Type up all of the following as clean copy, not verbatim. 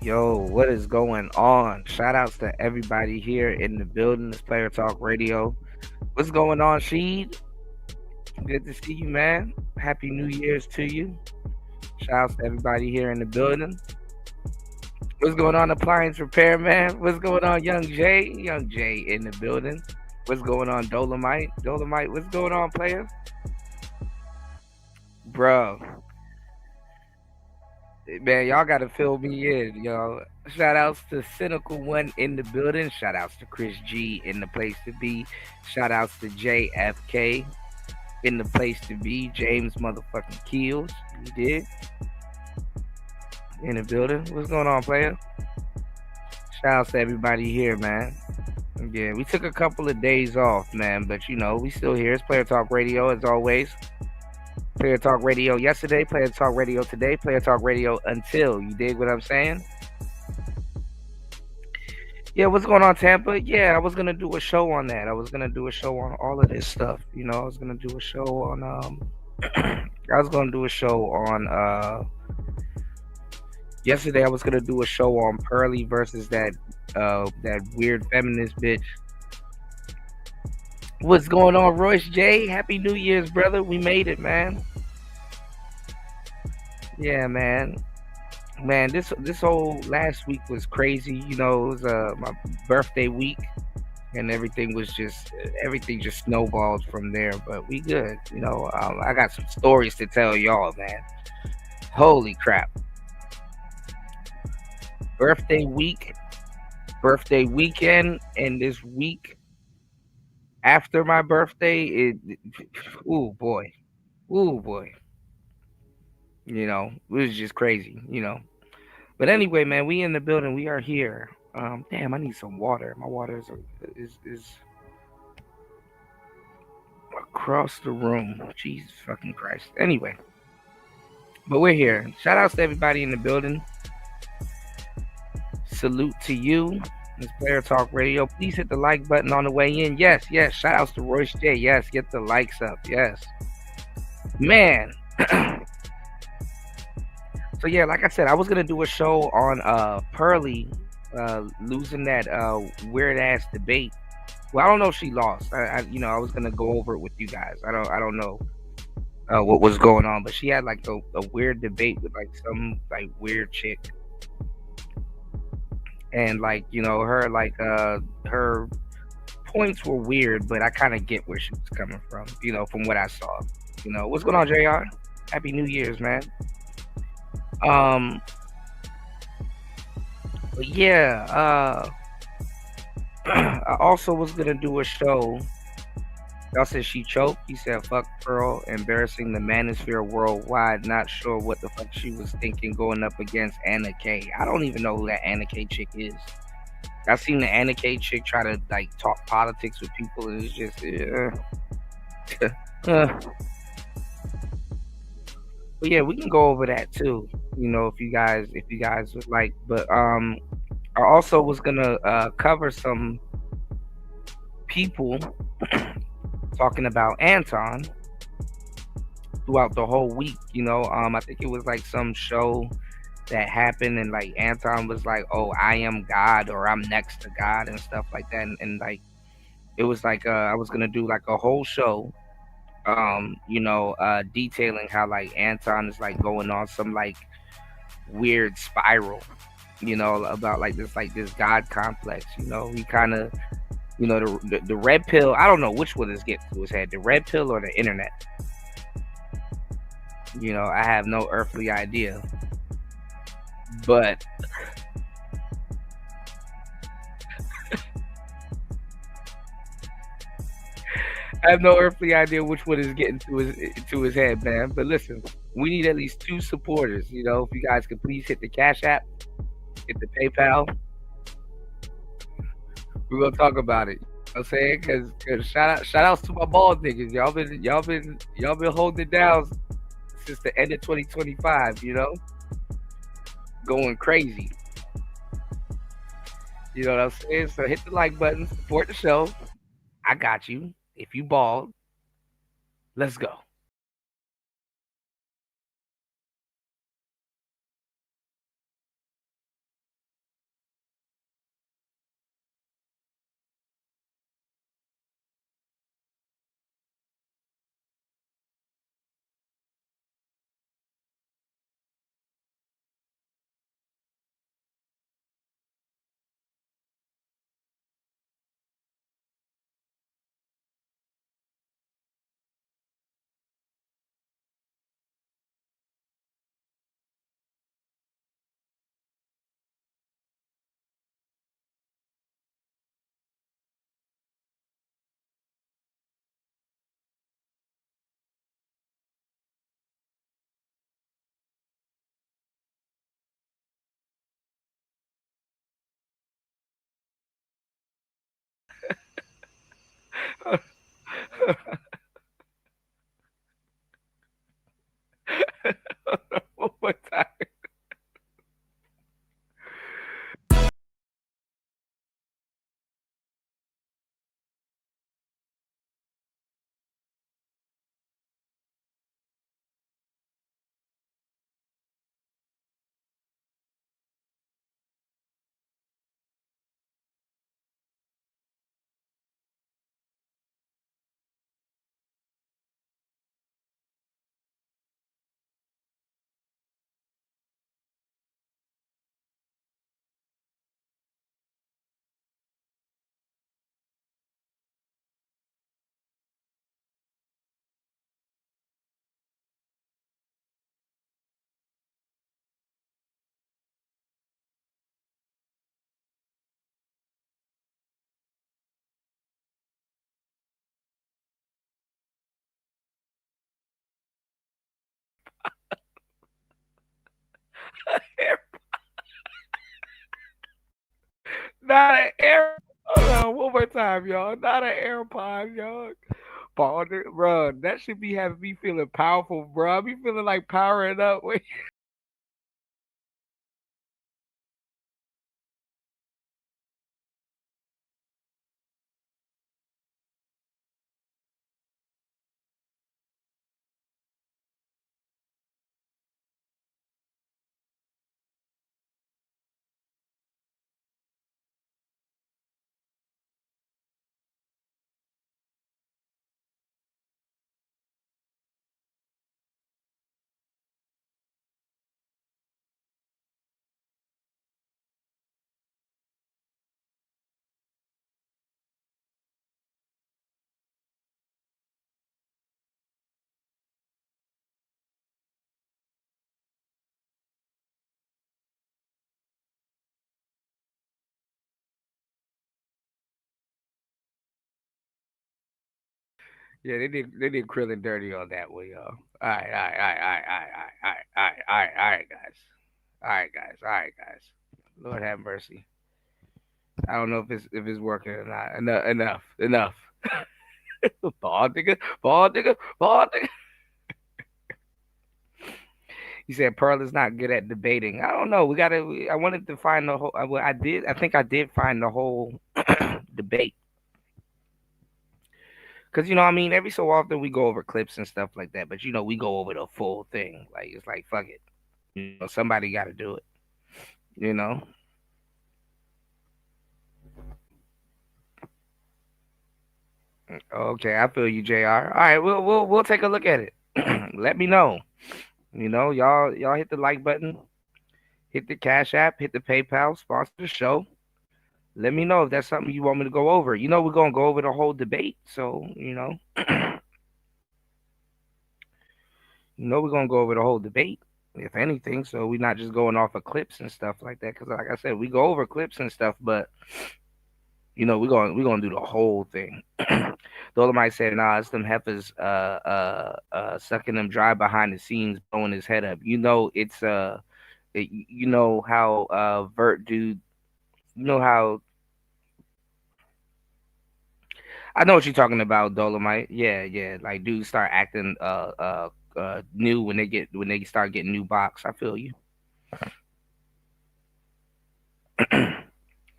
Yo, what is going on? Shout outs to everybody here in the building. It's Player Talk Radio. What's going on, Sheed? Good to see you, man. Happy New Year's to you. Shout outs to everybody here in the building. What's going on, Appliance Repair, man? What's going on, Young Jay? Young Jay in the building. What's going on, Dolomite? Dolomite, what's going on, player? Bro, man, y'all gotta fill me in, yo. Shout outs to Cynical One in the building. Shout outs to Chris G in the place to be. Shout outs to JFK in the place to be. James motherfucking Keels. You did? In the building. What's going on, player? Shout outs to everybody here, man. Yeah, we took a couple of days off, man, but we still here. It's Player Talk Radio as always. Player Talk Radio yesterday, Player Talk Radio today, Player Talk Radio until. You dig what I'm saying? Yeah, what's going on, Tampa? Yeah, I was gonna do a show on that. I was gonna do a show on all of this stuff. I was gonna do a show on I was gonna do a show on yesterday I was gonna do a show on Pearly versus that weird feminist bitch. What's going on, Royce J? Happy New Year's, brother. We made it, man. Yeah, man. Man, this whole last week was crazy. It was my birthday week, and everything just snowballed from there. But we good. I got some stories to tell y'all, man. Holy crap! Birthday week, birthday weekend, and this week after my birthday, ooh boy, ooh boy. It was just crazy. But anyway, man, we in the building. We are here. Damn, I need some water. My water is across the room. Jesus fucking Christ. Anyway, but we're here. Shout outs to everybody in the building. Salute to you. It's Player Talk Radio. Please hit the like button on the way in. Yes, yes. Shout outs to Royce J. Yes, get the likes up. Yes. Man. So yeah, like I said, I was gonna do a show on Pearly losing that weird ass debate. Well, I don't know if she lost. I was gonna go over it with you guys. I don't know what was going on, but she had like a weird debate with like some like weird chick, and her points were weird, but I kind of get where she was coming from. From what I saw. What's going on, Jr. Happy New Year's, man. Um, but yeah, I also was gonna do a show. Y'all said she choked. He said, "Fuck Pearl, embarrassing the manosphere worldwide." Not sure what the fuck she was thinking going up against Anna K. I don't even know who that Anna K chick is. I've seen the Anna K chick try to like talk politics with people, and it's just. But yeah, we can go over that too. If you guys would like. But I also was gonna cover some people talking about Anton throughout the whole week. I think it was like some show that happened, and like Anton was like, "Oh, I am God," or "I'm next to God," and stuff like that. And like it was like I was gonna do like a whole show detailing how like Anton is like going on some like weird spiral, about like this God complex. He kind of, the red pill. I don't know which one is getting to his head, the red pill or the internet. I have no earthly idea, but I have no earthly idea which one is getting to his head, man. But listen, we need at least 2 supporters. If you guys could please hit the Cash App, hit the PayPal. We're gonna talk about it. I'm saying, cause shout outs to my bald niggas. Y'all been holding it down since the end of 2025. Going crazy. You know what I'm saying? So hit the like button, support the show. I got you. If you bald, let's go. One more time. Not an air. Hold on, one more time, y'all. Not an AirPod, y'all. Ball, bro, that should be having me feeling powerful, bro. I be feeling like powering up. Wait. Yeah, they did Krillin dirty on that one, y'all. All right, guys. All right, guys. All right, guys. Lord have mercy. I don't know if it's working or not. Enough. Ball nigga, ball nigga, ball nigga. He said Pearl is not good at debating. I don't know. I wanted to find the whole. Well, I did. I think I did find the whole debate. Cause I mean, every so often we go over clips and stuff like that. But we go over the full thing. Like it's like fuck it. Somebody got to do it. You know. Okay, I feel you, Jr. All right, we'll take a look at it. Let me know. Y'all hit the like button, hit the Cash App, hit the PayPal, sponsor the show. Let me know if that's something you want me to go over. We're gonna go over the whole debate, so we're gonna go over the whole debate, if anything. So we're not just going off of clips and stuff like that. Because like I said, we go over clips and stuff, but we're gonna do the whole thing. Dolomite said, "Nah, it's them heifers sucking them dry behind the scenes, blowing his head up. You know how Vert dude. You know how I know what you're talking about, Dolomite. Yeah, yeah. Like dudes start acting new when they start getting new box. I feel you.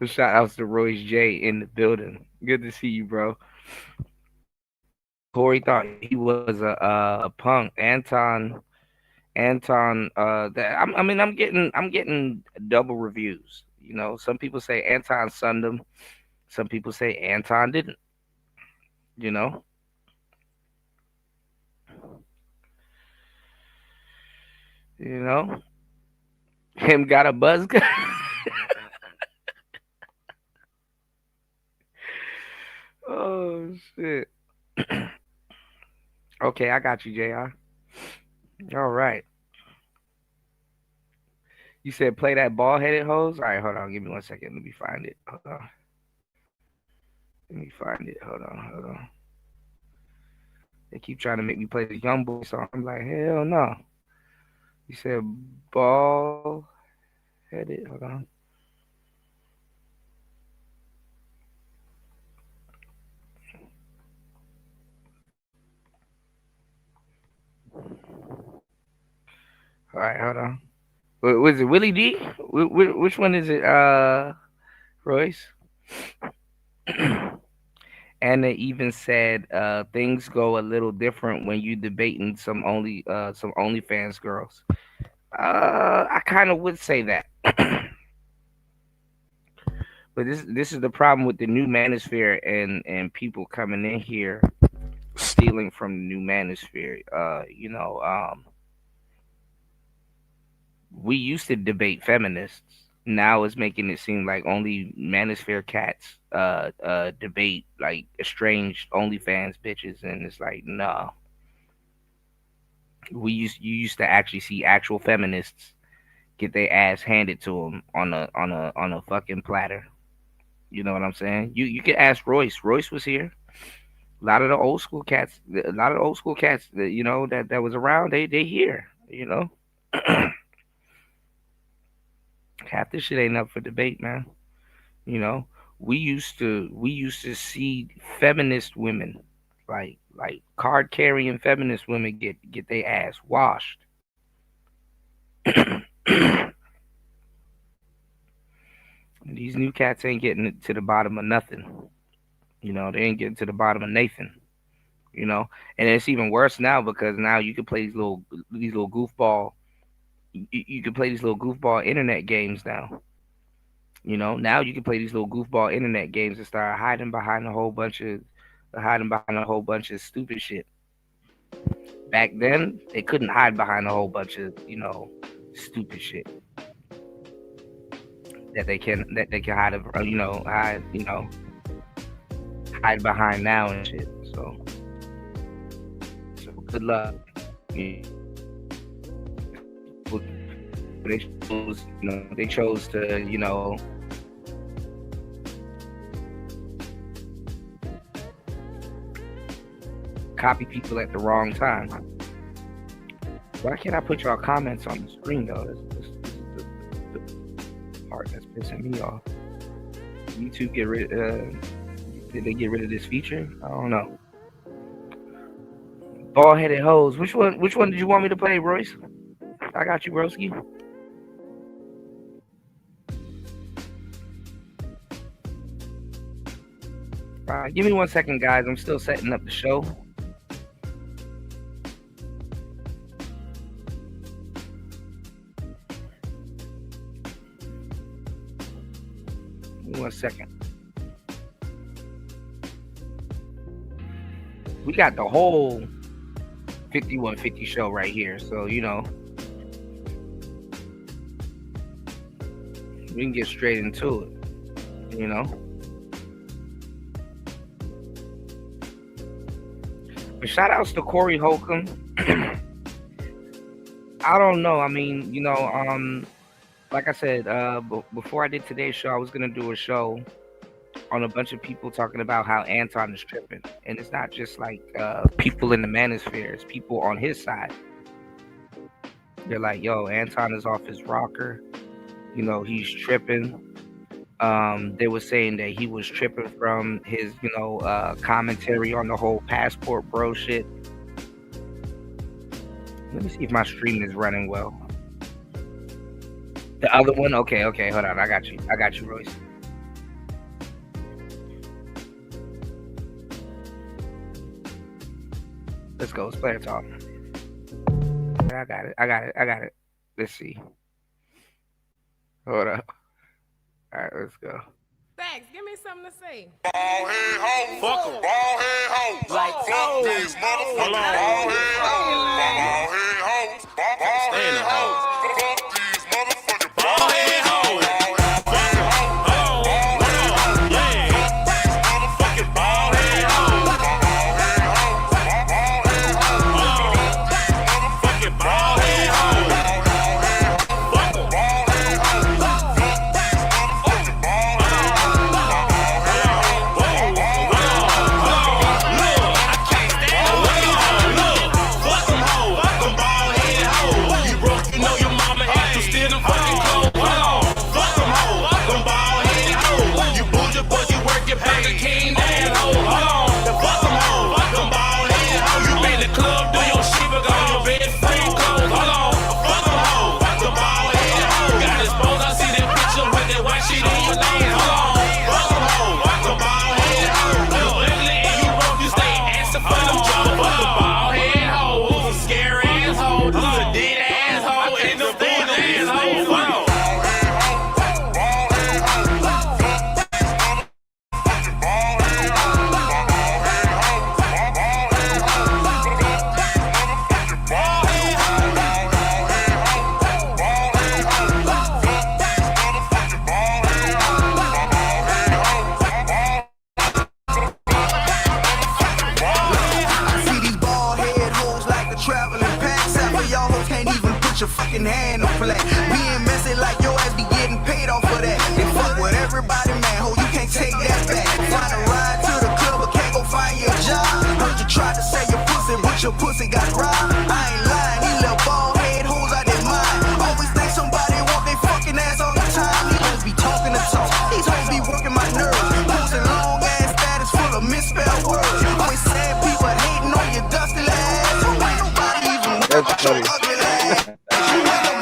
Shout outs to Royce J in the building. Good to see you, bro. Corey thought he was a punk. Anton. I mean, I'm getting double reviews. Some people say Anton sunned him. Some people say Anton didn't. You know, you know, him got a buzz cut. Oh shit. Okay, I got you, Jr. All right. You said play that ball headed hose. All right, hold on. Give me 1 second. Let me find it. Hold on. Let me find it. Hold on. Hold on. They keep trying to make me play the young boy song. I'm like, hell no. You said ball headed. Hold on. All right, hold on. Was it Willie D? Which one is it? Royce. And they even said things go a little different when you debating some OnlyFans girls. I kind of would say that, but this is the problem with the new manosphere and people coming in here stealing from the new manosphere. We used to debate feminists. Now it's making it seem like only manosphere cats debate like estranged OnlyFans bitches, and it's like no. You used to actually see actual feminists get their ass handed to them on a fucking platter. You know what I'm saying? You can ask Royce. Royce was here. A lot of the old school cats, a lot of the old school cats that that was around, they here. Half this shit ain't up for debate, man. You know, we used to see feminist women, like card carrying feminist women get their ass washed. These new cats ain't getting to the bottom of nothing. They ain't getting to the bottom of Nathan. And it's even worse now because now you can play these little goofball. You can play these little goofball internet games now. Now you can play these little goofball internet games and start hiding behind a whole bunch of stupid shit. Back then, they couldn't hide behind a whole bunch of stupid shit that they can hide behind now and shit. So good luck. They chose to copy people at the wrong time. Why can't I put y'all comments on the screen though? This is the part that's pissing me off. YouTube did they get rid of this feature? I don't know. Bald headed hoes. Which one did you want me to play, Royce? I got you, broski. Give me 1 second, guys. I'm still setting up the show. Give me 1 second. We got the whole 5150 show right here, so we can get straight into it. But shout outs to Corey Holcomb. I don't know. I mean, like I said, before I did today's show, I was gonna do a show on a bunch of people talking about how Anton is tripping, and it's not just like people in the manosphere; it's people on his side. They're like, "Yo, Anton is off his rocker. He's tripping." They were saying that he was tripping from his, commentary on the whole passport bro shit. Let me see if my stream is running well. The other one? Okay, hold on. I got you, Royce. Let's go. Let's play a talk. I got it. Let's see. Hold up. All right, let's go. Thanks. Give me something to say. Ball head hoe. Fuck em. Ball head hoe. Like fuck these motherfuckers. Ball head hoe. Ball head hoes. Ball head hoes. Fuck these motherfucking ball head hoes. y'all hoes can't even put your fucking hand on play. Being messy like your ass be getting paid off for that. They fuck with everybody, man, ho, you can't take that back. Find a ride to the club, but can't go find you a job. Heard you try to sell your pussy, but your pussy got robbed. I ain't lying, these little bald head hoes out their mind. Always think somebody want their fucking ass all the time. These hoes be talking the talk, these hoes be working my nerves. Posting long ass status full of misspelled words. Always sad people hating on your dusty ass. Ain't nobody even worried about your ugly ass. You ain't no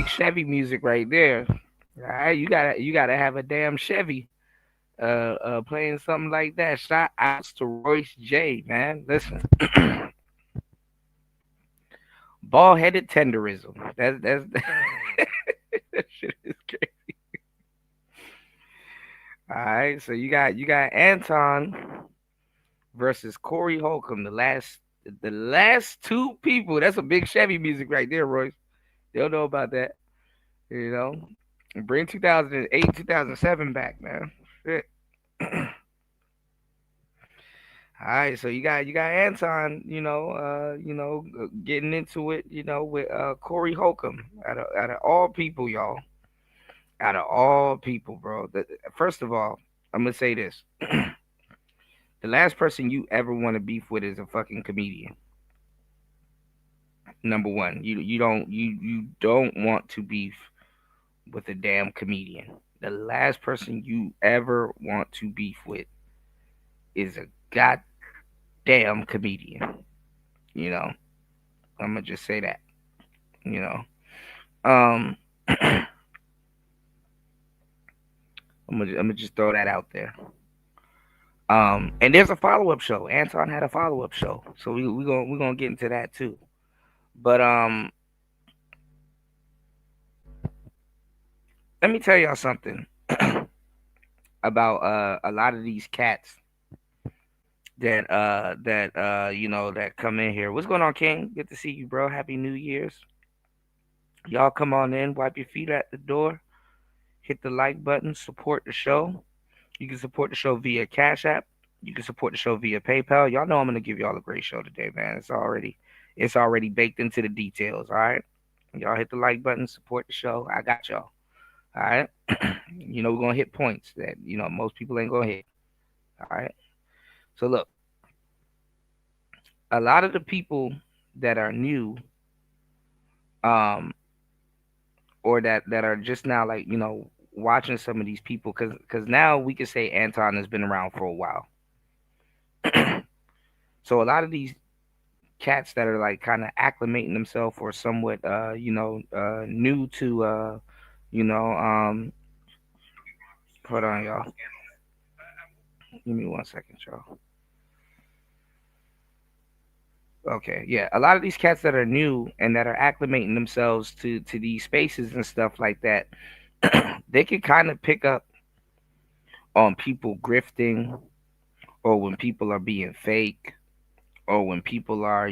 Chevy music right there. All right, you gotta have a damn Chevy playing something like that. Shout outs to Royce J, man. Listen. Ball headed tenderism. That's that shit is crazy. All right, so you got Anton versus Corey Holcomb. The last two people. That's a big Chevy music right there, Royce. They don't know about that. You know, bring 2008, 2007 back, man. Shit. All right, so you got Anton, getting into it, with Corey Holcomb. Out of all people, y'all, out of all people, bro. First of all, I'm gonna say this: the last person you ever want to beef with is a fucking comedian. Number one, you don't want to beef with a damn comedian. The last person you ever want to beef with is a goddamn comedian. You know, I'm gonna just say that. You know, um, I'm gonna just throw that out there. And there's a follow up show. Anton had a follow up show, so we gonna get into that too. But let me tell y'all something about a lot of these cats that come in here. What's going on, King? Good to see you, bro. Happy New Year's. Y'all come on in, wipe your feet at the door, hit the like button, support the show. You can support the show via Cash App. You can support the show via PayPal. Y'all know I'm gonna give y'all a great show today, man. It's already baked into the details. All right. Y'all hit the like button, support the show. I got y'all. All right. We're gonna hit points that most people ain't gonna hit. All right. So look, a lot of the people that are new, um, or that are just now like watching some of these people, because now we can say Anton has been around for a while. So a lot of these cats that are like kind of acclimating themselves or somewhat new to you know hold on, y'all, give me 1 second, y'all. Okay, yeah, a lot of these cats that are new and that are acclimating themselves to these spaces and stuff like that, they can kind of pick up on people grifting, or when people are being fake, or when people are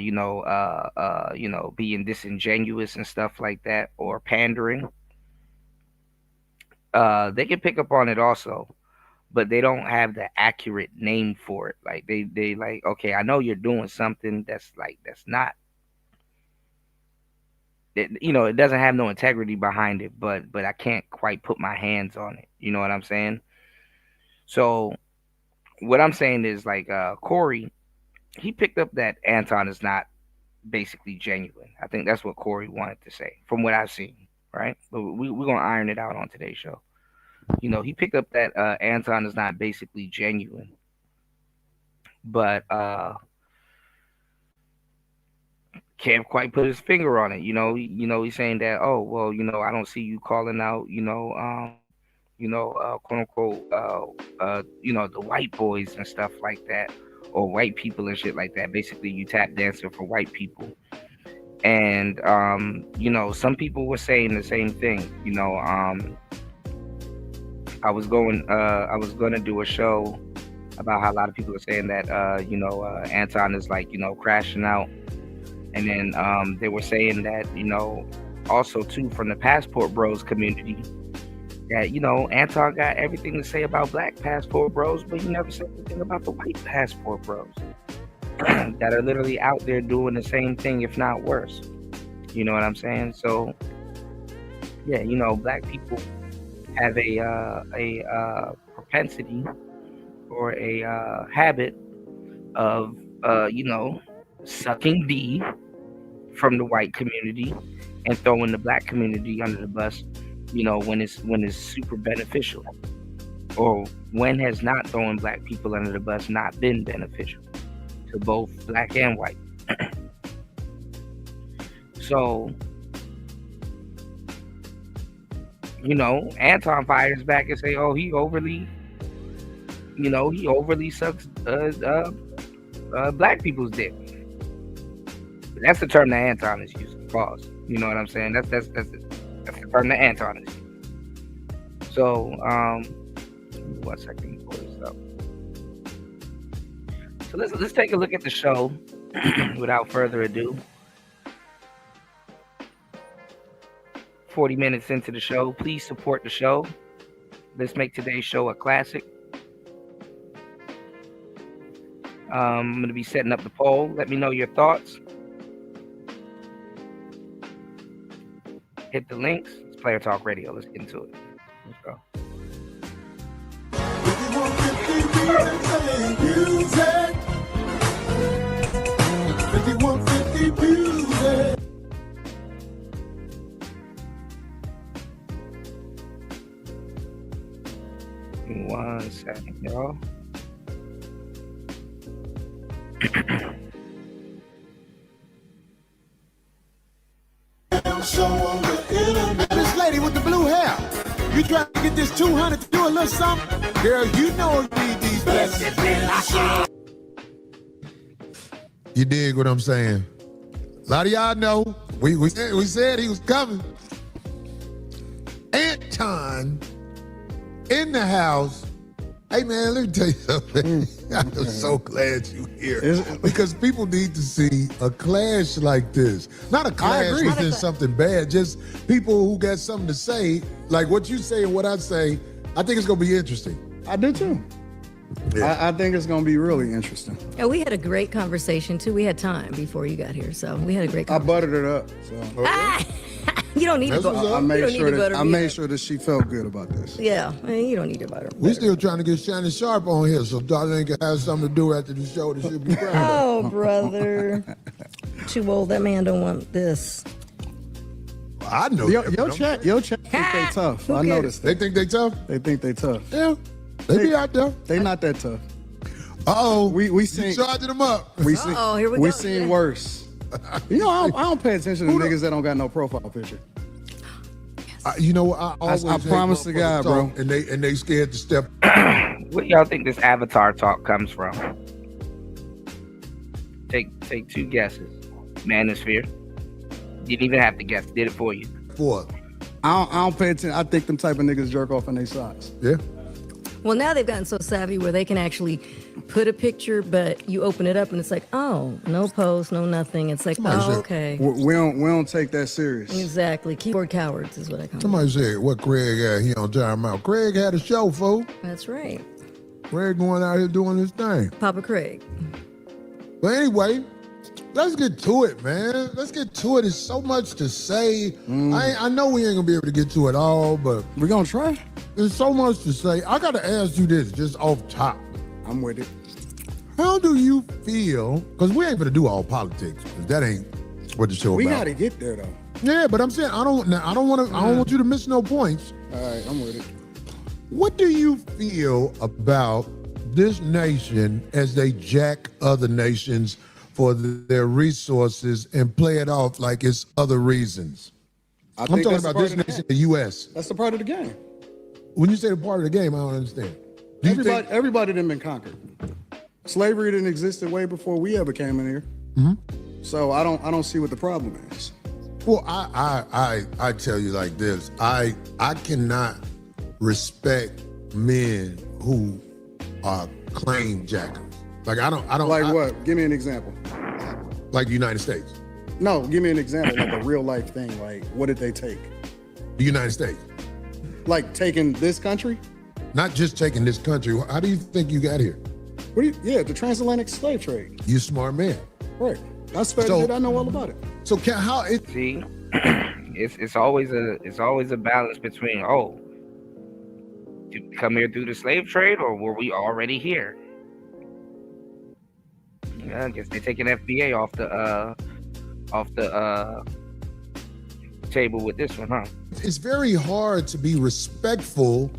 being disingenuous and stuff like that, or pandering. they can pick up on it also, but they don't have the accurate name for it. Like they like, okay, I know you're doing something that's not, it doesn't have no integrity behind it, but I can't quite put my hands on it. You know what I'm saying? So what I'm saying is like Corey, he picked up that Anton is not basically genuine. I think that's what Corey wanted to say from what I've seen, right? But we're gonna iron it out on today's show. He picked up that Anton is not basically genuine, but can't quite put his finger on it. He's saying that, oh well, I don't see you calling out, quote unquote, the white boys and stuff like that, or white people and shit like that. Basically, you tap dancing for white people. And some people were saying the same thing. I was gonna do a show about how a lot of people are saying that Anton is like crashing out, and then they were saying that also too from the Passport Bros community that Anton got everything to say about black Passport Bros, but he never said anything about the white Passport Bros that are literally out there doing the same thing, if not worse. You know what I'm saying? So yeah, black people have a propensity or a habit of sucking D from the white community and throwing the black community under the bus, when it's super beneficial, or when has not throwing black people under the bus not been beneficial to both black and white. So Anton fires back and say, oh, he overly sucks black people's dick. That's the term that Anton is using. Pause. You know what I'm saying? That's the term that Anton is using. So 1 second, pull this up. So let's take a look at the show without further ado. 40 minutes into the show. Please support the show. Let's make today's show a classic. I'm going to be setting up the poll. Let me know your thoughts. Hit the links. It's Player Talk Radio. Let's get into it. Let's go. Give me 1 second, y'all. This lady with the blue hair, you trying to get this 200 to do a little something? Girl, you know you need these blessings. You dig what I'm saying? A lot of y'all know, we said he was coming. Anton in the house. Hey man, let me tell you something. I'm so glad you're here. Because people need to see a clash like this. Not a clash within something bad, just people who got something to say, like what you say and what I say. I think it's gonna be interesting. I do too. Yeah. I think it's gonna be really interesting. Yeah, we had a great conversation too. We had time before you got here, so we had a great conversation. I buttered it up. So. You don't need to butter. I made sure that she felt good about this. Yeah, you don't need to butter. We're still trying to get Shannon Sharp on here, so Darlene can have something to do after the show that she'll be proud of. Oh, brother. Too old. That man don't want this. I know. Your chat think they tough. I noticed. They think they tough? They think they tough. Yeah. They be out there. They not that tough. Uh-oh. We seen charging them up. Here we go. We seen worse. I don't pay attention to niggas that don't got no profile picture. I promise to God, bro. And they scared to step. What do y'all think this avatar talk comes from? Take two guesses. Manosphere. You didn't even have to guess. Did it for you. What? I don't pay attention. I think them type of niggas jerk off in their socks. Yeah. Well, now they've gotten so savvy where they can actually put a picture, but you open it up and it's like, oh, no post, no nothing. It's like, Somebody oh, said- okay. We don't take that serious. Exactly. Keyboard cowards is what I call them. Somebody said, what Craig had here on Time Out? Craig had a show, fool. That's right. Craig going out here doing his thing. Papa Craig. But anyway, let's get to it, man. Let's get to it. There's so much to say. I know we ain't gonna be able to get to it all, but We're gonna try. there's so much to say. I gotta ask you this, just off top. I'm with it. How do you feel? Because we ain't gonna do all politics. 'Cause that ain't what the show We about. gotta get there though. Yeah, but I'm saying I don't want you to miss no points. All right, I'm with it. What do you feel about this nation as they jack other nations for their resources and play it off like it's other reasons? I'm talking that's about part this of the nation, game. the U.S. That's the part of the game. When you say the part of the game, I don't understand. Do you think- Everybody done been conquered. Slavery didn't exist way before we ever came in here. So I don't see what the problem is. Well, I tell you like this. I cannot respect men who are claim jackers. Like I don't Like what? Give me an example. like the United States. No, give me an example, like a real life thing. Like, what did they take? The United States. Like taking this country? Not just taking this country. How do you think you got here? The transatlantic slave trade. You smart man. Right. That's fair So- shit. I know all about it. So how it See, it's always a balance between did we come here through the slave trade or were we already here? Yeah, I guess they're taking FBA off the table with this one, huh? it's very hard to be respectful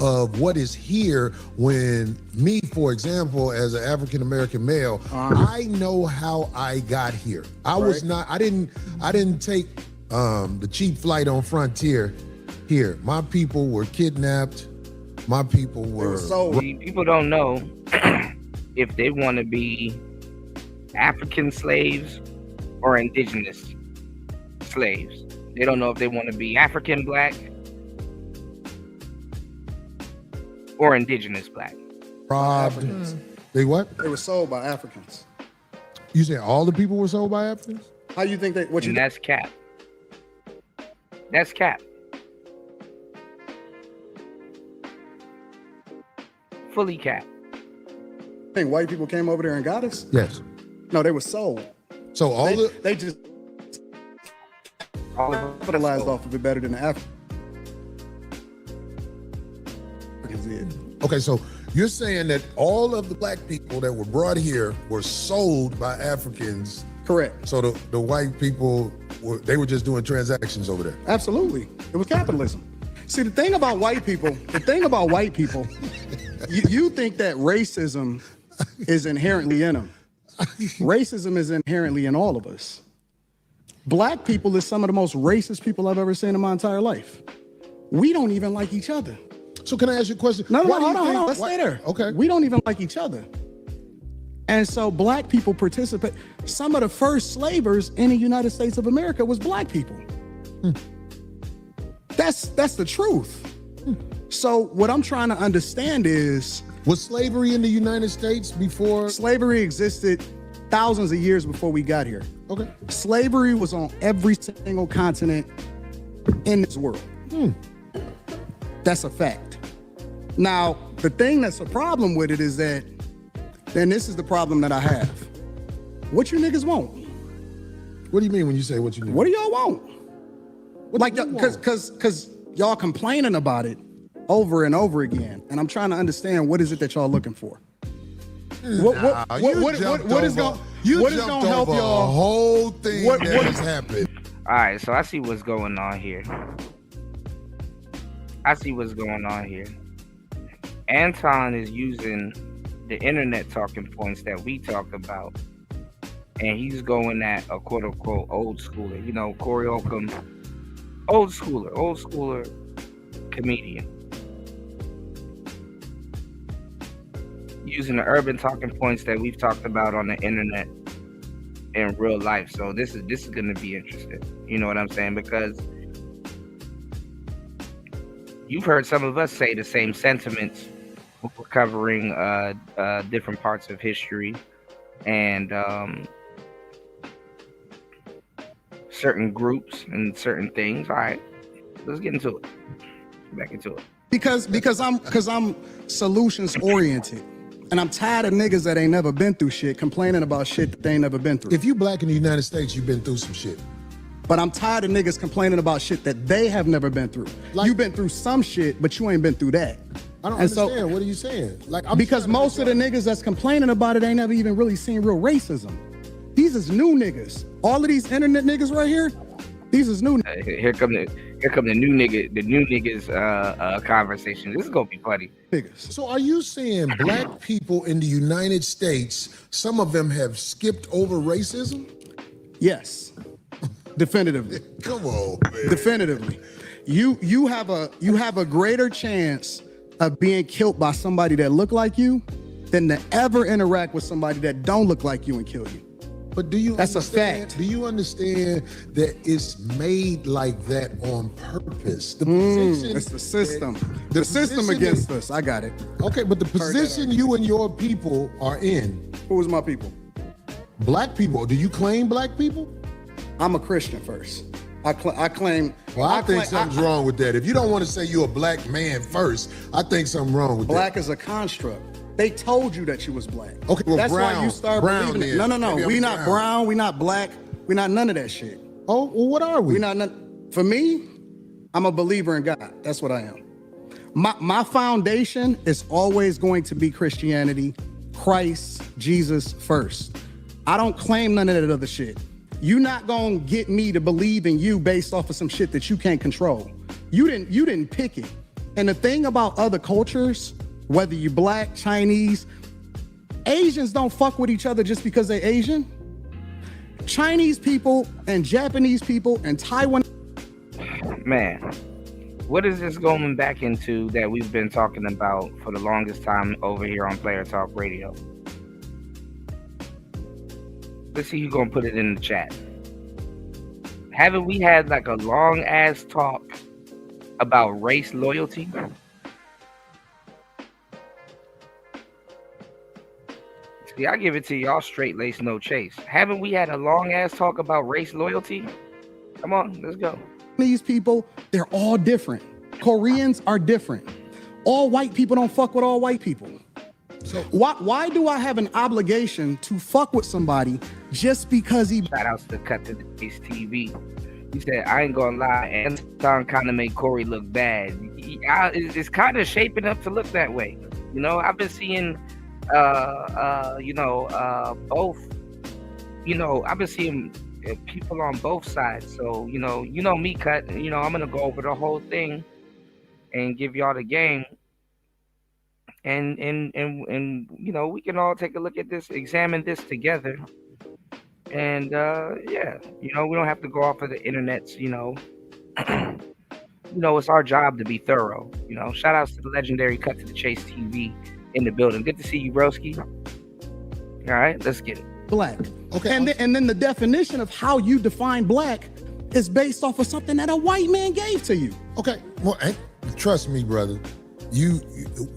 of what is here when me, for example, as an African American male, I know how I got here. I didn't take the cheap flight on Frontier here. My people were kidnapped. My people were So See, people don't know if they want to be African slaves or indigenous slaves. They don't know if they want to be African black or indigenous black. robbed. They what? they were sold by Africans. You say all the people were sold by Africans? How you think they? What you? And that's cap. That's cap. Fully cap. think white people came over there and got us? Yes. No, they were sold. So all They just All of them. capitalized off of it better than the Africans did. okay, so you're saying that all of the black people that were brought here were sold by Africans. Correct. So the white people they were just doing transactions over there. Absolutely. It was capitalism. See, the thing about white people, you think that racism is inherently in them. Racism is inherently in all of us. Black people is some of the most racist people I've ever seen in my entire life. We don't even like each other. So can I ask you a question? No, Why do you hold on. think- Let's stay there. Okay. We don't even like each other. And so black people participate. Some of the first slavers in the United States of America was black people. That's the truth. So what I'm trying to understand is Was slavery in the United States before? slavery existed thousands of years before we got here. Okay. Slavery was on every single continent in this world. That's a fact. Now, the thing that's a problem with it is that, and this is the problem that I have. What you niggas want? What do you mean when you say what you mean? What do y'all want? Like, do you want? cause y'all complaining about it over and over again, and I'm trying to understand what is it that y'all looking for? What is gonna help a y'all? whole thing What- that what- has happened. All right, so I see what's going on here. Anton is using the internet talking points that we talk about, and he's going at a quote unquote old schooler. You know, Corey Holcomb, old schooler comedian, using the urban talking points that we've talked about on the internet in real life. So this is going to be interesting. You know what I'm saying? Because you've heard some of us say the same sentiments we're covering different parts of history and certain groups and certain things. All right, let's get into it. Back into it. Because I'm solutions oriented. And I'm tired of niggas that ain't never been through shit complaining about shit that they ain't never been through. If you black in the United States, you've been through some shit. But I'm tired of niggas complaining about shit that they have never been through. Like, You've been through some shit, but you ain't been through that. I don't understand. What are you saying? Like, Because most of the niggas that's complaining about it ain't never even really seen real racism. These is new niggas. All of these internet niggas right here, these is new. Here come the new niggas conversation. This is gonna be funny. Niggas. So are you saying black people in the United States, some of them have skipped over racism? Yes. Definitively. Come on, man. Definitively. You have a greater chance of being killed by somebody that look like you than to ever interact with somebody that don't look like you and kill you. But do you That's a understand, fact. Do you understand that it's made like that on purpose? The position, It's the system. the The system position against is- us. I got it. Okay, but the position you and your people are in, Who is my people? black people, do you claim black people? I'm a Christian first. I claim. Well, I think something's wrong with that. If you don't want to say you're a black man first, I think something wrong with Black that. is a construct. They told you that you was black. Okay, well, that's why brown- you start brown believing it. then. No. Maybe I'm We not brown. brown. We not black. We not none of that shit. Oh, well, what are we? We not none. For me, I'm a believer in God. That's what I am. My foundation is always going to be Christianity, Christ, Jesus first. I don't claim none of that other shit. You not gonna get me to believe in you based off of some shit that you can't control. You didn't pick it. And the thing about other cultures, whether you black, Chinese, Asians don't fuck with each other just because they're Asian. Chinese people and Japanese people and Taiwan. Man, what is this going back into that we've been talking about for the longest time over here on Player Talk Radio? Let's see who's gonna put it in the chat. Haven't we had like a long ass talk about race loyalty? See, I give it to y'all straight lace, no chase. Haven't we had a long ass talk about race loyalty? Come on, let's go. These people, they're all different. Koreans are different. All white people don't fuck with all white people. So why do I have an obligation to fuck with somebody just because he... Shout outs to Cut to the Chase TV. He said, I ain't gonna lie, Anton kind of made Corey look bad. It's kind of shaping up to look that way. You know, I've been seeing, both, I've been seeing people on both sides. So, you know me, Cut, I'm gonna go over the whole thing and give y'all the game. And we can all take a look at this, examine this together. And we don't have to go off of the internets, it's our job to be thorough. Shout outs to the legendary Cut to the Chase TV in the building. Good to see you, broski. All right, let's get it. Black. Okay. And then the definition of how you define black is based off of something that a white man gave to you. Okay, well, trust me, brother. You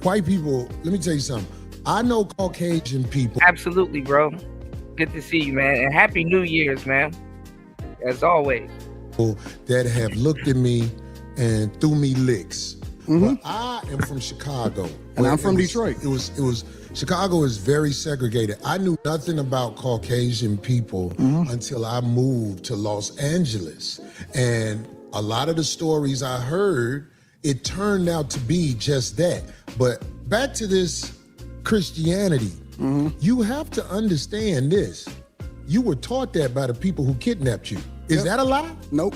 white people, let me tell you something. I know Caucasian people. Absolutely, bro. Good to see you, man. And Happy New Year's, man. As always. That have looked at me and threw me licks. But I am from Chicago. And I'm from Detroit. It was Chicago is very segregated. I knew nothing about Caucasian people until I moved to Los Angeles. And a lot of the stories I heard, it turned out to be just that. But back to this Christianity, you have to understand this. You were taught that by the people who kidnapped you. Is that a lie? Nope.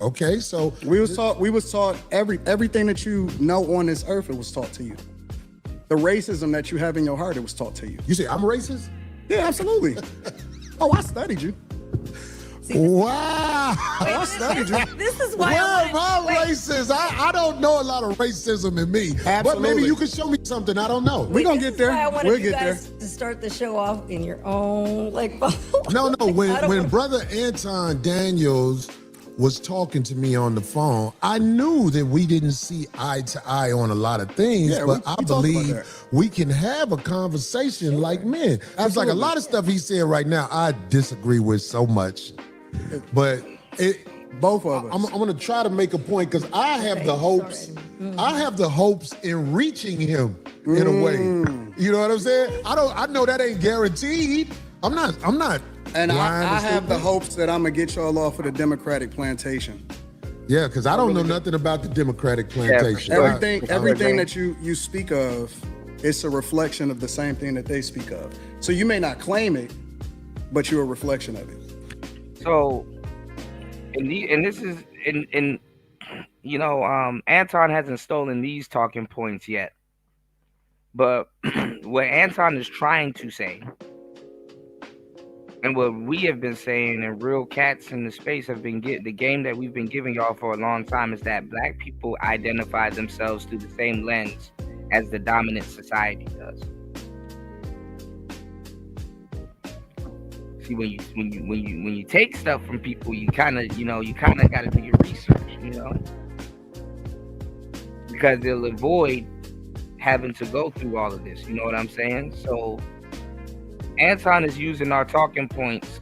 Okay, so We was taught everything that you know on this earth, it was taught to you. The racism that you have in your heart, it was taught to you. you say I'm racist? Yeah, absolutely. Oh, I studied you. Wow. I studied you. This is why Where I am I racist? I don't know a lot of racism in me. But Absolutely. maybe you can show me something I don't know. We're gonna This get is there. why I wanted We'll you get there. guys to start the show off in your own No, I don't when want- brother Anton Daniels was talking to me on the phone, I knew that we didn't see eye to eye on a lot of things, Yeah, but we I talked about believe that. we can have a conversation like men. It's like a Absolutely. lot of stuff he's saying right now, I disagree with so much. But Both of us. I'm going to try to make a point because I have the hopes. I have the hopes in reaching him in a way. You know what I'm saying? I know that ain't guaranteed. I'm not. And blind I and have the stupid. hopes that I'm gonna get y'all off of the Democratic plantation. Yeah, because I don't know nothing about the Democratic plantation. sure. Everything that you speak of, it's a reflection of the same thing that they speak of. So you may not claim it, but you're a reflection of it. So, Anton hasn't stolen these talking points yet. But what Anton is trying to say, and what we have been saying, and real cats in the space have been the game that we've been giving y'all for a long time, is that black people identify themselves through the same lens as the dominant society does. See, when you take stuff from people, you kind of got to do your research, because they'll avoid having to go through all of this. You know what I'm saying? So Anton is using our talking points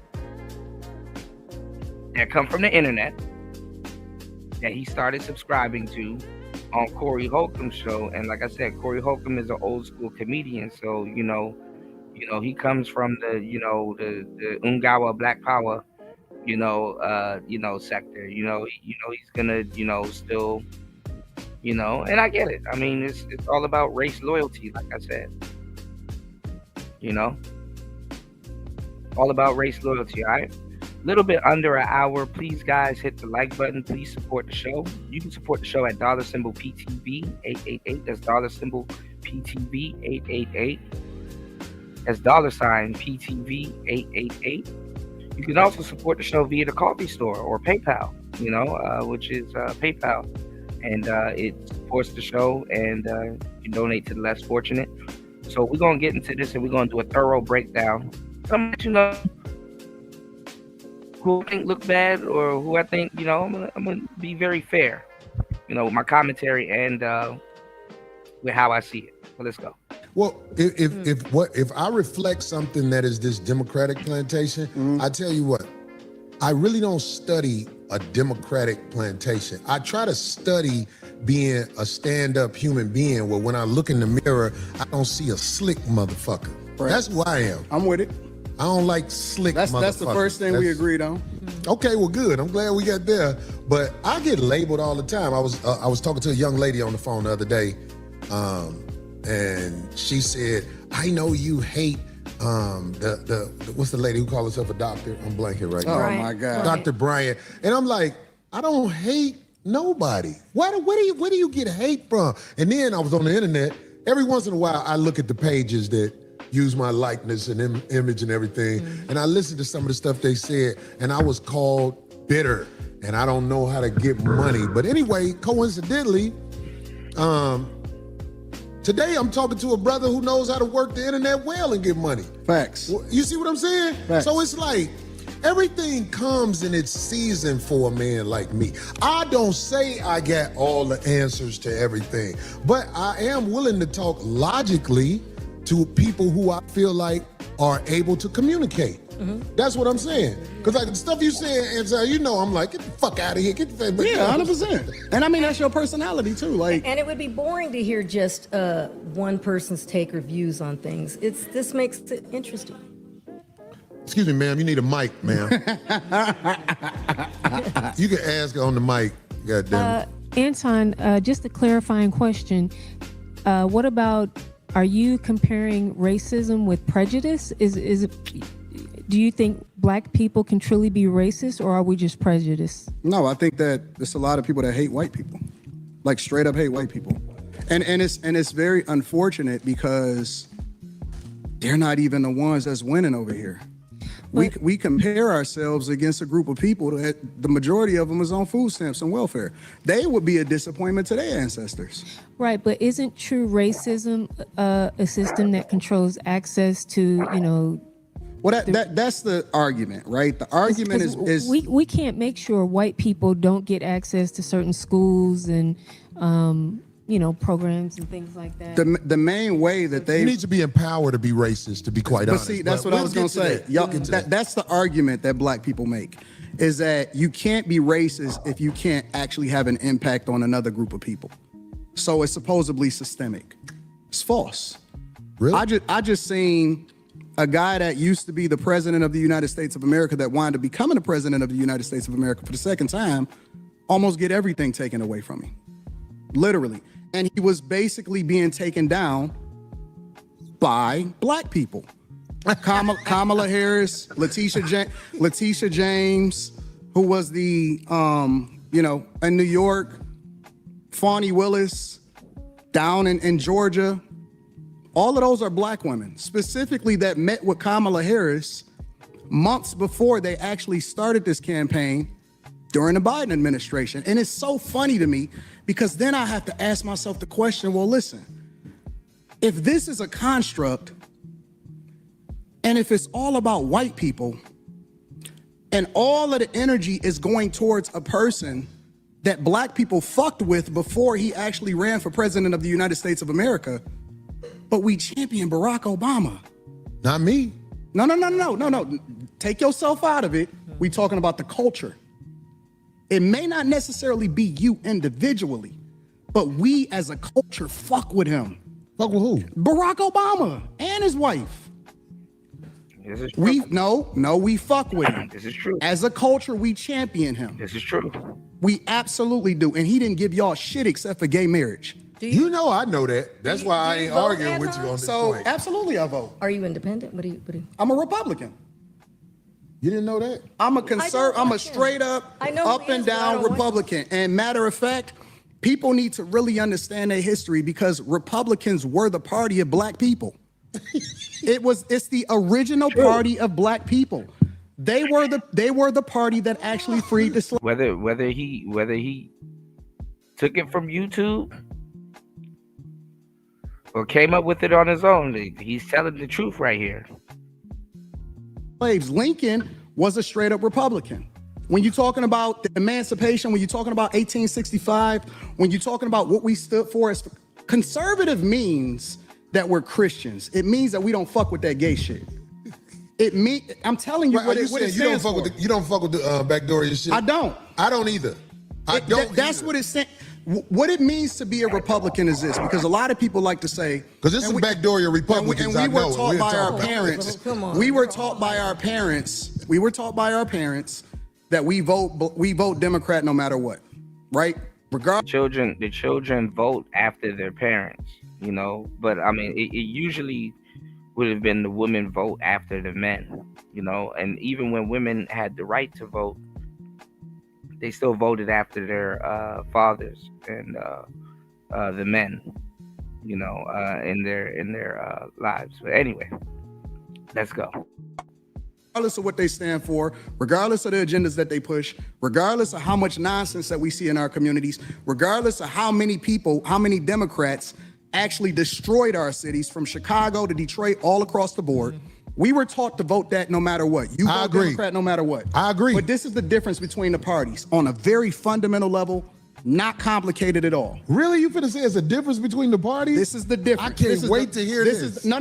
that come from the internet that he started subscribing to on Corey Holcomb's show. And like I said, Corey Holcomb is an old school comedian, so he comes from the Ungawa Black Power sector. He's gonna still and I get it. I mean, it's all about race loyalty, like I said. All about race loyalty. All right, little bit under an hour. Please, guys, hit the like button. Please support the show. You can support the show at $PTV 888. That's $PTV 888. That's $PTV 888. You can also support the show via the coffee store or PayPal. Which is PayPal, and it supports the show, and you donate to the less fortunate. So we're gonna get into this, and we're gonna do a thorough breakdown. Some who I think look bad, or who I think I'm gonna be very fair, with my commentary and with how I see it. So let's go. Well, if I reflect something that is this Democratic plantation, I tell you what, I really don't study a Democratic plantation. I try to study being a stand-up human being where when I look in the mirror, I don't see a slick motherfucker. Right. That's who I am. I'm with it. I don't like slick motherfuckers. That's the first thing we agreed on. Okay, well, good. I'm glad we got there. But I get labeled all the time. I was talking to a young lady on the phone the other day, and she said, "I know you hate the what's the lady who calls herself a doctor? I'm blanking right now. Oh my God, Dr. Bryant." And I'm like, I don't hate nobody. Where do you get hate from? And then I was on the internet. Every once in a while, I look at the pages that use my likeness and image and everything, and I listened to some of the stuff they said, and I was called bitter, and I don't know how to get money. But anyway, coincidentally, today I'm talking to a brother who knows how to work the internet well and get money. Facts. You see what I'm saying? Facts. So it's like everything comes in its season for a man like me. I don't say I got all the answers to everything, but I am willing to talk logically to people who I feel like are able to communicate. That's what I'm saying. Because like the stuff you say, and I'm like, get the fuck out of here. Get the fuck. Yeah, 100%. And I mean, that's your personality too. Like, and it would be boring to hear just one person's take or views on things. This makes it interesting. Excuse me, ma'am. You need a mic, ma'am. You can ask on the mic. God damn it. Anton, just a clarifying question. What about, are you comparing racism with prejudice? Do you think black people can truly be racist, or are we just prejudiced? No, I think that there's a lot of people that hate white people, like straight up hate white people, and it's very unfortunate because they're not even the ones that's winning over here. We compare ourselves against a group of people that the majority of them is on food stamps and welfare. They would be a disappointment to their ancestors. Right, but isn't true racism a system that controls access to, Well, that's the argument, right? The argument is we can't make sure white people don't get access to certain schools and programs and things like that. The main way that they You need to be empowered to be racist, to be quite honest. But see, that's what I was going to say. That's the argument that black people make, is that you can't be racist if you can't actually have an impact on another group of people. So it's supposedly systemic. It's false. Really? I just seen a guy that used to be the president of the United States of America that wound up becoming the president of the United States of America for the second time almost get everything taken away from him. Literally. And he was basically being taken down by black people. Kamala Harris, Letitia James, who was the, in New York, Fani Willis, down in Georgia. All of those are black women, specifically that met with Kamala Harris months before they actually started this campaign during the Biden administration. And it's so funny to me because then I have to ask myself the question, well, listen, if this is a construct and if it's all about white people and all of the energy is going towards a person that black people fucked with before he actually ran for president of the United States of America, but we champion Barack Obama. Not me. No. Take yourself out of it. We talking about the culture. It may not necessarily be you individually, but we as a culture fuck with him. Fuck with who? Barack Obama and his wife. This is true. We fuck with him. This is true. As a culture, we champion him. This is true. We absolutely do. And he didn't give y'all shit except for gay marriage. You know I know that. That's why I ain't arguing with you on this point. Absolutely I vote. Are you independent? What do you? I'm a Republican. You didn't know that? I'm a straight up, up and down Republican. And matter of fact, people need to really understand their history because Republicans were the party of black people. It's the original party of black people. They were the party that actually freed the slaves. Whether he took it from YouTube or came up with it on his own, he's telling the truth right here. Lincoln was a straight up Republican. When you're talking about the emancipation, when you're talking about 1865, when you're talking about what we stood for as conservative means that we're Christians. It means that we don't fuck with that gay shit. I'm telling you what it stands for. You don't fuck with the backdoor shit? I don't. I don't either. That's what it's saying. What it means to be a Republican is this, because a lot of people like to say, because this is backdoor Republicans. And we were taught by our parents. We were taught by our parents. We were taught by our parents that we vote Democrat no matter what, right? The children vote after their parents, But I mean, it usually would have been the women vote after the men, And even when women had the right to vote, they still voted after their fathers and the men, in their lives. But anyway, let's go. Regardless of what they stand for, regardless of the agendas that they push, regardless of how much nonsense that we see in our communities, regardless of how many Democrats actually destroyed our cities from Chicago to Detroit, all across the board. We were taught to vote that no matter what. You vote Democrat no matter what. I agree. But this is the difference between the parties on a very fundamental level, not complicated at all. Really? You finna say it's a difference between the parties? This is the difference. I can't wait to hear this. No.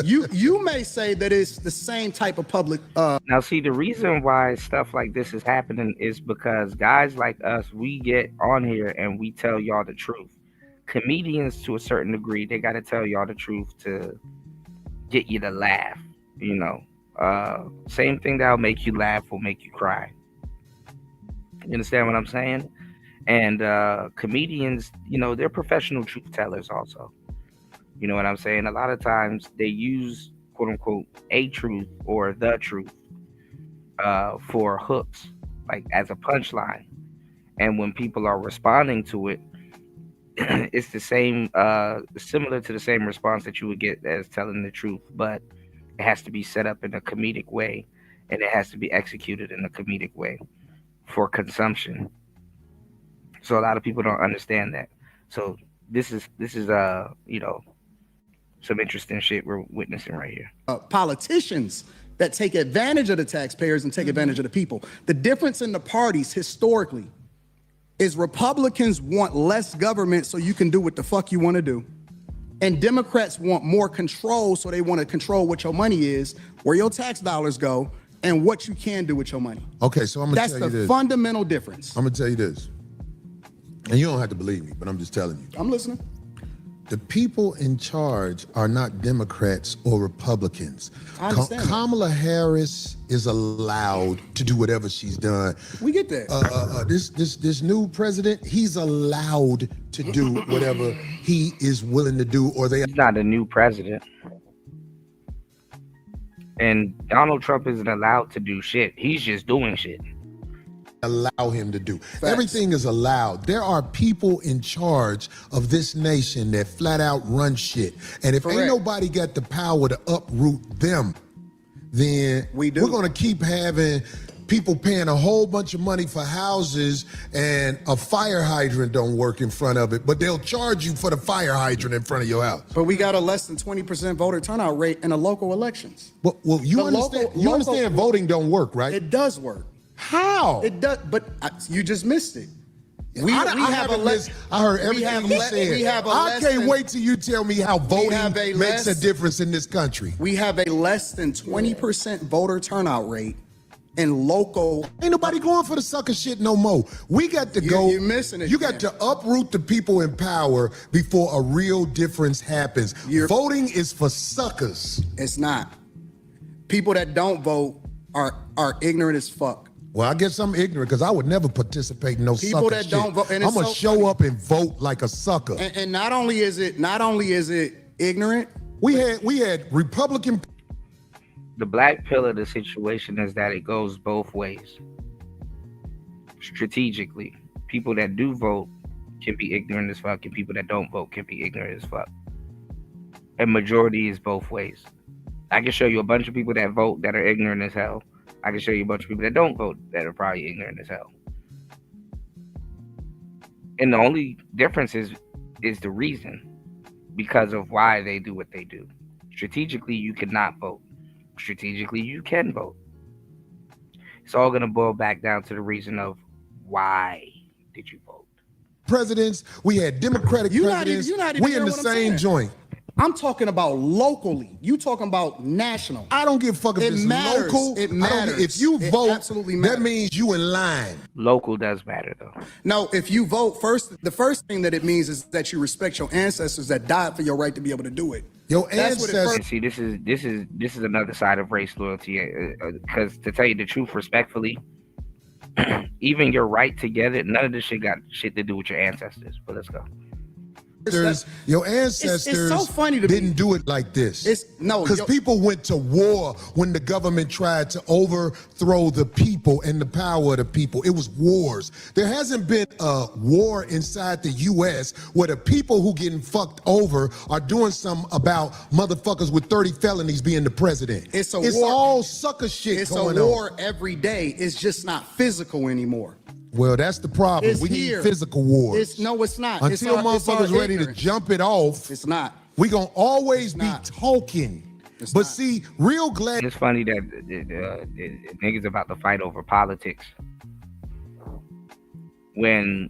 You may say that it's the same type of public. Now, see, the reason why stuff like this is happening is because guys like us, we get on here and we tell y'all the truth. Comedians, to a certain degree, they got to tell y'all the truth to get you to laugh. Same thing that'll make you laugh will make you cry. You understand what I'm saying? And comedians, they're professional truth tellers also. You know what I'm saying? A lot of times they use, quote unquote, a truth or the truth for hooks, like as a punchline. And when people are responding to it, it's the same, similar to the same response that you would get as telling the truth, but it has to be set up in a comedic way, and it has to be executed in a comedic way for consumption. So a lot of people don't understand that. So this is some interesting shit we're witnessing right here. Politicians that take advantage of the taxpayers and take advantage of the people. The difference in the parties historically is Republicans want less government so you can do what the fuck you want to do. And Democrats want more control, so they want to control what your money is, where your tax dollars go, and what you can do with your money. Okay, so I'm gonna tell you this. That's the fundamental difference. I'm gonna tell you this. And you don't have to believe me, but I'm just telling you. I'm listening. The people in charge are not Democrats or Republicans. I understand that. Kamala Harris is allowed to do whatever she's done. We get that. This new president, he's allowed to do whatever he is willing to do, or they. He's not a new president. And Donald Trump isn't allowed to do shit. He's just doing shit. Allow him to do. Facts. Everything is allowed. There are people in charge of this nation that flat out run shit. And if Correct. ain't nobody got the power to uproot them, then we're gonna keep having people paying a whole bunch of money for houses and a fire hydrant don't work in front of it, but they'll charge you for the fire hydrant in front of your house. But we got a less than 20% voter turnout rate in the local elections. Well, you The understand, local- you understand voting don't work, right? It does work. How? It does, but you just missed it. I heard everything you said. I can't wait till you tell me how voting makes a difference in this country. We have a less than 20% voter turnout rate in local. Ain't nobody going for the sucker shit no more. We got to go. You're missing it. You got to uproot the people in power before a real difference happens. Voting is for suckers. It's not. People that don't vote are ignorant as fuck. Well, I guess I'm ignorant because I would never participate in no People sucker that shit. don't vote, and I'm it's gonna so show funny. up and vote like a sucker. And not only is it ignorant. We had Republican. The black pill of the situation is that it goes both ways. Strategically, people that do vote can be ignorant as fuck, and people that don't vote can be ignorant as fuck. And majority is both ways. I can show you a bunch of people that vote that are ignorant as hell. I can show you a bunch of people that don't vote that are probably ignorant as hell. And the only difference is the reason, because of why they do what they do. Strategically, you cannot vote. Strategically, you can vote. It's all going to boil back down to the reason of why did you vote. Presidents, we had Democratic presidents. You're not even we in the hearing what I'm same saying. joint. I'm talking about locally. You talking about national. I don't give a fuck if it's matters. local. It I don't matters. If you It vote, absolutely matters. that means you in line. Local does matter though. No, if you vote first, the first thing that it means is that you respect your ancestors that died for your right to be able to do it. Your That's what it ancestors. first- See, this is another side of race loyalty. Because to tell you the truth, respectfully, even your right to get it, none of this shit got shit to do with your ancestors. But let's go. Your ancestors it's so funny to didn't me. do it like this. Because people went to war when the government tried to overthrow the people and the power of the people. It was wars. There hasn't been a war inside the U.S. where the people who getting fucked over are doing something about motherfuckers with 30 felonies being the president. It's a It's war. all sucker shit It's going a war on. every day. It's just not physical anymore. Well, that's the problem. It's We here. need physical wars. It's not. Until It's our motherfuckers ready to ignorance. jump it off, It's not. we gonna always It's be not. talking. It's But not. see, real glad. It's funny that niggas about to fight over politics when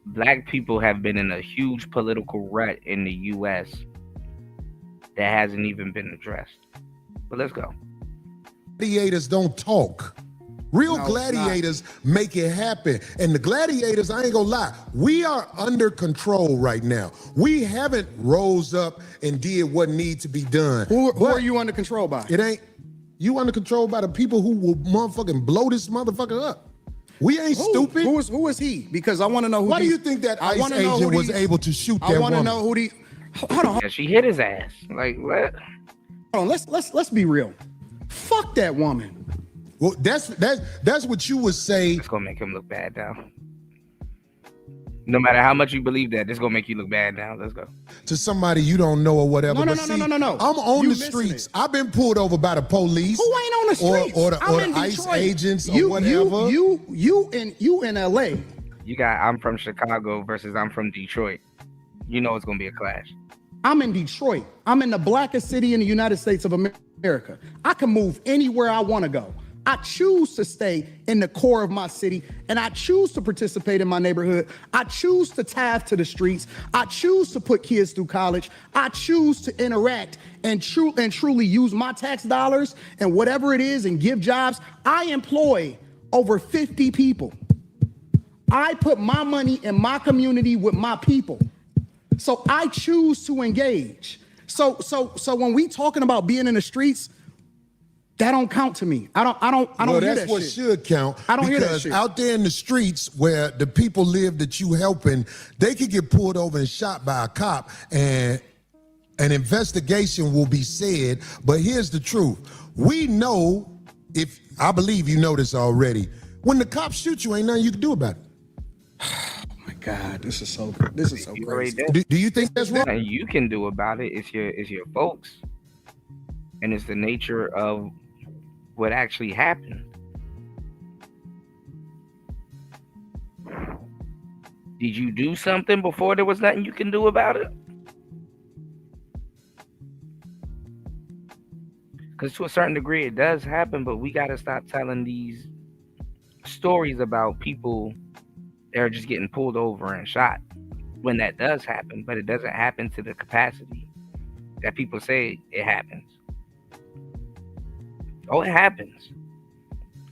black people have been in a huge political rut in the U.S. that hasn't even been addressed. But let's go. Gladiators don't talk. Real No, it's gladiators make it happen. And the gladiators, I ain't gonna lie, we are under control right now. We haven't rose up and did what needs to be done. Who But are you under control by? It ain't, you under control by the people who will motherfucking blow this motherfucker up. We ain't stupid. Who is he? Because I want to know who. Why do these- you think that I ICE wanna know who agent was these- able to shoot that I want to woman? know who the. Hold on, Yeah, she hit his ass. Like what? hold on. Let's be real. Fuck that woman. Well, that's what you would say. It's gonna make him look bad now. No matter how much you believe that, this gonna make you look bad now. Let's go. To somebody you don't know or whatever. No. But see, I'm on You the missing streets. it. I've been pulled over by the police. Who ain't on the streets? Or I'm the in ICE Detroit. agents or whatever. You in LA. You got I'm from Chicago versus I'm from Detroit. You know it's gonna be a clash. I'm in Detroit. I'm in the blackest city in the United States of America. I can move anywhere I want to go. I choose to stay in the core of my city, and I choose to participate in my neighborhood. I choose to tithe to the streets. I choose to put kids through college. I choose to interact and truly use my tax dollars and whatever it is and give jobs. I employ over 50 people. I put my money in my community with my people. So I choose to engage. So when we talking about being in the streets, that don't count to me. I don't Well, hear that's that what shit. should count. I don't hear that because shit. out there in the streets where the people live that you helping, they could get pulled over and shot by a cop, and an investigation will be said. But here's the truth: we know, if I believe you know this already, when the cops shoot you, ain't nothing you can do about it. Oh my God, this is so You already crazy. did. Do you think that's wrong? And you can do about it. It's your folks, and it's the nature of what actually happened. Did you do something before there was nothing you can do about it? Because to a certain degree it does happen, but we got to stop telling these stories about people that are just getting pulled over and shot when that does happen, but it doesn't happen to the capacity that people say it happens. Oh, it happens.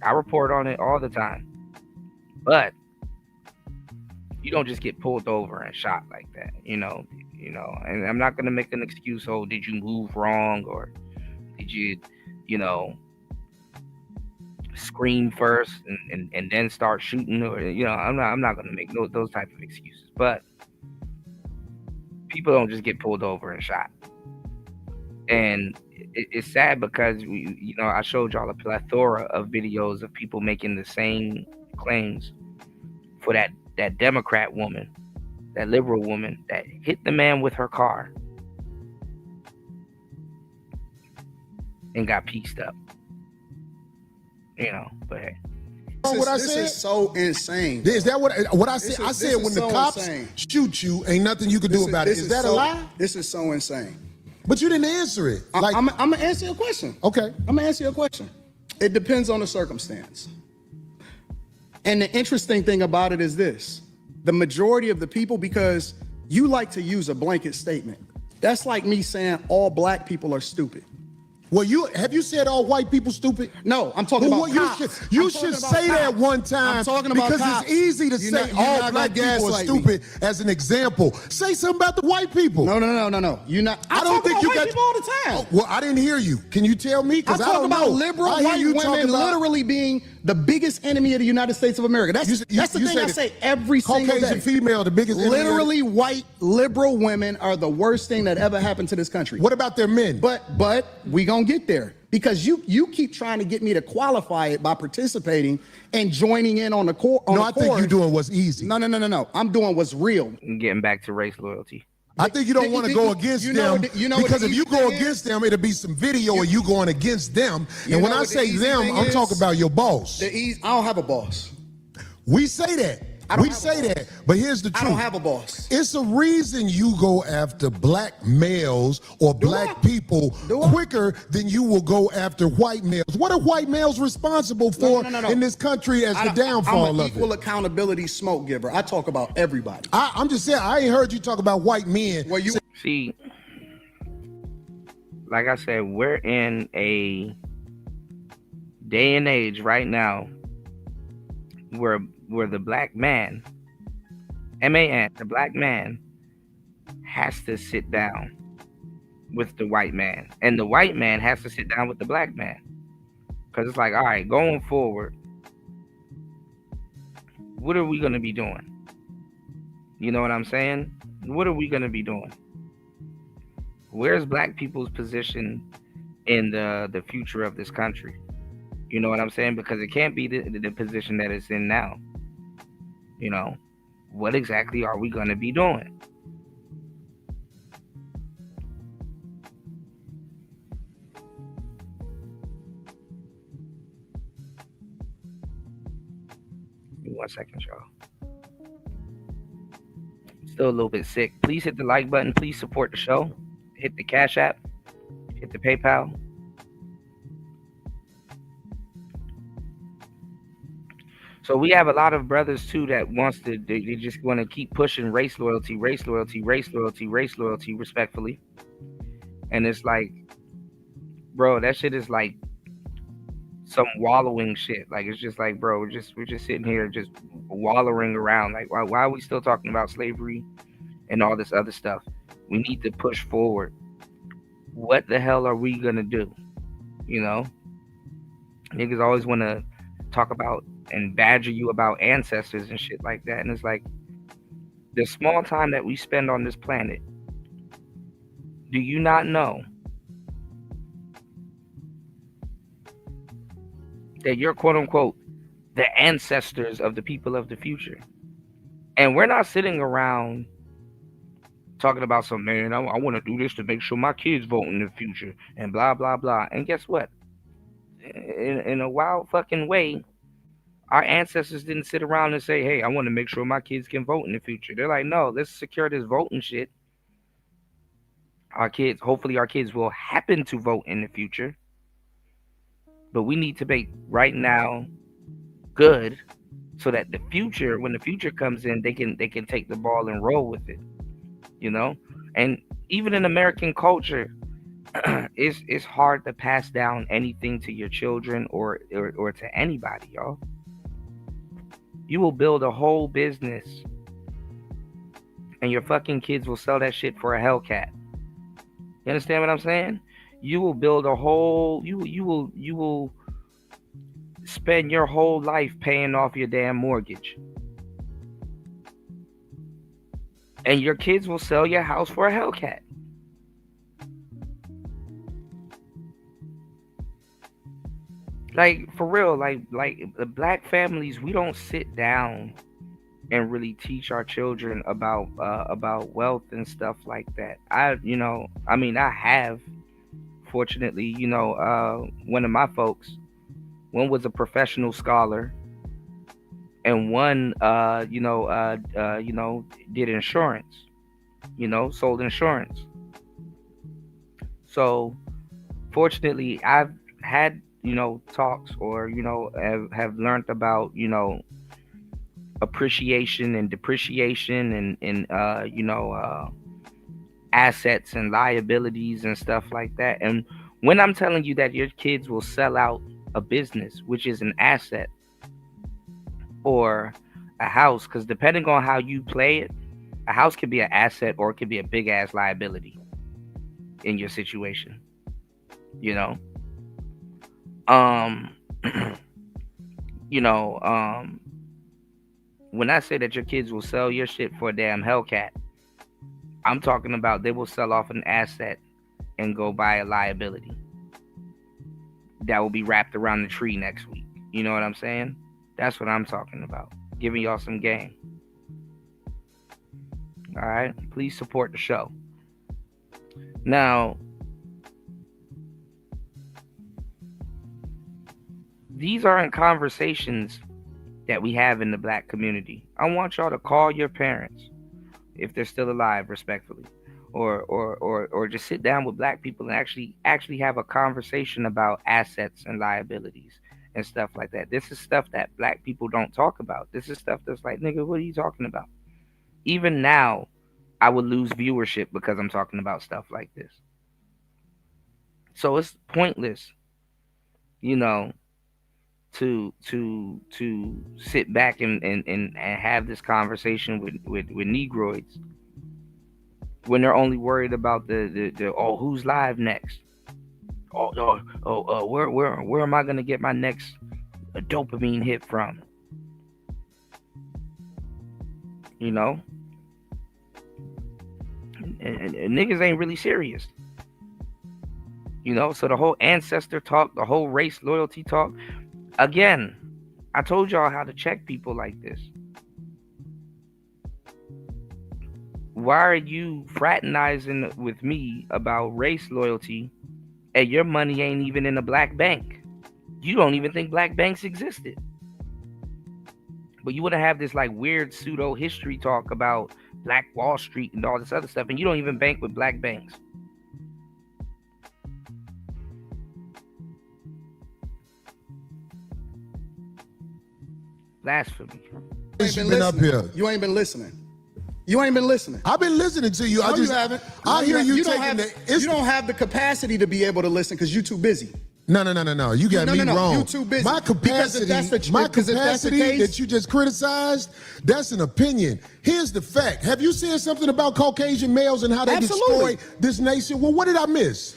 I report on it all the time. But you don't just get pulled over and shot like that, you know, and I'm not going to make an excuse. Oh, did you move wrong? Or did you scream first and then start shooting? Or, I'm not going to make those type of excuses, but people don't just get pulled over and shot. And it's sad because I showed y'all a plethora of videos of people making the same claims for that Democrat woman, that liberal woman that hit the man with her car and got pieced up. But hey. This is so insane. Is that what I said? I said when the cops insane. shoot you, ain't nothing you can do about it. Is that a lie? This is so insane. But you didn't answer it. I'm gonna answer your question. Okay. I'm gonna answer your question. It depends on the circumstance. And the interesting thing about it is this: the majority of the people, because you like to use a blanket statement. That's like me saying all black people are stupid. Well, have you said all white people stupid? No, I'm talking about cops. You should say that one time. I'm talking about because cops. it's easy to say all black people are stupid as an example. Say something about the white people. No. You're not. I don't think you got people all the time. Well, I didn't hear you. Can you tell me? Because I talk don't about know. liberal I hear white you women talking about literally being the biggest enemy of the United States of America. That's the thing I say every single day. Caucasian female, the biggest enemy. Literally, white liberal women are the worst thing that ever happened to this country. What about their men? But we gonna get there. Because you keep trying to get me to qualify it by participating and joining in on the core. No, I think you're doing what's easy. No. I'm doing what's real. Getting back to race loyalty. I think you don't want to go against them because if you go against them, it'll be some video of you going against them. And when I say them, I'm talking about your boss. I don't have a boss. We say that. We say that, but here's the truth. I don't have a boss. It's a reason you go after black males or black people quicker than you will go after white males. What are white males responsible for in this country as the downfall I'm an of equal it? accountability smoke giver. I talk about everybody. I'm just saying, I ain't heard you talk about white men. Well, see, like I said, we're in a day and age right now where the black man, M-A-N, the black man has to sit down with the white man, and the white man has to sit down with the black man, because it's like, all right, going forward, what are we going to be doing? You know what I'm saying? What are we going to be doing? Where's black people's position in the future of this country? You know what I'm saying? Because it can't be the position that it's in now. What exactly are we going to be doing? Give me 1 second, y'all. Still a little bit sick. Please hit the like button. Please support the show. hit the Cash App, hit the PayPal. So we have a lot of brothers too that wants to. They just want to keep pushing race loyalty, race loyalty, race loyalty, race loyalty, respectfully. And it's like, bro, that shit is like some wallowing shit. Like it's just like, bro, we're just sitting here just wallowing around. Like why are we still talking about slavery and all this other stuff? We need to push forward. What the hell are we gonna do? You know, niggas always want to talk about and badger you about ancestors and shit like that. And it's like, the small time that we spend on this planet, do you not know that you're quote unquote the ancestors of the people of the future? And we're not sitting around talking about some, man, I want to do this to make sure my kids vote in the future and blah blah blah. And guess what? In a wild fucking way, our ancestors didn't sit around and say, hey, I want to make sure my kids can vote in the future. They're like, no, let's secure this voting shit. Hopefully our kids will happen to vote in the future. But we need to make right now good so that the future, when the future comes in, they can take the ball and roll with it. You know? And even in American culture, it's hard to pass down anything to your children or to anybody, y'all. You will build a whole business and your fucking kids will sell that shit for a Hellcat. You understand what I'm saying? You will build a whole, you will spend your whole life paying off your damn mortgage. And your kids will sell your house for a Hellcat. Like, for real, like the black families, we don't sit down and really teach our children about wealth and stuff like that. I have, fortunately, one of my folks, one was a professional scholar, and one did insurance, sold insurance. So fortunately, I've had talks or have learned about appreciation and depreciation and assets and liabilities and stuff like that. And when I'm telling you that your kids will sell out a business, which is an asset, or a house, because depending on how you play it, a house could be an asset or it could be a big ass liability in your situation. When I say that your kids will sell your shit for a damn Hellcat, I'm talking about they will sell off an asset and go buy a liability that will be wrapped around the tree next week. You know what I'm saying? That's what I'm talking about. Giving y'all some game. All right? Please support the show. Now, these aren't conversations that we have in the black community. I want y'all to call your parents if they're still alive, respectfully, or just sit down with black people and actually have a conversation about assets and liabilities and stuff like that. This is stuff that black people don't talk about. This is stuff that's like, nigga, what are you talking about? Even now, I would lose viewership because I'm talking about stuff like this. So it's pointless, to sit back and have this conversation with Negroids when they're only worried about the who's live next. Where am I gonna get my next dopamine hit from? And niggas ain't really serious. So the whole ancestor talk, the whole race loyalty talk. Again, I told y'all how to check people like this. Why are you fraternizing with me about race loyalty and your money ain't even in a black bank? You don't even think black banks existed. But you want to have this like weird pseudo history talk about Black Wall Street and all this other stuff, and you don't even bank with black banks. Blasphemy. You ain't been up listening. here. You ain't been listening. You ain't been listening. I've been listening to you. No, you haven't. I hear you don't taking have, the. You don't have the capacity to be able to listen because you're too busy. No. You got me wrong. You too busy. My capacity, that you just criticized, that's an opinion. Here's the fact. Have you seen something about Caucasian males and how they Absolutely. destroy this nation? Well, what did I miss?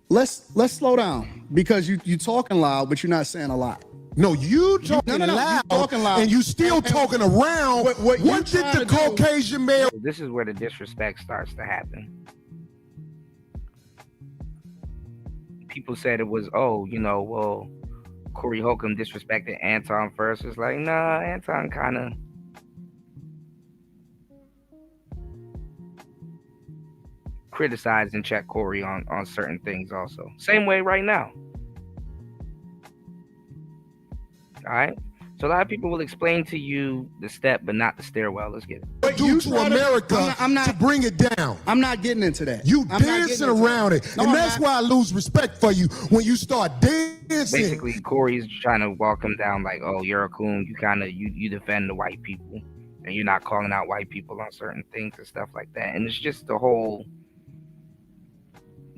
Let's slow down because you talking loud, but you're not saying a lot. No, you talking loud, you talking loud, and you still talking around. What did the Caucasian male? This is where the disrespect starts to happen. People said it was, well, Corey Holcomb disrespected Anton first. It's like, nah, Anton kind of criticized and checked Corey on certain things also. Same way right now. All right. So a lot of people will explain to you the step, but not the stairwell. Let's get it. What do to America to bring it down? I'm not getting into that. You dancing around it, and that's why I lose respect for you when you start dancing. Basically, Corey's trying to walk him down like, oh, you're a coon. You kind of you defend the white people, and you're not calling out white people on certain things and stuff like that. And it's just the whole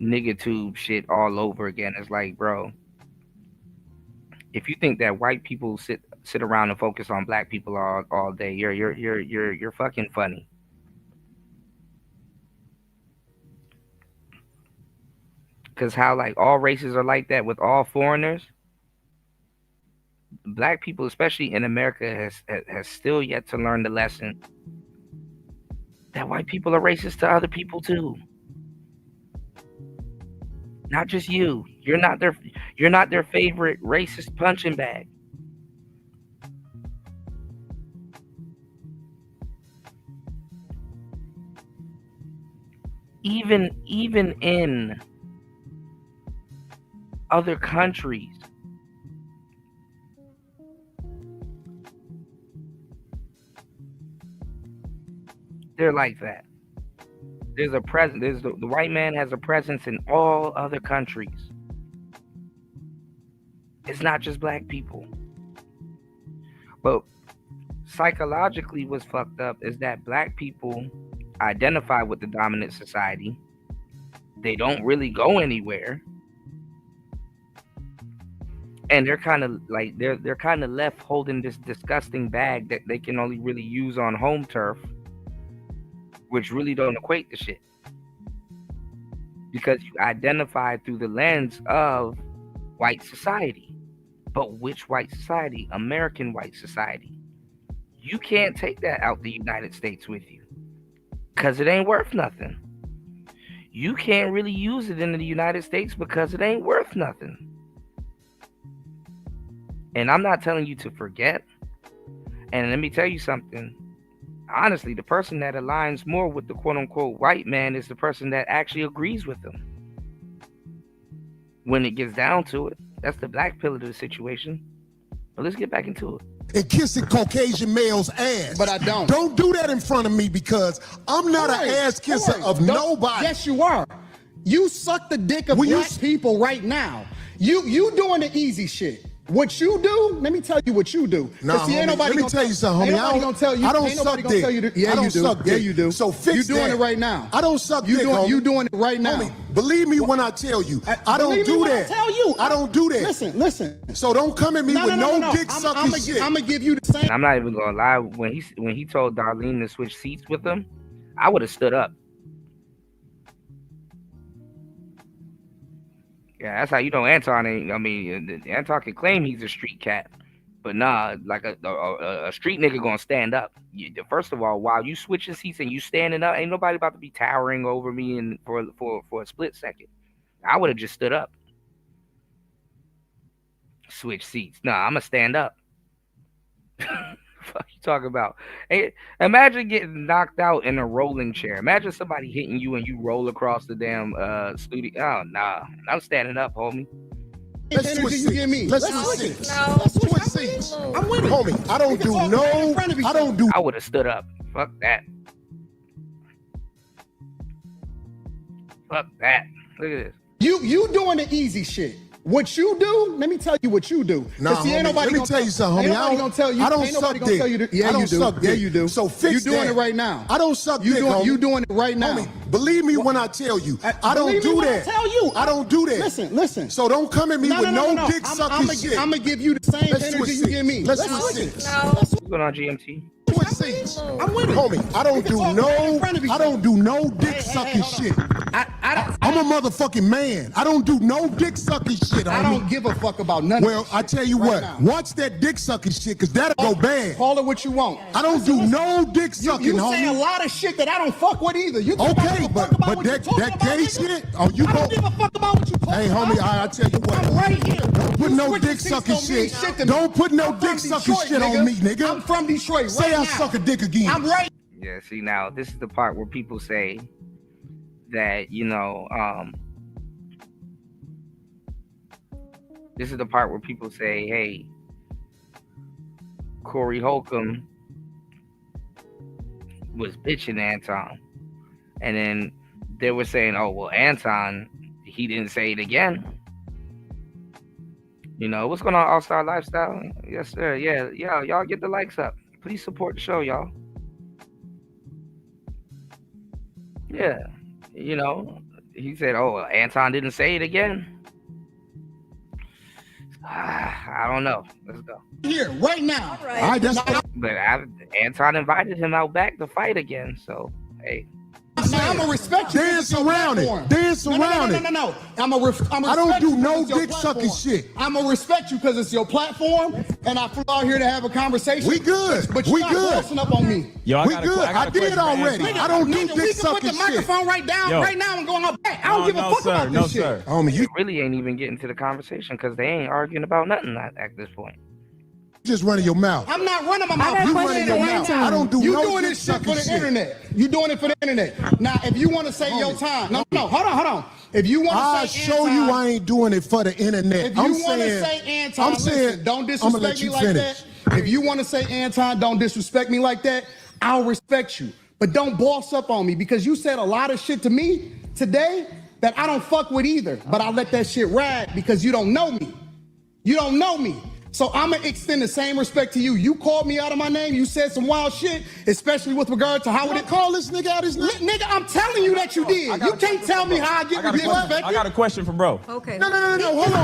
nigga tube shit all over again. It's like, bro, if you think that white people sit around and focus on black people all day, you're fucking funny. Cause how like all races are like that with all foreigners, black people, especially in America, has still yet to learn the lesson that white people are racist to other people too. Not just you. You're not their favorite racist punching bag. Even in other countries, they're like that. There's a presence. The white man has a presence in all other countries. It's not just black people. But psychologically, what's fucked up is that black people identify with the dominant society. They don't really go anywhere. And they're kind of like they're kind of left holding this disgusting bag that they can only really use on home turf, which really don't equate to shit. Because you identify through the lens of white society. But which white society? American white society. You can't take that out the United States with you. Because it ain't worth nothing. You can't really use it in the United States because it ain't worth nothing. And I'm not telling you to forget. And let me tell you something. Honestly, the person that aligns more with the quote-unquote white man is the person that actually agrees with them. When it gets down to it, that's the black pill of the situation. But let's get back into it. And kissing Caucasian males' ass. But I don't. Don't do that in front of me because I'm not an ass kisser of nobody. Yes, you are. You suck the dick of black people right now. You doing the easy shit. What you do, let me tell you what you do. Nah, homie, let me tell you something, homie. I don't suck dick. Yeah, I don't you do. suck dick. Yeah, you do. So fix you doing that. it right now. I don't suck dick, homie. You doing it right now. Homie, believe me when I tell you. I don't do that. I tell you. I don't do that. Listen. So don't come at me with no dick sucking shit. I'm gonna give you the same. I'm not even gonna lie. When he told Darlene to switch seats with him, I would have stood up. Yeah, that's how you know Anton ain't. I mean, Anton can claim he's a street cat, but nah, like a street nigga gonna stand up. First of all, while you switching seats and you standing up, ain't nobody about to be towering over me and for a split second. I would have just stood up. Switch seats. Nah, I'm gonna stand up. Fuck you talking about? Hey, imagine getting knocked out in a rolling chair. Imagine somebody hitting you and you roll across the damn studio. Oh nah, I'm standing up, homie. Let's switch seats. Let's switch seats. Switch seats. I'm with it, homie. I don't do no. I don't do. I would have stood up. Fuck that. Fuck that. Look at this. You doing the easy shit. What you do, let me tell you what you do. Nah, See, ain't homie, nobody let me tell you something, homie. Ain't nobody gonna tell you. I don't Ain't nobody suck gonna tell you dick. yeah, I don't you do. suck Yeah, dick. you do. So fix You doing that. it right now. I don't suck dick, homie. You doing it right now. Homie, believe me when I tell you. I don't Believe me do when that. I tell you. I don't do that. Listen. So don't come at me with no dick sucking shit. I'm gonna give you the same Let's energy switch you give me. Let's Let's switch switch. seats. What's going on, GMT? Switch seats. I'm with it. Homie, I don't We can do talk right in front of each I don't do no dick Hey, sucking hold shit. I'm a motherfucking man. I don't do no dick sucking shit, homie. I don't give a fuck about none Well, of that I shit tell you right what, now. watch that dick sucking shit, cause that'll go bad. Call it what you want. I don't do no dick sucking, You say a homie. lot of shit that I don't fuck with either. You think I Okay, give a but fuck about but what you that talking that about, gay nigga? shit, oh you I go. don't give a fuck about what you talking Hey, about. homie, I tell you what. I'm right here. Don't put You no switching dick seats sucking don't mean shit. to me. Don't put no I'm from dick sucking Detroit, shit on me, nigga. I'm from Detroit. Say right I now. suck a dick again. I'm right. Yeah, see now this is the part where people say that, this is the part where people say, hey, Corey Holcomb was bitching Anton. And then they were saying, oh, well, Anton, he didn't say it again. What's going on, All-Star Lifestyle? Yes, sir. Yeah, y'all get the likes up. Please support the show, y'all. Yeah, he said, "Oh, Anton didn't say it again." I don't know. Let's go. Here, right now. All right. All right, that's But Anton invited him out back to fight again. So, hey, I'm gonna respect you. Dance around it. Dance around it. No. I'm I don't do no dick sucking shit. I'm gonna respect you because it's your platform, and I flew out here to have a conversation. We good. But We you're not good. bossing up on me. Yo, We good. I did already. I don't do Nigga, dick we can put sucking the shit. microphone right now and go out back. I don't give a fuck sir, about no, this shit. sir. Homie, you it really ain't even getting to the conversation because they ain't arguing about nothing at this point. just running your mouth. I'm not running my I mouth. got a You question running for your mouth. Anton. I don't do You no doing dick this shit for sucking the shit. internet. You doing it for the internet. Now, if you want to say your time, no, hold on. If you want I'll to say show Anton, you I ain't doing it for the internet. If you I'm want to saying, say Anton, I'm saying, listen, don't I'ma disrespect let me you like finish. that. If you want to say Anton, don't disrespect me like that. I'll respect you. But don't boss up on me because you said a lot of shit to me today that I don't fuck with either. But I let that shit ride because you don't know me. You don't know me. So I'm going to extend the same respect to you. You called me out of my name. You said some wild shit, especially with regard to how Did would I it call this nigga out his name? Nigga, I'm telling you that you did. You can't tell me how I get disrespected. I got a question for bro. Okay. No. Hold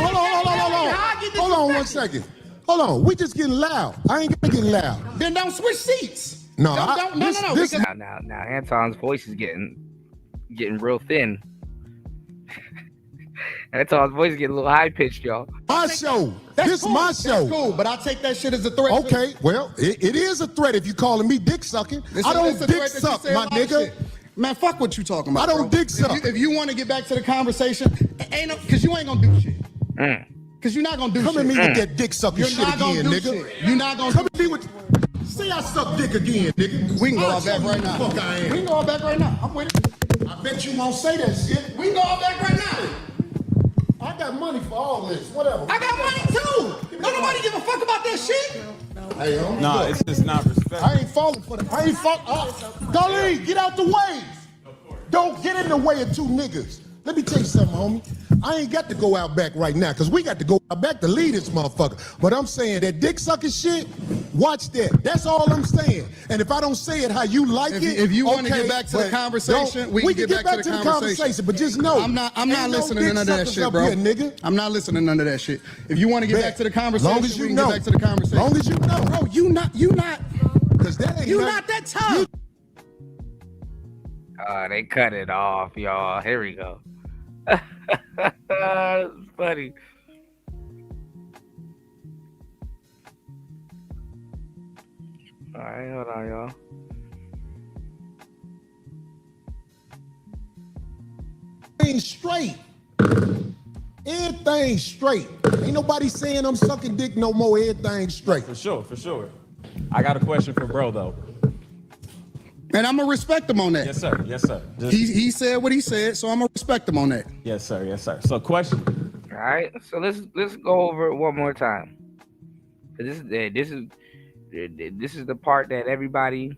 on 1 second. Hold on. We just getting loud. I ain't getting loud. Then don't switch seats. No, No. this because- Now, Anton's voice is getting real thin. Anton's voice is getting a little high pitched, y'all. my show. That's This cool. my That's show. cool, but I take that shit as a threat. Okay, well, it is a threat if you calling me dick sucking. I don't dick suck, my nigga. Man, fuck what you talking about. I don't bro. dick suck. If you want to get back to the conversation, because you ain't gonna do shit. Because you're not gonna do Come shit. at me with that dick sucking You're shit not gonna again, do nigga. shit. You're not gonna Come do at me with. Say I suck dick again, nigga. We can go I'll out back show you right who now. the fuck I am. We can go out back right now. I'm with it. I bet you won't say that shit. We can go out back right now. I got money for all this. Whatever. I got money too. Don't nobody give a fuck about that shit. Hey, homie, Nah, look, it's just not respect. I ain't falling for that. I ain't falling. Darlene, get out the way. Don't get in the way of two niggas. Let me tell you something, homie. I ain't got to go out back right now, because we got to go out back to lead this motherfucker. But I'm saying that dick sucking shit, watch that. That's all I'm saying. And if I don't say it how you like it, If you want to okay, get back to the but conversation, don't- we can get back to the conversation. But just know, I'm not ain't no listening to dick none of that suckers shit, up bro. here, nigga. I'm not listening to none of that shit. If you want to get back to the conversation, long as you we can know. get back to the conversation. Long as you know. Bro, you not, Because that ain't you nothing- not that tough. They cut it off, y'all. Here we go. That's funny. All right, hold on, y'all. Everything straight. Everything straight. Ain't nobody saying I'm sucking dick no more. Everything straight. For sure. I got a question for bro though. And I'm gonna respect him on that. Yes, sir. Just, He said what he said, so I'm gonna respect him on that. yes, sir. So question. All right, so let's go over it one more time. This is the part that everybody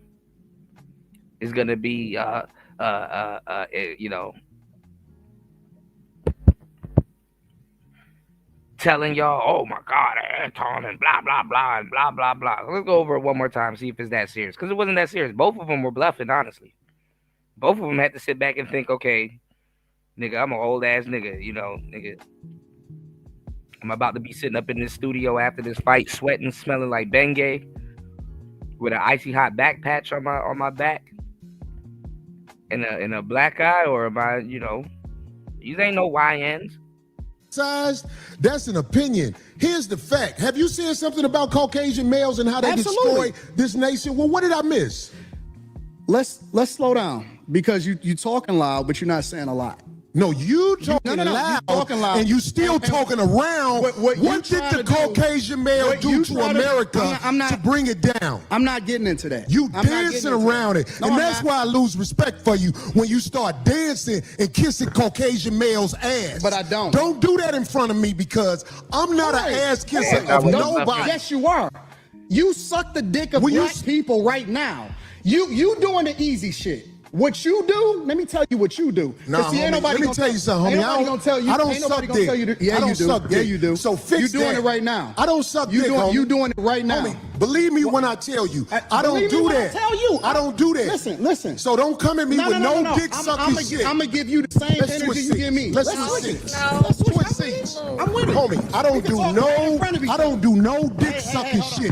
is gonna be telling y'all, oh my God, Anton and blah blah blah and blah blah blah. Let's go over it one more time, see if it's that serious. Because it wasn't that serious. Both of them were bluffing, honestly. Both of them had to sit back and think, okay, nigga, I'm an old ass nigga, nigga. I'm about to be sitting up in this studio after this fight, sweating, smelling like Bengay, with an icy hot back patch on my back, and a black eye, or am I, these ain't no YNs. That's an opinion. Here's the fact. Have you said something about Caucasian males and how they Absolutely. destroy this nation? Well, what did I miss? Let's slow down, because you talking loud, but you're not saying a lot. No, you talking No, loud, you talking loud, and you still talking around. What did the Caucasian male do to America to bring it down? I'm not getting into that. You dancing around it. No, and I'm that's not. why I lose respect for you when you start dancing and kissing Caucasian males' ass. But I don't. Don't do that in front of me, because I'm not an ass kisser of nobody. Yes, you are. You suck the dick of black people right now. You doing the easy shit. What you do, let me tell you what you do. Nah, homie, let me tell you something, homie. I don't suck dick. Yeah, I don't you do. suck dick. Yeah, you do. So fix You doing that. it right now. I don't suck dick, homie. You doing it right now. Homie, believe me when I tell you. I don't Believe me do when that. I tell you. I don't do that. Listen. So don't come at me with no dick sucking shit. I'm gonna give you the same Let's energy switch you give me. Let's switch seats. Let's Switch seats. I'm with it. Homie, I don't do no dick sucking shit.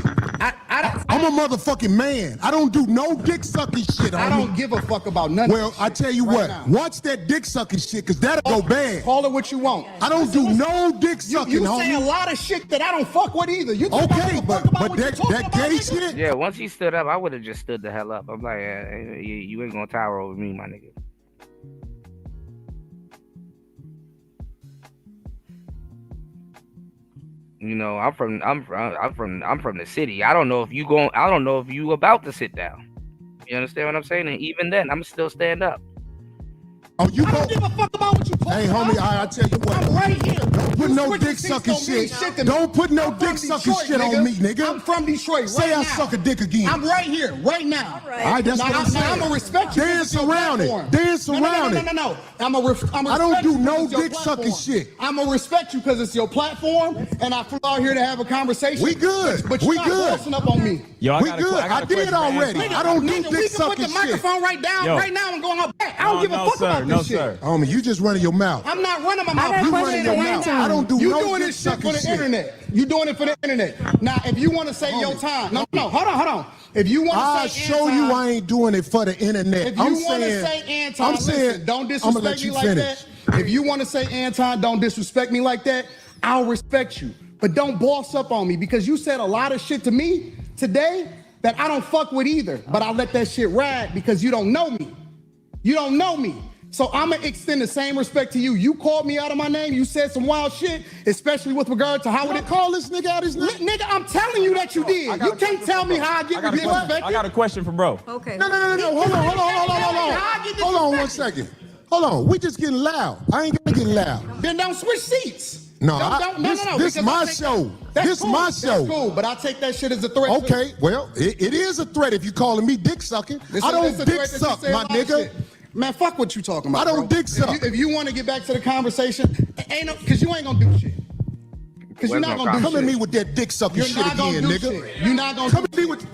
I'm a motherfucking man. I don't do no dick sucking shit. I don't give a fuck about none Well, of this I tell you right what. now. Watch that dick sucking shit, because that'll go bad. Call it what you want. I don't do no dick sucking, You homie. say a lot of shit that I don't fuck with either. You think I Okay, give a but fuck about what you that talking that about, gay nigga? shit. Yeah, once he stood up, I would have just stood the hell up. I'm like, you ain't gonna tower over me, my nigga. I'm from the city. I don't know if you about to sit down. You understand what I'm saying? And even then, I'm still stand up. Oh, you I go. don't give a fuck about what you talking Hey, about. homie, I tell you what. I'm right here. Don't put You no switching dick seats sucking don't mean shit. to me. Don't put no I'm from dick sucking Detroit, shit on me, nigga. I'm from Detroit. Say right I now. suck a dick again. I'm right here, right now. All right, that's what I'm saying. I'm gonna respect you. Dance around it. Dance around it. No. I'm a I don't do no dick sucking shit. I'm gonna respect you because it's your platform, and I flew out here to have a conversation. We good. But you're We not good. bossing up on me. Yo, We good. I did already. I don't do Nigga, we dick can put sucking the shit. microphone right down Yo. right now and go on our back. I don't give a fuck sir, about no, this shit. sir. Homie, you just running your mouth. I'm not running my mouth. got a You question running for your mouth. Anton. I don't do You no doing dick this shit for sucking the shit. internet. You doing it for the internet. Now, if you want to say your time, no, hold on. If you want I'll to say show Anton, you I ain't doing it for the internet. if you want to say Anton, listen, don't disrespect me like that. If you want to say Anton, don't disrespect me like that. I'll respect you, but don't boss up on me, because you said a lot of shit to me today that I don't fuck with either. But I let that shit ride because you don't know me. You don't know me. So I'm gonna extend the same respect to you. You called me out of my name. You said some wild shit, especially with regard to how would it call this nigga out his name? Nigga, I'm telling you that you did. You can't tell me how I get disrespected. I got a question for bro. Okay. No. Hold on 1 second. Hold on. We just getting loud. I ain't gonna get loud. Then don't switch seats. No, No. this my show. This cool. my show. That's cool, but I take that shit as a threat. Okay, well, it is a threat if you calling me dick sucking. I don't dick suck, my nigga. Man, fuck what you talking about. I don't bro. dick suck. If you want to get back to the conversation, because you ain't gonna do shit. Because you're not gonna do shit. Come at me with that dick sucking You're shit not gonna again, do nigga. shit. You're not gonna Come at me with.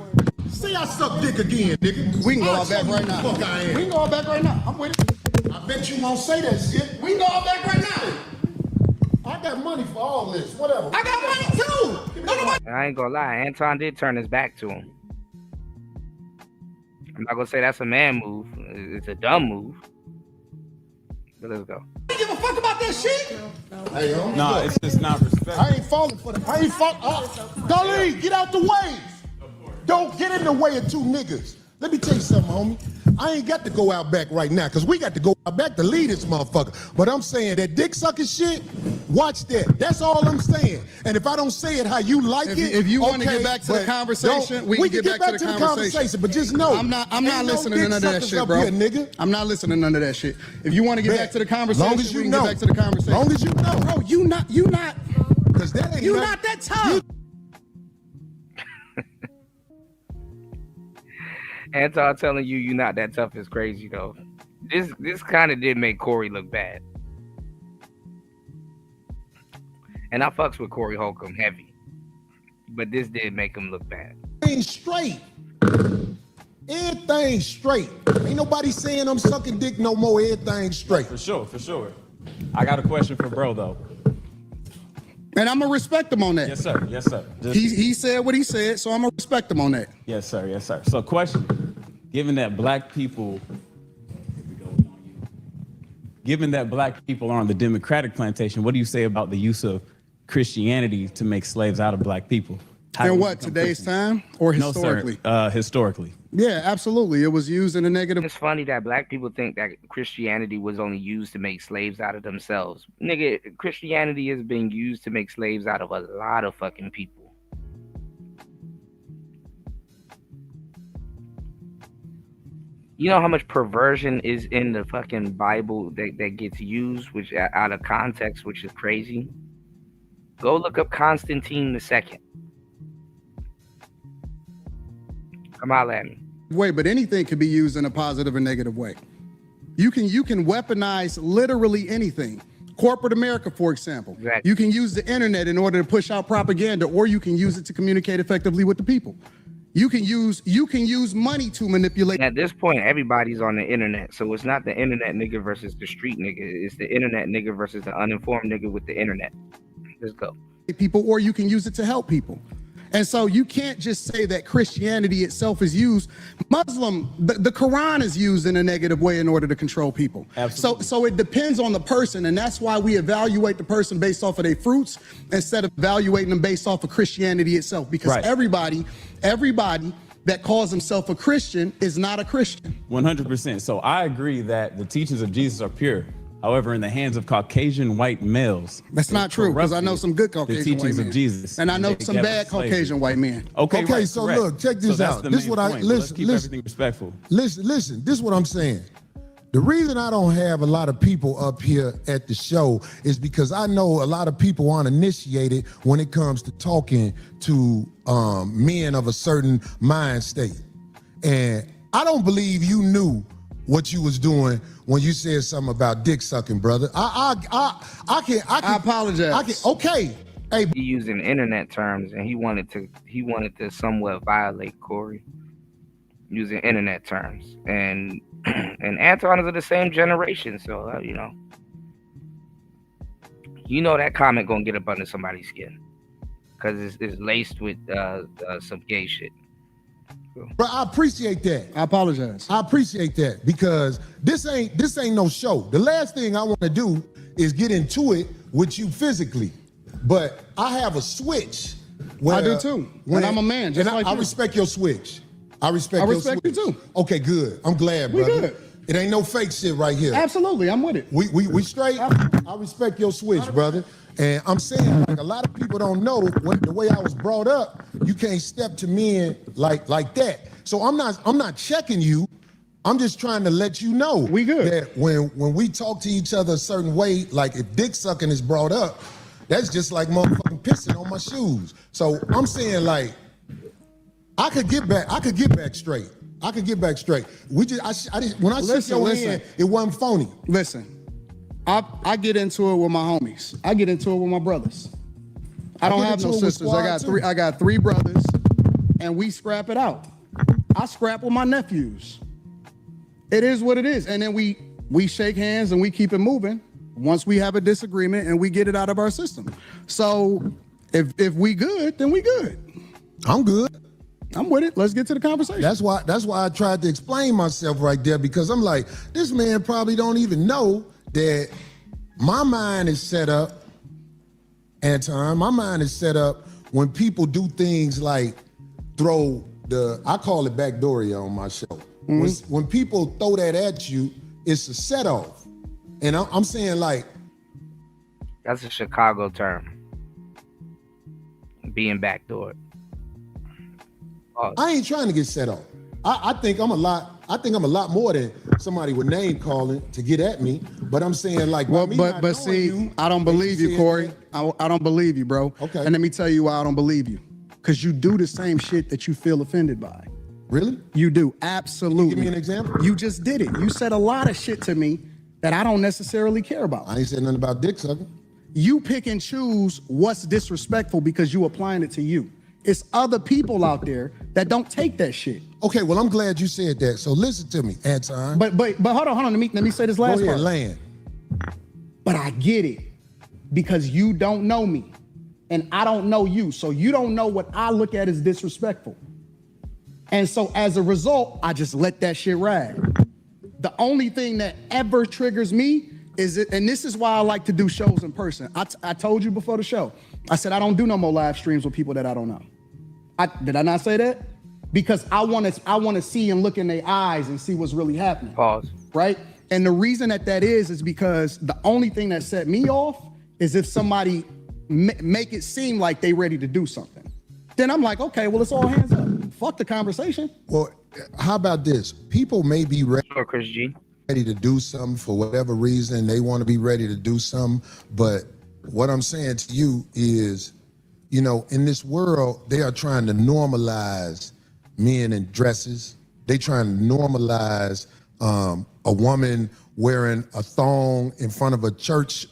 Say I suck dick again, nigga. We can go I'll all back show you right who the now. fuck I am. We can go all back right now. I'm with it. I bet you won't say that shit. We can go all back right now. I got money for all this. Whatever. I got money too. No, nobody. I ain't gonna lie, Anton did turn his back to him. I'm not gonna say that's a man move. It's a dumb move. But let's go. I don't give a fuck about that shit. Hey, homie, No, look, it's just not respect. I ain't falling for that. I ain't falling. Darlene, get out the way. Don't get in the way of two niggas. Let me tell you something, homie. I ain't got to go out back right now, because we got to go out back to lead this motherfucker. But I'm saying that dick sucking shit, watch that. That's all I'm saying. And if I don't say it how you like If you want to okay, get back to the but conversation, we can get back to the conversation. But just know, I'm not ain't listening no to none of that dick shit, suckers bro. up here, nigga. I'm not listening to none of that shit. If you want to get back to the conversation, long as you we can know. get back to the conversation. Long as you know. Bro, you not, Because that ain't you nothing- not that tough. Anton telling you you're not that tough is crazy though. This kind of did make Corey look bad. And I fucks with Corey Holcomb heavy, but this did make him look bad. Everything straight. Everything straight. Ain't nobody saying I'm sucking dick no more. Everything straight. For sure. I got a question for bro though. And I'm gonna respect him on that. Yes, sir. He said what he said, so I'm gonna respect him on that. Yes, sir. So question, given that black people are on the Democratic plantation, what do you say about the use of Christianity to make slaves out of black people? In what, today's time or historically? No, sir. Historically. Yeah, absolutely. It was used in a negative. It's funny that black people think that Christianity was only used to make slaves out of themselves. Nigga, Christianity is being used to make slaves out of a lot of fucking people. You know how much perversion is in the fucking Bible that gets used, which out of context, which is crazy. Go look up Constantine II. Come out at me. Way, but anything can be used in a positive or negative way. You can weaponize literally anything. Corporate America, for example. Exactly. You can use the internet in order to push out propaganda, or you can use it to communicate effectively with the people. You can use money to manipulate. At this point, everybody's on the internet, so it's not the internet nigga versus the street nigga. It's the internet nigga versus the uninformed nigga with the internet. Let's go. People, or you can use it to help people. And so you can't just say that Christianity itself is used. The Quran is used in a negative way in order to control people. Absolutely. So it depends on the person, and that's why we evaluate the person based off of their fruits instead of evaluating them based off of Christianity itself. Because Right. everybody that calls himself a Christian is not a Christian. 100%. So I agree that the teachings of Jesus are pure. However, in the hands of Caucasian white males, That's not true, because I know some good Caucasian the teachings white men. of Jesus, And I know they some gather bad slavery. Caucasian white men. Okay, Okay, right, so correct. look, check this So that's out. the This is main what I- point, but let's listen, keep listen. everything respectful. Listen, this is what I'm saying. The reason I don't have a lot of people up here at the show is because I know a lot of people aren't initiated when it comes to talking to men of a certain mind state. And I don't believe you knew what you was doing when you said something about dick sucking, brother. I can. I apologize. Okay. Hey, He using internet terms, and he wanted to somewhat violate Corey using internet terms, and Anton is of the same generation, so you know that comment gonna get up under somebody's skin because it's laced with some gay shit. bro, I appreciate that. I apologize. I appreciate that because this ain't no show. The last thing I want to do is get into it with you physically, but I have a switch. I do too. And I'm a man, just like I you. respect your switch. I respect I your respect switch. you too. Okay, good. I'm glad, We brother. good. It ain't no fake shit right here. Absolutely, I'm with it. We straight. I respect your switch, brother. And I'm saying, like, a lot of people don't know the way I was brought up. You can't step to men like that. So I'm not checking you. I'm just trying to let you know We good. that when we talk to each other a certain way, like if dick sucking is brought up, that's just like motherfucking pissing on my shoes. So I'm saying, like, I could get back straight. When I shook your hand, it wasn't phony. Listen, I get into it with my homies. I get into it with my brothers. I don't get have into no it with sisters. squad, I got three brothers, and we scrap it out. I scrap with my nephews. It is what it is, and then we shake hands and we keep it moving. Once we have a disagreement and we get it out of our system. So if we good, then we good. I'm good. I'm with it. Let's get to the conversation. That's why I tried to explain myself right there, because I'm like, this man probably don't even know that my mind is set up, Anton, my mind is set up when people do things like I call it backdooria on my show. When people throw that at you, it's a set off. And I'm saying, like, That's a Chicago term. Being backdoored. I ain't trying to get set off. I think I'm a lot more than somebody with name calling to get at me. But I'm saying, like, Well, by me not but knowing see, you, I don't believe you, said Corey. that- I don't believe you, bro. Okay. And let me tell you why I don't believe you. Because you do the same shit that you feel offended by. Really? You do, absolutely. Give me an example. You just did it. You said a lot of shit to me that I don't necessarily care about. I ain't said nothing about dick sucking. you pick and choose what's disrespectful because you applying it to you. It's other people out there that don't take that shit. Okay, well, I'm glad you said that. So listen to me, Anton. But hold on. Let me say this last Go ahead, part. land. But I get it because you don't know me and I don't know you. So you don't know what I look at as disrespectful. And so as a result, I just let that shit ride. The only thing that ever triggers me is it, and this is why I like to do shows in person. I told you before the show, I said I don't do no more live streams with people that I don't know. Did I not say that? Because I want to see and look in their eyes and see what's really happening. Pause. Right? And the reason that is because the only thing that set me off is if somebody make it seem like they ready to do something. Then I'm like, okay, well, it's all hands up. Fuck the conversation. Well, how about this? People may be ready Or Chris G. to do something for whatever reason. They want to be ready to do something. But what I'm saying to you is, you know, in this world, they are trying to normalize men in dresses. They trying to normalize a woman wearing a thong in front of a church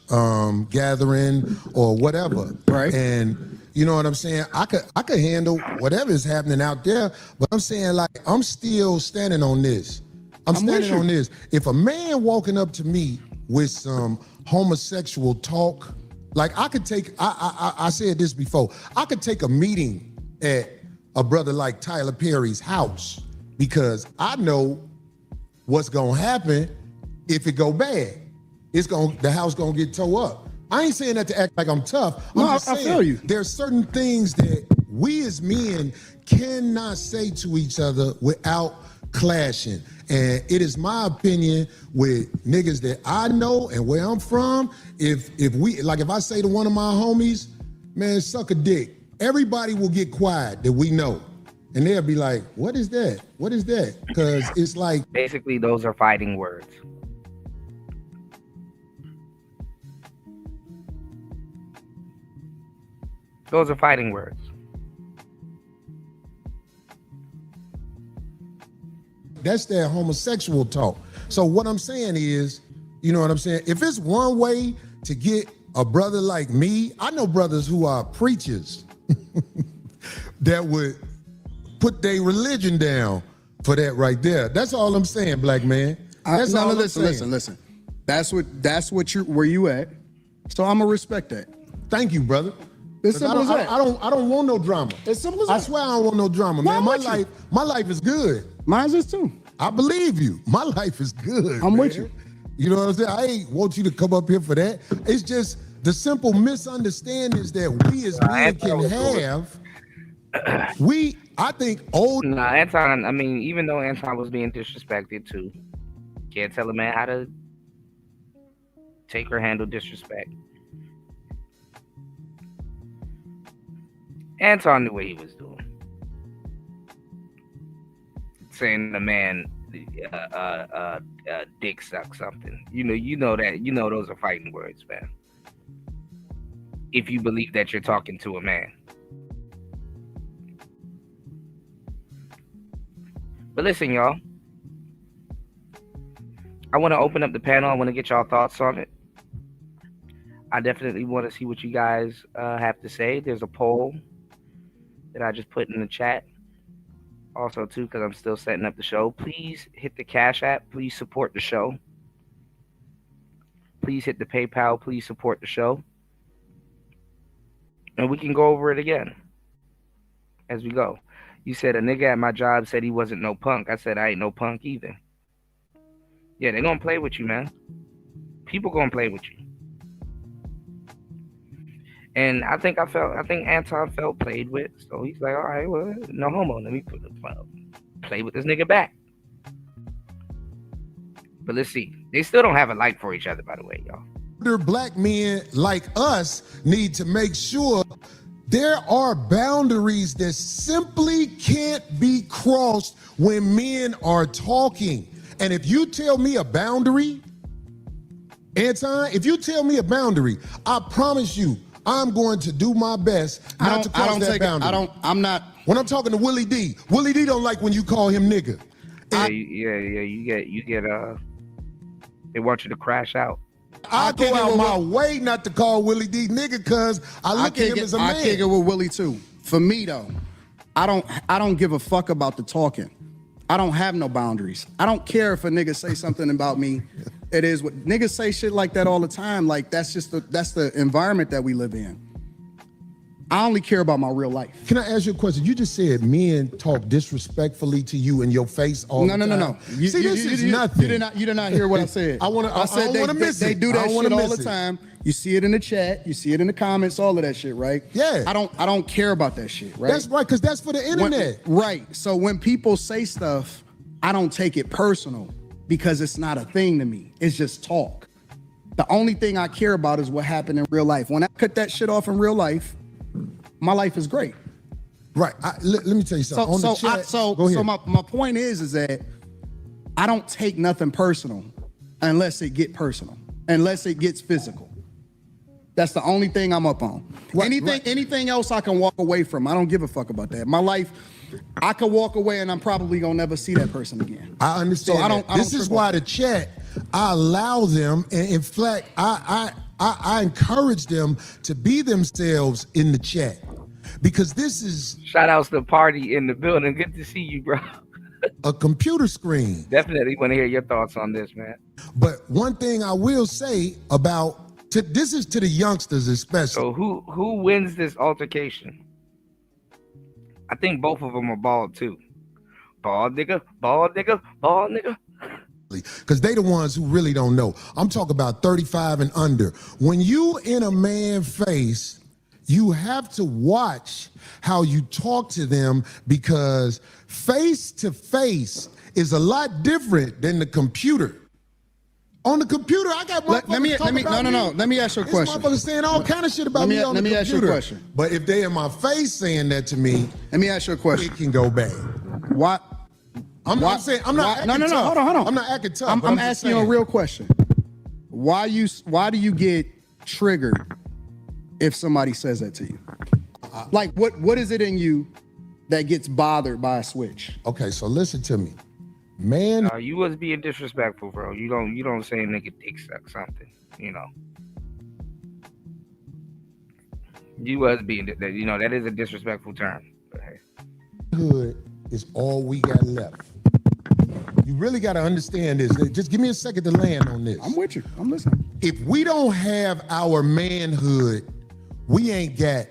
gathering or whatever. Right. And you know what I'm saying? I could handle whatever is happening out there, but I'm saying, like, I'm still standing on this. I'm standing on this. If a man walking up to me with some homosexual talk, like I could take, I said this before, I could take a meeting at a brother like Tyler Perry's house because I know what's gonna happen if it go bad. The house gonna get tore up. I ain't saying that to act like I'm tough. I'm just saying, I feel you. There's certain things that we as men cannot say to each other without clashing. And it is my opinion with niggas that I know and where I'm from, if I say to one of my homies, man, suck a dick, everybody will get quiet that we know. And they'll be like, what is that? What is that? Because it's like... Basically, those are fighting words. Those are fighting words. That's their homosexual talk. So what I'm saying is, you know what I'm saying? If it's one way to get a brother like me, I know brothers who are preachers that would put their religion down for that right there. That's all I'm saying, black man. That's all I'm saying. Listen. That's where you at. So I'm gonna respect that. Thank you, brother. It's simple as that. I don't want no drama. It's simple as that. I swear I don't want no drama, man. My life is good. Mine's is too. I believe you. My life is good. I'm man. with you. You know what I'm saying? I ain't want you to come up here for that. It's just the simple misunderstandings that we as men can have. I think old. Nah, Anton, I mean, even though Anton was being disrespected too, can't tell a man how to take or handle disrespect. Anton knew what he was doing. Saying the man dick suck something. You know that. You know those are fighting words, man. If you believe that you're talking to a man. But listen, y'all. I want to open up the panel. I want to get y'all thoughts on it. I definitely want to see what you guys have to say. There's a poll that I just put in the chat. Also, too, because I'm still setting up the show. Please hit the Cash App. Please support the show. Please hit the PayPal. Please support the show. And we can go over it again as we go. You said a nigga at my job said he wasn't no punk. I said I ain't no punk either. Yeah, they gonna play with you, man. People gonna play with you. And I think Anton felt played with. So he's like, all right, well, no homo. Let me play with this nigga back. But let's see. They still don't have a like for each other, by the way, y'all. Black men like us need to make sure there are boundaries that simply can't be crossed when men are talking. And if you tell me a boundary, Anton, if you tell me a boundary, I promise you, I'm going to do my best not to cross that boundary. When I'm talking to Willie D don't like when you call him nigga. You get they want you to crash out. I go out my way not to call Willie D nigga because I look at him as a man. I kick it with Willie too. For me though, I don't give a fuck about the talking. I don't have no boundaries. I don't care if a nigga say something about me. It is what niggas say shit like that all the time. Like that's the environment that we live in. I only care about my real life. Can I ask you a question? You just said men talk disrespectfully to you in your face all the time. No. This is nothing. You did not hear what I said. I said they do that shit all the time. You see it in the chat. You see it in the comments. All of that shit, right? Yeah. I don't care about that shit, right? That's right, because that's for the internet. Right. So when people say stuff, I don't take it personal because it's not a thing to me. It's just talk. The only thing I care about is what happened in real life. When I cut that shit off in real life, my life is great. Right. Let me tell you something. So my point is that I don't take nothing personal unless it get personal, unless it gets physical. That's the only thing I'm up on. Anything else I can walk away from. I don't give a fuck about that. My life, I could walk away and I'm probably gonna never see that person again. I understand. So this is why the chat, I allow them, and in fact, I encourage them to be themselves in the chat. Because this is... Shout outs to Party in the building. Good to see you, bro. A computer screen. Definitely want to hear your thoughts on this, man. But one thing I will say about... this is to the youngsters especially. So who wins this altercation? I think both of them are bald, too. Bald nigga, bald nigga, bald nigga. Because they the ones who really don't know. I'm talking about 35 and under. When you in a man's face... you have to watch how you talk to them because face to face is a lot different than the computer. On the computer, I got motherfuckers talking about me. Let me ask you a question. This motherfucker saying all kind of shit about me on the computer. Let me ask you a question. But if they in my face saying that to me, let me ask you a question. It can go bad. What? I'm not acting tough. Hold on. I'm not acting tough. I'm asking you a real question. Why do you get triggered if somebody says that to you? Like what is it in you that gets bothered by a switch? Okay, so listen to me. Man, you was being disrespectful, bro. You don't say nigga dick suck something, you know. You was being that is a disrespectful term. Hood is all we got left. You really got to understand this. Just give me a second to land on this. I'm with you. I'm listening. If we don't have our manhood, we ain't got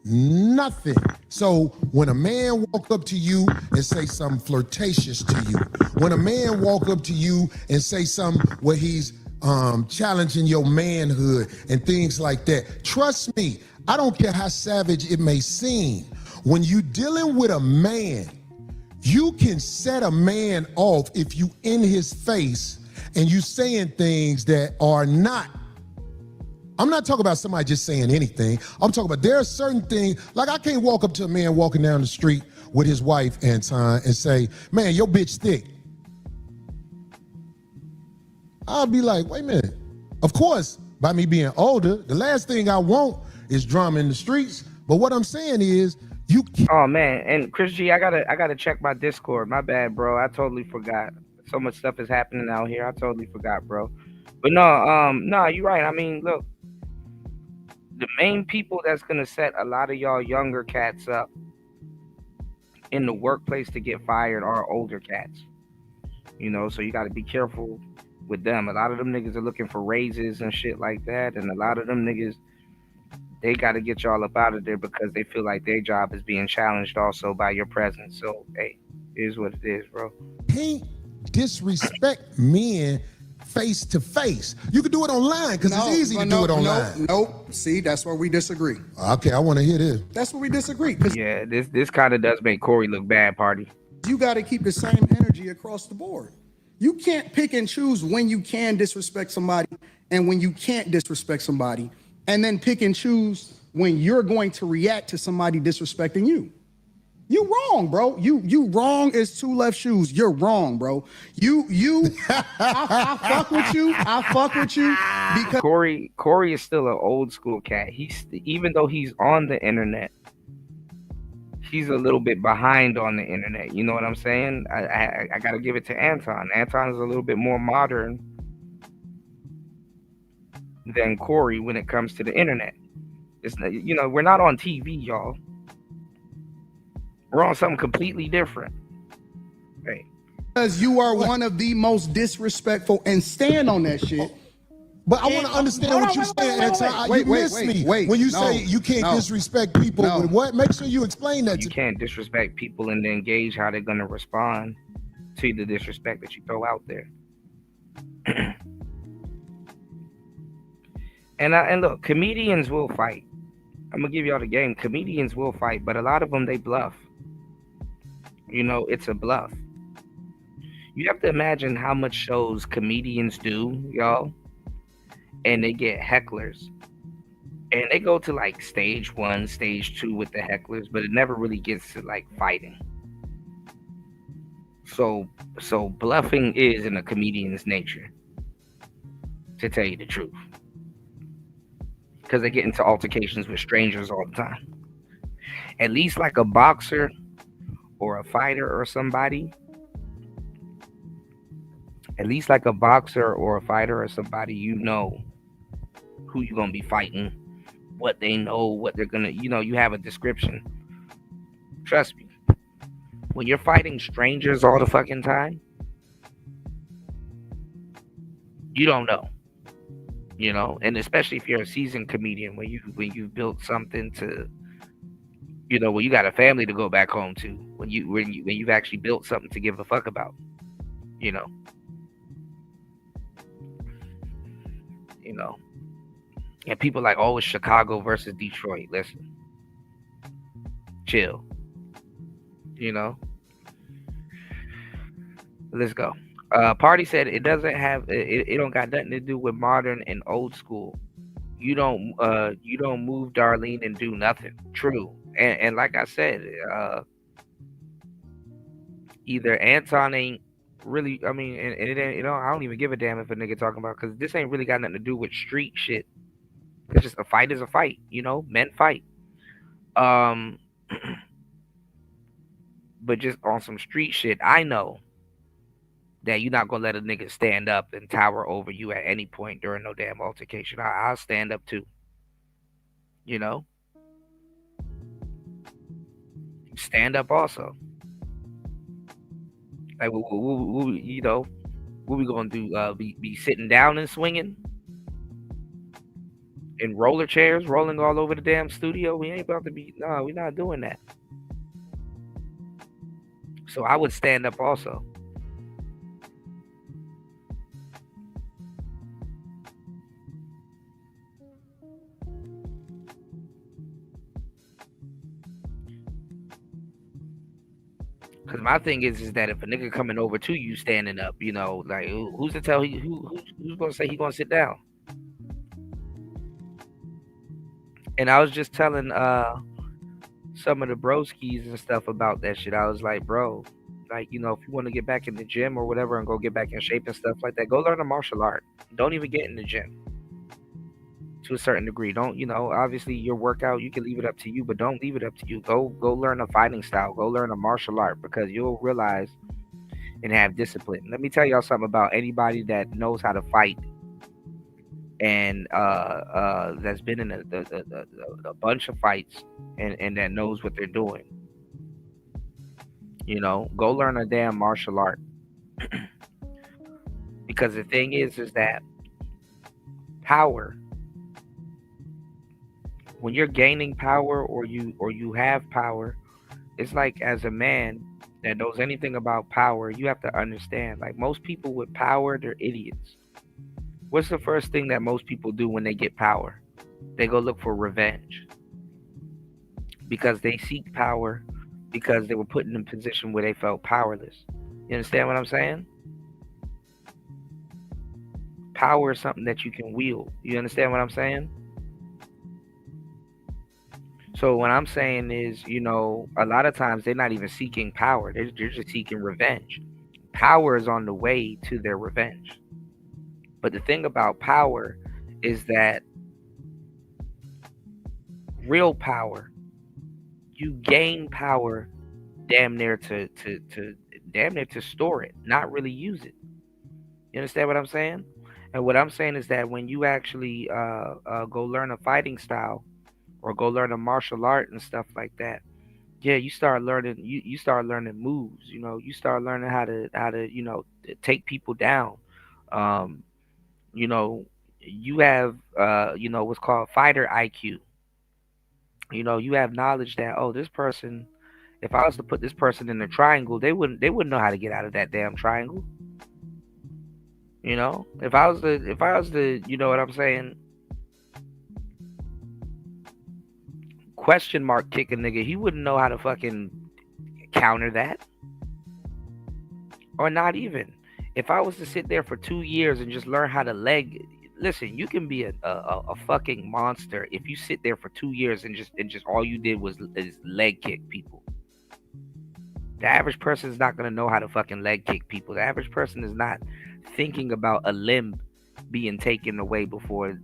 nothing. So when a man walk up to you and say something flirtatious to you, when a man walk up to you and say something where he's challenging your manhood and things like that, trust me, I don't care how savage it may seem. When you dealing with a man, you can set a man off if you in his face and you saying things that are not. I'm not talking about somebody just saying anything. I'm talking about there are certain things, like I can't walk up to a man walking down the street with his wife, Anton, and say, man, your bitch thick. I'll be like, wait a minute. Of course, by me being older, the last thing I want is drama in the streets. But what I'm saying is, you can't. Oh man, and Chris G, I gotta check my Discord. My bad, bro. I totally forgot. So much stuff is happening out here. I totally forgot, bro. But no, you're right. I mean, look, the main people that's gonna set a lot of y'all younger cats up in the workplace to get fired are older cats. You know, so you gotta be careful with them. A lot of them niggas are looking for raises and shit like that, and a lot of them niggas, they got to get y'all up out of there because they feel like their job is being challenged also by your presence. So, hey, it is what it is, bro. Can't disrespect men face to face. You can do it online because it's easy to do it online. Nope. See, that's where we disagree. Okay, I want to hear this. That's where we disagree. Yeah, this kind of does make Corey look bad, Party. You got to keep the same energy across the board. You can't pick and choose when you can disrespect somebody and when you can't disrespect somebody, and then pick and choose when you're going to react to somebody disrespecting you. You wrong, bro. You wrong as two left shoes. You're wrong, bro. I fuck with you. I fuck with you because Corey is still an old school cat. Even though he's on the internet, he's a little bit behind on the internet. You know what I'm saying? I got to give it to Anton. Anton is a little bit more modern. than Corey when it comes to the internet. It's not, we're not on TV, y'all. We're on something completely different. Hey. Because you are one of the most disrespectful, and stand on that shit. But I want to understand what you're saying, Anton. You missed me when you say you can't disrespect people. With what? Make sure you explain that. You can't disrespect people and then gauge how they're gonna respond to the disrespect that you throw out there. And look, comedians will fight. I'm gonna give y'all the game. Comedians will fight, but a lot of them, they bluff. It's a bluff. You have to imagine how much shows comedians do, y'all. And they get hecklers, and they go to like stage 1, stage 2 with the hecklers, but it never really gets to like fighting. So bluffing is in a comedian's nature, to tell you the truth, because they get into altercations with strangers all the time. At least like a boxer or a fighter or somebody. At least like a boxer or a fighter or somebody, who you're going to be fighting, what they know, what they're going to, you have a description. Trust me. When you're fighting strangers all the fucking time, you don't know. And especially if you're a seasoned comedian, when you built something to, when you got a family to go back home to, when you've actually built something to give a fuck about, And people like, oh, it's Chicago versus Detroit. Listen, chill. Let's go. Party said it doesn't have it don't got nothing to do with modern and old school. You don't move Darlene and do nothing. True. And like I said, either Anton ain't really, and it ain't, I don't even give a damn if a nigga talking about, because this ain't really got nothing to do with street shit. It's just a fight is a fight, men fight. But just on some street shit, I know that you're not gonna let a nigga stand up and tower over you at any point during no damn altercation. I'll stand up too. Stand up also. Like, what we gonna do? Be sitting down and swinging? In roller chairs, rolling all over the damn studio? We ain't about to be. No, we're not doing that. So I would stand up also. Because my thing is that if a nigga coming over to you standing up, like, who's to tell who's gonna say he gonna sit down? And I was just telling some of the broskies and stuff about that shit. I was like, bro, like, if you want to get back in the gym or whatever and go get back in shape and stuff like that, go learn a martial art. Don't even get in the gym. To a certain degree. Don't, obviously your workout, you can leave it up to you, but don't leave it up to you. Go learn a fighting style. Go learn a martial art, because you'll realize and have discipline. Let me tell y'all something about anybody that knows how to fight and that's been in a bunch of fights and that knows what they're doing. Go learn a damn martial art. Because the thing is that power, when you're gaining power or you have power, it's like, as a man that knows anything about power, you have to understand, like, most people with power, they're idiots. What's the first thing that most people do when they get power? They go look for revenge. Because they seek power because they were put in a position where they felt powerless. You understand what I'm saying? Power is something that you can wield. You understand what I'm saying? So what I'm saying is, a lot of times they're not even seeking power. They're just seeking revenge. Power is on the way to their revenge. But the thing about power is that real power, you gain power damn near to store it, not really use it. You understand what I'm saying? And what I'm saying is that when you actually go learn a fighting style or go learn a martial art and stuff like that, yeah, you start learning moves. You start learning how to take people down. Um, you know, you have what's called fighter IQ. You have knowledge that, oh, this person, if I was to put this person in a triangle, they wouldn't know how to get out of that damn triangle. If I was to what I'm saying, question mark kick a nigga, he wouldn't know how to fucking counter that. Or not even. If I was to sit there for 2 years and just learn how to leg, listen, you can be a fucking monster if you sit there for 2 years and just all you did was is leg kick people. The average person is not gonna know how to fucking leg kick people. The average person is not thinking about a limb being taken away before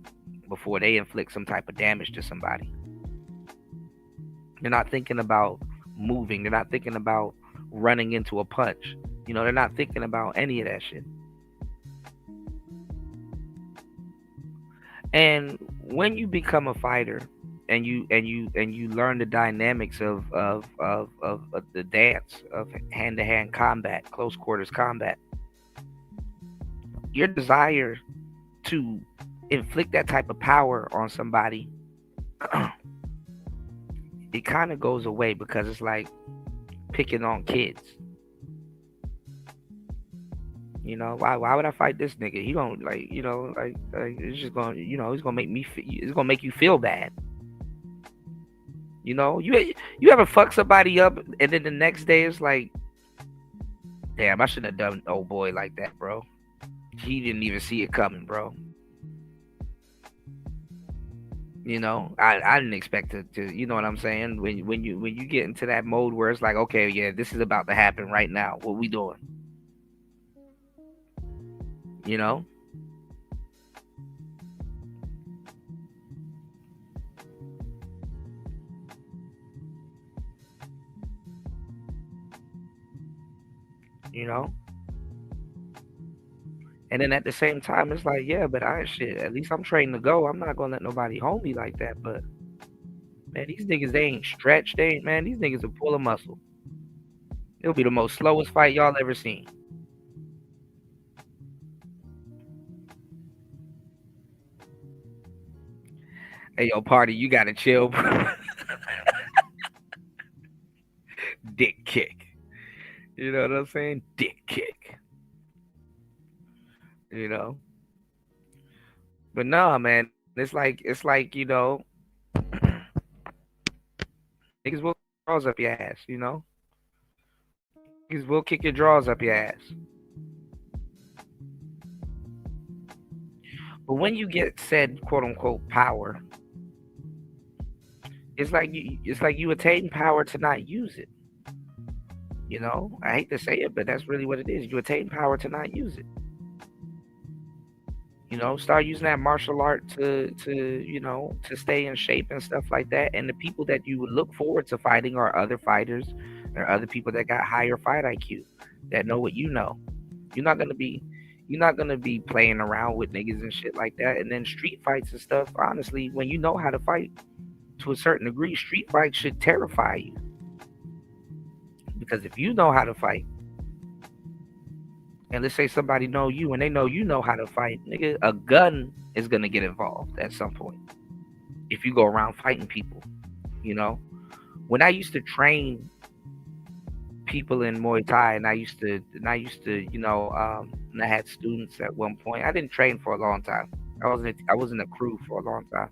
they inflict some type of damage to somebody. They're not thinking about moving. They're not thinking about running into a punch. They're not thinking about any of that shit. And when you become a fighter and you learn the dynamics of the dance of hand to hand combat, close quarters combat, your desire to inflict that type of power on somebody, it kind of goes away because it's like picking on kids. Why would I fight this nigga? He don't it's just going he's gonna make me it's gonna make you feel bad. You ever fuck somebody up and then the next day it's like, damn, I shouldn't have done old boy like that, bro. He didn't even see it coming, bro. I didn't expect to you know what I'm saying? When you get into that mode where it's like, okay, yeah, this is about to happen right now. What we doing? You know? You know? And then at the same time, it's like, yeah, but shit, at least I'm trained to go. I'm not gonna let nobody hold me like that. But man, these niggas, they ain't stretched. Man, these niggas will pull a muscle. It'll be the most slowest fight y'all ever seen. Hey, yo, party, you gotta chill, bro. Dick kick. You know what I'm saying? Dick kick. You know? But nah, man, it's like, niggas will draws up your ass, Niggas will kick your drawers up your ass. But when you get said quote unquote power, it's like you attain power to not use it. I hate to say it, but that's really what it is. You attain power to not use it. Start using that martial art to stay in shape and stuff like that. And the people that you would look forward to fighting are other fighters. There are other people that got higher fight IQ that know what you know. You're not gonna be playing around with niggas and shit like that. And then street fights and stuff. Honestly, when you know how to fight to a certain degree, street fights should terrify you. Because if you know how to fight, and let's say somebody know you and they know you know how to fight, nigga, a gun is gonna get involved at some point. If you go around fighting people, when I used to train people in Muay Thai, and I used to, and I had students at one point. I didn't train for a long time. I was in a crew for a long time.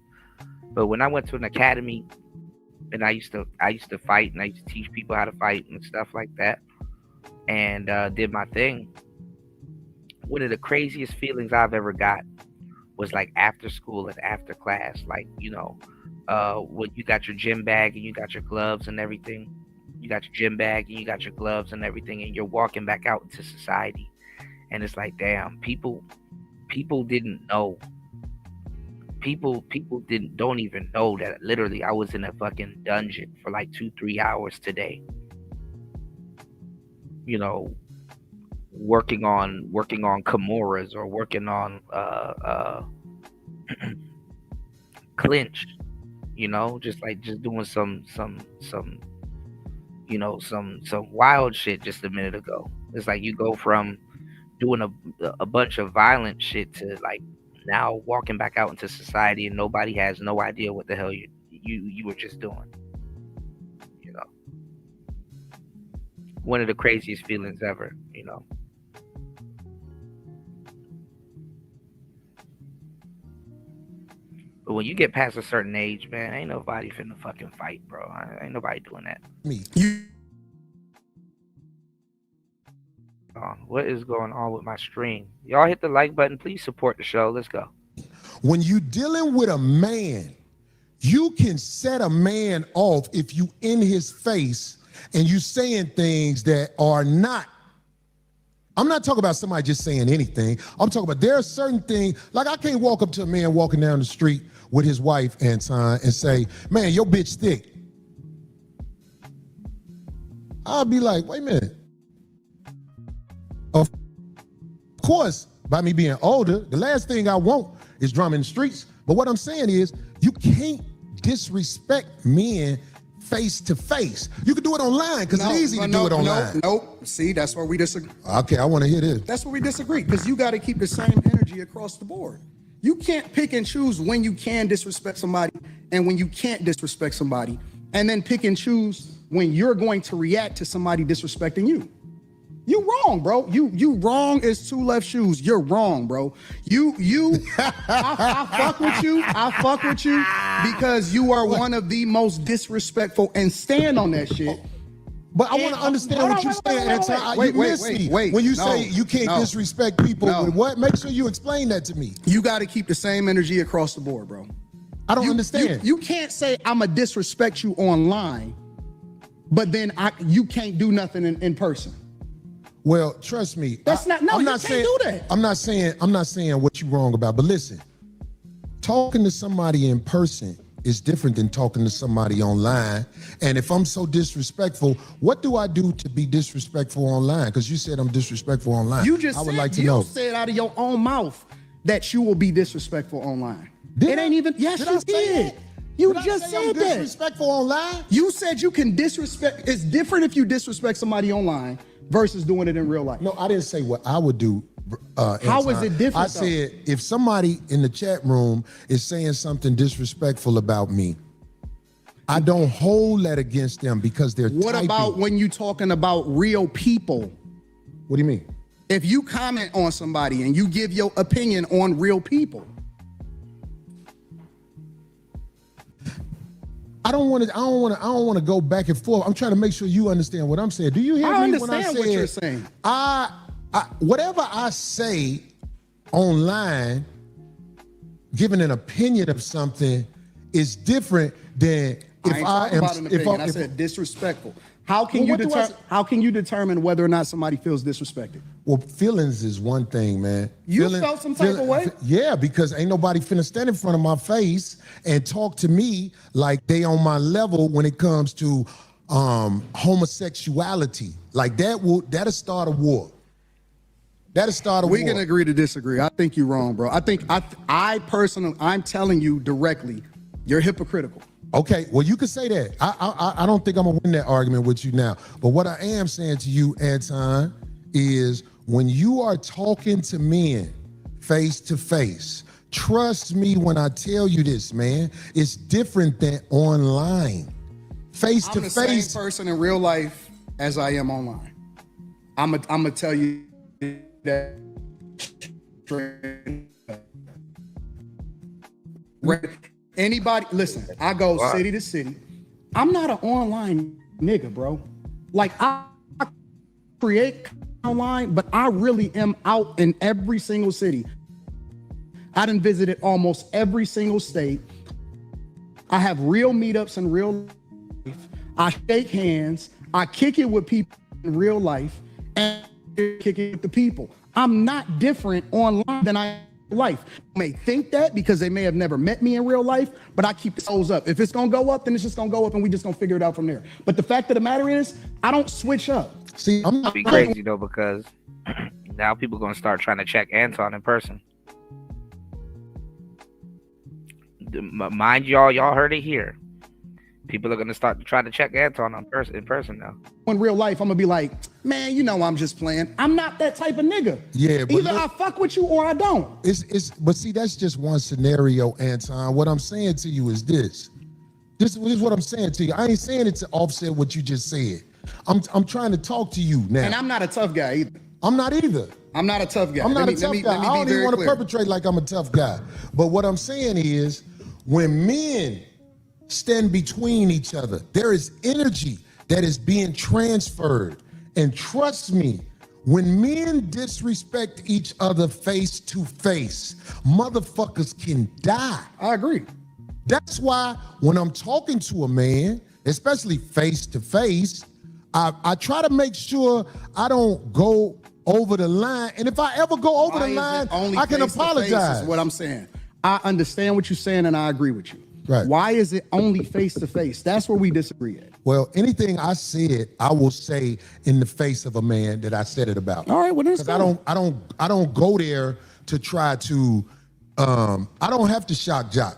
But when I went to an academy, and I used to fight, and I used to teach people how to fight and stuff like that, and did my thing. One of the craziest feelings I've ever got was like after school and after class, like when you got your gym bag and you got your gloves and everything. You got your gym bag and you got your gloves and everything, and you're walking back out into society. And it's like, damn, people didn't know. People don't even know that literally I was in a fucking dungeon for like 2-3 hours today. working on Kimuras or working on clinch, just doing some some wild shit just a minute ago. It's like you go from doing a bunch of violent shit to like now walking back out into society and nobody has no idea what the hell you were just doing. You know, one of the craziest feelings ever. But when you get past a certain age, man, ain't nobody finna fucking fight, bro. Ain't nobody doing that. Me. What is going on with my stream? Y'all hit the like button. Please support the show. Let's go. When you dealing with a man, you can set a man off if you in his face and you saying things that are not. I'm not talking about somebody just saying anything. I'm talking about there are certain things, like I can't walk up to a man walking down the street with his wife, Anton, and say, man, your bitch thick. I'll be like, wait a minute. Of course, by me being older, the last thing I want is drama in the streets. But what I'm saying is, you can't disrespect men face to face. You can do it online because it's easy to do it online. Nope. See, that's where we disagree. Okay, I want to hear this. That's where we disagree because you got to keep the same energy across the board. You can't pick and choose when you can disrespect somebody and when you can't disrespect somebody, and then pick and choose when you're going to react to somebody disrespecting you. You wrong, bro. You wrong as two left shoes. You're wrong, bro. I fuck with you. I fuck with you because you are one of the most disrespectful and stand on that shit. But I want to understand what you're saying, Anton. You miss me when you say you can't disrespect people. With what? Make sure you explain that to me. You got to keep the same energy across the board, bro. I don't understand. You can't say I'm a disrespect you online, but then you can't do nothing in person. Well, trust me. That's not. No, you can't do that. I'm not saying what you're wrong about. But listen, talking to somebody in person is different than talking to somebody online. And if I'm so disrespectful, what do I do to be disrespectful online? Because you said I'm disrespectful online. I would like to know. You said out of your own mouth that you will be disrespectful online. Ain't even. Yes, you did. You just said that. Disrespectful online? You said you can disrespect. It's different if you disrespect somebody online versus doing it in real life. No, I didn't say what I would do. How is it different? I said if somebody in the chat room is saying something disrespectful about me, I don't hold that against them because they're What typing. about when you talking about real people? What do you mean? If you comment on somebody and you give your opinion on real people. I don't want to go back and forth. I'm trying to make sure you understand what I'm saying. Do you hear me when I say what you're saying? Whatever I say online, giving an opinion of something is different than if I am. I said disrespectful. How can you determine whether or not somebody feels disrespected? Well, feelings is one thing, man. You felt some type of way? Yeah, because ain't nobody finna stand in front of my face and talk to me like they on my level when it comes to homosexuality. Like that'll start a war. That'll start a war. We can agree to disagree. I think you're wrong, bro. I personally, I'm telling you directly, you're hypocritical. Okay, well, you can say that. I don't think I'm gonna win that argument with you now. But what I am saying to you, Anton, is when you are talking to men face to face, trust me when I tell you this, man, it's different than online. Face to face. I'm the same person in real life as I am online. I'm gonna tell you that. Anybody, listen, I go city to city. I'm not an online nigga, bro. Like I create online, but I really am out in every single city. I done visited almost every single state. I have real meetups in real life. I shake hands. I kick it with people in real life and kick it with the people. I'm not different online than I am in life. You may think that because they may have never met me in real life, but I keep the toes up. If it's gonna go up, then it's just gonna go up and we just gonna figure it out from there. But the fact of the matter is, I don't switch up. See, I'm It'd not be crazy though, because now people gonna start trying to check Anton in person. Mind y'all heard it here. People are gonna start to try to check Anton in person now. In real life, I'm gonna be like, man, you know I'm just playing. I'm not that type of nigga. Yeah, but either I fuck with you or I don't. But see, that's just one scenario, Anton. What I'm saying to you is this. This is what I'm saying to you. I ain't saying it to offset what you just said. I'm trying to talk to you now. And I'm not a tough guy either. I'm not either. I'm not a tough guy. I'm not a tough guy. I don't even want to clear. perpetrate like I'm a tough guy. But what I'm saying is, when men stand between each other, there is energy that is being transferred. And trust me, when men disrespect each other face to face, motherfuckers can die. I agree. That's why when I'm talking to a man, especially face to face, I try to make sure I don't go over the line. And if I ever go over the line, I can apologize. Is what I'm saying. I understand what you're saying and I agree with you. Right. Why is it only face to face? That's where we disagree at. Well, anything I said, I will say in the face of a man that I said it about. All right, well, that's because I don't go there to try to. I don't have to shock jock,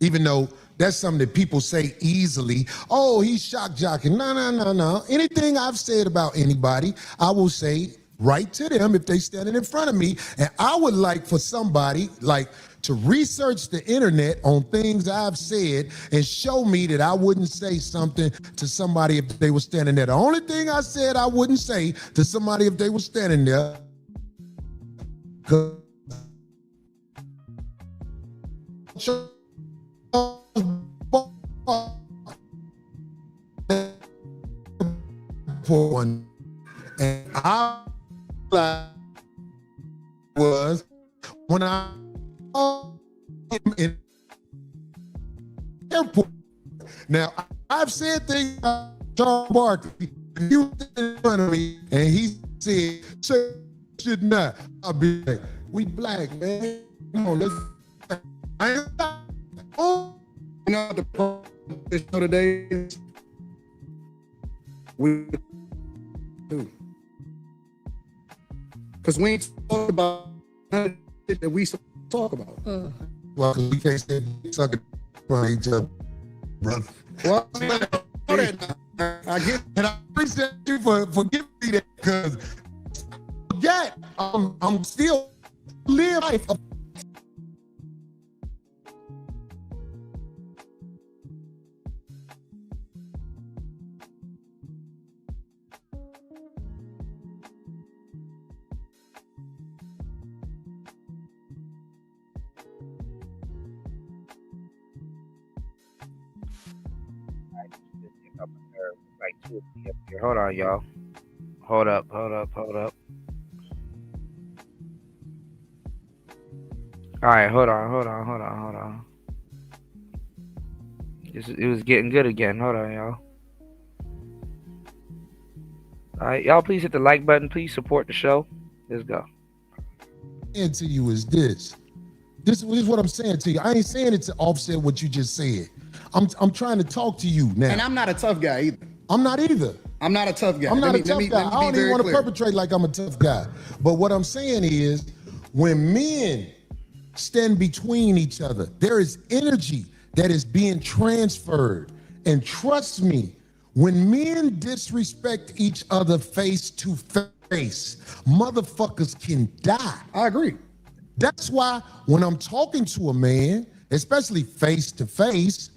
even though that's something that people say easily. Oh, he's shock jocking. No. Anything I've said about anybody, I will say right to them if they standing in front of me. And I would like for somebody to research the internet on things I've said and show me that I wouldn't say something to somebody if they were standing there. The only thing I said I wouldn't say to somebody if they were standing there. For one, and I was when I in airport. Now I've said things about John Barkley. He was in front of me and he said, "Sir, should not." I'll be like, "We black, man. Come on, let's." I ain't. Oh, you know the problem today is we do because we ain't talk about that we talk about. Well, we can't say sucking from each other, brother. Well, I get, and I appreciate you for giving me that, because yet I'm still live life. Like 2 p.m. here. Hold on, y'all. Hold up. All right, hold on. It was getting good again. Hold on, y'all. All right, y'all, please hit the like button. Please support the show. Let's go. And to you is this. This is what I'm saying to you. I ain't saying it to offset what you just said. I'm trying to talk to you now. and I'm not a tough guy either. I'm not either. I'm not a tough guy. I'm not Let a tough guy. I don't even want to perpetrate like I'm a tough guy. But what I'm saying is, when men stand between each other, there is energy that is being transferred. And trust me, when men disrespect each other face to face, motherfuckers can die. I agree. That's why when I'm talking to a man, especially face to face,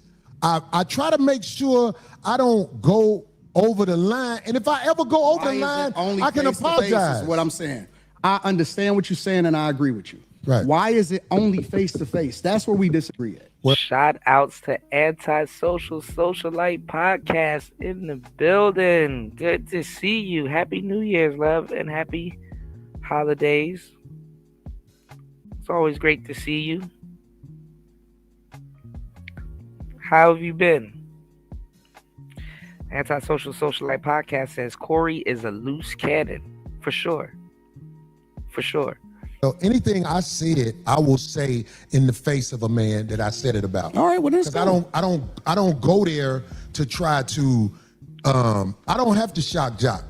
I try to make sure I don't go over the line. And if I ever go over the line, I can apologize. Is what I'm saying. I understand what you're saying and I agree with you. Right. Why is it only face to face? That's where we disagree at. Shout outs to Antisocial Socialite Podcast in the building. Good to see you. Happy New Year's, love, and happy holidays. It's always great to see you. How have you been? Antisocial Socialite Podcast says Corey is a loose cannon. For sure. So anything I said, I will say in the face of a man that I said it about. All right, well, that's because I don't go there to try to. I don't have to shock jock,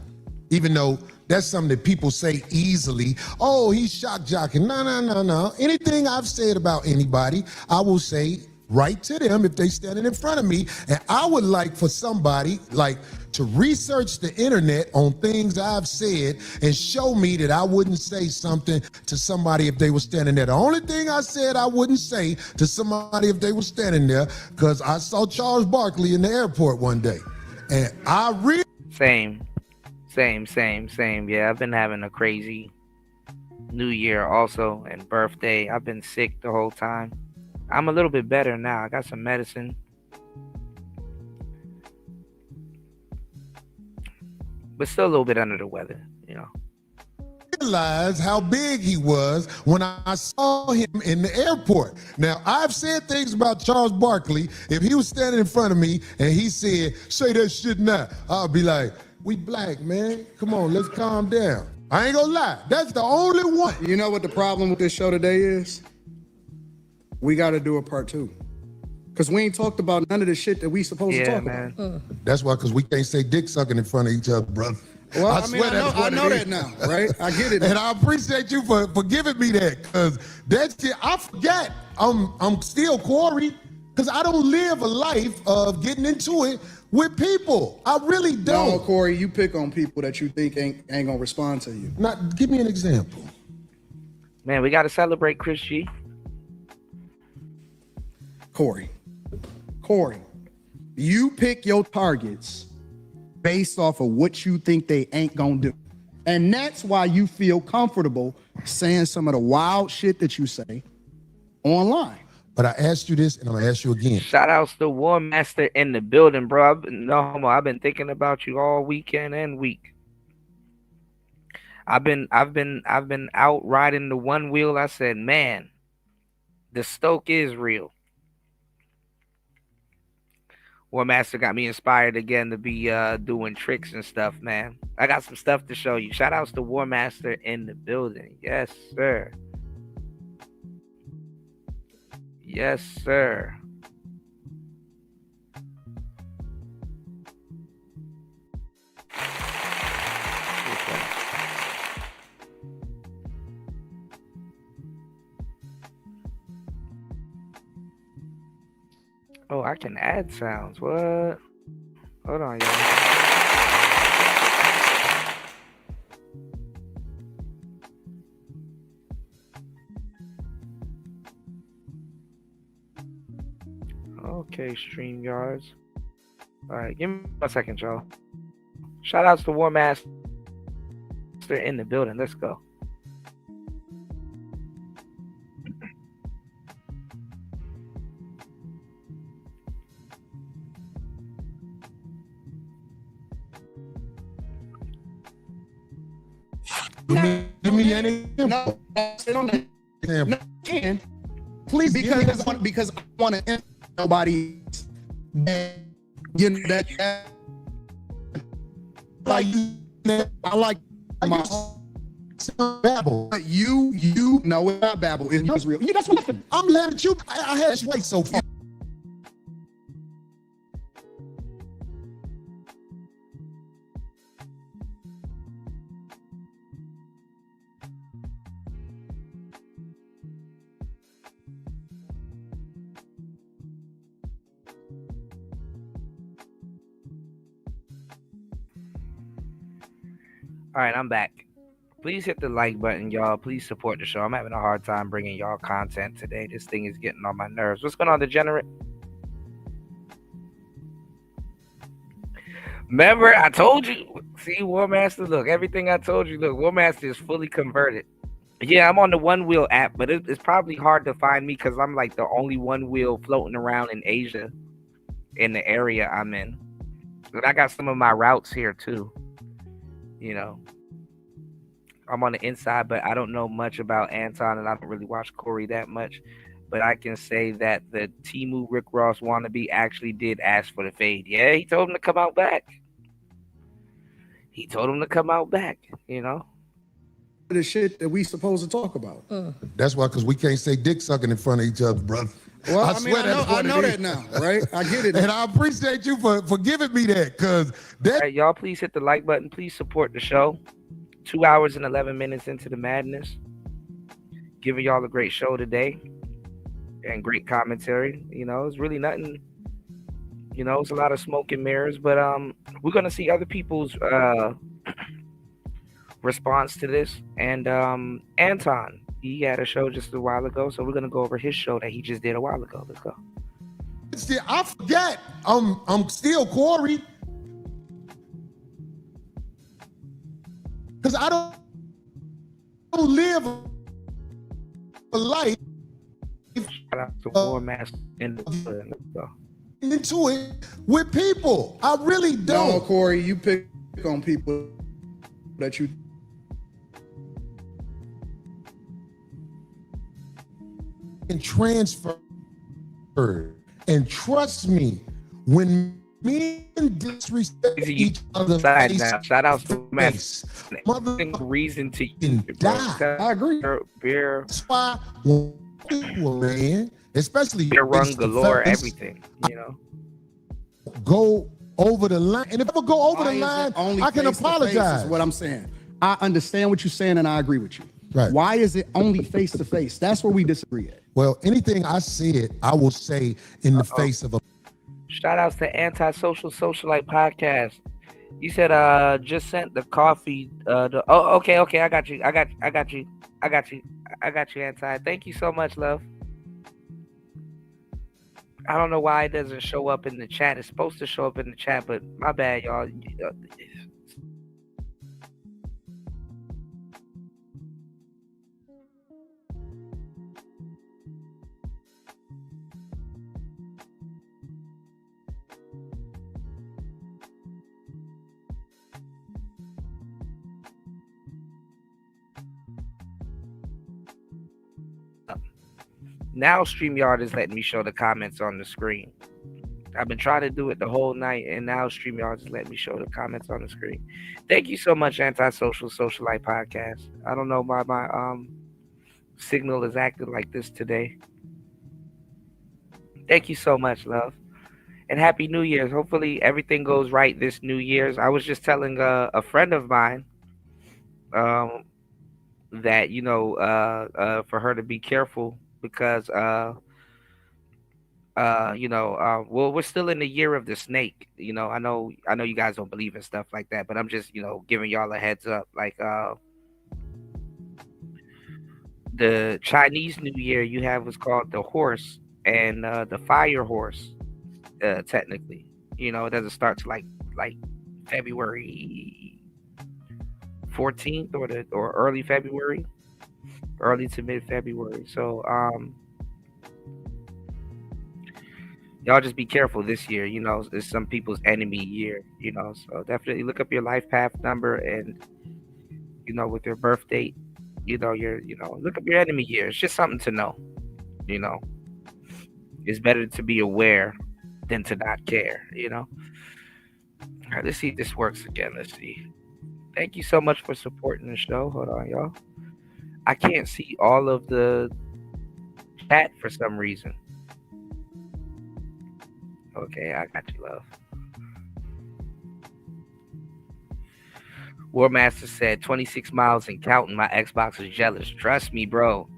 even though that's something that people say easily. Oh, he's shock jocking. No. Anything I've said about anybody, I will say right to them if they standing in front of me. And I would like for somebody like to research the internet on things I've said and show me that I wouldn't say something to somebody if they were standing there. The only thing I said I wouldn't say to somebody if they were standing there, because I saw Charles Barkley in the airport one day. And I really... Same. Yeah, I've been having a crazy New Year also and birthday. I've been sick the whole time. I'm a little bit better now. I got some medicine. But still a little bit under the weather, you know. Realize how big he was when I saw him in the airport. Now, I've said things about Charles Barkley. If he was standing in front of me and he said, say that shit now, I'll be like, we black, man. Come on, let's calm down. I ain't gonna lie. That's the only one. You know what the problem with this show today is? We got to do a part 2. Because we ain't talked about none of the shit that we supposed to talk about. That's why, because we can't say dick sucking in front of each other, brother. Well, I know that now, right? I get it. And I appreciate you for giving me that, because that shit, I forget I'm still Corey, because I don't live a life of getting into it with people. I really don't. No, Corey, you pick on people that you think ain't gonna respond to you. Not, give me an example. Man, we got to celebrate Chris G. Corey, you pick your targets based off of what you think they ain't gonna do. And that's why you feel comfortable saying some of the wild shit that you say online. But I asked you this, and I'm gonna ask you again. Shout outs to War Master in the building, bro. No homo. I've been thinking about you all weekend and week. I've been out riding the one wheel. I said, man, the Stoke is real. War Master got me inspired again to be doing tricks and stuff, man. I got some stuff to show you. Shout outs to War Master in the building. Yes, sir. Yes, sir. Oh, I can add sounds. What? Hold on, y'all. Okay, StreamYards. All right, give me a second, y'all. Shout outs to War Master in the building. Let's go. Give me an example. No, please, because I want to nobody that you know that like I like my babble. But you know it's not babble. It's real. That's what I'm glad that you. I had to wait so far. All right, I'm back. Please hit the like button, y'all. Please support the show. I'm having a hard time bringing y'all content today. This thing is getting on my nerves. What's going on, Degenerate? Remember, I told you. See, War Master, look, everything I told you. Look, War Master is fully converted. Yeah, I'm on the One Wheel app, but it's probably hard to find me because I'm like the only one wheel floating around in Asia in the area I'm in. But I got some of my routes here, too. You know, I'm on the inside, but I don't know much about Anton, and I don't really watch Corey that much. But I can say that the Temu Rick Ross wannabe actually did ask for the fade. Yeah, he told him to come out back. He told him to come out back, you know. The shit that we supposed to talk about. That's why, because we can't say dick sucking in front of each other, brother. Well, I swear that's what I know it that is. now, right? I get it. And I appreciate you for giving me that, because All that right, y'all, please hit the like button. Please support the show. 2 hours and 11 minutes into the madness. Giving y'all a great show today and great commentary. You know, it's really nothing. You know, it's a lot of smoke and mirrors, but we're gonna see other people's response to this. And Anton, he had a show just a while ago, so we're gonna go over his show that he just did a while ago. Let's go. I forget. I'm still Corey. Because I don't live a life Shout out to War Master in the hood. Let's go. into it with people. I really No, don't. Corey, you pick on people that you. And transfer. And trust me, when men disrespect Easy, each other, Side face now. Shout out to to Master. face, mother Reason to can use it, bro. die. I agree. Beer, That's why when people, man, especially beer run face to galore, face, everything. You know. go over the line. And if I ever go over Why the is line, it only I can face to face apologize. is what I'm saying. I understand what you're saying, and I agree with you. Right. Why is it only face to face? That's where we disagree at. Well, anything I said, I will say in the face of a. Shout outs to Antisocial Socialite Podcast. You said just sent the coffee. Okay, I got you, Anti. Thank you so much, love. I don't know why it doesn't show up in the chat. It's supposed to show up in the chat, but my bad, y'all. Now StreamYard is letting me show the comments on the screen. I've been trying to do it the whole night, and now StreamYard is letting me show the comments on the screen. Thank you so much, Antisocial Socialite Podcast. I don't know why my signal is acting like this today. Thank you so much, love. And Happy New Year's. Hopefully everything goes right this New Year's. I was just telling a friend of mine that, you know, for her to be careful because well, we're still in the year of the snake. You know, I know you guys don't believe in stuff like that, but I'm just, you know, giving y'all a heads up. Like the Chinese New Year, you have what's called the horse and the fire horse. Technically, you know, it doesn't start to like February 14th or early February. Early to mid February. So y'all just be careful this year. You know, it's some people's enemy year, you know. So definitely look up your life path number and, you know, with your birth date, you know, look up your enemy year. It's just something to know, you know. It's better to be aware than to not care, you know. All right, let's see if this works again. Let's see. Thank you so much for supporting the show. Hold on, y'all. I can't see all of the chat for some reason. Okay, I got you, love. War Master said 26 miles and counting. My Xbox is jealous. Trust me, bro.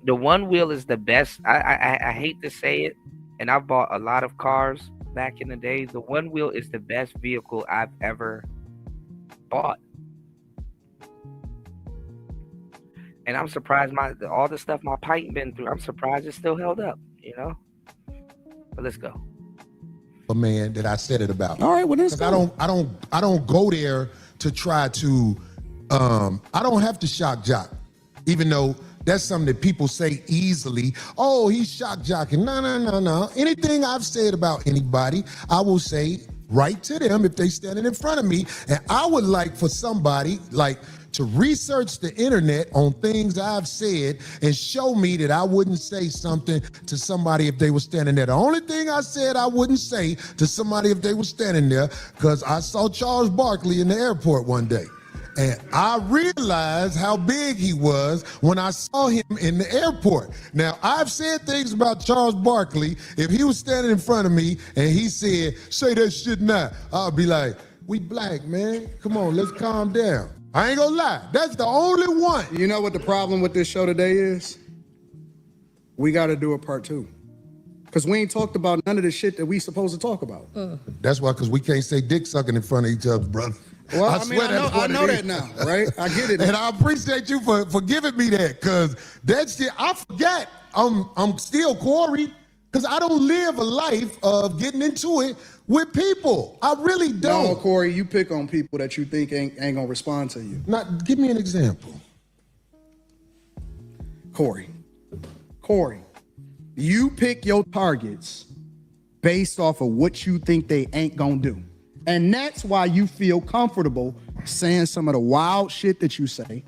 The one wheel is the best. I hate to say it, and I've bought a lot of cars back in the day. The one wheel is the best vehicle I've ever bought. And I'm surprised all the stuff my pipe been through, I'm surprised it still held up, you know? But let's go. A man that I said it about. All right, well, let's go. I don't go there to try to I don't have to shock jock, even though that's something that people say easily. Oh, he's shock jocking. No. Anything I've said about anybody, I will say right to them if they standing in front of me. And I would like for somebody to research the internet on things I've said and show me that I wouldn't say something to somebody if they were standing there. The only thing I said I wouldn't say to somebody if they were standing there, because I saw Charles Barkley in the airport one day. And I realized how big he was when I saw him in the airport. Now, I've said things about Charles Barkley. If he was standing in front of me and he said, say that shit now, I'll be like, we black, man. Come on, let's calm down. I ain't gonna lie. That's the only one. You know what the problem with this show today is? We got to do a part 2. Because we ain't talked about none of the shit that we supposed to talk about. That's why, because we can't say dick sucking in front of each other, brother. Well, I know that now, right? I get it. And I appreciate you for giving me that, because that shit, I forget. I'm still Corey, because I don't live a life of getting into it with people. I really don't. No, Corey, you pick on people that you think ain't gonna respond to you. Now, give me an example. Corey, you pick your targets based off of what you think they ain't gonna do. And that's why you feel comfortable saying some of the wild shit that you say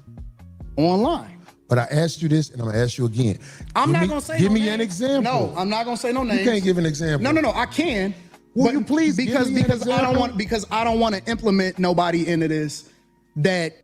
online. But I asked you this, and I'm gonna ask you again. I'm not gonna say Give no me names. an example. No, I'm not gonna say no names. You can't give an example. No, I can. Will you please because give me an example? because I don't want to implement nobody into this that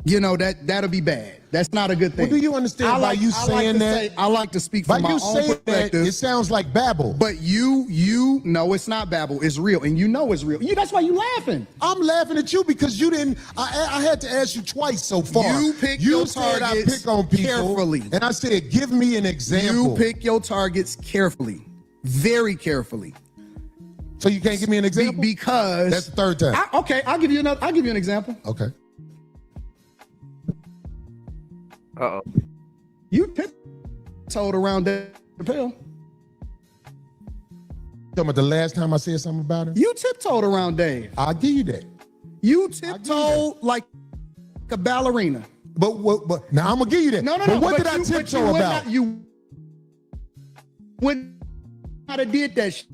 that'll be bad. That's not a good thing. Well, do you understand by you saying that? I like to speak By from my you own saying that, perspective. it sounds like babble. But you know it's not babble. It's real, and you know it's real. That's why you laughing. I'm laughing at you because you didn't. I had to ask you twice so far. You pick you your said targets I pick on people carefully. and I said, give me an example. You pick your targets carefully, very carefully. So you can't give me an example? Because that's the third time. Okay, I'll give you an example. Okay. Uh-oh. You tiptoed around Dave Chappelle. Talking about the last time I said something about him? You tiptoed around Dave. I'll give you that. You tiptoed like a ballerina. But now I'm gonna give you that. No. But what but did I you- but tiptoe you about? You would not have did that shit.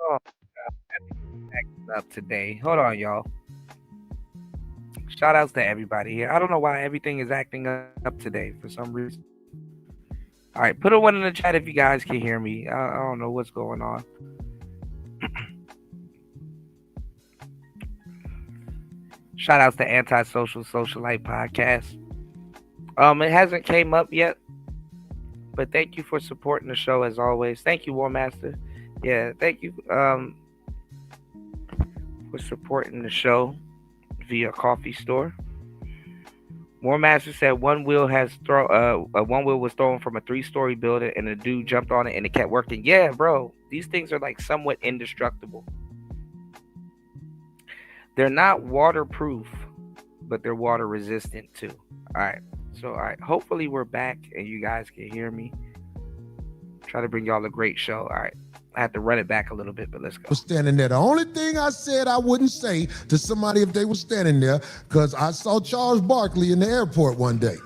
Oh, acting up today. Hold on, y'all. Shout outs to everybody here. I don't know why everything is acting up today for some reason. All right, put a one in the chat if you guys can hear me. I don't know what's going on. Shout outs to Antisocial Socialite Podcast. It hasn't came up yet, but thank you for supporting the show as always. Thank you, War Master. Yeah, thank you for supporting the show via coffee store. War Master said one wheel was thrown from a 3-story building and a dude jumped on it and it kept working. Yeah, bro, these things are like somewhat indestructible. They're not waterproof, but they're water resistant too. All right. Hopefully we're back and you guys can hear me. Try to bring y'all a great show. All right. I have to run it back a little bit, but let's go. Was standing there. The only thing I said I wouldn't say to somebody if they were standing there, because I saw Charles Barkley in the airport one day.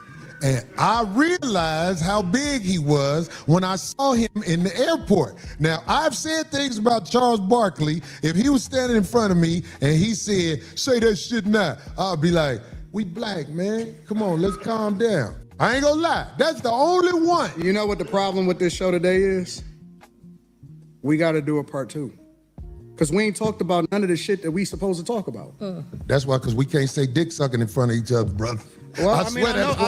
And I realized how big he was when I saw him in the airport. Now, I've said things about Charles Barkley. If he was standing in front of me and he said, say that shit now, I'll be like, we black, man. Come on, let's calm down. I ain't gonna lie. That's the only one. You know what the problem with this show today is? We got to do a part 2. Because we ain't talked about none of the shit that we supposed to talk about. That's why, because we can't say dick sucking in front of each other, brother. Well, I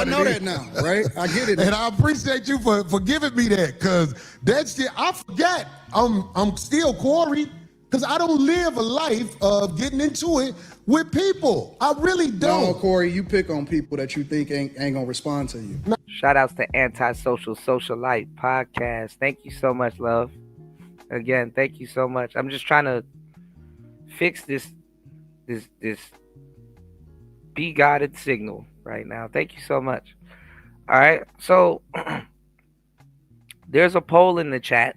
know that now, right? I get it. And I appreciate you for giving me that, because that shit, I forgot I'm still Corey, because I don't live a life of getting into it with people. I really don't. No, Corey, you pick on people that you think ain't gonna respond to you. Shout outs to Antisocial Socialite Podcast. Thank you so much, love. Again, thank you so much. I'm just trying to fix this be-guided signal right now. Thank you so much. All right, so there's a poll in the chat.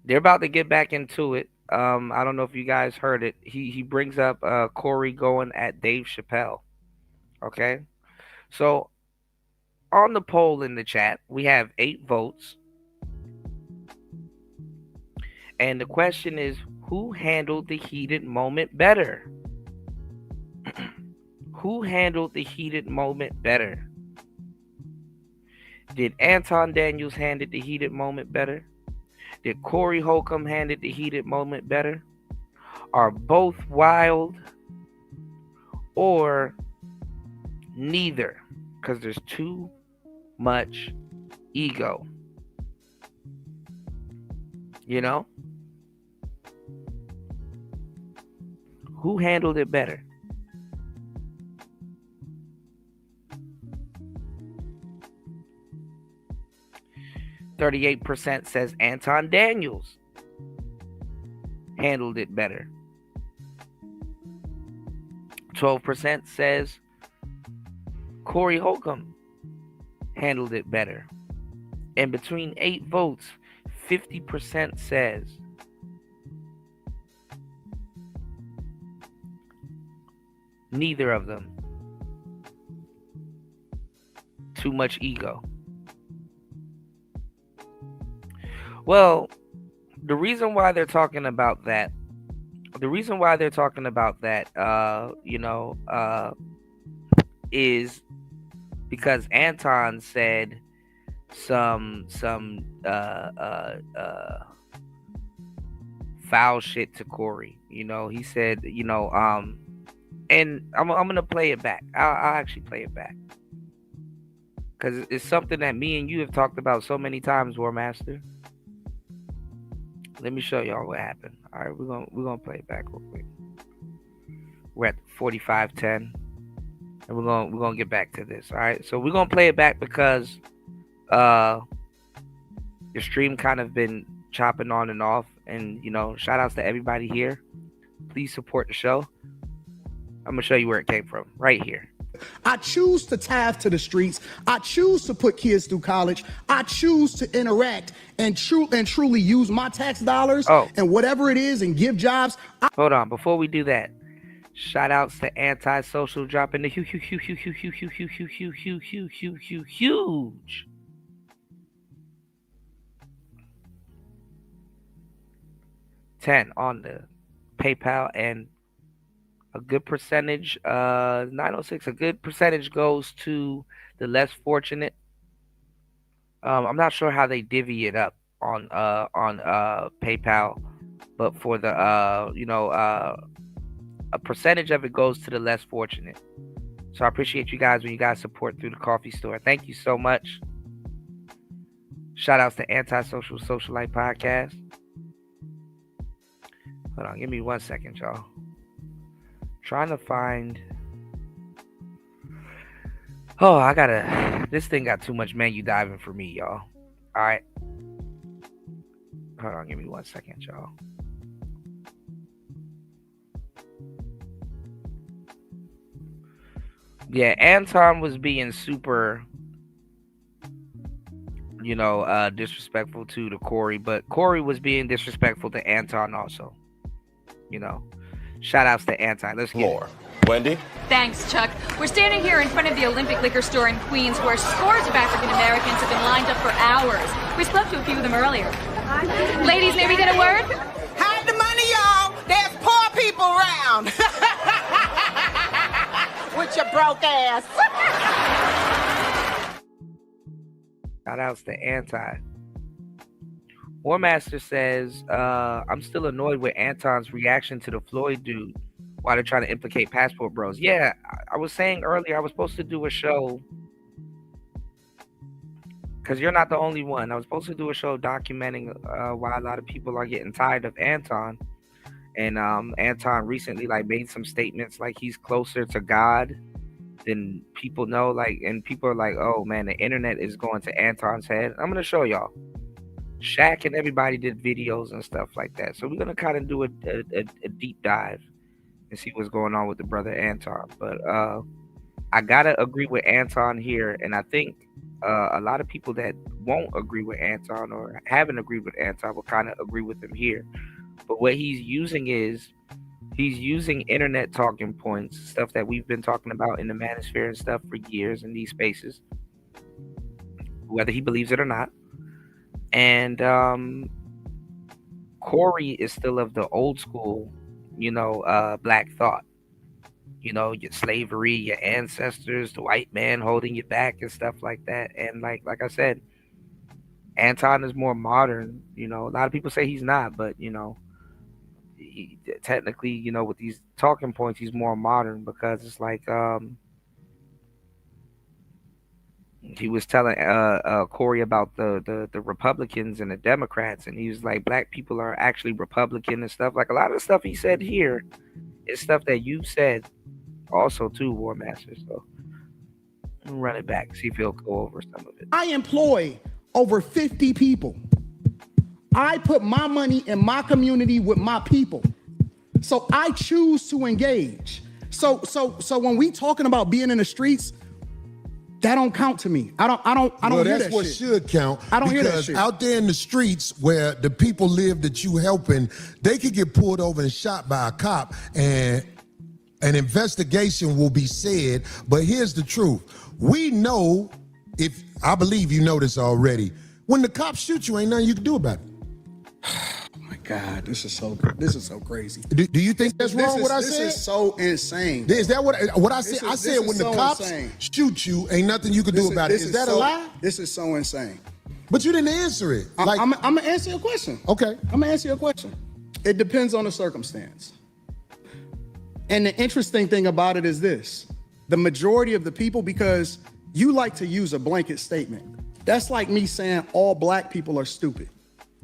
They're about to get back into it. I don't know if you guys heard it. He brings up Corey going at Dave Chappelle. Okay, so on the poll in the chat, we have 8 votes. And the question is, who handled the heated moment better? Who handled the heated moment better? Did Anton Daniels handle the heated moment better? Did Corey Holcomb handle the heated moment better? Are both wild? Or neither? Because there's too much ego. You know? Who handled it better? %38 says Anton Daniels handled it better. 12% says Corey Holcomb handled it better. And between 8 votes, 50% says neither of them. Too much ego. Well, the reason why they're talking about that, is because Anton said some foul shit to Corey. He said, and I'm gonna play it back. I'll actually play it back, because it's something that me and you have talked about so many times, War Master. Let me show y'all what happened. All right, we're gonna play it back real quick. We're at 45:10, and we're gonna get back to this. All right, so we're gonna play it back because your stream kind of been chopping on and off, and shout outs to everybody here. Please support the show. I'm gonna show you where it came from right here. I choose to tithe to the streets. I choose to put kids through college. I choose to interact and truly use my tax dollars and whatever it is and give jobs. Hold on, before we do that, shout outs to Antisocial dropping the huge 10 on the PayPal, and a good percentage, 906, a good percentage goes to the less fortunate. I'm not sure how they divvy it up on PayPal, but for the a percentage of it goes to the less fortunate. So I appreciate you guys when you guys support through the coffee store. Thank you so much. Shout outs to Antisocial Socialite Podcast. Hold on, give me 1 second, y'all. Trying to find. This thing got too much menu diving for me, y'all. All right. Hold on, give me 1 second, y'all. Yeah, Anton was being super disrespectful to the Corey, but Corey was being disrespectful to Anton also. Shout outs to Anton. Let's get it. Wendy? Thanks, Chuck. We're standing here in front of the Olympic Liquor Store in Queens, where scores of African Americans have been lined up for hours. We spoke to a few of them earlier. Ladies, may we get a word? Hide the money, y'all. There's poor people around. With your broke ass. Shout outs to Anton. Warmaster says, I'm still annoyed with Anton's reaction to the Floyd dude while they're trying to implicate passport bros. Yeah, I was saying earlier I was supposed to do a show, because you're not the only one. I was supposed to do a show documenting why a lot of people are getting tired of Anton. And Anton recently made some statements like he's closer to God than people know. And people are like, oh man, the internet is going to Anton's head. I'm going to show y'all. Shaq and everybody did videos and stuff like that. So we're going to kind of do a deep dive and see what's going on with the brother Anton. But I got to agree with Anton here. And I think a lot of people that won't agree with Anton or haven't agreed with Anton will kind of agree with him here. But what he's using is he's using internet talking points, stuff that we've been talking about in the manosphere and stuff for years in these spaces, whether he believes it or not. And Corey is still of the old school, black thought. Your slavery, your ancestors, the white man holding you back and stuff like that. And like I said, Anton is more modern. A lot of people say he's not, but he, technically, with these talking points, he's more modern, because it's like he was telling Corey about the Republicans and the Democrats, and he was like, black people are actually Republican and stuff. Like a lot of the stuff he said here is stuff that you said also too, War Master. So I'm run it back, see if he'll go over some of it. I employ over 50 people. I put my money in my community with my people. So I choose to engage. So when we talking about being in the streets, that don't count to me. I don't Well, hear that's that what shit. should count. I don't hear that because shit. out there in the streets where the people live that you helping, they could get pulled over and shot by a cop, and an investigation will be said. But here's the truth. We know, if I believe you know this already, when the cops shoot you, ain't nothing you can do about it. Oh my God, this is so crazy. Do you think that's wrong what I said? This is so insane. Is that what I said? I said when the cops shoot you, ain't nothing you can do about it. Is that a lie? This is so insane. But you didn't answer it. I'm gonna answer your question. Okay. I'm gonna answer your question. It depends on the circumstance. And the interesting thing about it is this: the majority of the people, because you like to use a blanket statement. That's like me saying all black people are stupid.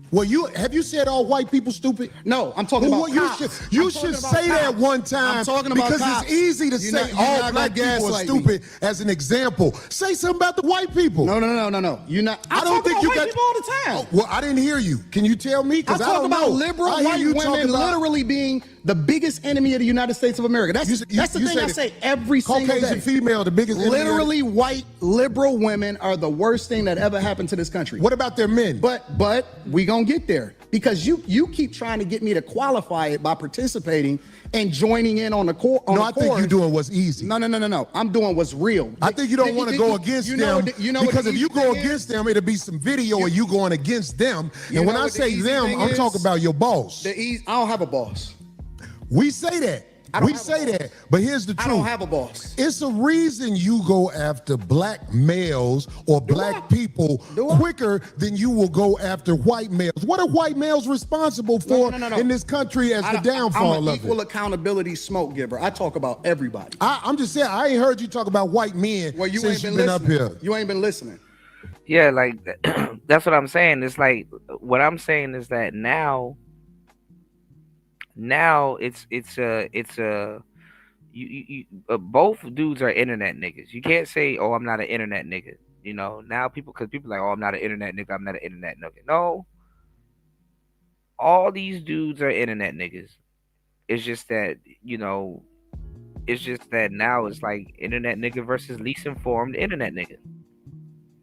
Well, have you said all white people stupid? No, I'm talking about cops. You should say that one time. I'm talking about because cops. it's easy to say all black people are stupid as an example. Say something about the white people. No. You're not. I don't think you got people all the time. Oh, well, I didn't hear you. Can you tell me? Because I talk don't about know. liberal I hear white you women talking about literally being the biggest enemy of the United States of America. That's the thing I say every single day. Caucasian female, the biggest enemy. Literally, white liberal women are the worst thing that ever happened to this country. What about their men? But we gonna get there, because you keep trying to get me to qualify it by participating and joining in on the core. No, I think you're doing what's easy. No. I'm doing what's real. I think you don't want to go against them, because if you go against them, it'll be some video of you going against them. And when I say them, I'm talking about your boss. I don't have a boss. We say that. We say that. But here's the truth. I don't have a boss. It's a reason you go after black males or black people quicker than you will go after white males. What are white males responsible for in this country as the downfall I'm an of equal it? accountability smoke giver. I talk about everybody. I'm just saying, I ain't heard you talk about white men since you've been up here. You ain't been listening. Yeah, like that's what I'm saying. It's like, what I'm saying is that now it's both dudes are internet niggas. You can't say, oh, I'm not an internet nigga. Now because people like, oh, I'm not an internet nigga, I'm not an internet nigga. No, all these dudes are internet niggas. It's just that now it's like internet nigga versus least informed internet nigga.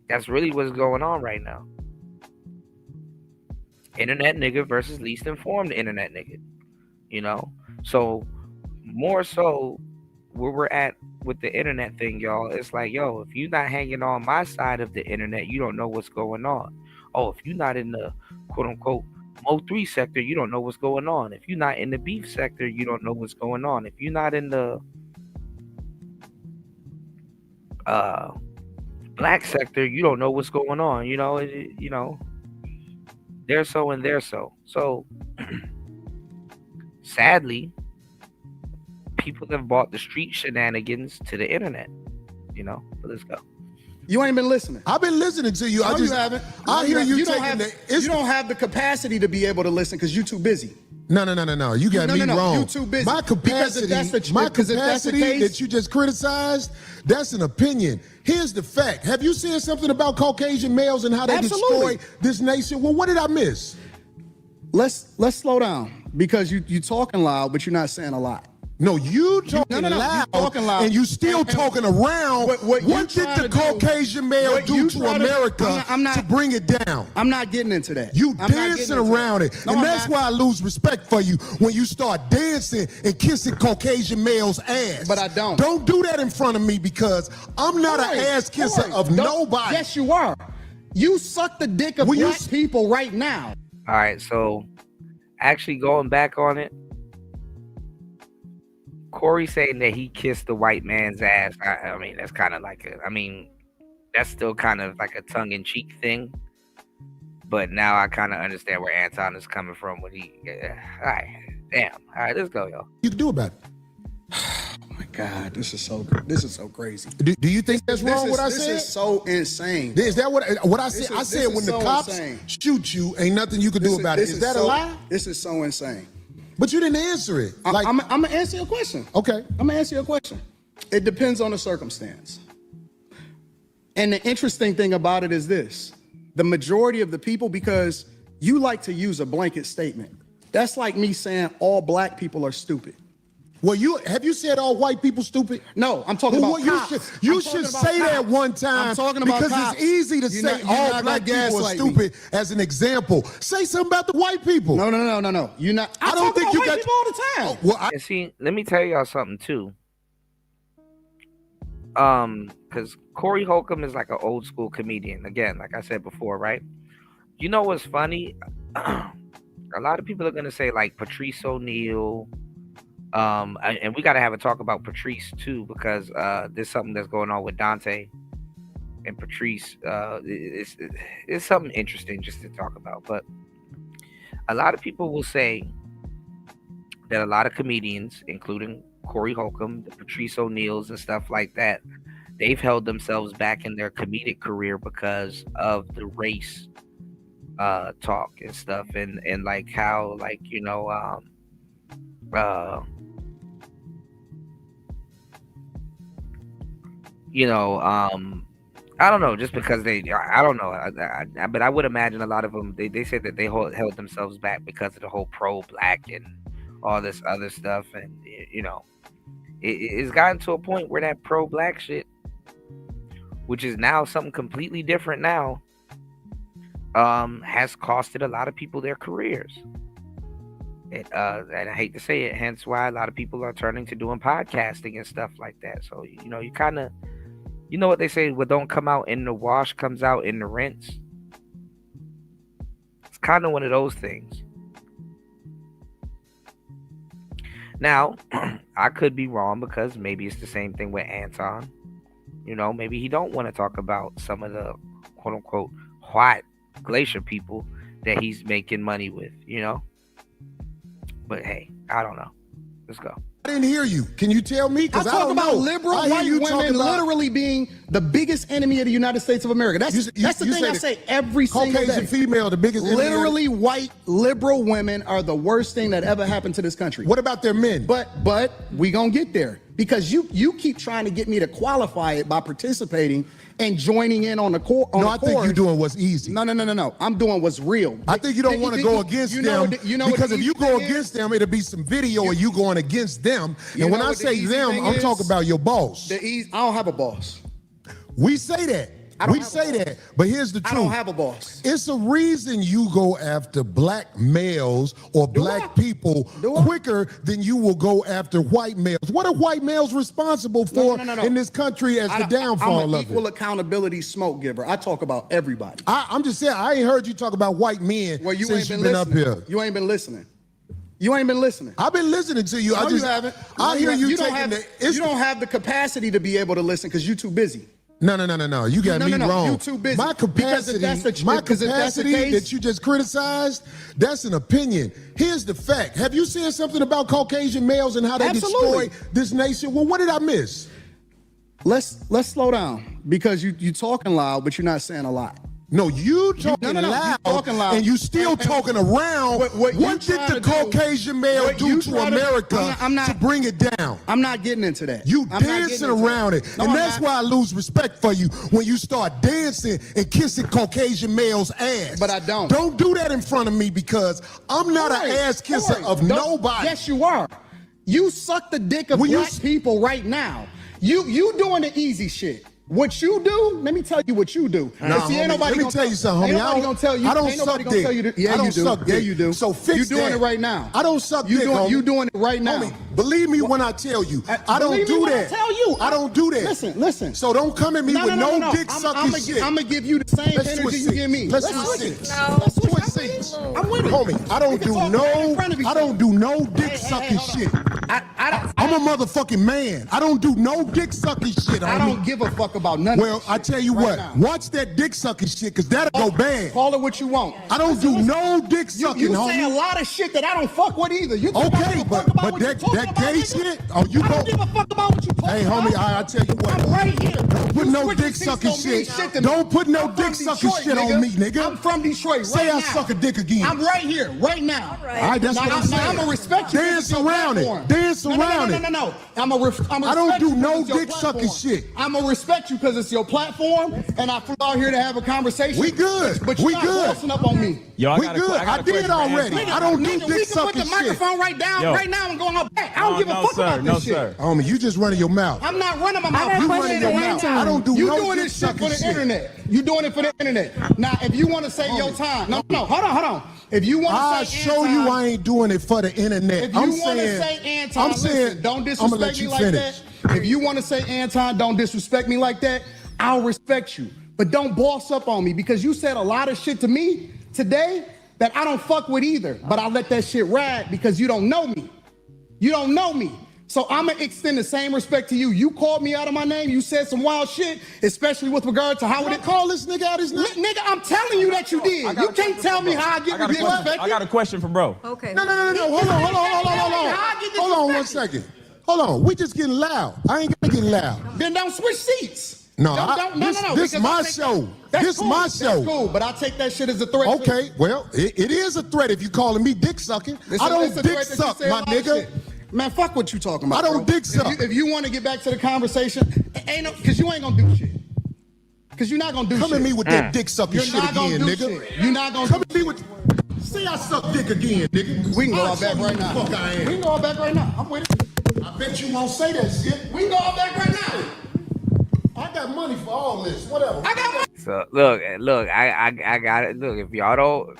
That's really what's going on right now. internet nigga versus least informed internet nigga. You know, so more so where we're at with the internet thing, y'all. It's like, yo, if you're not hanging on my side of the internet, you don't know what's going on. Oh, if you're not in the quote unquote Mo3 sector, you don't know what's going on. If you're not in the beef sector, you don't know what's going on. If you're not in the black sector, you don't know what's going on. You know, they're so and they're so. So sadly, people have bought the street shenanigans to the internet. You know, but let's go. You ain't been listening. I've been listening to you. No, you haven't. I hear you don't taking you don't have the capacity to be able to listen because you're too busy. No. You got me wrong. You too busy. My capacity that you just criticized, that's an opinion. Here's the fact. Have you seen something about Caucasian males and how they destroy this nation? Well, what did I miss? Let's slow down because you talking loud, but you're not saying a lot. No, you talking loud, and you still talking around. What did the Caucasian male do to America to bring it down? I'm not getting into that. You dancing around it. And that's why I lose respect for you when you start dancing and kissing Caucasian males' ass. But I don't. Don't do that in front of me because I'm not an ass kisser of nobody. Yes, you are. You suck the dick of black people right now. All right, so actually going back on it, Corey saying that he kissed the white man's ass. I mean, that's kind of like that's still kind of like a tongue-in-cheek thing. But now I kind of understand where Anton is coming from when he. All right, damn. All right, let's go, y'all. You can do about it. Oh my God, this is so crazy. Do you think that's wrong? What I said? This is so insane. Is that what I said? I said when the cops shoot you, ain't nothing you can do about it. Is that a lie? This is so insane. But you didn't answer it. Like, I'm gonna answer your question. Okay. I'm gonna answer your question. It depends on the circumstance. And the interesting thing about it is this: the majority of the people, because you like to use a blanket statement. That's like me saying all black people are stupid. Well, have you said all white people stupid? No, I'm talking about cops. You should say that one time. I'm talking about because cops. it's easy to say all black people are stupid as an example. Say something about the white people. No. You're not. I don't think you got people all the time. Well, and see, let me tell y'all something too. Because Corey Holcomb is like an old school comedian. Again, like I said before, right? You know what's funny? A lot of people are gonna say like Patrice O'Neal. And we got to have a talk about Patrice too, because there's something that's going on with Dante and Patrice. It's something interesting just to talk about. But a lot of people will say that a lot of comedians, including Corey Holcomb, the Patrice O'Neals and stuff like that, they've held themselves back in their comedic career because of the race talk and stuff, and like how, like, you know, I don't know, just because I don't know, but I would imagine a lot of them, they said that they held themselves back because of the whole pro-black and all this other stuff, and you know, it's gotten to a point where that pro-black shit, which is now something completely different now, has costed a lot of people their careers. And I hate to say it, hence why a lot of people are turning to doing podcasting and stuff like that. So, you know, you kind of, you know what they say, what don't come out in the wash comes out in the rinse. It's kind of one of those things. Now, I could be wrong, because maybe it's the same thing with Anton. You know, maybe he don't want to talk about some of the quote unquote white glacier people that he's making money with, you know. But hey, I don't know. Let's go. I didn't hear you. Can you tell me? Because I talk don't about know. Liberal white women literally being the biggest enemy of the United States of America. That's the thing I say every single day. Caucasian female, the biggest enemy. Literally, white liberal women are the worst thing that ever happened to this country. What about their men? But we gonna get there, because you keep trying to get me to qualify it by participating and joining in on the core. No, I think you're doing what's easy. No. I'm doing what's real. I think you don't want to go against them, because if you go against them, it'll be some video of you going against them. And when I say them, I'm talking about your boss. I don't have a boss. We say that. We say that, but here's the truth. I don't have a boss. It's a reason you go after black males or black people quicker than you will go after white males. What are white males responsible for in this country as the downfall I'm an of equal it? accountability smoke giver. I talk about everybody. I'm just saying, I ain't heard you talk about white men since you've been up here. You ain't been listening. You ain't been listening. I've been listening to you. No, you haven't. I hear you taking you don't have the capacity to be able to listen because you're too busy. No. You got me wrong. You too busy. My capacity that you just criticized, that's an opinion. Here's the fact. Have you said something about Caucasian males and how they destroy this nation? Well, what did I miss? Let's slow down because you talking loud, but you're not saying a lot. No, you talking loud, and you still talking around. What did the Caucasian male do to America to bring it down? I'm not getting into that. You dancing around it. And that's why I lose respect for you when you start dancing and kissing Caucasian males' ass. But I don't. Don't do that in front of me because I'm not an ass kisser of nobody. Yes, you are. You suck the dick of black people right now. You doing the easy shit. What you do, let me tell you what you do. Let me tell you something, homie. Ain't nobody gonna tell you. I don't suck dick. Yeah, I don't you do. suck dick. Yeah, you do. So fix you doing it right now. I don't suck dick, homie. You doing it right now. Homie, believe me when I tell you. I don't do that. I don't do that. Listen. So don't come at me with no dick sucking shit. I'm gonna give you the same energy you give me. Let's switch seats. Let's switch seats. I'm with it. Homie, I don't do no dick sucking shit. I'm a motherfucking man. I don't do no dick sucking shit, homie. I don't give a fuck about none of Well, I tell you what, watch that dick sucking shit, because that'll go bad. Call it what you want. I don't do no dick sucking, you homie. say a lot of shit that I don't fuck with either. Okay, but that gay shit, you I don't give a fuck about what you talking Hey, homie, I tell you what. I'm right here. Don't put no dick sucking shit. Don't put no dick sucking shit on me, nigga. I'm from Detroit Say I suck a dick again. I'm right here, right now. All right, that's what I'm saying. I'm gonna respect you. Dance around it. Dance around it. No. I'm gonna I don't do no dick sucking shit. I'm gonna respect you because it's your platform, and I flew out here to have a conversation. We good. But you're not bossing up on me. Yo, we good. I did already. I don't do dick sucking shit. We can put the microphone right now and go on back. I don't give a fuck about this shit. Homie, you just running your mouth. I'm not running my mouth. You running your mouth. I don't do no doing this shit for the internet. You doing it for the internet. Now, if you want to say your time, no, hold on. If you want to I'll say show you I ain't doing it for the internet. If you want to say Anton, listen, don't disrespect me like that. If you want to say Anton, don't disrespect me like that, I'll respect you. But don't boss up on me because you said a lot of shit to me today that I don't fuck with either. But I let that shit ride because you don't know me. You don't know me. So I'm going to extend the same respect to you. You called me out of my name. You said some wild shit, especially with regard to how would it call this nigga out his name? Nigga, I'm telling you that you did. You can't tell me how I get disrespected. I got a question for bro. Okay. No. Hold on 1 second. Hold on. We just getting loud. I ain't gonna get loud. Then don't switch seats. No, this because my show. This cool. my show. That's cool, but I take that shit as a threat. Okay, well, it is a threat if you calling me dick sucking. I don't dick suck, my nigga. Man, fuck what you talking about. I don't dick suck. If you want to get back to the conversation, because you ain't gonna do shit. Because you're not gonna do shit. Come at me with that dick sucking shit again, nigga. You're not gonna come at me with. See, I suck dick again, nigga. We can go out back right now. Fuck I am. We can go out back right now. I'm with it. I bet you won't say that shit. We can go out back right now. I got money for all this. Whatever. I got money. So look, I got it. Look, if y'all don't,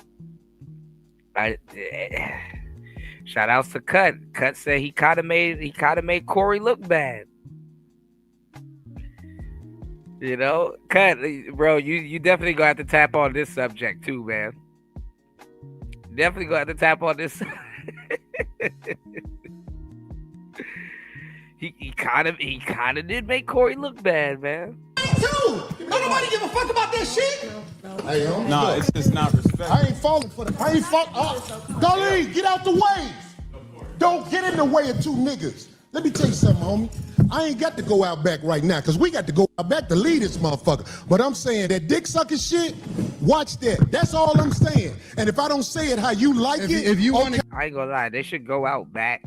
shout outs to Cut. Cut said he kind of made Corey look bad. You know, Cut, bro, you definitely gonna have to tap on this subject too, man. Definitely gonna have to tap on this. He kind of did make Corey look bad, man. Dude, don't nobody give a fuck about that shit. Hey, no, it's just not respect. I ain't falling for that. I ain't falling. Darlene, get out the way. Don't get in the way of two niggas. Let me tell you something, homie. I ain't got to go out back right now because we got to go out back to lead this motherfucker. But I'm saying that dick sucking shit, watch that. That's all I'm saying. And if I don't say it how you like if you want to, I ain't gonna lie, they should go out back.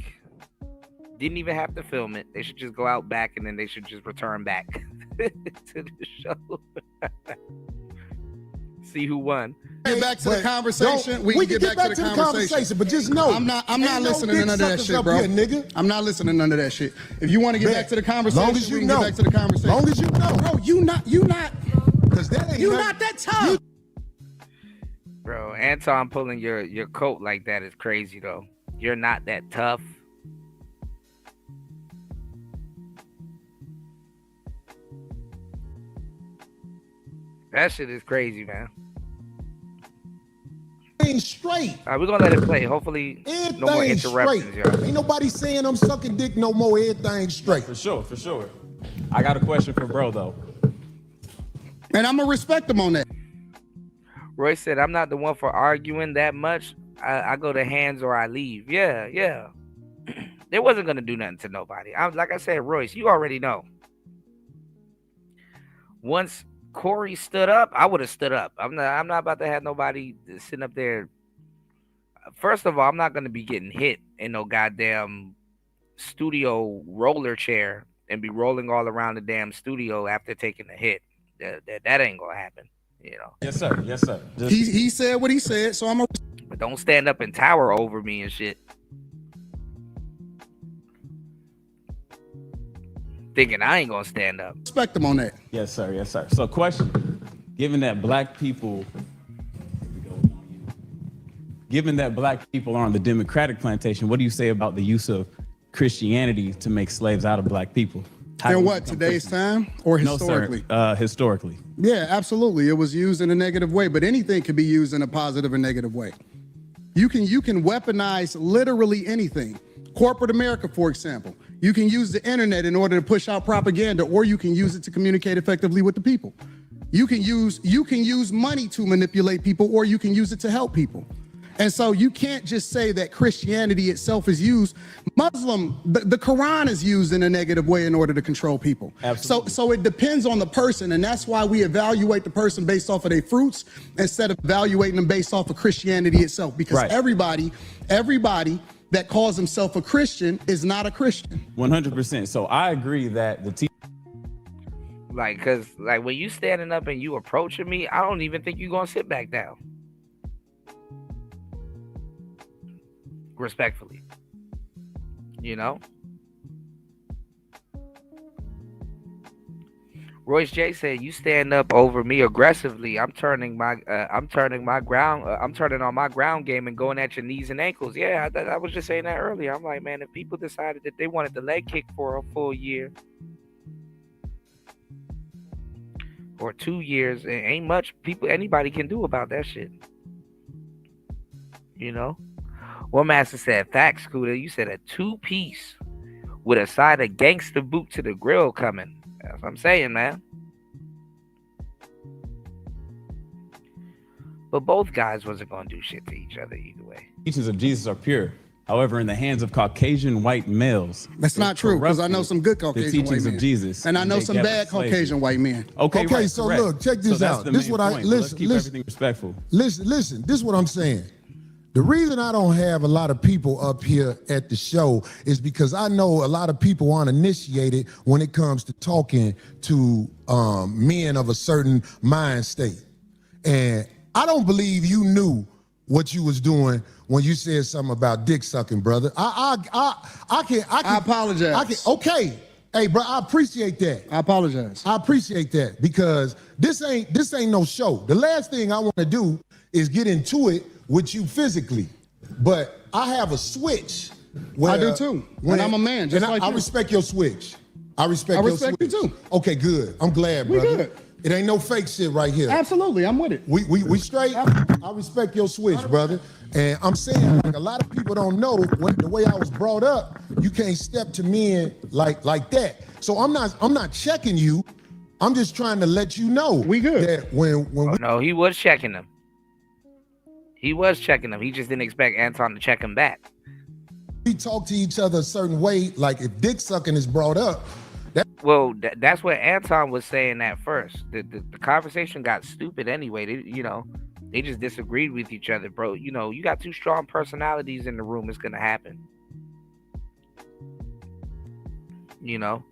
Didn't even have to film it. They should just go out back and then they should just return back to the show. See who won. Get back to the conversation. We can get back to the conversation. But just know, I'm not listening to none of that shit, bro. Here, nigga. I'm not listening to none of that shit. If you want to get back to the conversation, long as you we can know. get back to the conversation. Long as you know. Bro, you not. Because that ain't You're not that tough. Bro, Anton pulling your coat like that is crazy though. You're not that tough. That shit is crazy, man. Ain't straight. All right, we're gonna let it play. Hopefully, no more Everything interruptions, straight. y'all. Ain't nobody saying I'm sucking dick no more. Everything straight. For sure. I got a question for bro though. And I'm gonna respect him on that. Roy said, "I'm not the one for arguing that much. I go to hands or I leave." Yeah. They wasn't gonna do nothing to nobody. Like I said, Royce, you already know. Once Corey stood up, I would have stood up. I'm not about to have nobody sitting up there. First of all, I'm not gonna be getting hit in no goddamn studio roller chair and be rolling all around the damn studio after taking a hit. That ain't gonna happen, you know. Yes, sir. He said what he said, so I'm gonna But don't stand up and tower over me and shit. Thinking I ain't gonna stand up. respect him on that. Yes, sir. So question, given that black people are on the Democratic plantation, what do you say about the use of Christianity to make slaves out of black people? In what, today's time or historically? No, sir. Historically. Yeah, absolutely. It was used in a negative way, but anything can be used in a positive or negative way. You can weaponize literally anything. Corporate America, for example. You can use the internet in order to push out propaganda, or you can use it to communicate effectively with the people. You can use money to manipulate people, or you can use it to help people. And so you can't just say that Christianity itself is used. The Quran is used in a negative way in order to control people. Absolutely. So it depends on the person, and that's why we evaluate the person based off of their fruits instead of evaluating them based off of Christianity itself. Because Right. everybody that calls himself a Christian is not a Christian. 100%. So I agree that Like, cause like when you standing up and you approaching me, I don't even think you gonna sit back down. Respectfully, you know. Royce J said, "You stand up over me aggressively. I'm turning on my ground game and going at your knees and ankles." Yeah, I was just saying that earlier. I'm like, man, if people decided that they wanted the leg kick for a full year or 2 years, it ain't much anybody can do about that shit. You know. One master said, "Facts, Scooter. You said a 2-piece with a side of gangster boot to the grill coming." That's what I'm saying, man. But both guys wasn't gonna do shit to each other either way. teachings of Jesus are pure. However, in the hands of Caucasian white males, That's not true, because I know some good Caucasian the white teachings men. of Jesus, And I know they some kept bad slavery. Caucasian white men. Okay, Okay, right, so correct. look, check this So that's out. the This main what I point, but let's listen. keep everything respectful. Listen. This is what I'm saying. The reason I don't have a lot of people up here at the show is because I know a lot of people aren't initiated when it comes to talking to men of a certain mind state. And I don't believe you knew what you was doing when you said something about dick sucking, brother. I apologize. Okay. Hey, bro, I appreciate that. I apologize. I appreciate that because this ain't no show. The last thing I want to do is get into it with you physically, but I have a switch. I do too. And I'm a man, just like I you. respect your switch. I respect your switch. you too. Okay, good. I'm glad, We brother. good. It ain't no fake shit right here. Absolutely, I'm with it. We straight. I respect your switch, brother. And I'm saying, like, a lot of people don't know the way I was brought up. You can't step to men like that. So I'm not checking you. I'm just trying to let you know we good. That when No, he was checking him. He was checking him. He just didn't expect Anton to check him back. we talk to each other a certain way, like if dick sucking is brought up. That's what Anton was saying at first. The conversation got stupid anyway. They just disagreed with each other, bro. You know, you got two strong personalities in the room. It's gonna happen. You know,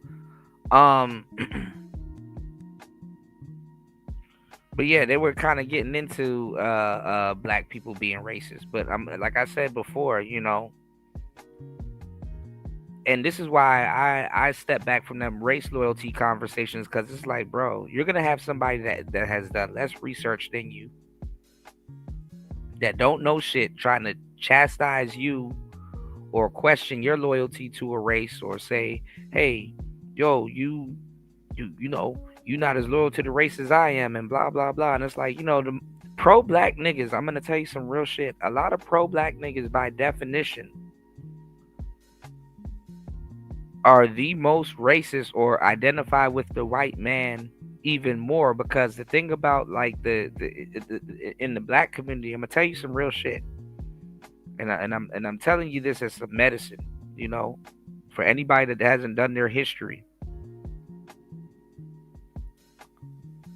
but yeah, they were kind of getting into black people being racist. But like I said before, you know, And this is why I step back from them race loyalty conversations, because it's like, bro, you're gonna have somebody that has done less research than you, that don't know shit, trying to chastise you or question your loyalty to a race, or say, hey, yo, you know, you're not as loyal to the race as I am, and blah blah blah. And it's like, the pro black niggas, I'm gonna tell you some real shit. A lot of pro black niggas, by definition, are the most racist, or identify with the white man even more. Because the thing about, like, the in the black community, I'm gonna tell you some real shit, and I'm telling you this as some medicine, for anybody that hasn't done their history.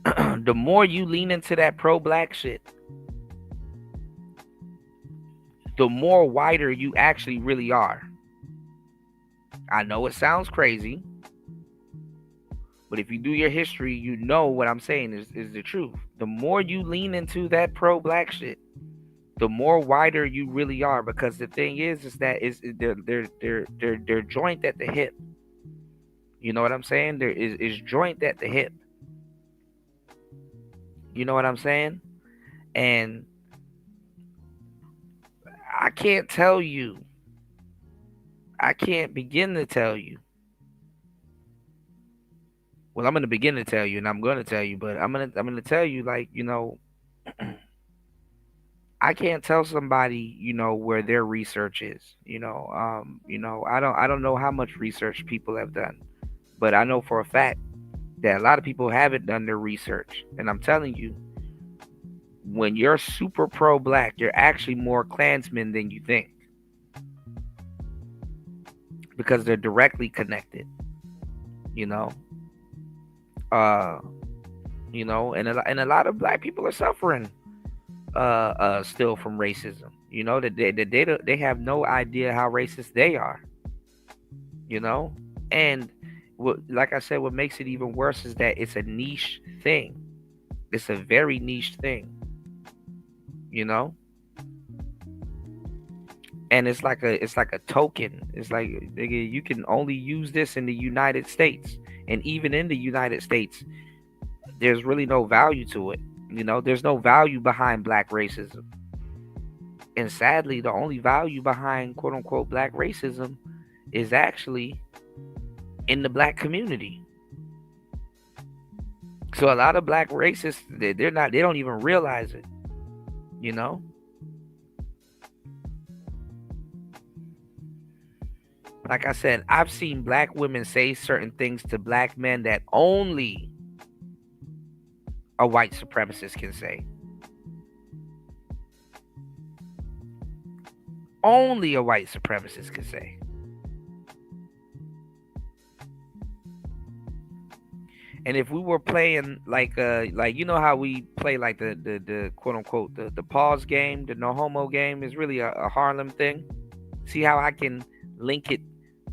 The more you lean into that pro black shit, the more whiter you actually really are. I know it sounds crazy, but if you do your history, you know what I'm saying is the truth. The more you lean into that pro black shit, the more wider you really are. Because the thing is that they're joint at the hip. You know what I'm saying? There is joint at the hip. You know what I'm saying? And I can't begin to tell you. Well, I'm going to begin to tell you, and I'm going to tell you, but I'm going to tell you, like, I can't tell somebody, where their research is. I don't know how much research people have done, but I know for a fact that a lot of people haven't done their research. And I'm telling you, when you're super pro black, you're actually more Klansmen than you think, because they're directly connected. And a lot of black people are suffering still from racism. That they have no idea how racist they are. And like I said, what makes it even worse is that it's a niche thing. It's a very niche thing. And it's like a token. It's like, nigga, you can only use this in the United States, and even in the United States, there's really no value to it. There's no value behind black racism. And sadly, the only value behind quote unquote black racism is actually in the black community. So a lot of black racists, they don't even realize it. Like I said, I've seen black women say certain things to black men that only a white supremacist can say. Only a white supremacist can say. And if we were playing like how we play like the quote unquote the pause game, the no homo game is really a Harlem thing. See how I can link it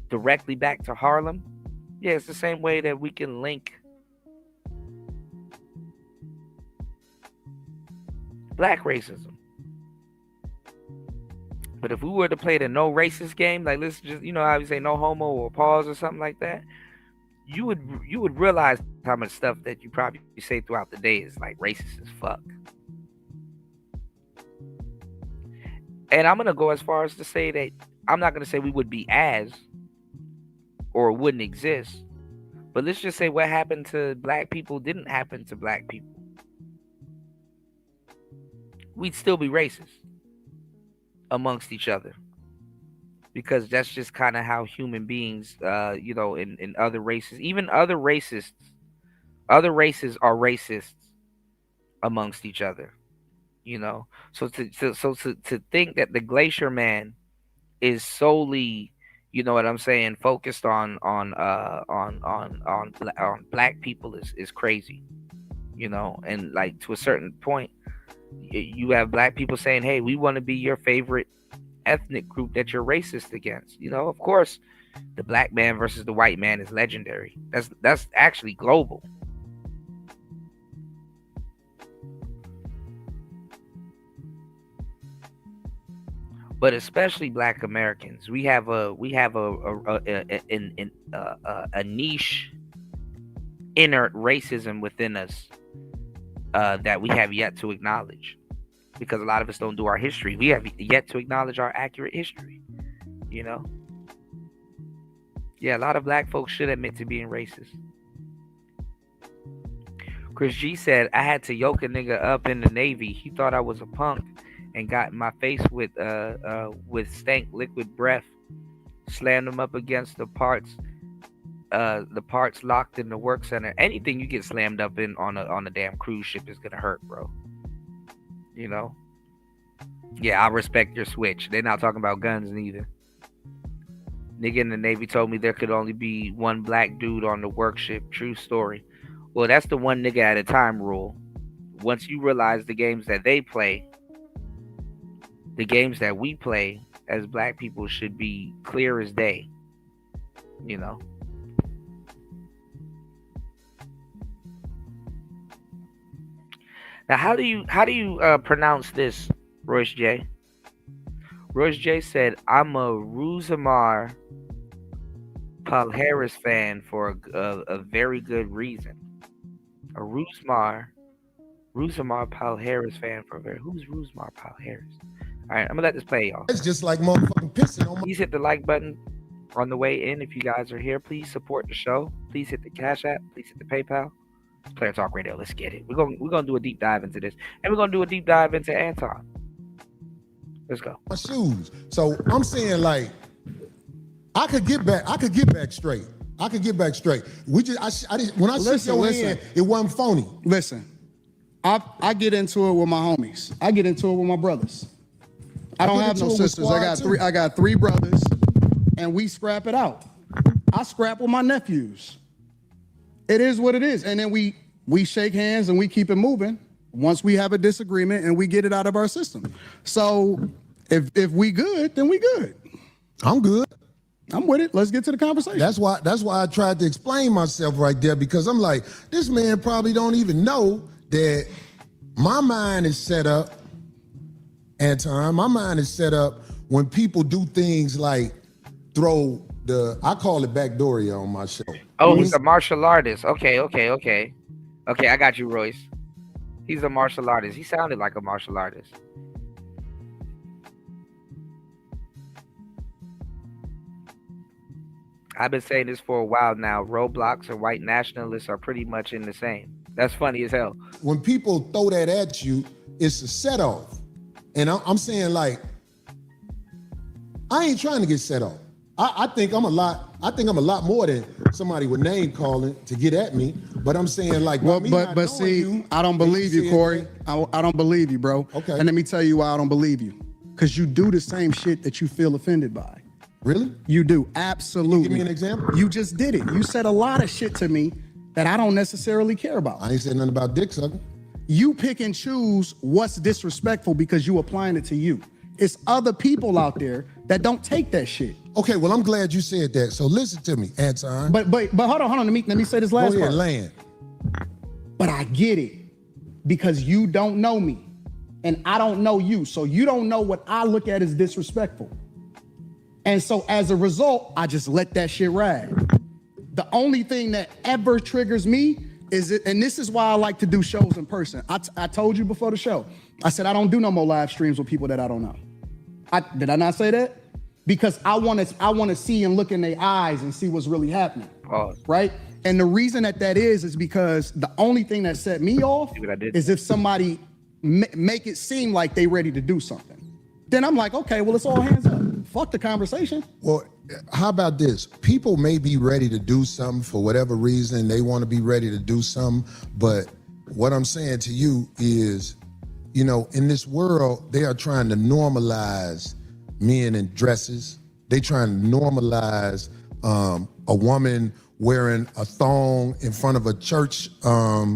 directly back to Harlem? Yeah, it's the same way that we can link black racism. But if we were to play the no racist game, like, let's just, how we say no homo or pause or something like that, you would realize how much stuff that you probably say throughout the day is like racist as fuck. And I'm gonna go as far as to say that I'm not gonna say we would be as, or wouldn't exist, but let's just say what happened to black people didn't happen to black people. We'd still be racist amongst each other, because that's just kind of how human beings, in other races, even other races are racists amongst each other. So to think that the Glacier Man is solely, what I'm saying, focused on black people is crazy. And like, to a certain point, you have black people saying, hey, we want to be your favorite ethnic group that you're racist against. Of course, the black man versus the white man is legendary. That's actually global. but especially Black Americans. We have a niche inner racism within us that we have yet to acknowledge, because a lot of us don't do our history. We have yet to acknowledge our accurate history. You know, yeah, a lot of Black folks should admit to being racist. Chris G said, I had to yoke a nigga up in the Navy. He thought I was a punk and got in my face with stank liquid breath. Slammed him up against the parts locked in the work center. Anything you get slammed up in on a damn cruise ship is gonna hurt, bro. You know? Yeah, I respect your switch. They're not talking about guns neither. Nigga in the Navy told me there could only be one Black dude on the work ship. True story. Well, that's the one nigga at a time rule. Once you realize the games that they play, the games that we play as Black people should be clear as day. You know? Now, how do you pronounce this, Royce J? Royce J said, I'm a Rosamar Palhares fan for a very good reason. A Rosamar Palhares fan for a very... Who's Rosamar Palhares? All right, I'm gonna let this play, y'all. It's just like motherfucking pissing on my... Please hit the like button on the way in if you guys are here. Please support the show. Please hit the Cash App. Please hit the PayPal. It's Player Talk Radio. Let's get it. We're gonna do a deep dive into this, and we're gonna do a deep dive into Anton. Let's go. My shoes. So I'm saying, like, I could get back straight. We just, I didn't, when I shook your hand, it wasn't phony. Listen, I get into it with my homies. I get into it with my brothers. I don't have no sisters. I got three brothers, and we scrap it out. I scrap with my nephews. It is what it is. And then we shake hands and we keep it moving once we have a disagreement and we get it out of our system. So if we good, then we good. I'm good. I'm with it. Let's get to the conversation. That's why I tried to explain myself right there, because I'm like, this man probably don't even know that my mind is set up, Anton. My mind is set up when people do things like throw I call it backdooria on my show. Oh, he's a martial artist. Okay, I got you, Royce. He's a martial artist. He sounded like a martial artist. I've been saying this for a while now. Roblox and white nationalists are pretty much in the same. That's funny as hell. When people throw that at you, it's a set off. And I'm saying, like, I ain't trying to get set off. I think I'm a lot more than somebody with name calling to get at me. But I'm saying, like, but see, I don't believe you, Corey. I don't believe you, bro. Okay. And let me tell you why I don't believe you. Because you do the same shit that you feel offended by. Really? You do, absolutely. Give me an example. You just did it. You said a lot of shit to me that I don't necessarily care about. I ain't said nothing about dick sucking. You pick and choose what's disrespectful because you applying it to you. It's other people out there that don't take that shit. Okay, well, I'm glad you said that. So listen to me, Anton. But hold on. Let me say this last part. Go ahead, land. But I get it, because you don't know me and I don't know you. So you don't know what I look at as disrespectful. And so as a result, I just let that shit ride. The only thing that ever triggers me is it, and this is why I like to do shows in person. I told you before the show, I said I don't do no more live streams with people that I don't know. Did I not say that? Because I want to see and look in their eyes and see what's really happening. Right? And the reason that is because the only thing that set me off is if somebody make it seem like they ready to do something. Then I'm like, okay, well, it's all hands up. Fuck the conversation. Well, how about this? People may be ready to do something for whatever reason. They want to be ready to do something. But what I'm saying to you is, you know, in this world, they are trying to normalize men in dresses. They trying to normalize a woman wearing a thong in front of a church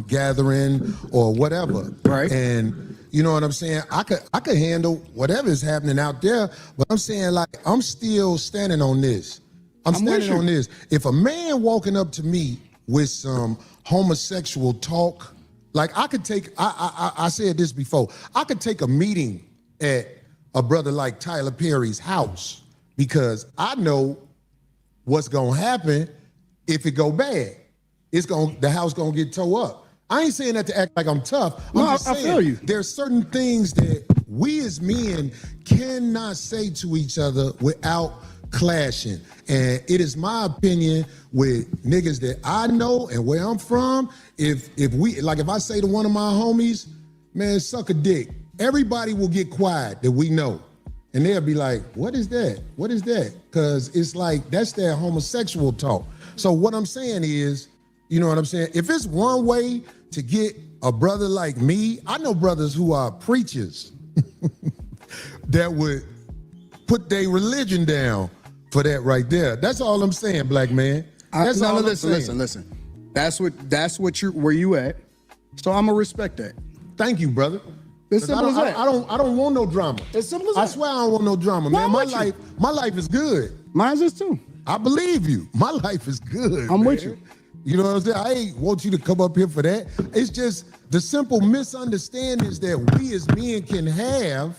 gathering or whatever. Right. And you know what I'm saying? I could handle whatever is happening out there, but I'm saying, like, I'm still standing on this. I'm standing on this. If a man walking up to me with some homosexual talk, like I could take, I said this before, I could take a meeting at a brother like Tyler Perry's house because I know what's gonna happen if it go bad. The house gonna get tore up. I ain't saying that to act like I'm tough. I'm just saying, feel you. There's certain things that we as men cannot say to each other without clashing. And it is my opinion with niggas that I know and where I'm from, if I say to one of my homies, man, suck a dick, everybody will get quiet that we know. And they'll be like, what is that? What is that? Because it's like, that's that homosexual talk. So what I'm saying is, you know what I'm saying? If it's one way to get a brother like me, I know brothers who are preachers that would put their religion down for that right there. That's all I'm saying, black man. That's all I'm saying. Listen. That's where you at. So I'm gonna respect that. Thank you, brother. It's simple as that. I don't want no drama. It's simple as that. I swear I don't want no drama, man. My life is good. Mine's is too. I believe you. My life is good. I'm man. with you. You know what I'm saying? I ain't want you to come up here for that. It's just the simple misunderstandings that we as men can have.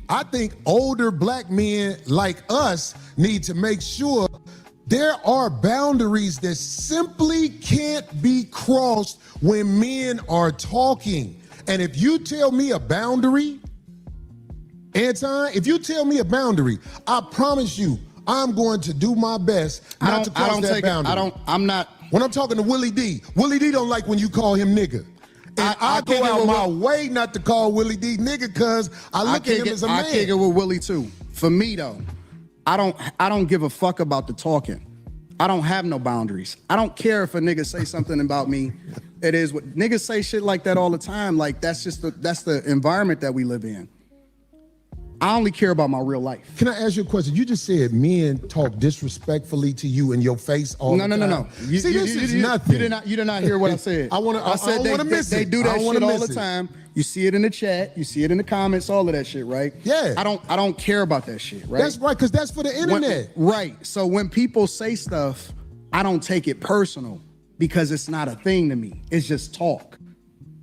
I think older black men like us need to make sure there are boundaries that simply can't be crossed when men are talking. And if you tell me a boundary, Anton, if you tell me a boundary, I promise you, I'm going to do my best not to cross that boundary. When I'm talking to Willie D don't like when you call him nigga. And I go out my way not to call Willie D nigga because I look at him as a man. I kick it with Willie too. For me though, I don't give a fuck about the talking. I don't have no boundaries. I don't care if a nigga say something about me. It is what niggas say shit like that all the time. Like that's the environment that we live in. I only care about my real life. Can I ask you a question? You just said men talk disrespectfully to you in your face all the time. No. This is nothing. You did not hear what I said. I said they do that shit all the time. You see it in the chat. You see it in the comments. All of that shit, right? Yeah. I don't care about that shit, right? That's right, because that's for the internet. Right. So when people say stuff, I don't take it personal because it's not a thing to me. It's just talk.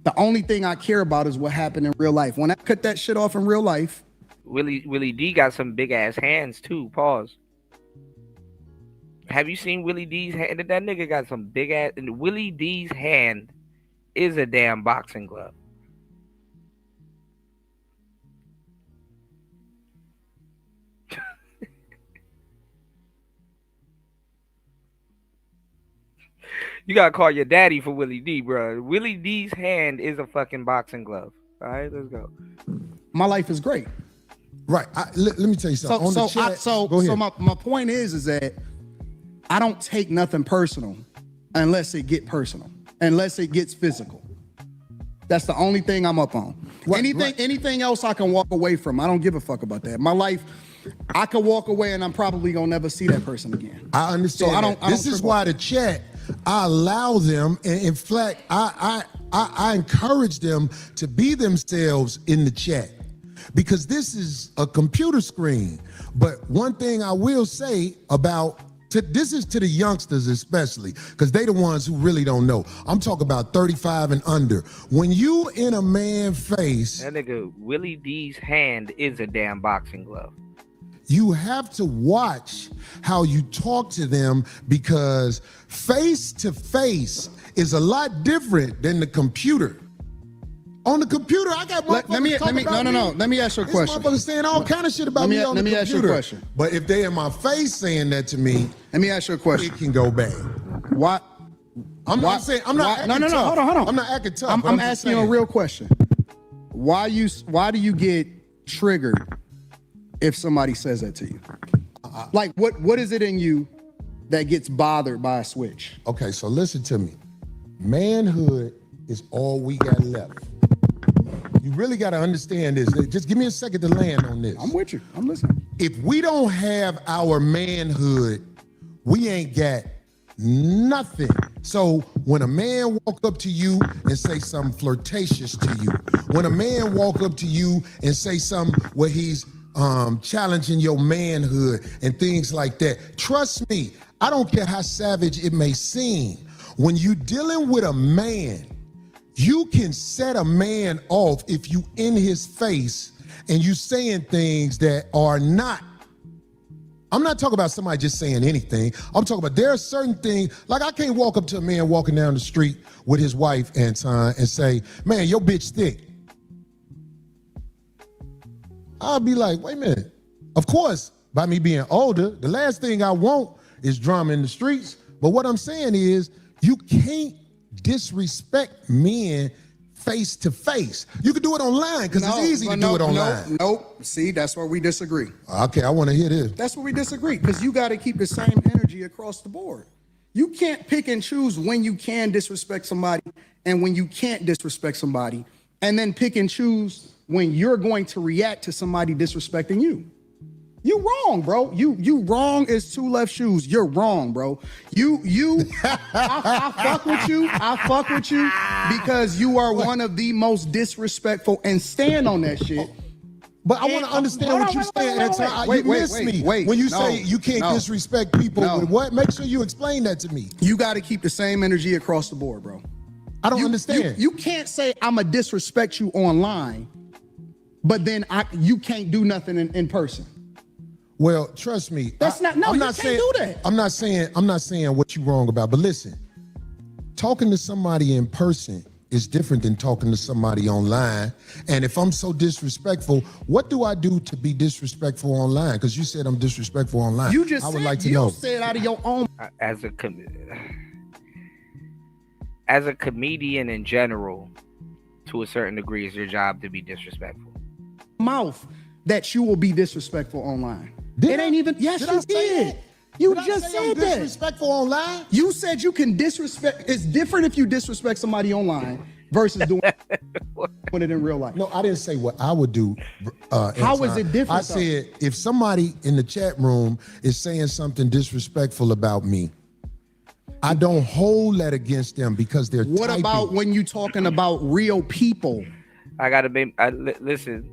The only thing I care about is what happened in real life. When I cut that shit off in real life, Willie D got some big ass hands too. Pause. Have you seen Willie D's hand? That nigga got some big ass. And Willie D's hand is a damn boxing glove. You gotta call your daddy for Willie D, bro. Willie D's hand is a fucking boxing glove. All right, let's go. My life is great. Right. Let me tell you something. So my point is that I don't take nothing personal unless it get personal, unless it gets physical. That's the only thing I'm up on. Anything else I can walk away from. I don't give a fuck about that. My life, I could walk away and I'm probably gonna never see that person again. I understand. So this is why the chat, I allow them, and in fact, I encourage them to be themselves in the chat. Because this is a computer screen. But one thing I will say this is to the youngsters especially, because they the ones who really don't know. I'm talking about 35 and under. When you in a man's face... That nigga, Willie D's hand is a damn boxing glove. You have to watch how you talk to them, because face to face is a lot different than the computer. On the computer, I got motherfuckers talking about me. No. Let me ask you a question. This motherfucker saying all kind of shit about me on the computer. Let me ask you a question. But if they in my face saying that to me, let me ask you a question. It can go bad. What? I'm not acting tough. Hold on. I'm not acting tough. I'm asking you a real question. Why do you get triggered if somebody says that to you? Like what is it in you that gets bothered by a switch? Okay, so listen to me. Manhood is all we got left. You really got to understand this. Just give me a second to land on this. I'm with you. I'm listening. If we don't have our manhood, we ain't got nothing. So when a man walk up to you and say something flirtatious to you, when a man walk up to you and say something where he's challenging your manhood and things like that, trust me, I don't care how savage it may seem. When you dealing with a man, you can set a man off if you in his face and you saying things that are not. I'm not talking about somebody just saying anything. I'm talking about there are certain things, like I can't walk up to a man walking down the street with his wife, Anton, and say, man, your bitch thick. I'll be like, wait a minute. Of course, by me being older, the last thing I want is drama in the streets. But what I'm saying is, you can't disrespect men face to face. You can do it online because it's easy to do it online. Nope. See, that's where we disagree. Okay, I want to hear this. That's where we disagree, because you got to keep the same energy across the board. You can't pick and choose when you can disrespect somebody and when you can't disrespect somebody, and then pick and choose when you're going to react to somebody disrespecting you. You wrong, bro. You wrong as two left shoes. You're wrong, bro. I fuck with you. I fuck with you because you are one of the most disrespectful, and stand on that shit. But I want to understand what you're saying, Anton. You missed me. When you say you can't disrespect people with what? Make sure you explain that to me. You got to keep the same energy across the board, bro. I don't understand. You can't say I'm going to disrespect you online, but then you can't do nothing in person. Well, trust me. That's not, no, you can't do that. I'm not saying what you're wrong about, but listen, talking to somebody in person is different than talking to somebody online. And if I'm so disrespectful, what do I do to be disrespectful online? Because you said I'm disrespectful online. You just I would said, like to know. You said out of your own. As a comedian in general, to a certain degree, it's your job to be disrespectful. Mouth that you will be disrespectful online. It ain't even. Yes, you did. You just said that. Disrespectful online? You said you can disrespect. It's different if you disrespect somebody online versus doing it in real life. No, I didn't say what I would do. How is it different? I said if somebody in the chat room is saying something disrespectful about me, I don't hold that against them because they're What typing. about when you talking about real people? I gotta make. Listen.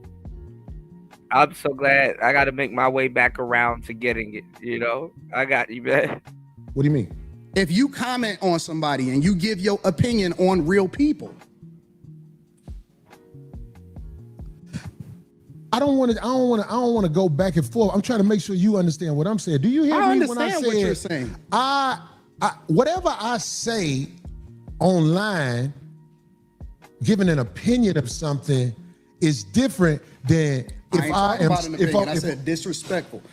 I'm so glad I got to make my way back around to getting it. You know, I got you, man. What do you mean? If you comment on somebody and you give your opinion on real people, I don't want to go back and forth. I'm trying to make sure you understand what I'm saying. Do you hear me when I say what you're saying? Whatever I say online, giving an opinion of something is different than if I am. I said disrespectful.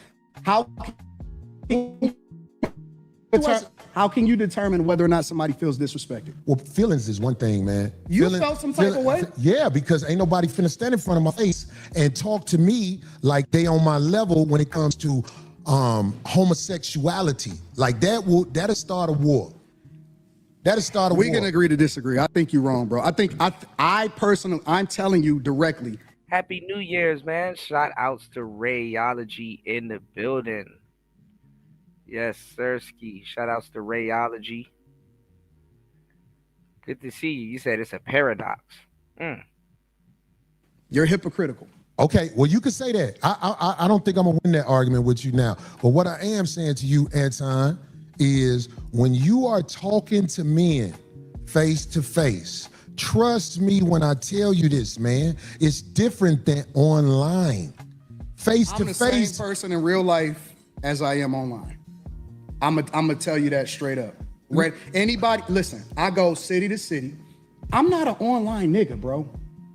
How can you determine whether or not somebody feels disrespected? Well, feelings is one thing, man. You felt some type of way? Yeah, because ain't nobody finna stand in front of my face and talk to me like they on my level when it comes to homosexuality. Like that'll start a war. That'll start a war. We can agree to disagree. I think you're wrong, bro. I personally, I'm telling you directly. Happy New Year's, man. Shout outs to Rayology in the building. Yes, Sirski. Shout outs to Rayology. Good to see you. You said it's a paradox. You're hypocritical. Okay, well, you can say that. I don't think I'm gonna win that argument with you now. But what I am saying to you, Anton, is when you are talking to men face to face, trust me when I tell you this, man, it's different than online. Face to face. I'm the same person in real life as I am online. I'm gonna tell you that straight up. Right? Anybody, listen, I go city to city. I'm not an online nigga, bro.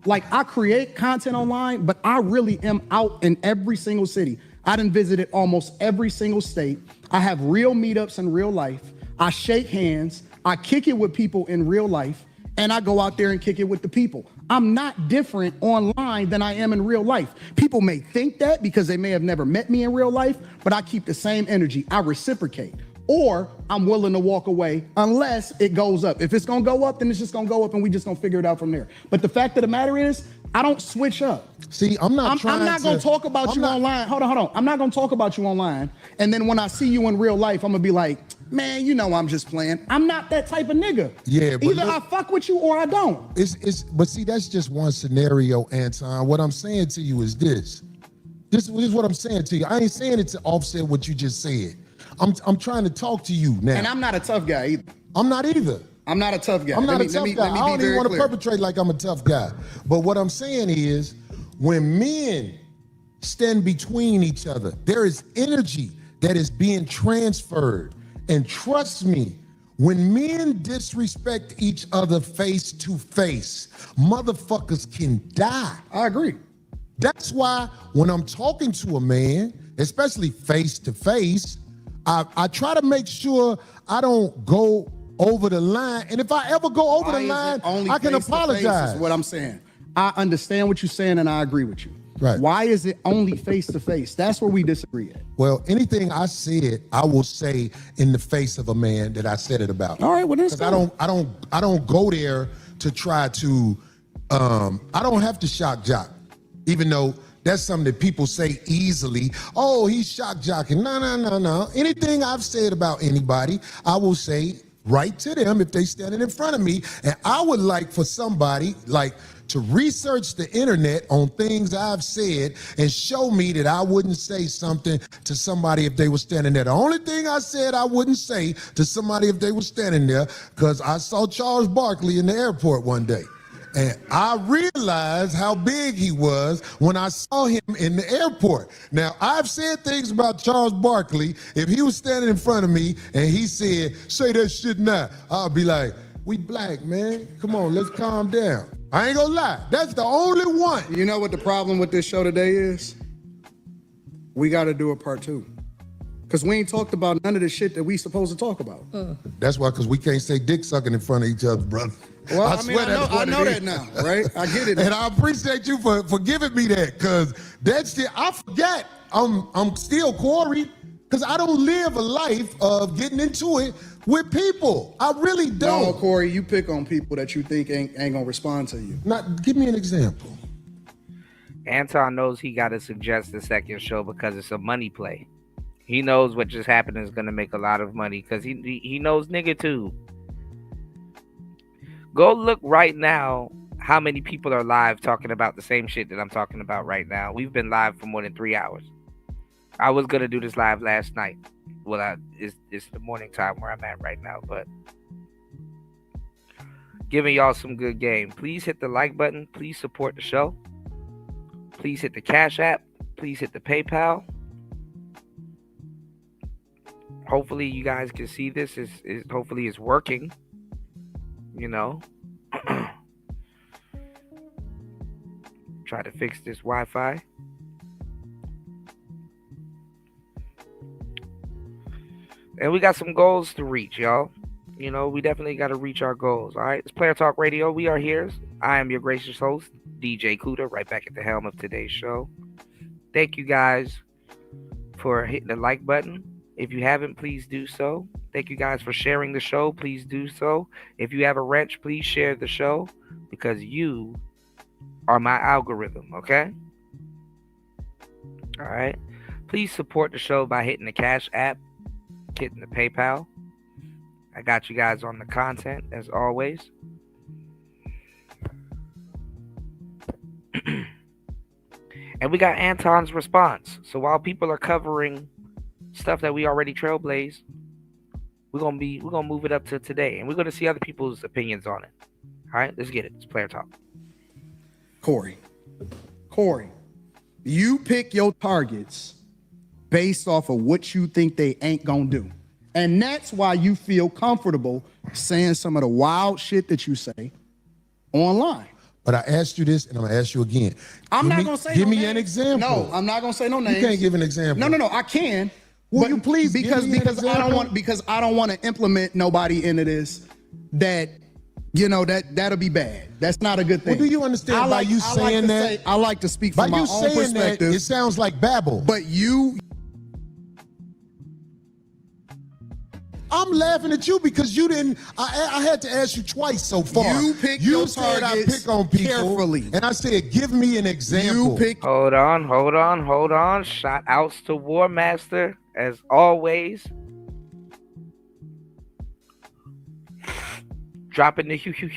Like, I create content online, but I really am out in every single city. I done visited almost every single state. I have real meetups in real life. I shake hands. I kick it with people in real life, and I go out there and kick it with the people. I'm not different online than I am in real life. People may think that because they may have never met me in real life, but I keep the same energy. I reciprocate. Or I'm willing to walk away unless it goes up. If it's gonna go up, then it's just gonna go up and we just gonna figure it out from there. But the fact of the matter is, I don't switch up. See, I'm not gonna talk about you online. Hold on. I'm not gonna talk about you online. And then when I see you in real life, I'm gonna be like, man, you know I'm just playing. I'm not that type of nigga. Yeah, but either I fuck with you or I don't. But see, that's just one scenario, Anton. What I'm saying to you is this. This is what I'm saying to you. I ain't saying it to offset what you just said. I'm trying to talk to you now. And I'm not a tough guy either. I'm not either. I'm not a tough guy. I'm not a tough guy. I don't even want to perpetrate like I'm a tough guy. But what I'm saying is, when men stand between each other, there is energy that is being transferred. And trust me, when men disrespect each other face to face, motherfuckers can die. I agree. That's why when I'm talking to a man, especially face to face, I try to make sure I don't go over the line. And if I ever go over the line, I can apologize. Is what I'm saying. I understand what you're saying and I agree with you. Right. Why is it only face to face? That's where we disagree at. Well, anything I said, I will say in the face of a man that I said it about. All right, well, that's because I don't go there to try to. I don't have to shock jock, even though that's something that people say easily. Oh, he's shock jocking. No. Anything I've said about anybody, I will say right to them if they standing in front of me. And I would like for somebody to research the internet on things I've said and show me that I wouldn't say something to somebody if they were standing there. The only thing I said I wouldn't say to somebody if they were standing there, because I saw Charles Barkley in the airport one day. And I realized how big he was when I saw him in the airport. Now, I've said things about Charles Barkley. If he was standing in front of me and he said, say that shit now, I'll be like, we black, man. Come on, let's calm down. I ain't gonna lie. That's the only one. You know what the problem with this show today is? We got to do a part 2. Because we ain't talked about none of the shit that we supposed to talk about. That's why, because we can't say dick sucking in front of each other, brother. Well, I know that now, right? I get it. And I appreciate you for giving me that, because that shit, I forget I'm still Corey, because I don't live a life of getting into it with people. I really don't. No, Corey, you pick on people that you think ain't gonna respond to you. Give me an example. Anton knows he got to suggest the second show because it's a money play. He knows what just happened is going to make a lot of money because he knows nigga too. Go look right now how many people are live talking about the same shit that I'm talking about right now. We've been live for more than 3 hours. I was going to do this live last night. Well, it's the morning time where I'm at right now, but giving y'all some good game. Please hit the like button. Please support the show. Please hit the Cash App. Please hit the PayPal. Hopefully you guys can see this. Hopefully it's working. You know. Try to fix this Wi-Fi. And we got some goals to reach, y'all. You know, we definitely got to reach our goals. All right. It's Player Talk Radio. We are here. I am your gracious host, DJ Kuda, right back at the helm of today's show. Thank you guys for hitting the like button. If you haven't, please do so. Thank you guys for sharing the show. Please do so. If you have a wrench, please share the show because you are my algorithm, okay? All right. Please support the show by hitting the Cash App, hitting the PayPal. I got you guys on the content as always. And we got Anton's response. So while people are covering stuff that we already trailblazed, we're gonna move it up to today, and we're gonna see other people's opinions on it. All right, let's get it. It's Player Talk. Corey, you pick your targets based off of what you think they ain't gonna do, and that's why you feel comfortable saying some of the wild shit that you say online. But I asked you this, and I'm gonna ask you again. I'm not gonna say. Give me an example. No, I'm not gonna say no names. You can't give an example. No, I can. Will you please? Because I don't want to implement nobody into this that that'll be bad. That's not a good thing. Well, do you understand by you saying that? I like to speak from my own perspective. That, it sounds like babble. But I'm laughing at you because you didn't. I had to ask you twice so far. You pick your said targets I pick on people carefully, and I said, give me an example. Hold on. Shout outs to War Master as always. Dropping the huge $20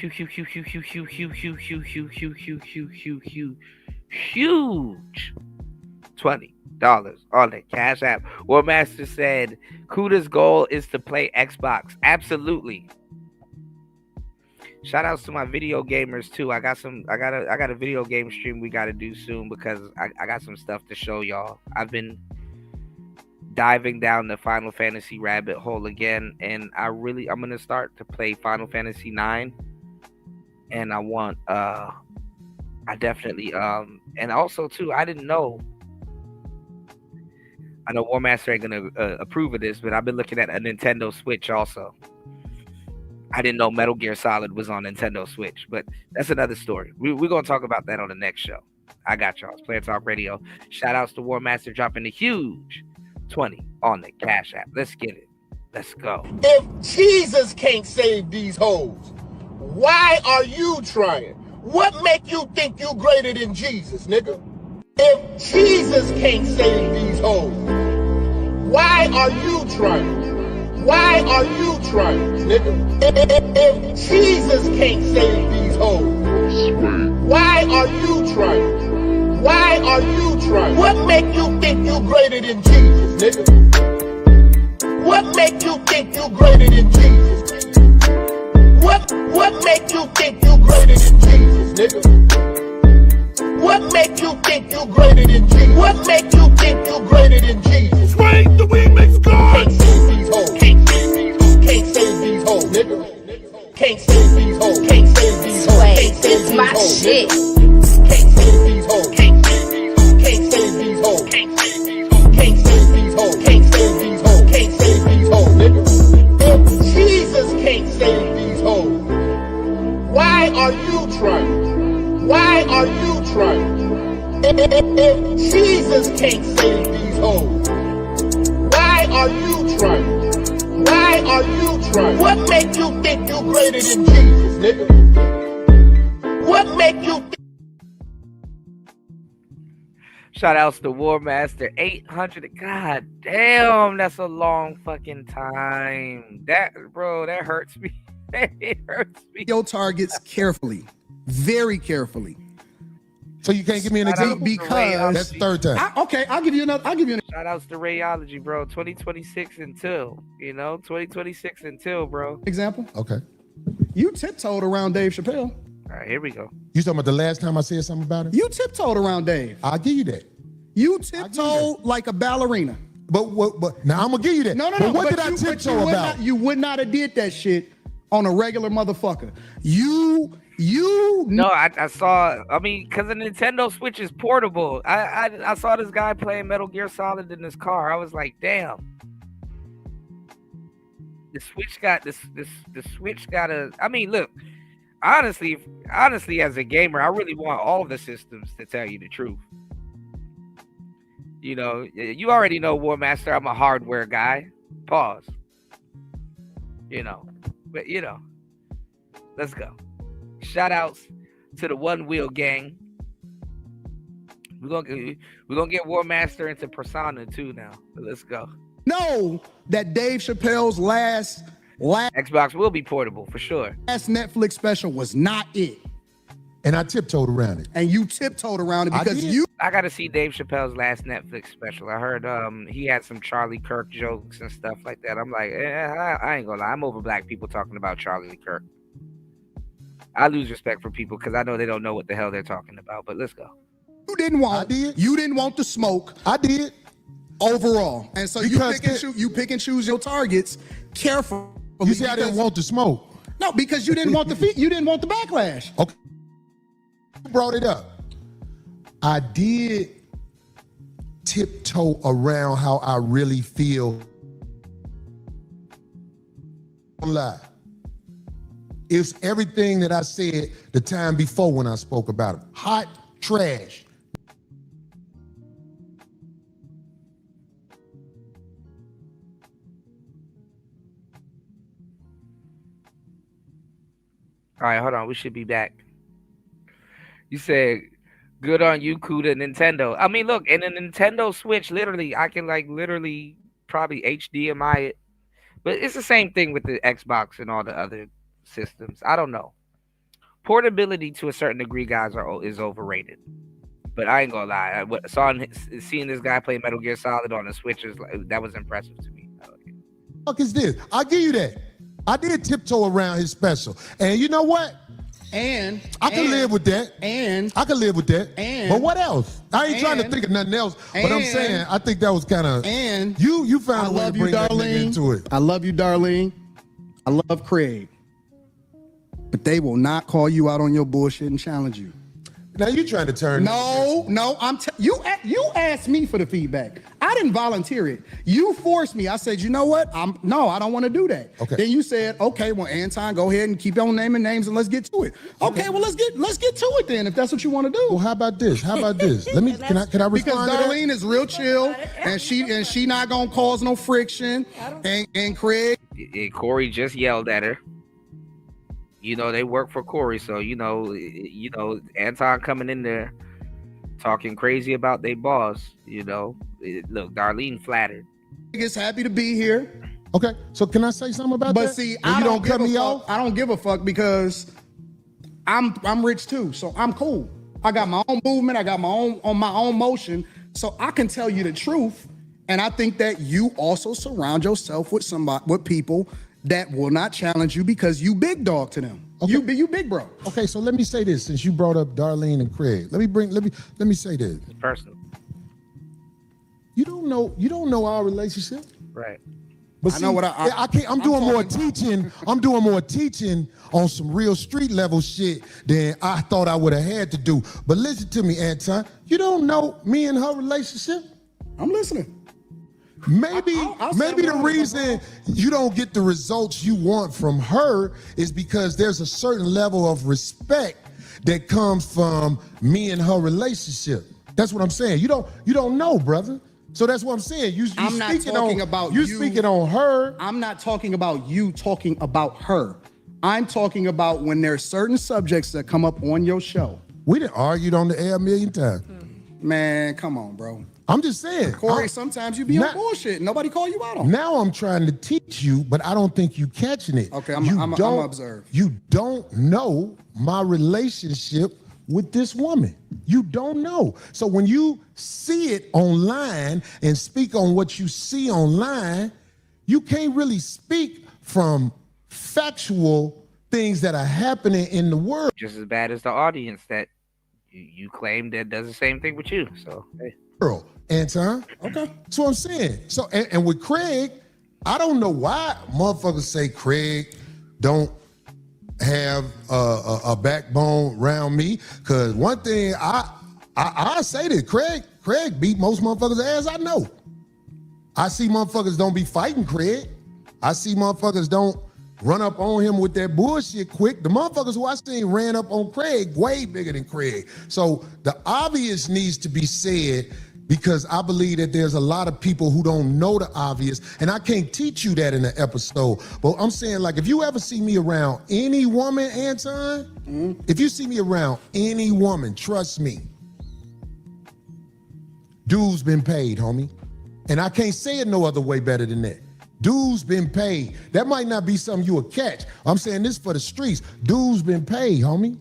on the Cash App. War Master said Kuda's goal is to play Xbox. Absolutely. Shout outs to my video gamers too. I got a video game stream we gotta do soon because I got some stuff to show y'all. I've been diving down the Final Fantasy rabbit hole again, and I'm gonna start to play Final Fantasy 9. And I want I definitely and also too, I didn't know. I know War Master ain't gonna approve of this, but I've been looking at a Nintendo Switch also. I didn't know Metal Gear Solid was on Nintendo Switch, but that's another story. We're going to talk about that on the next show. I got y'all. It's Player Talk Radio. Shout outs to War Master dropping the huge 20 on the Cash App. Let's get it. Let's go. If Jesus can't save these hoes, why are you trying? What make you think you greater than Jesus, nigga? If Jesus can't save these hoes, why are you trying? Why are you trying, nigga? If Jesus can't save these hoes, why are you trying? Why are you trying? What make you think you greater than Jesus, nigga? What make you think you greater than Jesus? What make you think you greater than Jesus, nigga? What make you think you greater than Jesus? What make you think you greater than Jesus? Swing the remix God. Can't save these hoes. Can't save these hoes, nigga. Can't save these hoes. Can't save these hoes. Can't save these my hoes. shit. Can't save these hoes. Can't save these hoes. Can't save these hoes. Can't save these hoes. Can't save these hoes. Can't save these hoes. Can't save these hoes, nigga. If Jesus can't save these hoes, why are you trying? Why are you trying? If Jesus can't save these hoes, why are you trying? Why are you trying? What make you think you greater than Jesus, nigga? What make you think? Shout outs to War Master 800. God damn, that's a long fucking time. That hurts me. It hurts me. Your targets carefully, very carefully. So you can't give me an example? Because that's the third time. Okay, I'll give you another. Shout outs to Rayology, bro. 2026 until, 2026 until, bro. Example. Okay. You tiptoed around Dave Chappelle. All right, here we go. You talking about the last time I said something about it? You tiptoed around Dave. I'll give you that. You tiptoed like a ballerina. But now I'm gonna give you that. No. But what did I you tiptoe about? You would not have did that shit on a regular motherfucker. No, I saw. I mean, because the Nintendo Switch is portable. I saw this guy playing Metal Gear Solid in his car. I was like, damn. The Switch got this. The Switch got a. I mean, look. Honestly, as a gamer, I really want all the systems, to tell you the truth. You already know, War Master, I'm a hardware guy. Pause. But let's go. Shout outs to the One Wheel Gang. We're gonna get War Master into Persona too now. But let's go. Know that Dave Chappelle's last Xbox will be portable for sure. Last Netflix special was not it. And I tiptoed around it. And you tiptoed around it because I gotta see Dave Chappelle's last Netflix special. I heard he had some Charlie Kirk jokes and stuff like that. I'm like, I ain't gonna lie. I'm over black people talking about Charlie Kirk. I lose respect for people because I know they don't know what the hell they're talking about. But let's go. You didn't want the smoke. I did. Overall. And so you pick and choose your targets carefully. You see, I didn't want the smoke. No, because you didn't want you didn't want the backlash. Okay. You brought it up. I did tiptoe around how I really feel. Don't lie. It's everything that I said the time before when I spoke about it. Hot trash. All right, hold on. We should be back. You said, good on you, Kuda, Nintendo. I mean, look, in a Nintendo Switch, literally, I can probably HDMI it. But it's the same thing with the Xbox and all the other systems. I don't know. Portability to a certain degree, guys, is overrated. But I ain't gonna lie. Seeing this guy play Metal Gear Solid on the Switch that was impressive to me. Fuck is this? I'll give you that. I did tiptoe around his special. And you know what? I can live with that. I can live with that. But what else? I ain't trying to think of nothing else. But I'm saying, I think that was kind of. You found a way to bring that nigga into it. I love you, Darlene. I love Craig. But they will not call you out on your bullshit and challenge you. Now you trying to turn? No. You asked me for the feedback. I didn't volunteer it. You forced me. I said, you know what? I don't want to do that. Okay. Then you said, okay, well, Anton, go ahead and keep on naming names and let's get to it. Okay, well, let's get to it then if that's what you want to do. Well, how about this? Let me. Can I respond because to that? Darlene is real chill and she not gonna cause no friction. And Craig. Corey just yelled at her. You know, they work for Corey, so you know, Anton coming in there talking crazy about their boss. You know, look, Darlene flattered. Is happy to be here. Okay, so can I say something about that? But see, I don't cut me off. I don't give a fuck because I'm rich too, so I'm cool. I got my own movement. I got my own motion, so I can tell you the truth. And I think that you also surround yourself with people that will not challenge you because you big dog to them. Okay. You big bro. Okay, so let me say this since you brought up Darlene and Craig. Let me say this. It's personal. You don't know our relationship, right? But see, I'm doing more teaching. I'm doing more teaching on some real street level shit than I thought I would have had to do. But listen to me, Anton. You don't know me and her relationship. I'm listening. Maybe the reason you don't get the results you want from her is because there's a certain level of respect that comes from me and her relationship. That's what I'm saying. You don't know, brother. So that's what I'm saying. I'm not talking about you speaking on her. I'm not talking about you talking about her. I'm talking about when there's certain subjects that come up on your show. We done argued on the air a million times. Man, come on, bro. I'm just saying. Corey, sometimes you be on bullshit. Nobody call you out on it. Now I'm trying to teach you, but I don't think you catching it. Okay, I'm observe. You don't know my relationship with this woman. You don't know. So when you see it online and speak on what you see online, you can't really speak from factual things that are happening in the world. Just as bad as the audience that you claim that does the same thing with you. So, hey. Girl, Anton. Okay. That's what I'm saying. So, and with Craig, I don't know why motherfuckers say Craig don't have a backbone around me. Cause one thing I say that Craig beat most motherfuckers' ass I know. I see motherfuckers don't be fighting Craig. I see motherfuckers don't run up on him with that bullshit quick. The motherfuckers who I seen ran up on Craig way bigger than Craig. So the obvious needs to be said because I believe that there's a lot of people who don't know the obvious, and I can't teach you that in an episode. But I'm saying, like, if you ever see me around any woman, Anton, if you see me around any woman, trust me, dude's been paid, homie. And I can't say it no other way better than that. Dude's been paid. That might not be something you will catch. I'm saying this for the streets. Dude's been paid, homie.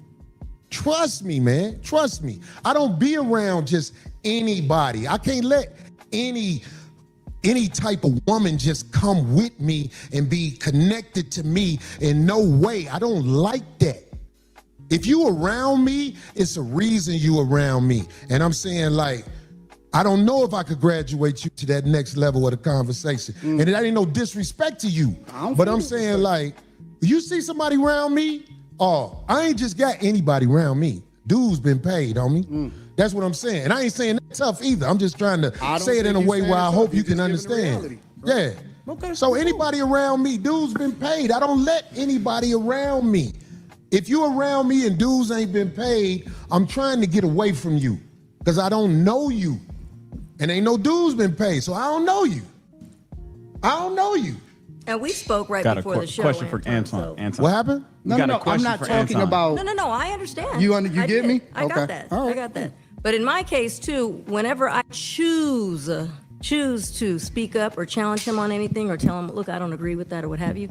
Trust me, man. Trust me. I don't be around just anybody. I can't let any type of woman just come with me and be connected to me in no way. I don't like that. If you around me, it's a reason you around me. And I'm saying, like, I don't know if I could graduate you to that next level of the conversation. And that ain't no disrespect to you. But I'm saying, like, you see somebody around me, oh, I ain't just got anybody around me. Dude's been paid, homie. That's what I'm saying. And I ain't saying that tough either. I'm just trying to say it in a way where I hope you can understand. Yeah. Okay. So anybody around me, dude's been paid. I don't let anybody around me. If you around me and dudes ain't been paid, I'm trying to get away from you because I don't know you. And ain't no dudes been paid, so I don't know you. I don't know you. And we spoke right before the show. Question for Anton. Anton. What happened? No, I'm not talking about. No, I understand. You get me? I got that. I got that. But in my case too, whenever I choose to speak up or challenge him on anything or tell him, look, I don't agree with that or what have you,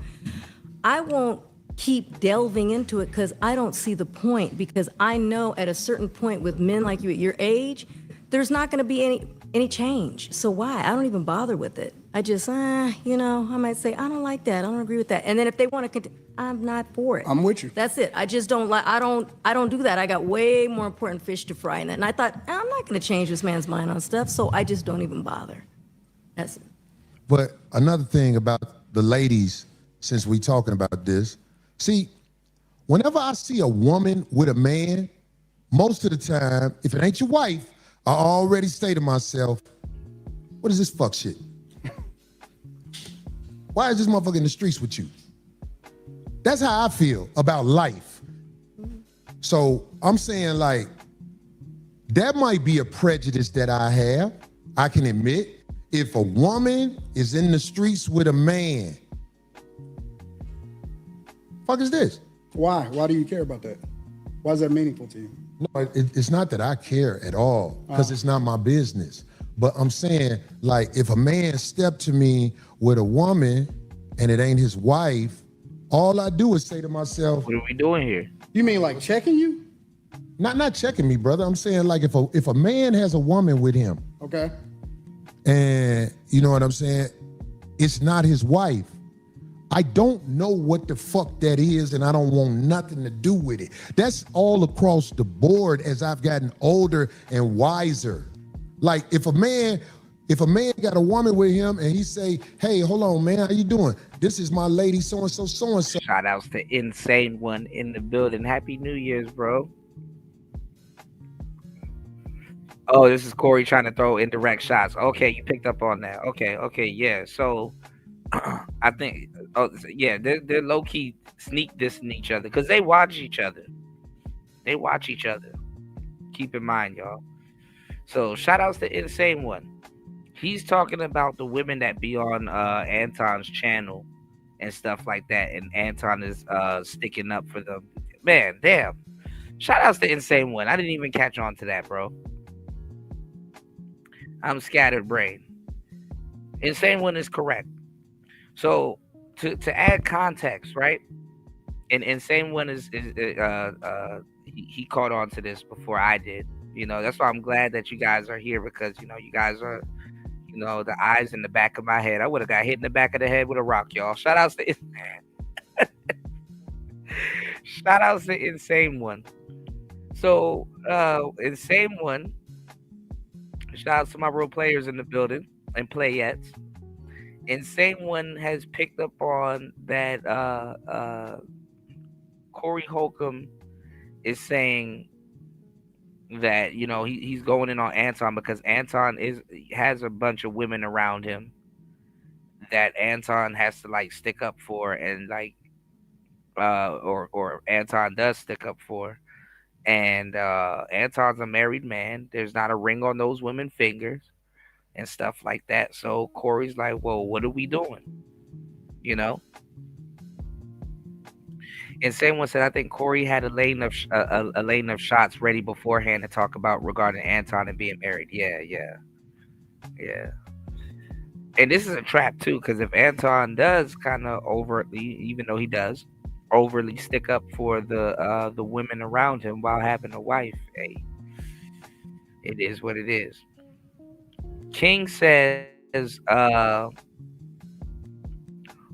I won't keep delving into it because I don't see the point. Because I know at a certain point with men like you at your age, there's not going to be any change. So why? I don't even bother with it. I just, you know, I might say, I don't like that. I don't agree with that. And then if they want to continue, I'm not for it. I'm with you. That's it. I just don't like, I don't do that. I got way more important fish to fry in that. And I thought, I'm not going to change this man's mind on stuff, so I just don't even bother. That's it. But another thing about the ladies, since we talking about this, see, whenever I see a woman with a man, most of the time, if it ain't your wife, I already say to myself, what is this fuck shit? Why is this motherfucker in the streets with you? That's how I feel about life. So I'm saying, like, that might be a prejudice that I have. I can admit, if a woman is in the streets with a man, fuck is this? Why? Why do you care about that? Why is that meaningful to you? No, it's not that I care at all, because it's not my business. But I'm saying, like, if a man stepped to me with a woman and it ain't his wife, all I do is say to myself, what are we doing here? You mean like checking you? Not checking me, brother. I'm saying, like, if a man has a woman with him, Okay. and you know what I'm saying, it's not his wife, I don't know what the fuck that is, and I don't want nothing to do with it. That's all across the board as I've gotten older and wiser. Like, if a man got a woman with him and he say, hey, hold on, man, how you doing? This is my lady, so-and-so, so-and-so. Shout outs to Insane One in the building. Happy New Year's, bro. Oh, this is Corey trying to throw indirect shots. Okay, you picked up on that. Okay, yeah. So I think, they're low key sneak dissing each other because they watch each other. Keep in mind, y'all. So shout outs to Insane One. He's talking about the women that be on Anton's channel and stuff like that, and Anton is sticking up for them. Man, damn. Shout outs to Insane One. I didn't even catch on to that, bro. I'm scattered brain. Insane One is correct. So to add context, right? And Insane One is he caught on to this before I did. You know, that's why I'm glad that you guys are here, because you know you guys are, you know, the eyes in the back of my head. I would have got hit in the back of the head with a rock, y'all. Shout outs to Insane One. So Insane One. Shout out to my real players in the building and playettes. Insane One has picked up on that Corey Holcomb is saying that, you know, he's going in on Anton because Anton has a bunch of women around him that Anton has to like stick up for, and like or Anton does stick up for. And Anton's a married man. There's not a ring on those women's fingers and stuff like that. So Corey's like, well, what are we doing? You know? And someone said, I think Corey had a lane of shots ready beforehand to talk about regarding Anton and being married. Yeah. And this is a trap too, because if Anton does kind of overtly, even though he does overly stick up for the women around him while having a wife, hey, it is what it is. King says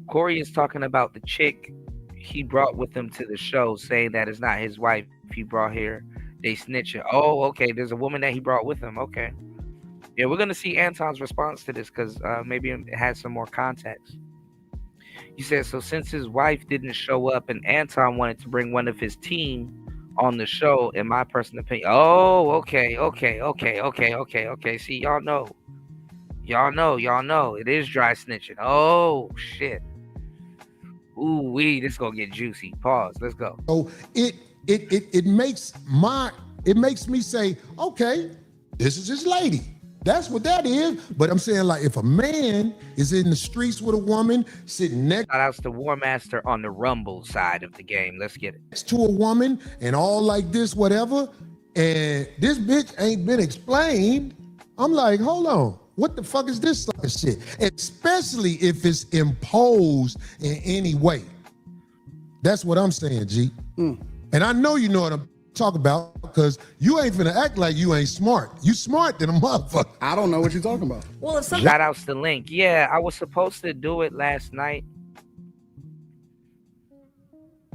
Corey is talking about the chick he brought with him to the show, saying that it's not his wife he brought here. They snitching. Oh, okay. There's a woman that he brought with him. Okay. Yeah, we're gonna see Anton's response to this, because maybe it has some more context. He says, so since his wife didn't show up and Anton wanted to bring one of his team on the show, in my personal opinion. Oh, okay. See, y'all know. It is dry snitching. Oh shit. Ooh wee, this is gonna get juicy. Pause. Let's go. So it makes me say, okay, this is his lady. That's what that is. But I'm saying, like, if a man is in the streets with a woman sitting next Shout outs to War Master on the Rumble side of the game. Let's get it. to a woman and all like this, whatever, and this bitch ain't been explained, I'm like, hold on. What the fuck is this sucker shit? Especially if it's imposed in any way. That's what I'm saying, G. And I know you know what I'm talking about, out, because you ain't finna act like you ain't smart. You smart than a motherfucker. I don't know what you're talking about. Well, if somebody Shout outs to Link. Yeah, I was supposed to do it last night.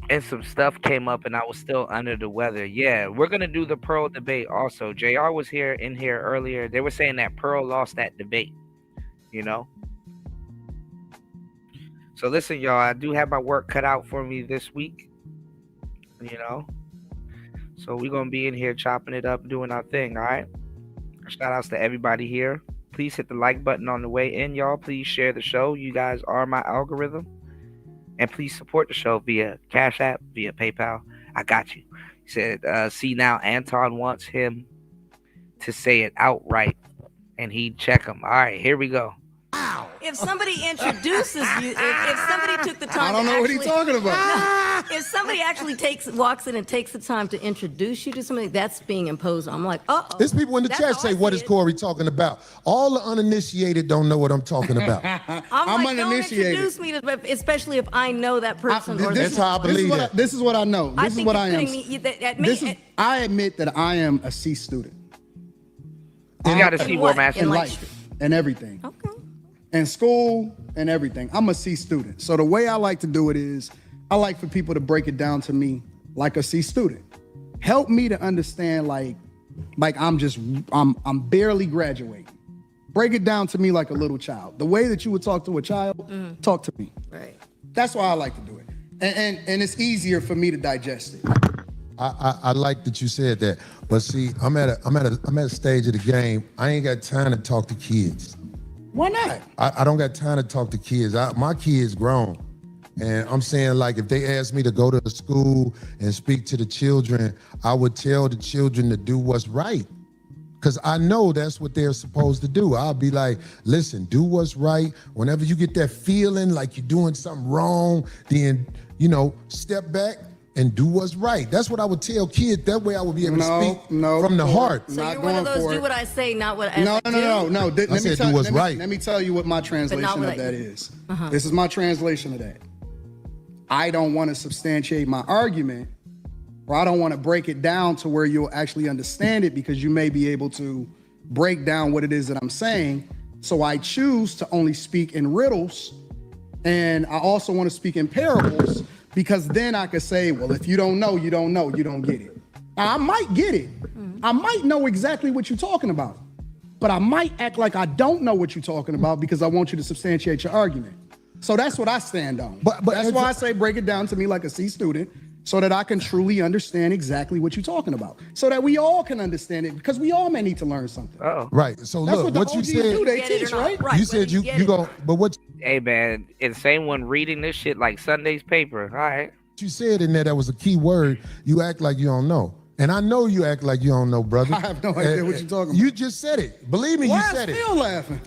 And some stuff came up and I was still under the weather. Yeah, we're going to do the Pearl debate also. JR was in here earlier. They were saying that Pearl lost that debate, you know? So listen, y'all, I do have my work cut out for me this week, you know? So we're going to be in here chopping it up, doing our thing, all right? Shout outs to everybody here. Please hit the like button on the way in, y'all. Please share the show. You guys are my algorithm. And please support the show via Cash App, via PayPal. I got you. He said, see now, Anton wants him to say it outright, and he'd check him. All right, here we go. if somebody introduces you, if somebody took the time, I don't know what he's talking about. If somebody actually walks in and takes the time to introduce you to somebody, that's being imposed on. I'm like, uh-oh. There's people in the chat say, what is Corey talking about? All the uninitiated don't know what I'm talking about. I'm like, uninitiated. Don't introduce me to, especially if I know that person. That's how I believe that. This is what I know. This is what I am. I admit that I am a C student. You got a C war master in life and everything. Okay. In school and everything. I'm a C student. So the way I like to do it is I like for people to break it down to me like a C student. Help me to understand like I'm barely graduating. Break it down to me like a little child. The way that you would talk to a child, talk to me. Right. That's why I like to do it. And it's easier for me to digest it. I like that you said that, but see, I'm at a stage of the game. I ain't got time to talk to kids. Why not? I don't got time to talk to kids. My kids grown, and I'm saying like if they ask me to go to the school and speak to the children, I would tell the children to do what's right, because I know that's what they're supposed to do. I'll be like, listen, do what's right. Whenever you get that feeling like you're doing something wrong, then step back and do what's right. That's what I would tell kids. That way I would be able to speak from the heart. So you're one of those do what I say, not what I do? No. I said do what's right. Let me tell you what my translation of that is. This is my translation of that. I don't want to substantiate my argument, or I don't want to break it down to where you'll actually understand it, because you may be able to break down what it is that I'm saying. So I choose to only speak in riddles, and I also want to speak in parables, because then I could say, well, if you don't know, you don't know, you don't get it. Now, I might get it. I might know exactly what you're talking about, but I might act like I don't know what you're talking about because I want you to substantiate your argument. So that's what I stand on. But that's why I say break it down to me like a C student, so that I can truly understand exactly what you're talking about, so that we all can understand it, because we all may need to learn something. Right. So that's look, what you said. They teach, right? You said you go, but what? Hey man, and same one reading this shit like Sunday's paper. All right. You said in there that was a key word. You act like you don't know. And I know you act like you don't know, brother. I have no idea what you're talking about. You just said it. Believe me, you said it. Why is Phil laughing?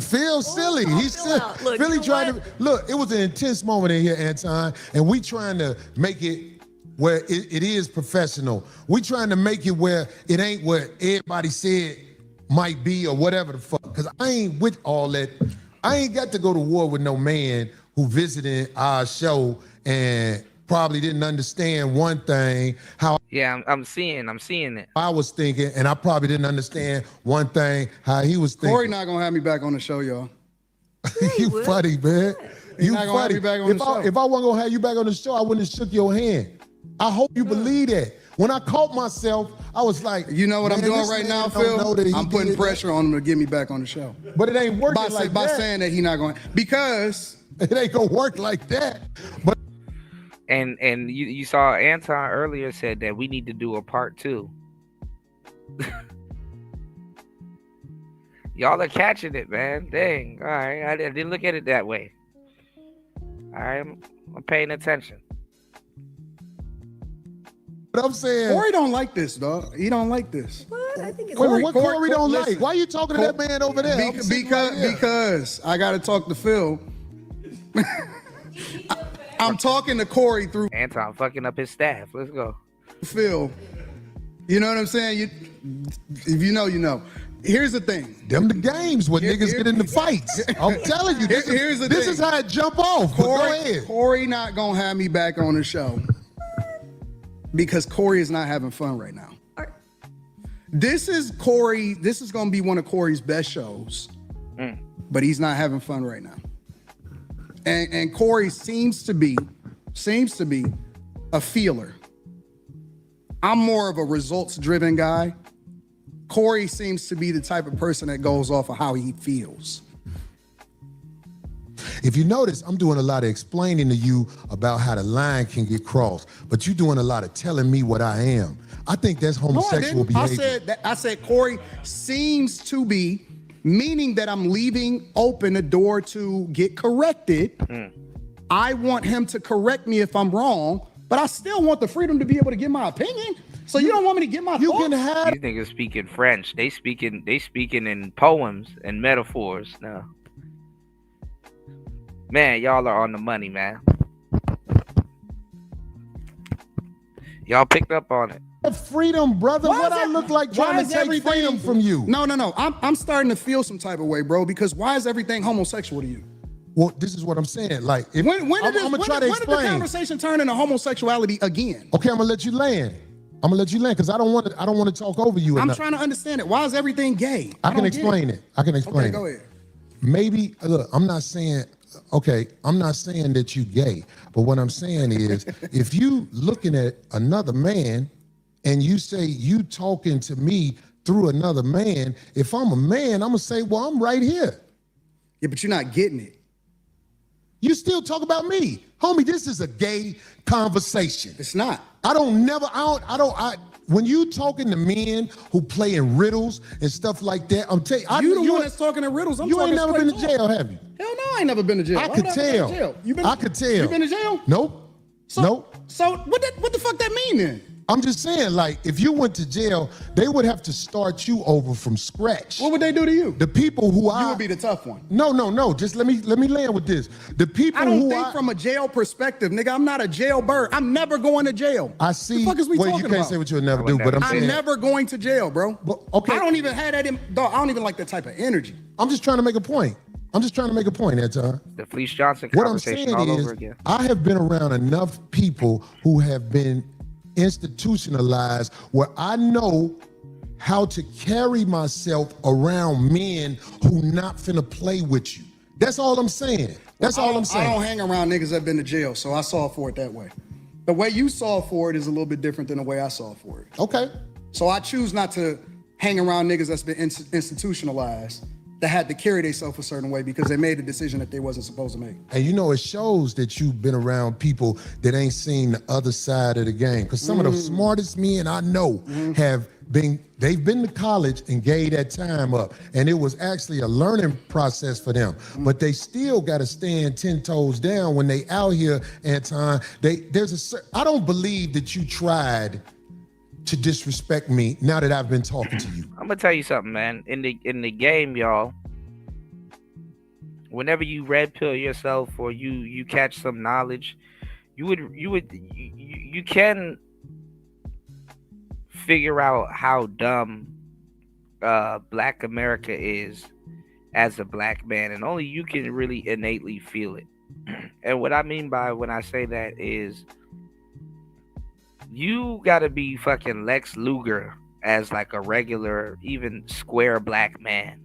Phil's silly. He's silly. Look, Philly trying to look. It was an intense moment in here, Anton, and we trying to make it where it is professional. We trying to make it where it ain't what everybody said might be or whatever the fuck. Because I ain't with all that. I ain't got to go to war with no man who visited our show and probably didn't understand one thing, how I'm seeing it. I was thinking, and I probably didn't understand one thing, how he was thinking. Corey not gonna have me back on the show, y'all. You funny, man. You not gonna have funny. me back on the show. If I wasn't gonna have you back on the show, I wouldn't have shook your hand. I hope you believe that. When I caught myself, I was like, you know what I'm doing right now, Phil? I'm putting pressure on him to get me back on the show. But it ain't working by saying that he's not going, because it ain't gonna work like that. But And you saw Anton earlier said that we need to do a part 2. Y'all are catching it, man. Dang. All right. I didn't look at it that way. All right. I'm paying attention. But I'm saying Corey don't like this, dog. He don't like this. What? I think it's what Corey don't like? Why are you talking to that man over there? Because I got to talk to Phil. I'm talking to Corey through Anton fucking up his staff. Let's go. Phil. You know what I'm saying? If you know, you know. Here's the thing. Them the games where niggas get into fights. I'm telling you, this is how it jump off. Go ahead. Corey not gonna have me back on the show because Corey is not having fun right now. This is Corey. This is going to be one of Corey's best shows, but he's not having fun right now. And Corey seems to be a feeler. I'm more of a results-driven guy. Corey seems to be the type of person that goes off of how he feels. If you notice, I'm doing a lot of explaining to you about how the line can get crossed, but you're doing a lot of telling me what I am. I think that's homosexual behavior. I said Corey seems to be, meaning that I'm leaving open a door to get corrected. I want him to correct me if I'm wrong, but I still want the freedom to be able to give my opinion. So you don't want me to get my thoughts? These niggas speaking French. They speaking in poems and metaphors now. Man, y'all are on the money, man. Y'all picked up on it. Freedom, brother. What I look like trying to take freedom from you? No. I'm starting to feel some type of way, bro, because why is everything homosexual to you? Well, this is what I'm saying. Like, if, when did the conversation turn into homosexuality again? Okay, I'm gonna let you land. Because I don't want to talk over you. I'm trying to understand it. Why is everything gay? I can explain it. Okay, go ahead. Maybe look, I'm not saying that you gay, but what I'm saying is if you looking at another man and you say you talking to me through another man, if I'm a man, I'm gonna say, well, I'm right here. Yeah, but you're not getting it. You still talk about me. Homie, this is a gay conversation. It's not. When you talking to men who play in riddles and stuff like that, I'm telling you. You the one that's talking in riddles. You ain't never been to jail, have you? Hell no, I ain't never been to jail. I could tell. I could tell. You been to jail? Nope. Nope. So what the fuck that mean then? I'm just saying, like, if you went to jail, they would have to start you over from scratch. What would they do to you? The people who You would be the tough one. No. Just let me land with this. The people I don't think from a jail perspective, nigga. I'm not a jailbird. I'm never going to jail. I see. The fuck is we talking you can't about? say what you'll never do, but I'm saying. I'm never going to jail, bro. Well, okay. I don't even have that in, dog. I don't even like that type of energy. I'm just trying to make a point. Anton. The Fleece Johnson What I'm conversation saying all is, over again. I have been around enough people who have been institutionalized where I know how to carry myself around men who not finna play with you. That's all I'm saying. I don't hang around niggas that been to jail, so I saw for it that way. The way you saw for it is a little bit different than the way I saw for it. Okay. So I choose not to hang around niggas that's been institutionalized, that had to carry themselves a certain way because they made a decision that they wasn't supposed to make. And you know, it shows that you've been around people that ain't seen the other side of the game. Because some of the smartest men I know they've been to college and gave that time up. And it was actually a learning process for them. But they still got to stand 10 toes down when they out here, Anton. I don't believe that you tried to disrespect me now that I've been talking to you. I'm gonna tell you something, man. In the game, y'all, whenever you red pill yourself or you catch some knowledge, you can figure out how dumb Black America is as a black man, and only you can really innately feel it. And what I mean by when I say that is, you gotta be fucking Lex Luger as like a regular, even square black man.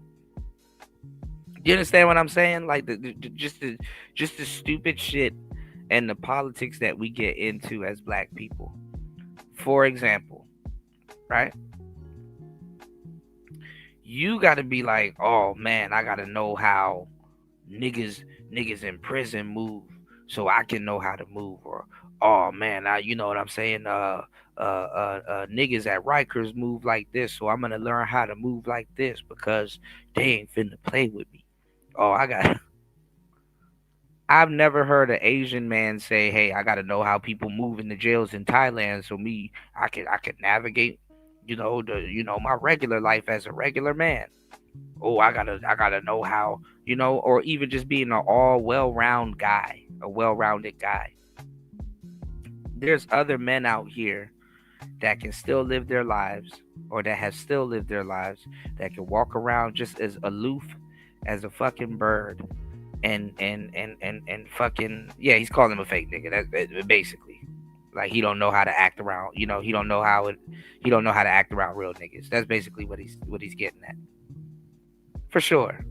You understand what I'm saying? Like just the stupid shit and the politics that we get into as black people. For example, right? You gotta be like, oh man, I gotta know how niggas in prison move so I can know how to move. Or oh man, you know what I'm saying? Niggas at Rikers move like this, so I'm gonna learn how to move like this because they ain't finna play with me. I've never heard an Asian man say, "Hey, I gotta know how people move in the jails in Thailand, so I could navigate, my regular life as a regular man." Oh, I gotta know how, or even just being a well-rounded guy. There's other men out here that can still live their lives, or that have still lived their lives, that can walk around just as aloof as a fucking bird, and fucking, yeah, he's calling him a fake nigga. That's basically. Like he don't know how to act around. You know, he don't know how to act around real niggas. That's basically what he's getting at, for sure.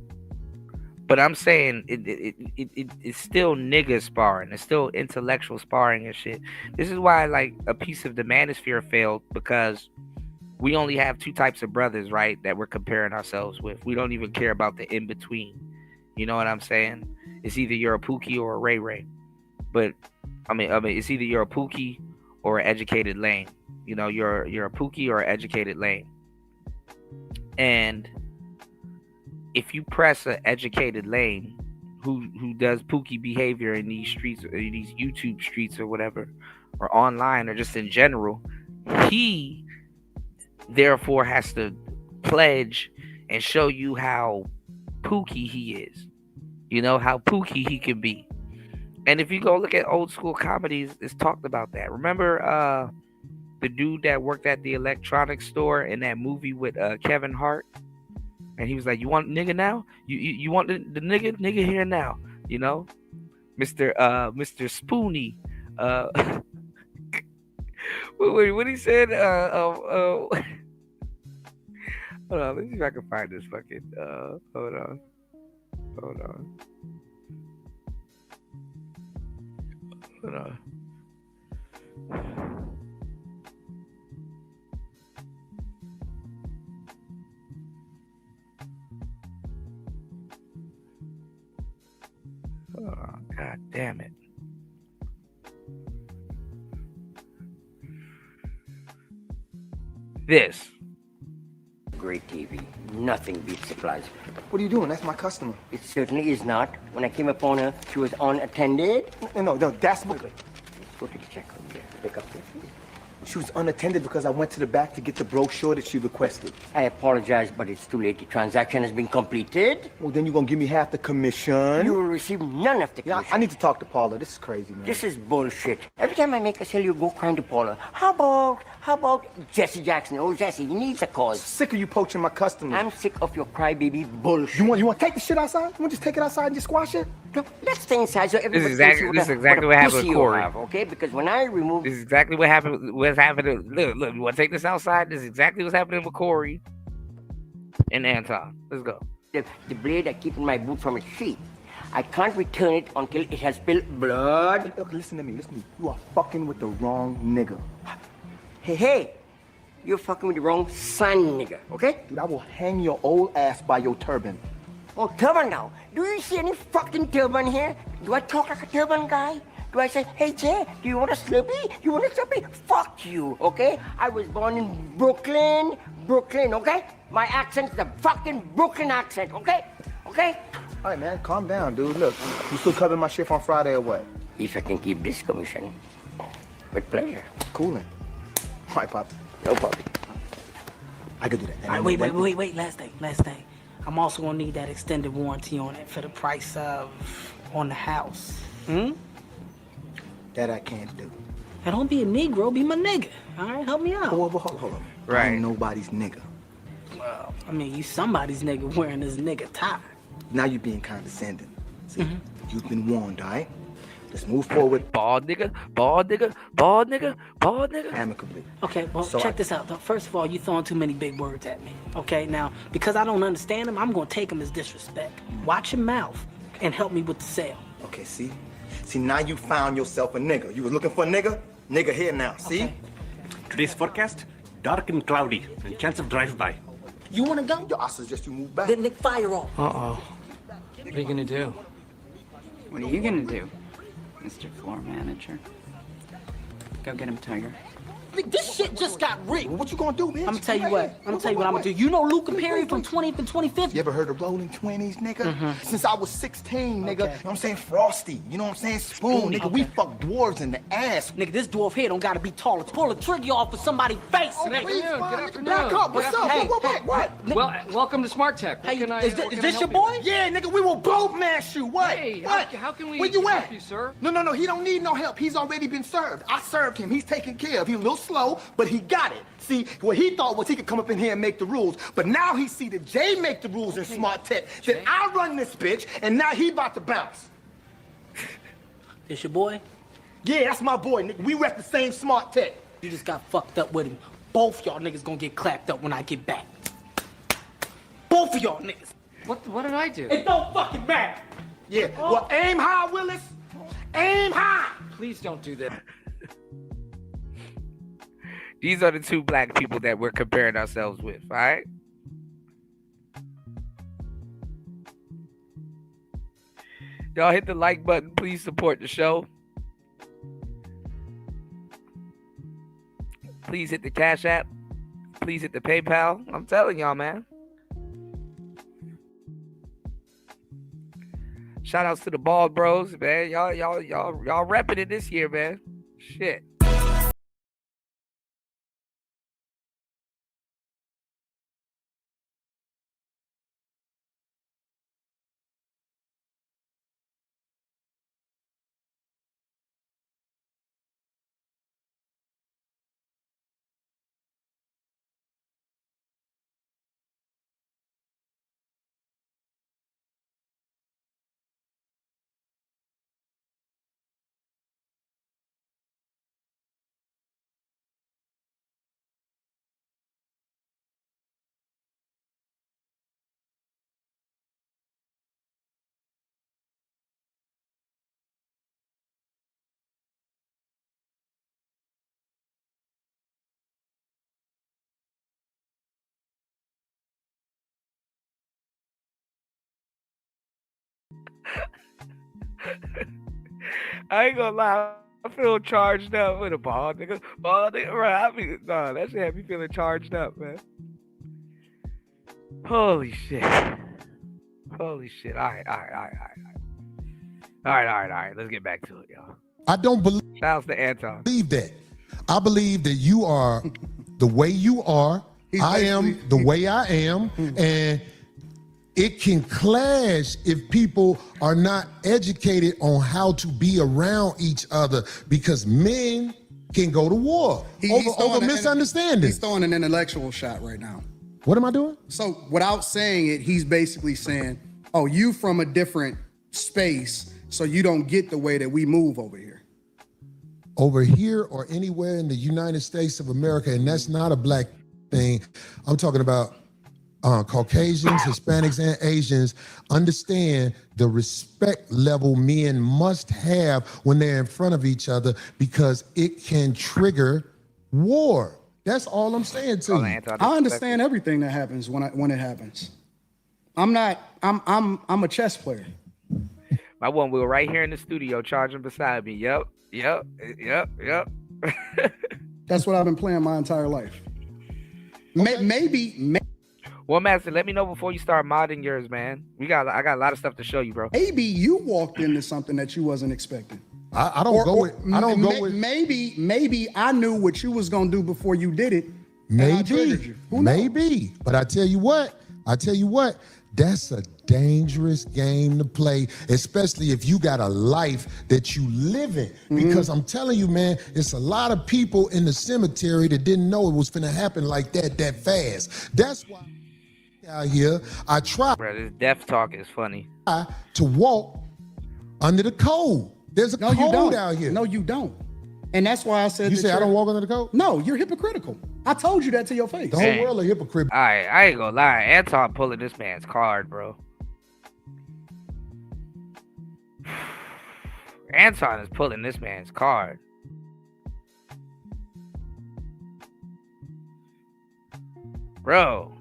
But I'm saying it's still nigga sparring. It's still intellectual sparring and shit. This is why like a piece of the manosphere failed, because we only have two types of brothers, right, that we're comparing ourselves with. We don't even care about the in between. You know what I'm saying? It's either you're a Pookie or a Ray Ray. But I mean, it's either you're a Pookie or an educated lame. You know, you're a Pookie or an educated lame. And if you press an educated lame who does Pookie behavior in these streets, or these YouTube streets or whatever, or online or just in general, he therefore has to pledge and show you how Pookie he is. You know, how Pookie he can be. And if you go look at old school comedies, it's talked about that. Remember the dude that worked at the electronics store in that movie with Kevin Hart? And he was like, "You want nigga now? You want the nigga? Nigga here now." You know? Mr. Spoony. What he said? Hold on, let's see if I can find this fucking hold on. Hold on. Oh, God damn it. This. Great TV. Nothing beats supplies. What are you doing? That's my customer. It certainly is not. When I came upon her, she was unattended. No, that's my... Let's go to the check room there. Pick up this. She was unattended because I went to the back to get the brochure that she requested. I apologize, but it's too late. The transaction has been completed. Well, then you're going to give me half the commission. You will receive none of the commission. I need to talk to Paula. This is crazy, man. This is bullshit. Every time I make a sale, you go crying to Paula. How about Jesse Jackson? Oh, Jesse, he needs a cause. Sick of you poaching my customers. I'm sick of your crybaby bullshit. You want to take the shit outside? You want to just take it outsid and just squash it? No, let's stay inside so everybody This is exactly what happened with Corey. Okay, because when I remove... This is exactly what happened. What's happening? Look, you want to take this outside? This is exactly what's happening with Corey and Anton. Let's go. The blade I keep in my boot from its sheath. I can't return it until it has spilled blood. Look, listen to me. You are fucking with the wrong nigga. Hey, you're fucking with the wrong son, nigga, okay? Dude, I will hang your old ass by your turban. Oh, turban now. Do you see any fucking turban here? Do I talk like a turban guy? Do I say, "Hey, Jay, do you want a Slurpee? You want a Slurpee?" Fuck you, okay? I was born in Brooklyn, okay? My accent's the fucking Brooklyn accent, okay? Okay? All right, man, calm down, dude. Look, you still covering my shift on Friday or what? If I can keep this commission, with pleasure. Coolin'. All right, Pop. No problem. I could do that. All right, wait. Last thing. I'm also gonna need that extended warranty on it for the price of on the house. That I can't do. Now don't be a Negro, be my nigga. All right, help me out. Hold on. Right. I ain't nobody's nigga. Well, I mean, you somebody's nigga wearing this nigga tie. Now you're being condescending. See, you've been warned, all right? Let's move forward. Bald nigga. Amicably. Okay, well, check this out. First of all, you throwing too many big words at me. Okay, now, because I don't understand them, I'm gonna take them as disrespect. Watch your mouth and help me with the sale. Okay, see, now you found yourself a nigga. You was looking for a nigga? Nigga here now, see? Okay. Today's forecast, dark and cloudy, and chance of drive-by. You wanna go? Yo, I suggest you move back. Then fire off. Uh-oh. What are you gonna do? What are you gonna do, Mr. Floor Manager? Go get him, Tiger. This shit just got rigged. What you gonna do, bitch? I'm gonna tell you what I'm gonna do. You know Luca Perry from 20th and 25th? You ever heard of Rolling 20s, nigga? Since I was 16, nigga. You know what I'm saying? Frosty. You know what I'm saying? Spoon, nigga. We fuck dwarves in the ass. Nigga, this dwarf here don't gotta be tall. Pull a trigger off of somebody's face. Oh, nigga. please, Good fine, afternoon. Back up. What's up? Hey, What? Well, welcome to Smart Tech. Hey, What is can this I your help boy? Yeah, nigga, we will both mash you. What? Hey, what? how can we Where you help at? you, sir? No, he don't need no help. He's already been served. I served him. He's taken care of. He's a little slow, but he got it. See, what he thought was he could come up in here and make the rules, but now he see that Jay make the rules in Smart Tech, that I run this bitch, and now he about to bounce. This your boy? Yeah, that's my boy, nigga. We rep the same smart tech. You just got fucked up with him. Both y'all niggas gonna get clapped up when I get back. Both of y'all niggas. What did I do? It don't fucking matter. Yeah, well, aim high, Willis. Aim high. Please don't do that. These are the two black people that we're comparing ourselves with, all right? Y'all hit the like button. Please support the show. Please hit the Cash App. Please hit the PayPal. I'm telling y'all, man. Shout outs to the Bald Bros, man. Y'all repping it this year, man. Shit. I ain't gonna lie. I feel charged up with a ball, nigga. Ball, nigga. Right? No, that shit had me feeling charged up, man. Holy shit. Holy shit. All right. Let's get back to it, y'all. I don't believe. Shouts to Anton. Believe that. I believe that you are the way you are. I am the way I am, and it can clash if people are not educated on how to be around each other, because men can go to war over misunderstanding. He's throwing an intellectual shot right now. What am I doing? So without saying it, he's basically saying, oh, you from a different space, so you don't get the way that we move over here. Over here or anywhere in the United States of America, and that's not a black thing. I'm talking about Caucasians, Hispanics, and Asians understand the respect level men must have when they're in front of each other, because it can trigger war. That's all I'm saying to you. I understand everything that happens when it happens. I'm a chess player. My one wheel right here in the studio charging beside me. Yep. That's what I've been playing my entire life. Maybe. Well, Master, let me know before you start modding yours, man. I got a lot of stuff to show you, bro. Maybe you walked into something that you wasn't expecting. I don't go with. Maybe I knew what you was gonna do before you did it. Maybe. But I tell you what, that's a dangerous game to play, especially if you got a life that you live in. Because I'm telling you, man, it's a lot of people in the cemetery that didn't know it was finna happen like that fast. That's why out here, I try. Bro, this death talk is funny. To walk under the code. There's a code out here. No, you don't. And that's why I said you say I don't walk under the code? No, you're hypocritical. I told you that to your face. The whole world a hypocrite. All right, I ain't gonna lie. Anton pulling this man's card, bro. Anton is pulling this man's card. Bro.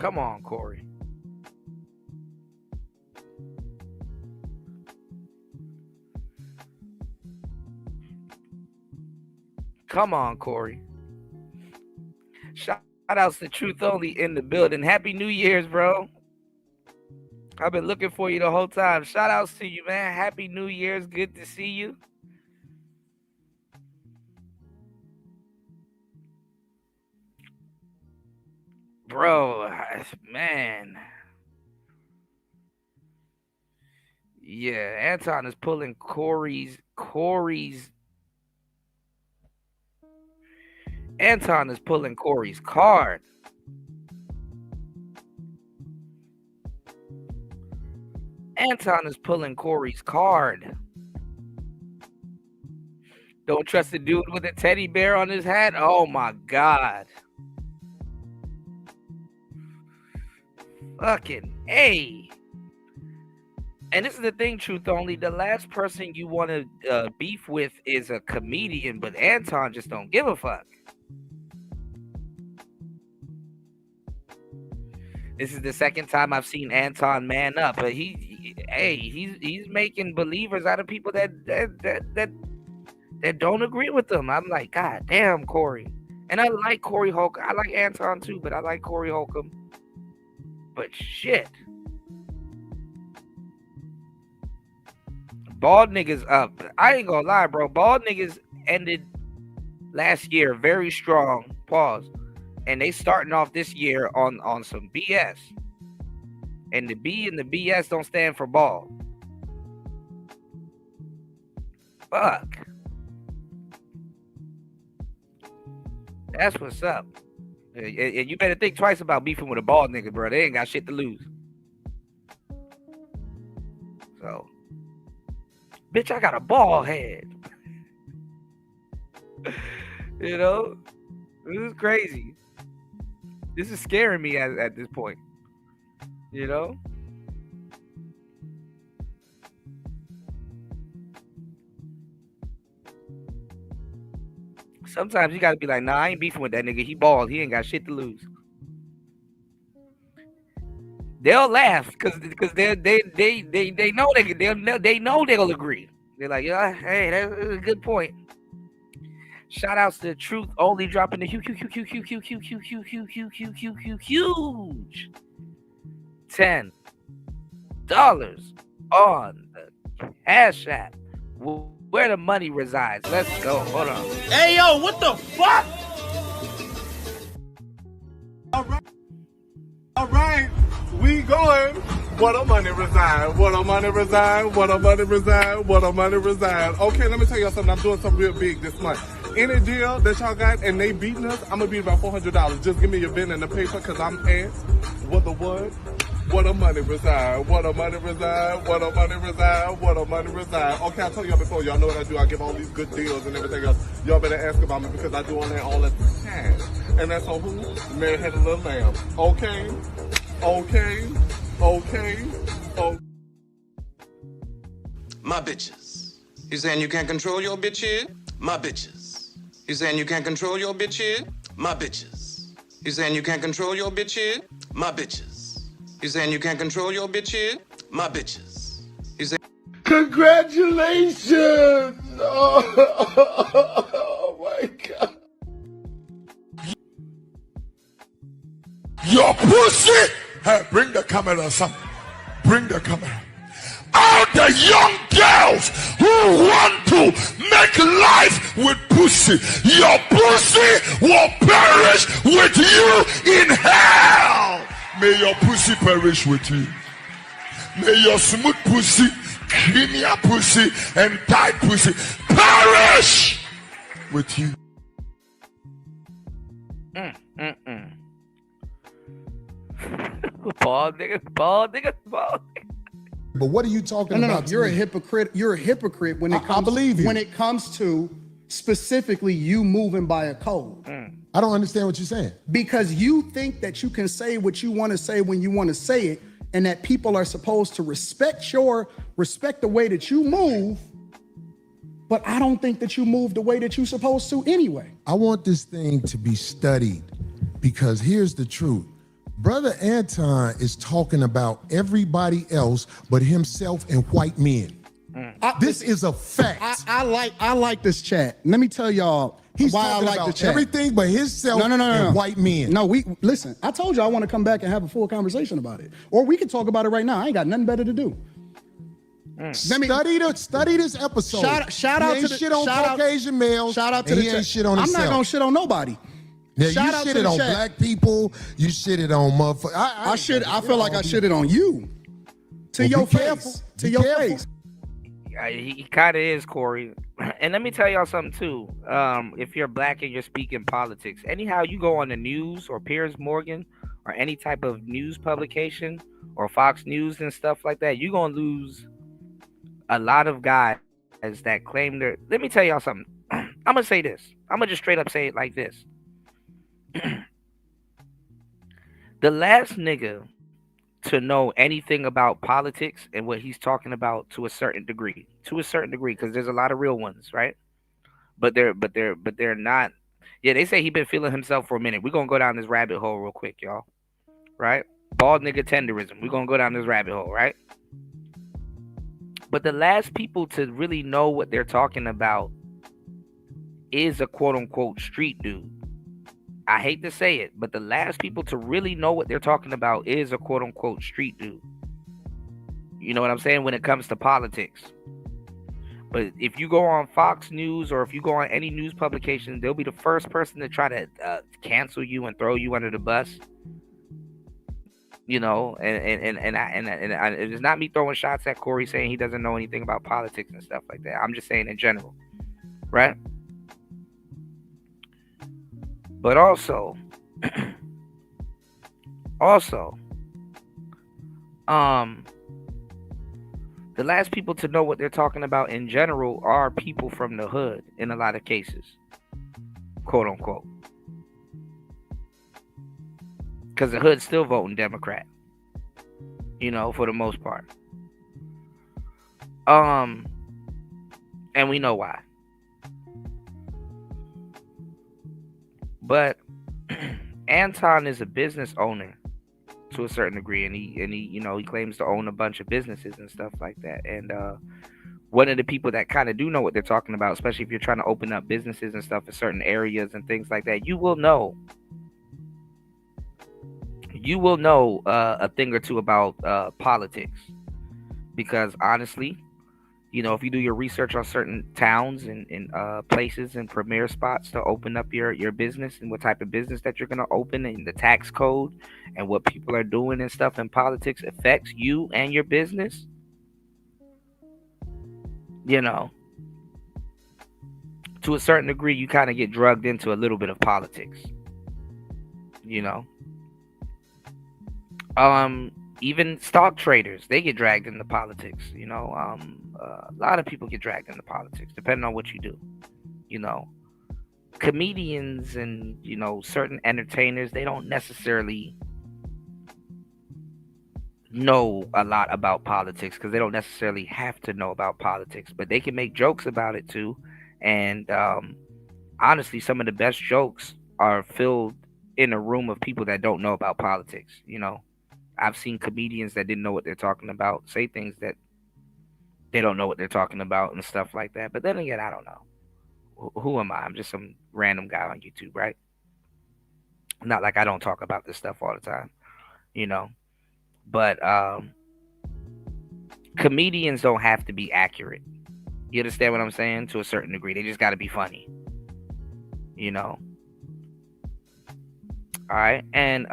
Come on, Corey. Come on, Corey. Shout outs to Truth Only in the building. Happy New Year's, bro. I've been looking for you the whole time. Shout outs to you, man. Happy New Year's. Good to see you. Bro, man. Yeah, Anton is pulling Corey's. Anton is pulling Corey's card. Anton is pulling Corey's card. Don't trust the dude with a teddy bear on his hat? Oh my God. Fucking A. And this is the thing, Truth Only. The last person you want to beef with is a comedian, but Anton just don't give a fuck. This is the second time I've seen Anton man up, but he's making believers out of people that don't agree with him. I'm like, God damn, Corey. And I like Corey Holcomb. I like Anton too, but I like Corey Holcomb. But shit. Bald niggas up. I ain't gonna lie, bro. Bald niggas ended last year very strong. Pause. And they starting off this year on some BS. And the B and the BS don't stand for bald. Fuck. That's what's up. And you better think twice about beefing with a bald nigga, bro. They ain't got shit to lose. So, bitch, I got a bald head. You know? This is crazy. This is scaring me at this point. You know? Sometimes you gotta be like, nah, I ain't beefing with that nigga. He bald. He ain't got shit to lose. They'll laugh because they know they'll agree. They're like, yeah, hey, that's a good point. Shout outs to Truth Only dropping the huge $10 on the Cash App. Where the money resides. Let's go. Hold on. Hey, yo, what the fuck? All right, we going. What the money reside? What the money reside? What the money reside? What the money reside? Okay, let me tell y'all something. I'm doing something real big this month. Any deal that y'all got and they beating us, I'm gonna beat about $400. Just give me your pen and the paper, cause I'm asked. What the what? What the money reside? What the money reside? What the money reside? What the money reside? Okay, I told y'all before. Y'all know what I do. I give all these good deals and everything else. Y'all better ask about me because I do all that all the time. And that's on who? Man had a little lamb. Okay. Okay. Okay. Oh. My bitches. You saying you can't control your bitch here? My bitches. You saying you can't control your bitch here? My bitches. You saying you can't control your bitch here? My bitches. You saying you can't control your bitch here? My bitches. You say congratulations! Oh my God. Your pussy! Hey, bring the camera, son. Bring the camera. All the young girls who want to make life with pussy, your pussy will perish with you in hell. May your pussy perish with you. May your smooth pussy, creamier pussy, and tight pussy perish with you. Bald nigga. But what are you talking about? No, you're a hypocrite. You're a hypocrite when it comes. I believe you. When it comes to specifically you moving by a code. I don't understand what you're saying. Because you think that you can say what you want to say when you want to say it, and that people are supposed to respect the way that you move. But I don't think that you move the way that you're supposed to anyway. I want this thing to be studied because here's the truth. Brother Anton is talking about everybody else but himself and white men. This is a fact. I like this chat. Let me tell y'all He's why I talking like about the chat. everything but himself and white men. No, listen. I told you I want to come back and have a full conversation about it, or we can talk about it right now. I ain't got nothing better to do. Study this episode. Shout He out ain't to the shit on Caucasian males. Shout out to and the he chat. ain't shit on I'm himself. not gonna shit on nobody. Yeah, Shout you out to shitted the on chat. black people. You shitted on motherfuckers. I feel like I shitted on you. To your face. To your face. He kind of is, Corey. And let me tell y'all something too. If you're black and you're speaking politics, anyhow, you go on the news or Piers Morgan or any type of news publication or Fox News and stuff like that, you're gonna lose a lot of guys that claim they're. Let me tell y'all something. I'm gonna say this. I'm gonna just straight up say it like this. The last nigga to know anything about politics and what he's talking about to a certain degree, because there's a lot of real ones, right? But they're not. Yeah, they say he been feeling himself for a minute. We're gonna go down this rabbit hole real quick, y'all. Right? Bald nigga tenderism. We're gonna go down this rabbit hole, right? But the last people to really know what they're talking about is a quote unquote street dude. I hate to say it, but the last people to really know what they're talking about is a quote unquote street dude. You know what I'm saying? When it comes to politics. But if you go on Fox News or if you go on any news publication, they'll be the first person to try to cancel you and throw you under the bus. You know, and it's not me throwing shots at Corey saying he doesn't know anything about politics and stuff like that. I'm just saying in general, right? But also, the last people to know what they're talking about in general are people from the hood in a lot of cases, quote unquote. Because the hood's still voting Democrat, you know, for the most part. And we know why. But Anton is a business owner to a certain degree, and he you know, he claims to own a bunch of businesses and stuff like that. And one of the people that kind of do know what they're talking about, especially if you're trying to open up businesses and stuff in certain areas and things like that, you will know a thing or two about politics. Because honestly, you know, if you do your research on certain towns and places and premier spots to open up your business and what type of business that you're going to open and the tax code and what people are doing and stuff in politics affects you and your business, you know, to a certain degree, you kind of get drugged into a little bit of politics, you know. Even stock traders, they get dragged into politics, you know. A lot of people get dragged into politics, depending on what you do, you know. Comedians and, you know, certain entertainers, they don't necessarily know a lot about politics because they don't necessarily have to know about politics, but they can make jokes about it too. And honestly, some of the best jokes are filled in a room of people that don't know about politics, you know. I've seen comedians that didn't know what they're talking about say things that they don't know what they're talking about and stuff like that. But then again, I don't know. Who am I? I'm just some random guy on YouTube, right? Not like I don't talk about this stuff all the time, you know. But comedians don't have to be accurate. You understand what I'm saying? To a certain degree. They just got to be funny, you know. All right, and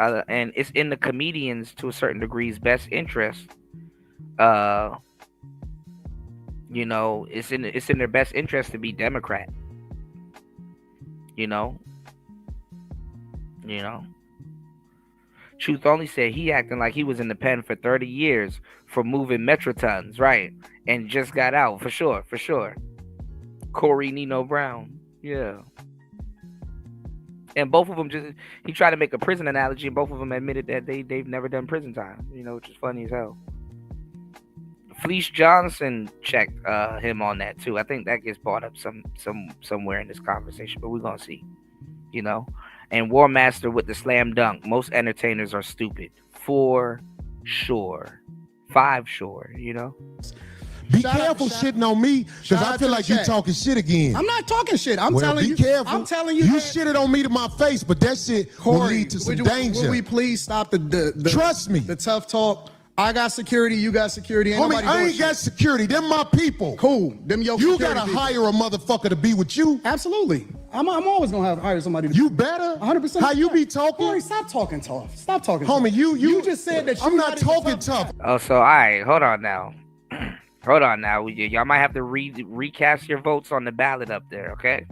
it's in the comedians to a certain degree's best interest. You know, it's in their best interest to be Democrat. You know. Truth Only said he acting like he was in the pen for 30 years for moving Metrotons, right? And just got out for sure. Corey Nino Brown, yeah. And both of them he tried to make a prison analogy, and both of them admitted that they've never done prison time, you know, which is funny as hell. Fleece Johnson checked him on that too. I think that gets brought up somewhere in this conversation, but we're gonna see, you know. And War Master with the slam dunk. Most entertainers are stupid. 4 sure. 5 sure, you know? Be careful shitting on me, because I feel like you're talking shit again. I'm not talking shit. I'm Well, telling be you. careful. I'm telling you. You that- shitted on me to my face, but that shit will lead to some danger. Will we please stop the Trust me. The tough talk. I got security. You got security. Ain't Homie, nobody I doing ain't got shit. security. Them my people. Cool. Them your You security gotta people. hire a motherfucker to be with you. Absolutely. I'm always gonna hire somebody. You better. 100%. How you be talking? Corey, stop talking tough. Stop talking. Homie, tough. you just said that. I'm not talking tough. Oh, so all right, hold on now. Hold on now. Y'all might have to recast your votes on the ballot up there, okay?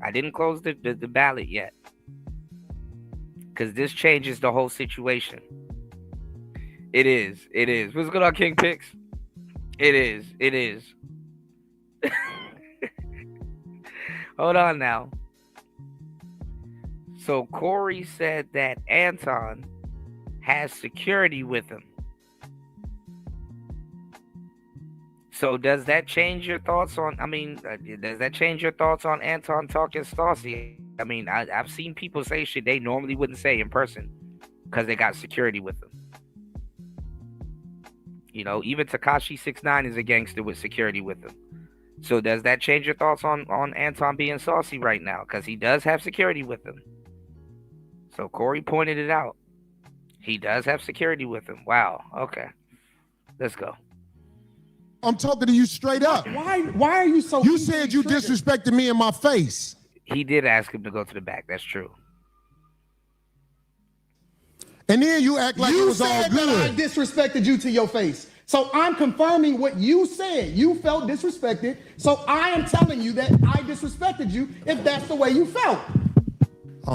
I didn't close the ballot yet. Because this changes the whole situation. It is. What's going on, King Picks? It is. Hold on now. So Corey said that Anton has security with him. So does that change your thoughts on, does that change your thoughts on Anton talking Stassi? I mean, I've seen people say shit they normally wouldn't say in person because they got security with them. You know, even Tekashi 6ix9ine is a gangster with security with him. So does that change your thoughts on Anton being saucy right now? Because he does have security with him. So Corey pointed it out. He does have security with him. Wow. Okay. Let's go. I'm talking to you straight up. Why are you so? You said you disrespected me in my face. He did ask him to go to the back. That's true. And then you act like it was all You said that I good. disrespected you to your face. So I'm confirming what you said. You felt disrespected. So I am telling you that I disrespected you if that's the way you felt.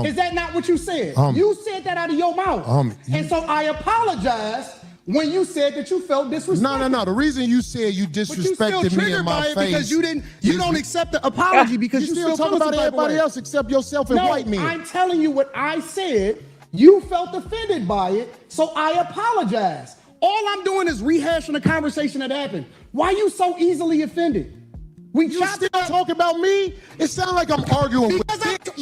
Is that not what you said? You said that out of your mouth. And so I apologize when you said that you felt disrespected. No. The reason you said you disrespected me in my face because you don't accept the apology because you still still talk feel about some type of everybody way. else except yourself and No, white men. I'm telling you what I said. You felt offended by it, so I apologize. All I'm doing is rehashing a conversation that happened. Why you so easily offended? You still talk about me? It sounds like I'm arguing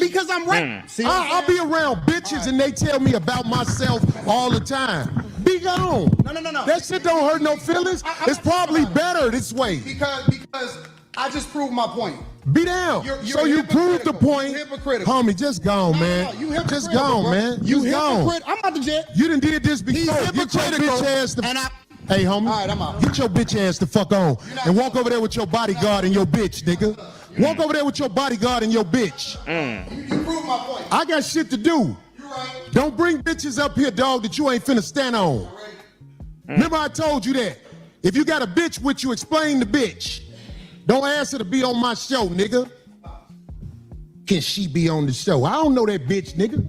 because I'm right. See what I'm I'll be around bitches and they tell me about myself all the time. Be gone. No. That shit don't hurt no feelings. It's probably better this way. Because I just proved my point. Be down. So you proved the point. Homie, just gone, man. Just gone, man. You Just gone. hypocrite. I'm about to jet. You done did this before. Get your bitch ass the Hey, homie. All right, I'm out. Get your bitch ass the fuck on. And walk over there with your bodyguard and your bitch, nigga. Walk over there with your bodyguard and your bitch. You proved my point. I got shit to do. You're right. Don't bring bitches up here, dog, that you ain't finna stand on. Remember I told you that. If you got a bitch with you, explain the bitch. Don't ask her to be on my show, nigga. Can she be on the show? I don't know that bitch, nigga.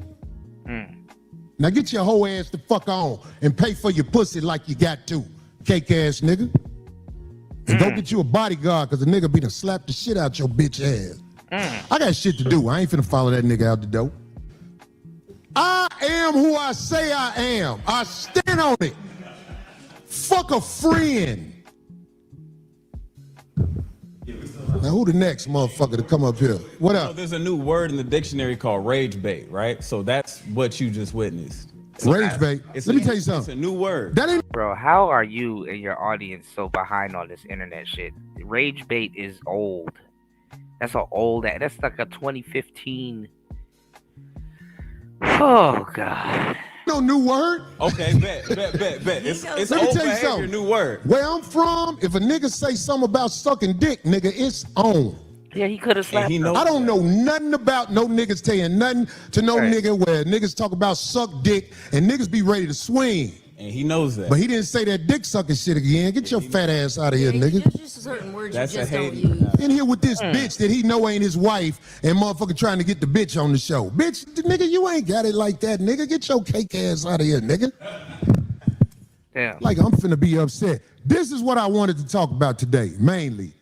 Now get your whole ass the fuck on and pay for your pussy like you got to, cake ass nigga. And go get you a bodyguard, cause the nigga be done slap the shit out your bitch ass. I got shit to do. I ain't finna follow that nigga out the door. I am who I say I am. I stand on it. Fuck a friend. Now who the next motherfucker to come up here? What up? There's a new word in the dictionary called rage bait, right? So that's what you just witnessed. So Rage bait. Let me tell you something. It's a new word. That ain't Bro, how are you and your audience so behind on this internet shit? Rage bait is old. That's that's like a 2015. Oh God. no new word. Okay, bet. It's Let me old tell you behavior, something. new word. Where I'm from, if a nigga say something about sucking dick, nigga, it's on. Yeah, he could have slapped he him. knows I don't know nothing about no niggas saying nothing to no nigga where niggas talk about suck dick and niggas be ready to swing. And he knows that. But he didn't say that dick sucking shit again. Get your fat ass out of here, nigga. There's just certain words That's you a just don't hate. use. In here with this bitch that he know ain't his wife and motherfucker trying to get the bitch on the show. Bitch, nigga, you ain't got it like that, nigga. Get your cake ass out of here, nigga. Damn. Like I'm finna be upset. This is what I wanted to talk about today, mainly.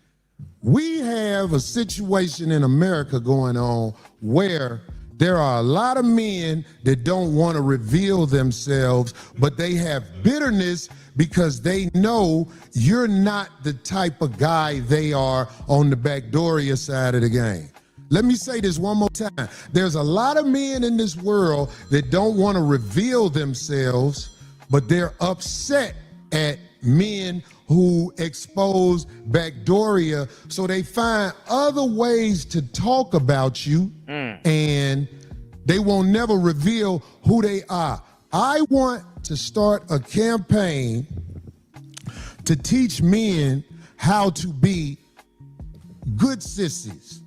We have a situation in America going on where there are a lot of men that don't want to reveal themselves, but they have bitterness because they know you're not the type of guy they are on the backdooria side of the game. Let me say this one more time. There's a lot of men in this world that don't want to reveal themselves, but they're upset at men who expose backdooria, so they find other ways to talk about you, and they won't never reveal who they are. I want to start a campaign to teach men how to be good sissies.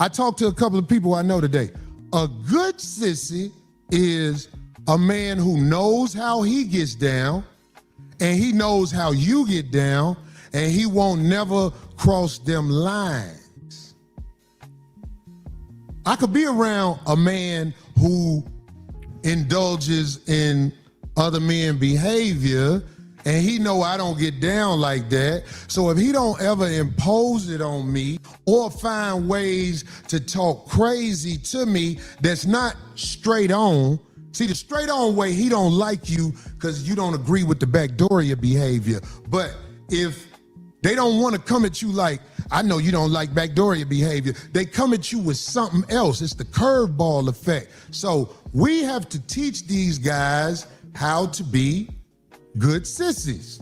I talked to a couple of people I know today. A good sissy is a man who knows how he gets down, and he knows how you get down, and he won't never cross them lines. I could be around a man who indulges in other men's behavior, and he know I don't get down like that. So if he don't ever impose it on me or find ways to talk crazy to me that's not straight on, see, the straight on way, he don't like you because you don't agree with the backdooria behavior. But if they don't want to come at you like, I know you don't like backdooria behavior, they come at you with something else. It's the curveball effect. So we have to teach these guys how to be good sissies.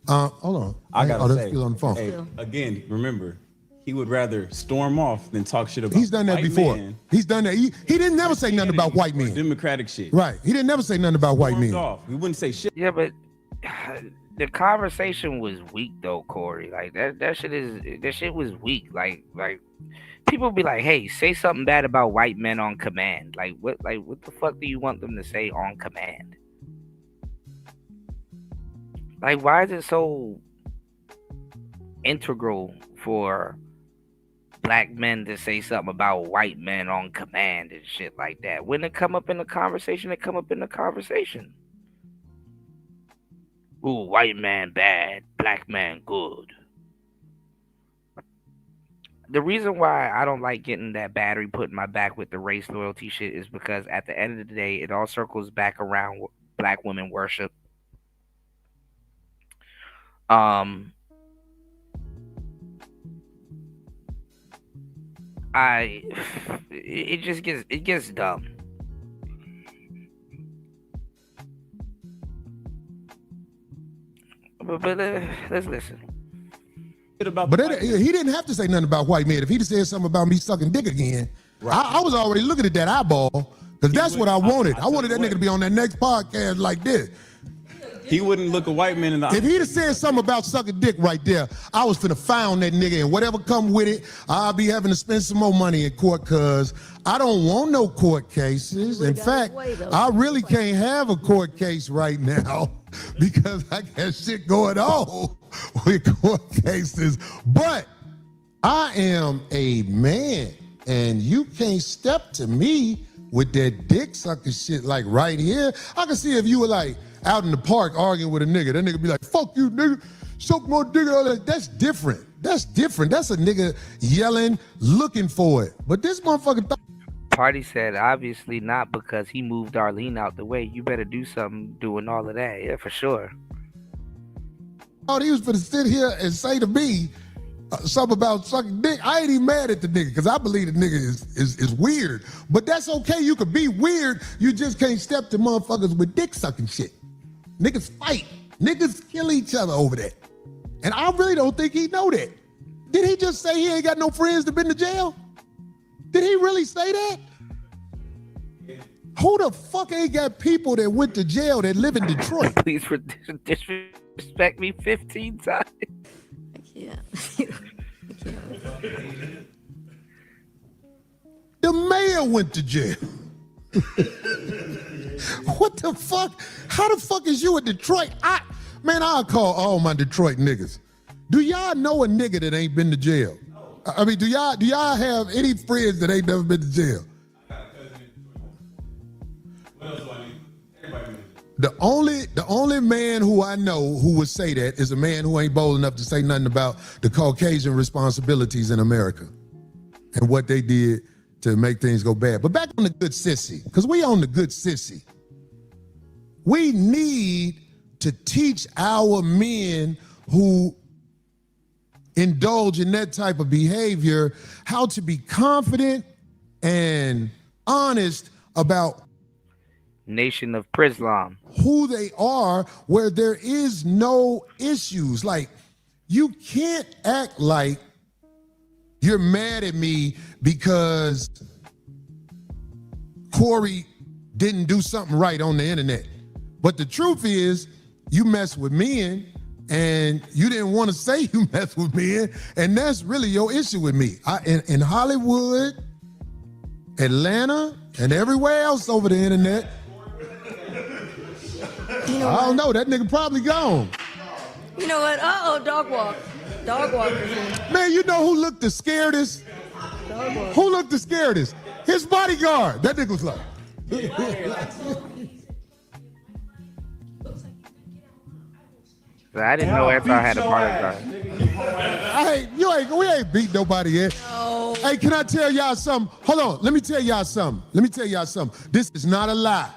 Hold on. I gotta say, still on the phone. Hey, again, remember, he would rather storm off than talk shit about. He's done that white before. men. He's done that. He didn't never say nothing about white men. Democratic shit. Right. He didn't never say nothing about white men. Off. We wouldn't say shit. Yeah, but the conversation was weak though, Corey. Like that shit was weak. Like people be like, hey, say something bad about white men on command. Like what the fuck do you want them to say on command? Like, why is it so integral for black men to say something about white men on command and shit like that? When it come up in the conversation, it come up in the conversation. Ooh, white man bad, black man good. The reason why I don't like getting that battery put in my back with the race loyalty shit is because at the end of the day, it all circles back around black women worship. It gets dumb. But let's listen. But he didn't have to say nothing about white men. If he'd said something about me sucking dick again, I was already looking at that eyeball, because that's what I wanted. I wanted that nigga to be on that next podcast like this. He wouldn't look a white man in the eye. If he'd have said something about sucking dick right there, I was finna found that nigga, and whatever come with it, I'll be having to spend some more money in court, because I don't want no court cases. In fact, I really can't have a court case right now because I got shit going on with court cases. But I am a man, and you can't step to me with that dick sucking shit like right here. I can see if you were like out in the park arguing with a nigga, that nigga be like, fuck you, nigga, suck my dick. That's different. That's different. That's a nigga yelling, looking for it. But this motherfucker Party said, obviously not, because he moved Arlene out the way. You better do something doing all of that. Yeah, for sure. Oh, he was gonna sit here and say to me something about sucking dick. I ain't even mad at the nigga, because I believe the nigga is weird. But that's okay. You could be weird. You just can't step to motherfuckers with dick sucking shit. Niggas fight. Niggas kill each other over that. And I really don't think he know that. Did he just say he ain't got no friends that been to jail? Did he really say that? Yeah. Who the fuck ain't got people that went to jail that live in Detroit? Please disrespect me 15 times. Yeah. The mayor went to jail. What the fuck? How the fuck is you in Detroit? I'll call all my Detroit niggas. Do y'all know a nigga that ain't been to jail? I mean, do y'all have any friends that ain't never been to jail? The only man who I know who would say that is a man who ain't bold enough to say nothing about the Caucasian responsibilities in America and what they did to make things go bad. But back on the good sissy, because we on the good sissy. We need to teach our men who indulge in that type of behavior, how to be confident and honest about Nation of Prislam. who they are, where there is no issues. Like, you can't act like you're mad at me because Corey didn't do something right on the internet. But the truth is, you mess with men and you didn't want to say you mess with men, and that's really your issue with me. In Hollywood, Atlanta, and everywhere else over the internet, You know I don't what? know, that nigga probably gone. You know what? Uh-oh, dog walk. Dog walkers. Man, you know who looked the scaredest? Dog walk. Who looked the scaredest? His bodyguard. That nigga was like. I didn't know Anton had a bodyguard. We ain't beat nobody yet. No. Hey, can I tell y'all something? Hold on, let me tell y'all something. This is not a lie.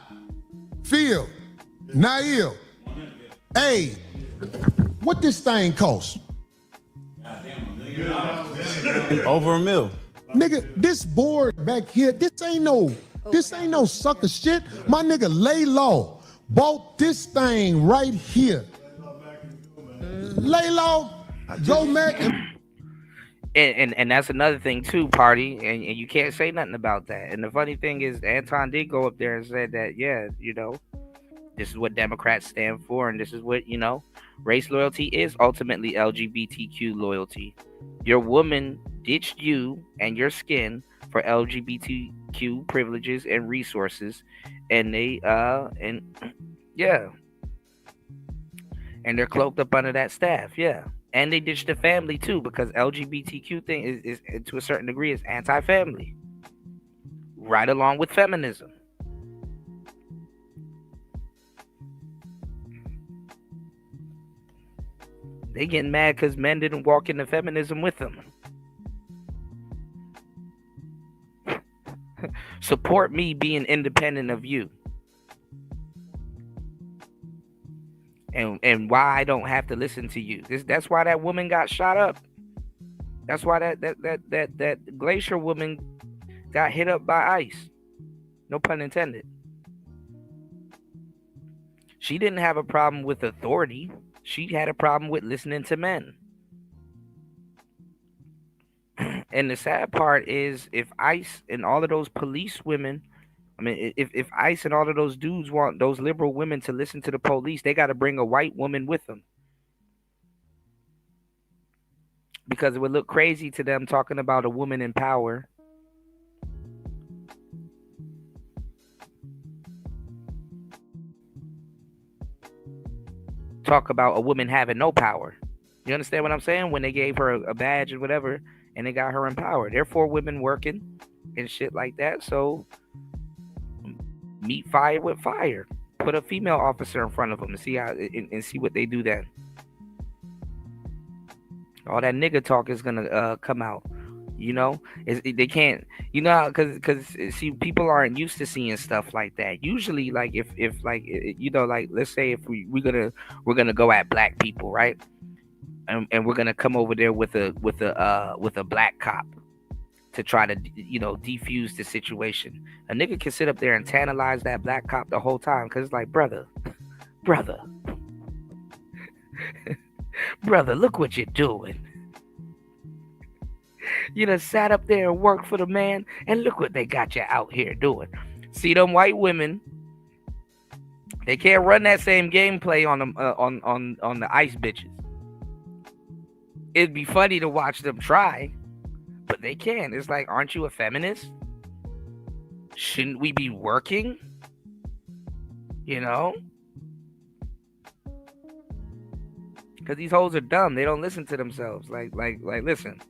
Phil, Nail, hey, what this thing cost? Over $1 million. Nigga, this board back here, this ain't no sucker shit. My nigga Lay Law bought this thing right here. Lay Law, Joe Mac, And that's another thing too, party, and you can't say nothing about that. And the funny thing is, Anton did go up there and said that, yeah, you know, this is what Democrats stand for, and this is what, you know, race loyalty is ultimately LGBTQ loyalty. Your woman ditched you and your skin for LGBTQ privileges and resources, and and they're cloaked up under that staff, yeah. And they ditched the family too, because LGBTQ thing is to a certain degree is anti-family, right along with feminism. They getting mad because men didn't walk into feminism with them. Support me being independent of you. And why I don't have to listen to you. That's why that woman got shot up. That's why that Glacier woman got hit up by ICE. No pun intended. She didn't have a problem with authority. She had a problem with listening to men. And the sad part is, if ICE and all of those police women, I mean, if ICE and all of those dudes want those liberal women to listen to the police, they got to bring a white woman with them. Because it would look crazy to them talking about a woman in power. Talk about a woman having no power. You understand what I'm saying? When they gave her a badge and whatever, and they got her in power. Therefore, women working and shit like that. So meet fire with fire. Put a female officer in front of them and see how and see what they do then. All that nigga talk is gonna come out. You know, they can't. You know, because see, people aren't used to seeing stuff like that. Usually, like if like you know, like let's say if we're gonna go at black people, right? And we're gonna come over there with a black cop to try to, you know, defuse the situation. A nigga can sit up there and tantalize that black cop the whole time, because it's like, brother, look what you're doing. You done sat up there and worked for the man, and look what they got you out here doing. See them white women, they can't run that same gameplay on them on the ICE bitches. It'd be funny to watch them try, but they can't. It's like, aren't you a feminist? Shouldn't we be working? You know? Because these hoes are dumb. They don't listen to themselves. Like, listen.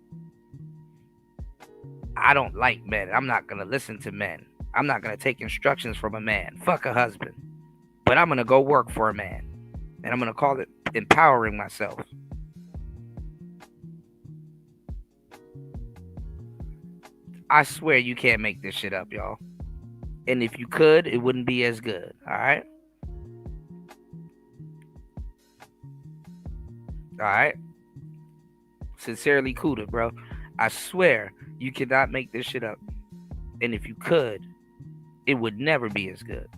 I don't like men. I'm not going to listen to men. I'm not going to take instructions from a man. Fuck a husband. But I'm going to go work for a man. And I'm going to call it empowering myself. I swear you can't make this shit up, y'all. And if you could, it wouldn't be as good. All right? All right? sincerely Cuda, bro. I swear you cannot make this shit up. And if you could, it would never be as good.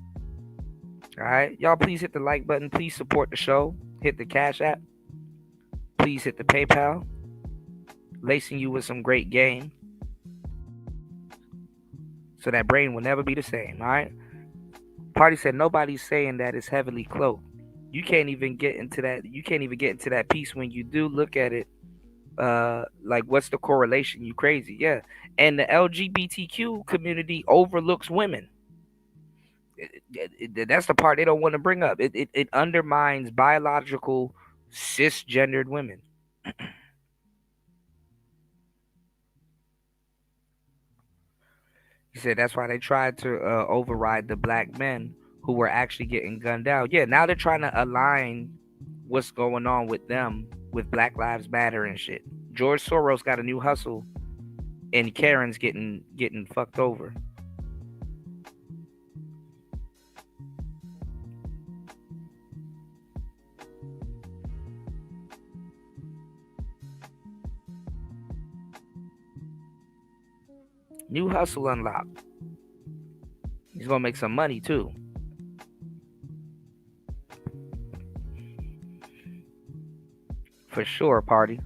All right, y'all, please hit the like button. Please support the show. Hit the Cash App. Please hit the PayPal. Lacing you with some great game, so that brain will never be the same. All right. Party said nobody's saying that it's heavily cloaked. You can't even get into that. You can't even get into that piece when you do look at it. Like, what's the correlation? You crazy? Yeah. And the LGBTQ community overlooks women. That's the part they don't want to bring up. It undermines biological cisgendered women. He said that's why they tried to override the black men who were actually getting gunned down. Yeah, now they're trying to align what's going on with them with Black Lives Matter and shit. George Soros got a new hustle, and Karen's getting fucked over. New hustle unlocked. He's gonna make some money too. For sure, party.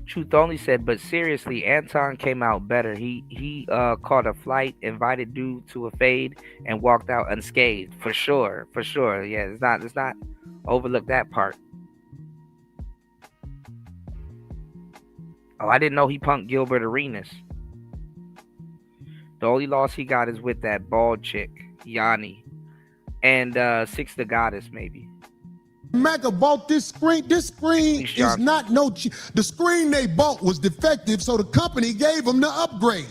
Truth Only said, but seriously, Anton came out better. He caught a flight, invited dude to a fade, and walked out unscathed. For sure. Yeah, it's not overlook that part. Oh, I didn't know he punked Gilbert Arenas. The only loss he got is with that bald chick, Yanni. And Six the Goddess, maybe. Mecca bought this screen. This screen is not no cheap. The screen they bought was defective, so the company gave them the upgrade.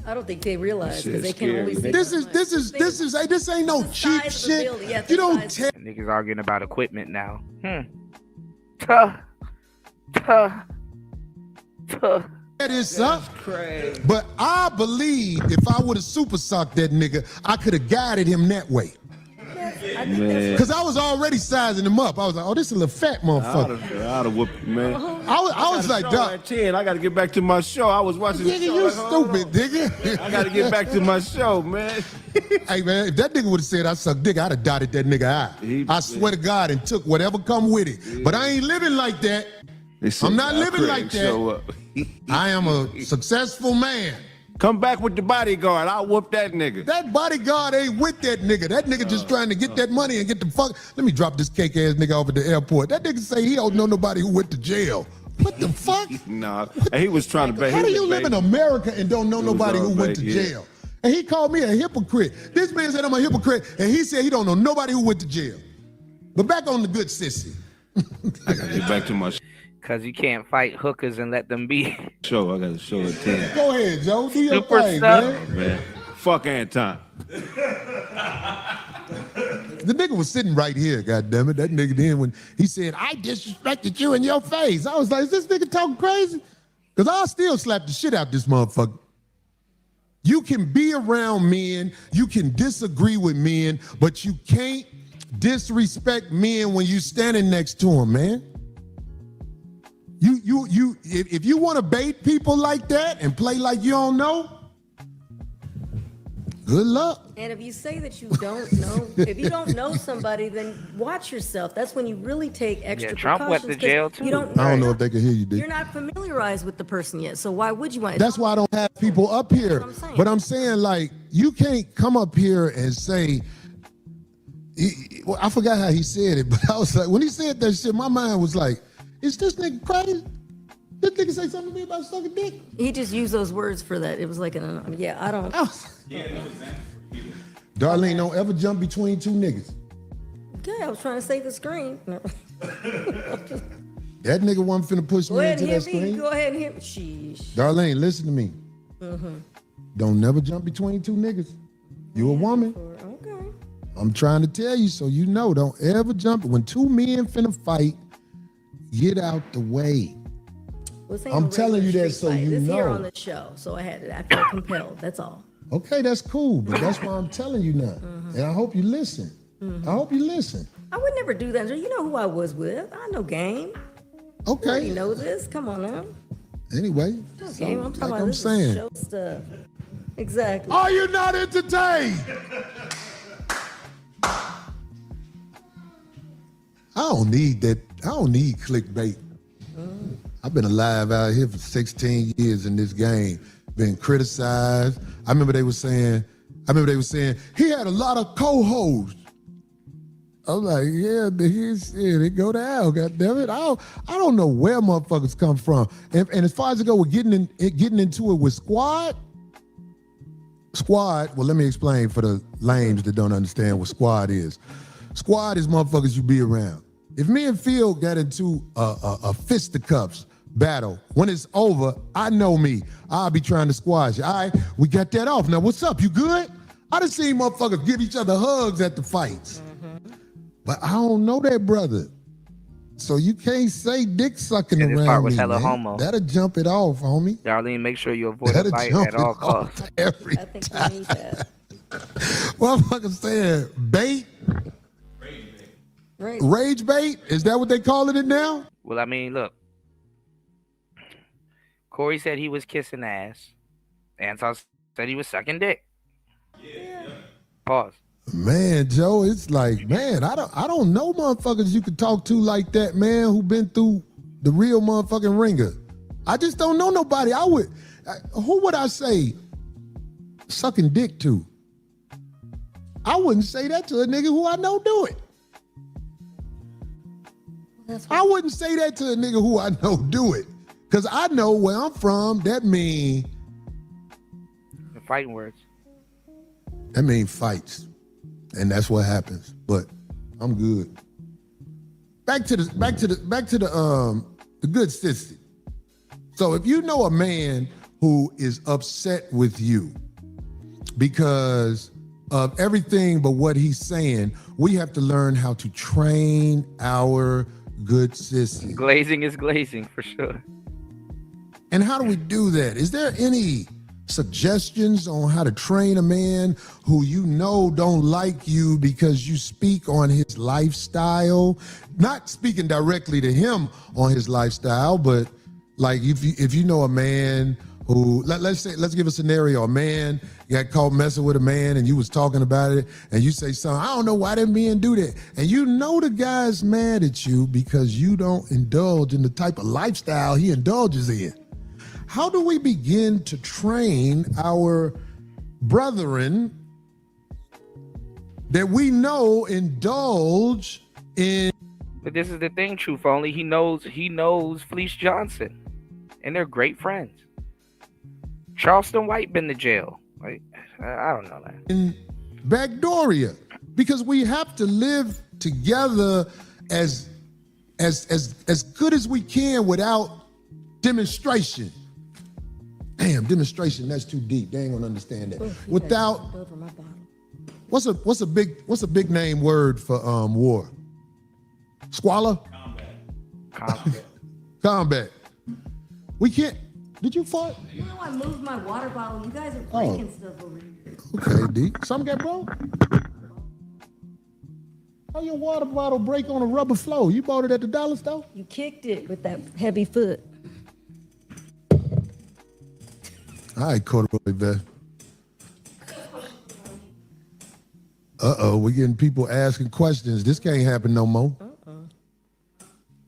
I don't think they realize because they can only see this ain't no cheap shit. You don't tell. Niggas arguing about equipment now. That is up. Crazy. But I believe if I would have super socked that nigga, I could have guided him that way. Because I was already sizing him up. I was like, oh, this is a little fat motherfucker. I'd have whooped him, man. I was like, dog. I got to get back to my show. I was watching the show. You stupid, nigga. I got to get back to my show, man. Hey, man, if that nigga would have said I suck dick, I'd have dotted that nigga out. I swear to God, and took whatever come with it. Yeah. But I ain't living like that. I'm not living like that. I am a successful man. Come back with the bodyguard. I'll whoop that nigga. That bodyguard ain't with that nigga. That nigga just trying to get that money and get the fuck. Let me drop this cake ass nigga off at the airport. That nigga say he don't know nobody who went to jail. What the fuck? Nah, he was trying to bait. How do you live in America and don't know nobody who went to jail? And he called me a hypocrite. This man said I'm a hypocrite, and he said he don't know nobody who went to jail. But back on the good sissy. I gotta get back to my Because you can't fight hookers and let them be. Show, I got to show it 10. Go ahead, Joe. Do your Super thing, man. Fuck Anton. The nigga was sitting right here, goddammit. That nigga then when he said, I disrespected you in your face. I was like, is this nigga talking crazy? Because I'll still slap the shit out this motherfucker. You can be around men, you can disagree with men, but you can't disrespect men when you standing next to them, man. If you want to bait people like that and play like you don't know, good luck. And if you say that you don't know, if you don't know somebody, then watch yourself. That's when you really take extra Trump precautions. went to jail too. I don't know if they can hear you, D. You're not familiarized with the person yet, so why would you want? That's why I don't have people up here. But I'm saying, like, you can't come up here and say. Well, I forgot how he said it, but I was like, when he said that shit, my mind was like, is this nigga crazy? This nigga say something to me about sucking dick? He just used those words for that. It was like, I don't. Darlene, don't ever jump between two niggas. Okay, I was trying to save the screen. No. That nigga wasn't finna push me into that screen. Go ahead and hit me. Sheesh. Darlene, listen to me. Mm-hmm. Don't never jump between two niggas. You a woman. Okay. I'm trying to tell you so you know. Don't ever jump. When two men finna fight, get out the way. I'm telling you that so you know. This here on the show, so I felt compelled. That's all. Okay, that's cool, but that's why I'm telling you now. And I hope you listen. I hope you listen. I would never do that. You know who I was with. I know game. Okay. You already know this. Come on now. Anyway, No game. I'm talking like about I'm this saying. is show stuff. Exactly. Are you not entertained? I don't need that. I don't need clickbait. I've been alive out here for 16 years in this game. Been criticized. I remember they were saying he had a lot of co-hosts. I'm like, yeah, they go to hell, goddammit. I don't know where motherfuckers come from. And as far as it go with getting into it with Squad, well, let me explain for the lames that don't understand what Squad is. Squad is motherfuckers you be around. If me and Phil got into a fisticuffs battle, when it's over, I know me. I'll be trying to squash you. All right, we got that off. Now, what's up? You good? I done seen motherfuckers give each other hugs at the fights. But I don't know that brother. So you can't say dick sucking Yeah, this around part was me, hella man. homo. That'll jump it off, homie. Darlene, make sure you avoid That'll a fight jump at it all off costs. every I think we need that. Motherfucker saying bait? Right. Rage bait? Is that what they calling it now? Well, I mean, look. Corey said he was kissing ass. Anton said he was sucking dick. Pause. Man, Joe, it's like, man, I don't know motherfuckers you could talk to like that, man, who been through the real motherfucking ringer. I just don't know nobody. Who would I say sucking dick to? I wouldn't say that to a nigga who I know do it. I wouldn't say that to a nigga who I know do it. Because I know where I'm from, that mean The fighting words. fights. And that's what happens. But I'm good. Back to the good sister. So if you know a man who is upset with you because of everything but what he's saying, we have to learn how to train our good sissy. Glazing is glazing for sure. And how do we do that? Is there any suggestions on how to train a man who you know don't like you because you speak on his lifestyle? Not speaking directly to him on his lifestyle, but like if you know a man who, let's give a scenario. A man got caught messing with a man and you was talking about it and you say something, I don't know why that man do that. And you know the guy's mad at you because you don't indulge in the type of lifestyle he indulges in. How do we begin to train our brethren that we know indulge in? But this is the thing, Truth Only. He knows Fleece Johnson. And they're great friends. Charleston White been to jail. Like, I don't know that. In Backdooria, because we have to live together as good as we can without demonstration. Damn, demonstration, that's too deep. They ain't gonna understand that. Without, what's a big name word for war? Squalor? Combat. We can't. Did you fart? No, I moved my water bottle. You guys are breaking stuff over here. Okay, D. Something got broke? How your water bottle break on a rubber floor? You bought it at the dollar store? You kicked it with that heavy foot. All right, corduroy vet. Uh-oh, we're getting people asking questions. This can't happen no more.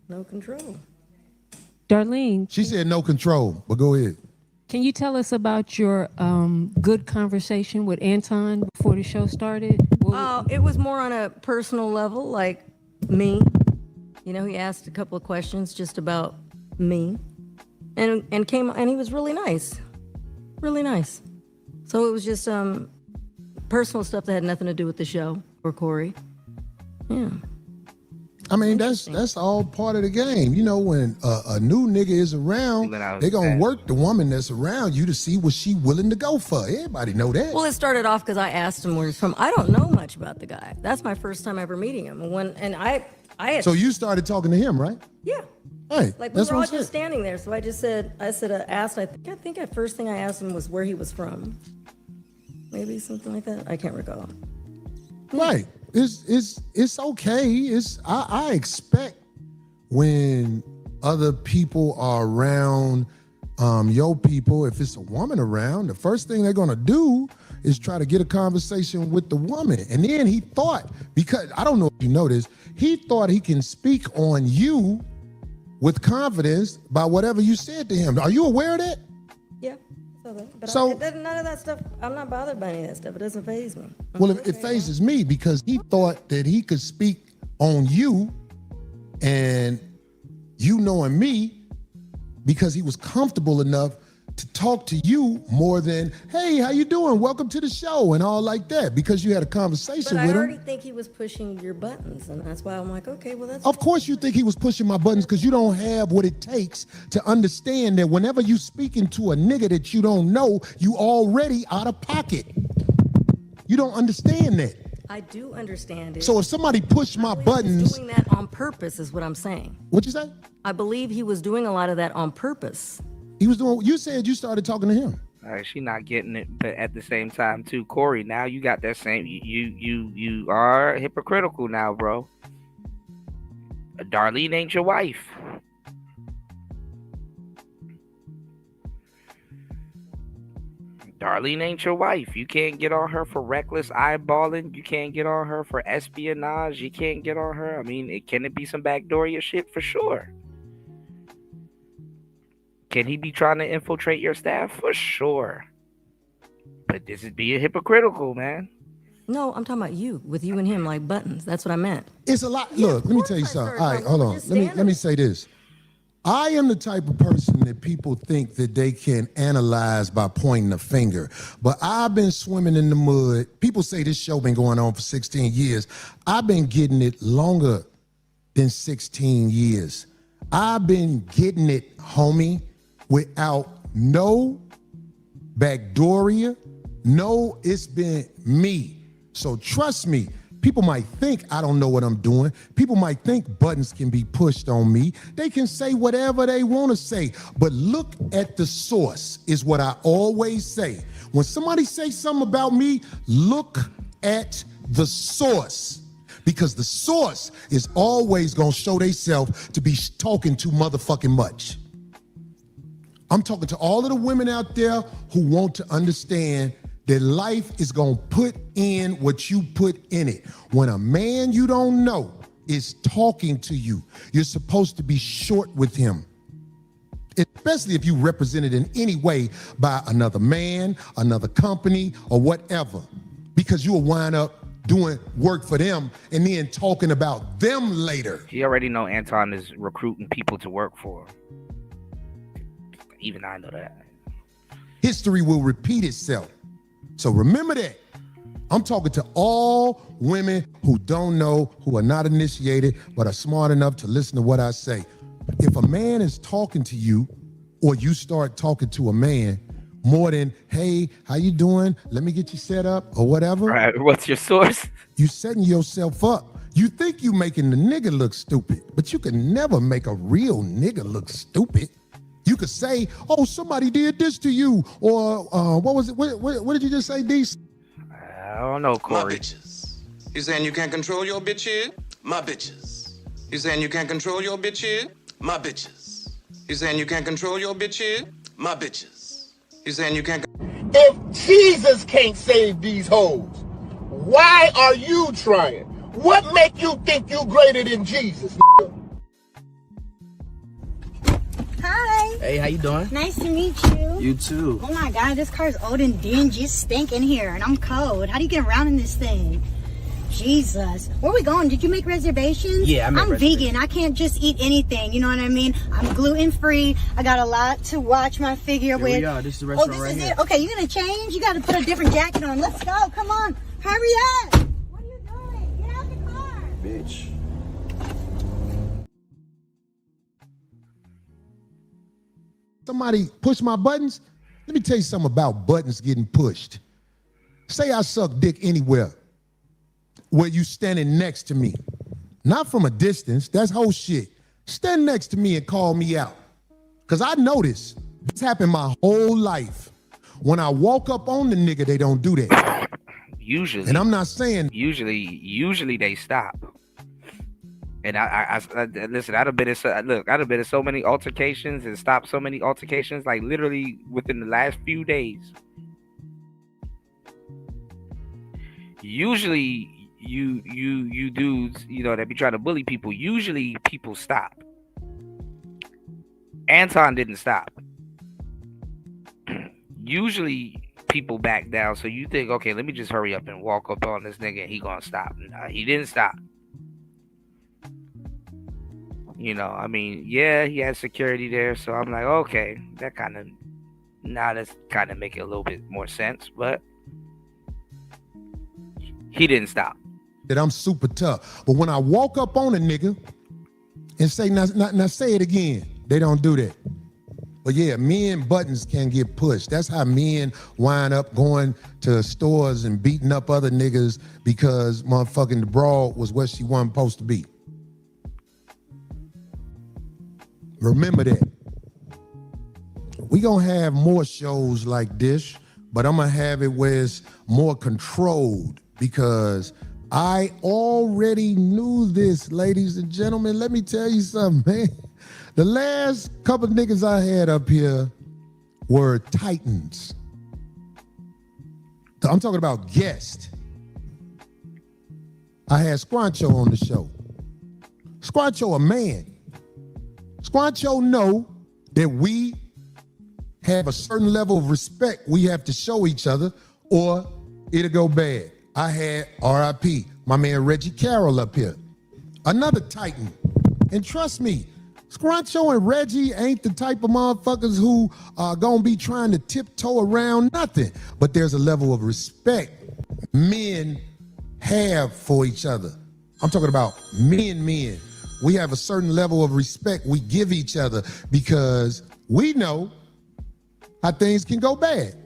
No control. Darlene. She said no control, but go ahead. Can you tell us about your good conversation with Anton before the show started? It was more on a personal level, like me. You know, he asked a couple of questions just about me, and he was really nice, really nice. So it was just personal stuff that had nothing to do with the show or Corey. Yeah. I mean, that's all part of the game. You know, when a new nigga is around, they gonna work the woman that's around you to see what she willing to go for. Everybody know that. Well, it started off because I asked him where he's from. I don't know much about the guy. That's my first time ever meeting him. I had. So you started talking to him, right? Yeah. Hey, Like we were all just standing there. So I just said, I think the first thing I asked him was where he was from. Maybe something like that. I can't recall. Right. It's okay. I expect when other people are around your people, if it's a woman around, the first thing they're gonna do is try to get a conversation with the woman. And then he thought, because I don't know if you know this, he thought he can speak on you with confidence by whatever you said to him. Are you aware of that? Yeah. But So- none of that stuff, I'm not bothered by any of that stuff. It doesn't faze me. Well, it phases me because he thought that he could speak on you and you knowing me because he was comfortable enough to talk to you more than, hey, how you doing? Welcome to the show and all like that, because you had a conversation But I with already him. think he was pushing your buttons, and that's why I'm like, okay, well, that's... Of course you think he was pushing my buttons because you don't have what it takes to understand that whenever you speaking to a nigga that you don't know, you already out of pocket. You don't understand that. I do understand it. So if somebody pushed my He was buttons, doing that on purpose is what I'm saying. what'd you say? I believe he was doing a lot of that on purpose. He was doing, you said you started talking to him. She not getting it, but at the same time too, Corey. Now you got that same. You are hypocritical now, bro. Darlene ain't your wife. Darlene ain't your wife. You can't get on her for reckless eyeballing. You can't get on her for espionage. You can't get on her. I mean, can it be some backdooria shit? For sure. Can he be trying to infiltrate your staff? For sure. But this is being hypocritical, man. No, I'm talking about you, with you and him like buttons. That's what I meant. It's a lot. Look, let me tell you something. All right, hold on. Let me say this. I am the type of person that people think that they can analyze by pointing a finger. But I've been swimming in the mud. People say this show been going on for 16 years. I've been getting it longer than 16 years. I've been getting it, homie, without no backdooria. No, it's been me. So trust me, people might think I don't know what I'm doing. People might think buttons can be pushed on me. They can say whatever they want to say. But look at the source is what I always say. When somebody says something about me, look at the source. Because the source is always going to show themselves to be talking too motherfucking much. I'm talking to all of the women out there who want to understand that life is going to put in what you put in it. When a man you don't know is talking to you, you're supposed to be short with him. Especially if you represented in any way by another man, another company, or whatever. Because you'll wind up doing work for them and then talking about them later. You already know Anton is recruiting people to work for him. Even I know that. History will repeat itself. So remember that. I'm talking to all women who don't know, who are not initiated, but are smart enough to listen to what I say. If a man is talking to you, or you start talking to a man, more than, hey, how you doing? Let me get you set up, or whatever. Right, what's your source? You setting yourself up. You think you making the nigga look stupid, but you can never make a real nigga look stupid. You could say, oh, somebody did this to you, or what was it? What did you just say, D? I don't know, Corey. My bitches. You saying you can't control your bitch here? My bitches. You saying you can't control your bitch here? My bitches. You saying you can't control your bitch here? My bitches. You saying you can't... If Jesus can't save these hoes, why are you trying? What make you think you greater than Jesus, nigga? Hi. Hey, how you doing? Nice to meet you. You too. Oh my god, this car's old and dingy. It's stinking here, and I'm cold. How do you get around in this thing? Jesus. Where are we going? Did you make reservations? Yeah, I'm vegan. I can't just eat anything. You know what I mean? I'm gluten free. I got a lot to watch my figure with. Here we are. This is the restaurant right here. It? Okay, you gonna change? You gotta put a different jacket on. Let's go. Come on. Hurry up. What are you doing? Get out the car. Bitch. Somebody push my buttons? Let me tell you something about buttons getting pushed. Say I suck dick anywhere where you standing next to me. Not from a distance, that's whole shit. Stand next to me and call me out. Because I noticed this happened my whole life. When I walk up on the nigga, they don't do that. Usually, And I'm not saying usually they stop. And I listen. I'd have been in so many altercations and stopped so many altercations, like literally within the last few days. Usually, you dudes, that be trying to bully people. Usually, people stop. Anton didn't stop. Usually, people back down. So you think, okay, let me just hurry up and walk up on this nigga, and he gonna stop. Nah, he didn't stop. I mean, yeah, he had security there, so I'm like, okay, that's kind of make it a little bit more sense, but he didn't stop. That I'm super tough. But when I walk up on a nigga and say, now say it again, they don't do that. But yeah, men buttons can get pushed. That's how men wind up going to stores and beating up other niggas because motherfucking the broad was what she wasn't supposed to be. Remember that. We gonna have more shows like this, but I'm gonna have it where it's more controlled because I already knew this, ladies and gentlemen. Let me tell you something, man. The last couple of niggas I had up here were titans. I'm talking about guests. I had Squancho on the show. Squancho a man. Squancho know that we have a certain level of respect we have to show each other or it'll go bad. I had RIP, my man Reggie Carroll up here. Another titan. And trust me, Squancho and Reggie ain't the type of motherfuckers who are gonna be trying to tiptoe around nothing. But there's a level of respect men have for each other. I'm talking about men. We have a certain level of respect we give each other because we know how things can go bad.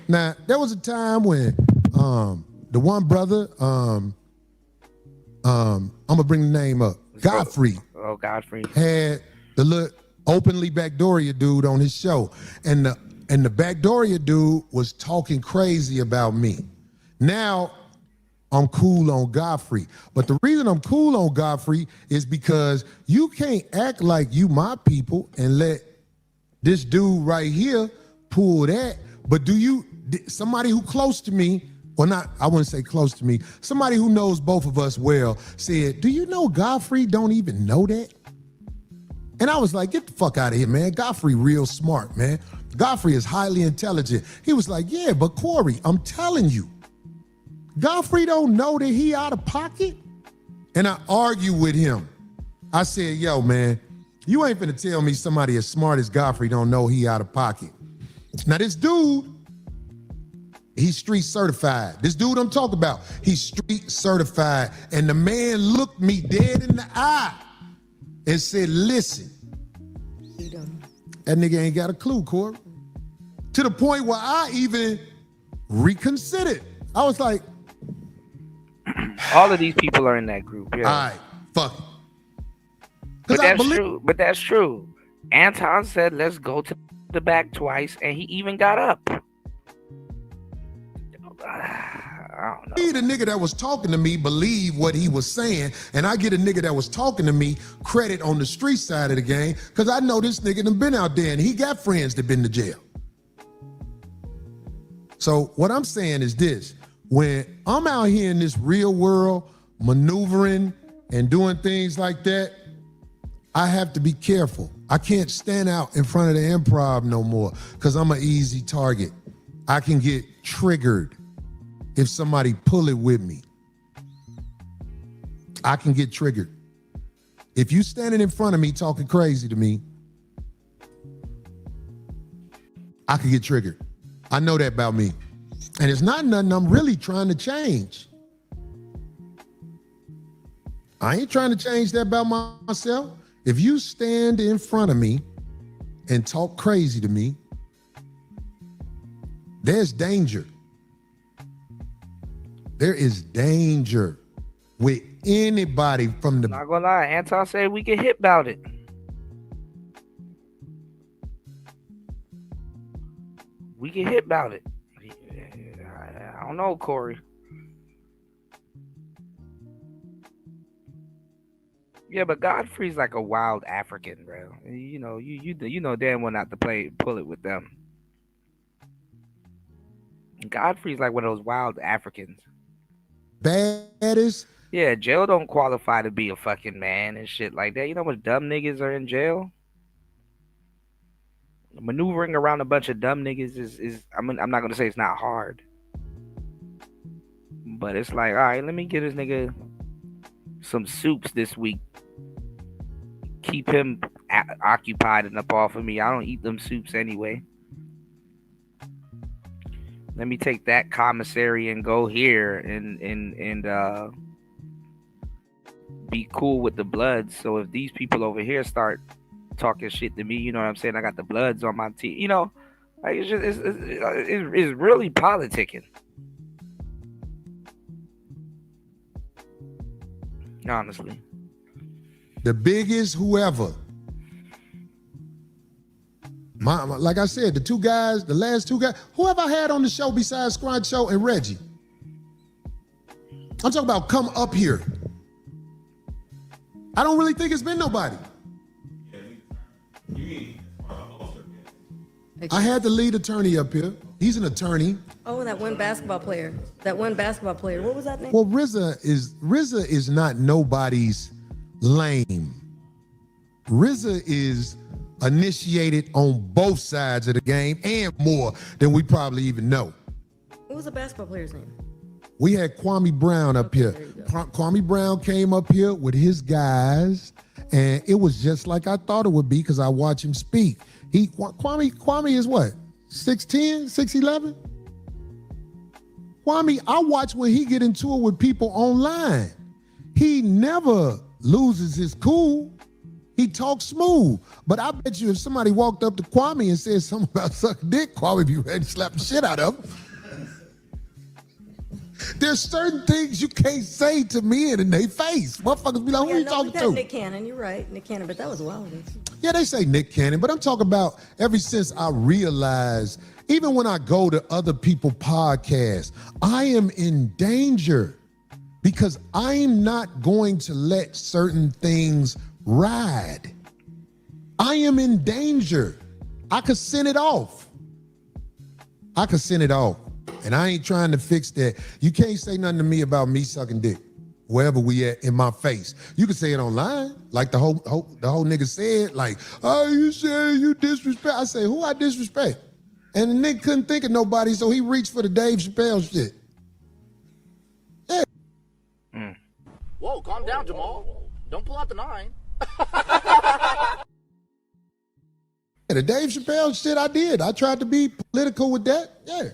Now, there was a time when the one brother, I'm gonna bring the name up, Godfrey. Oh, Godfrey. Had the little openly Backdoria dude on his show. And the Backdoria dude was talking crazy about me. Now, I'm cool on Godfrey. But the reason I'm cool on Godfrey is because you can't act like you my people and let this dude right here pull that. But somebody who close to me, or not, I wouldn't say close to me, somebody who knows both of us well said, do you know Godfrey don't even know that? And I was like, get the fuck out of here, man. Godfrey real smart, man. Godfrey is highly intelligent. He was like, yeah, but Corey, I'm telling you, Godfrey don't know that he out of pocket? And I argue with him. I said, yo, man, you ain't finna tell me somebody as smart as Godfrey don't know he out of pocket. Now this dude, he's street certified. This dude I'm talking about, he's street certified. And the man looked me dead in the eye and said, listen, that nigga ain't got a clue, Corey. To the point where I even reconsidered. I was like, all of these people are in that group. Yeah. All right, fuck it. But that's true. Anton said, let's go to the back twice, and he even got up. I don't know. The nigga that was talking to me believe what he was saying, and I get a nigga that was talking to me credit on the street side of the game, because I know this nigga done been out there, and he got friends that been to jail. So what I'm saying is this. When I'm out here in this real world, maneuvering and doing things like that, I have to be careful. I can't stand out in front of the improv no more because I'm an easy target. I can get triggered if somebody pull it with me. I can get triggered. If you standing in front of me talking crazy to me, I can get triggered. I know that about me. And it's not nothing I'm really trying to change. I ain't trying to change that about myself. If you stand in front of me and talk crazy to me, there's danger. There is danger with anybody from the... Not gonna lie, Anton said we get hit about it. We get hit about it. I don't know, Corey. Yeah, but Godfrey's like a wild African, bro. You know damn well not to pull it with them. Godfrey's like one of those wild Africans. Baddest. Yeah, jail don't qualify to be a fucking man and shit like that. You know how much dumb niggas are in jail? Maneuvering around a bunch of dumb niggas is I mean, I'm not gonna say it's not hard. But it's like, all right, let me get this nigga some soups this week. Keep him occupied and up off of me. I don't eat them soups anyway. Let me take that commissary and go here and be cool with the Bloods. So if these people over here start talking shit to me, you know what I'm saying? I got the Bloods on my team. You know, like it's really politicking. Honestly. The biggest whoever. Like I said, the last two guys, whoever I had on the show besides Scruncho and Reggie. I'm talking about come up here. I don't really think it's been nobody. I had the lead attorney up here. He's an attorney. Oh, that one basketball player. What was that name? Well, RZA is not nobody's lame. RZA is initiated on both sides of the game and more than we probably even know. What was the basketball player's name? We had Kwame Brown up here. Kwame Brown came up here with his guys, and it was just like I thought it would be because I watch him speak. Kwame is what? 6'10", 6'11"? Kwame, I watch when he get into it with people online. He never loses his cool. He talks smooth. But I bet you if somebody walked up to Kwame and said something about sucking dick, Kwame would be ready to slap the shit out of him. There's certain things you can't say to men in their face. Motherfuckers be like, who are you talking to? Nick Cannon, you're right. Nick Cannon, but that was a while ago. Yeah, they say Nick Cannon, but I'm talking about ever since I realized, even when I go to other people's podcasts, I am in danger because I'm not going to let certain things ride. I am in danger. I could send it off. And I ain't trying to fix that. You can't say nothing to me about me sucking dick, wherever we at in my face. You can say it online, like the whole nigga said, like, oh, you say you disrespect. I say, who I disrespect? And the nigga couldn't think of nobody, so he reached for the Dave Chappelle shit. Yeah. Whoa, calm down, Jamal. Don't pull out the 9. The Dave Chappelle shit I did. I tried to be political with that. Yeah.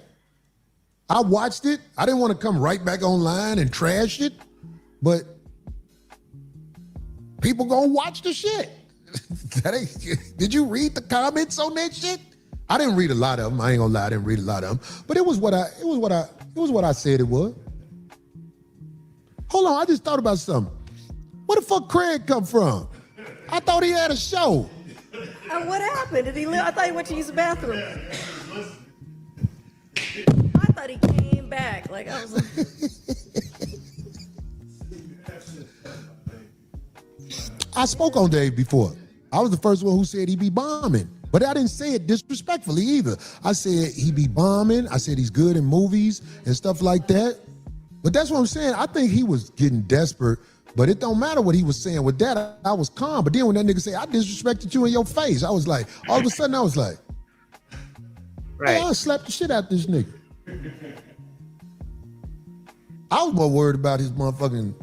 I watched it. I didn't want to come right back online and trash it, but people gonna watch the shit. Did you read the comments on that shit? I didn't read a lot of them. I ain't gonna lie, I didn't read a lot of them. But it was what I said it was. Hold on, I just thought about something. Where the fuck Craig come from? I thought he had a show. And what happened? Did he live? I thought he went to use the bathroom. I thought he came back. Like I was like. I spoke on Dave before. I was the first one who said he be bombing. But I didn't say it disrespectfully either. I said he be bombing. I said he's good in movies and stuff like that. But that's what I'm saying. I think he was getting desperate. But it don't matter what he was saying. With that, I was calm. But then when that nigga said, I disrespected you in your face, I was like, all of a sudden I was like, right. Hey, I slapped the shit out this nigga. I was more worried about his motherfucking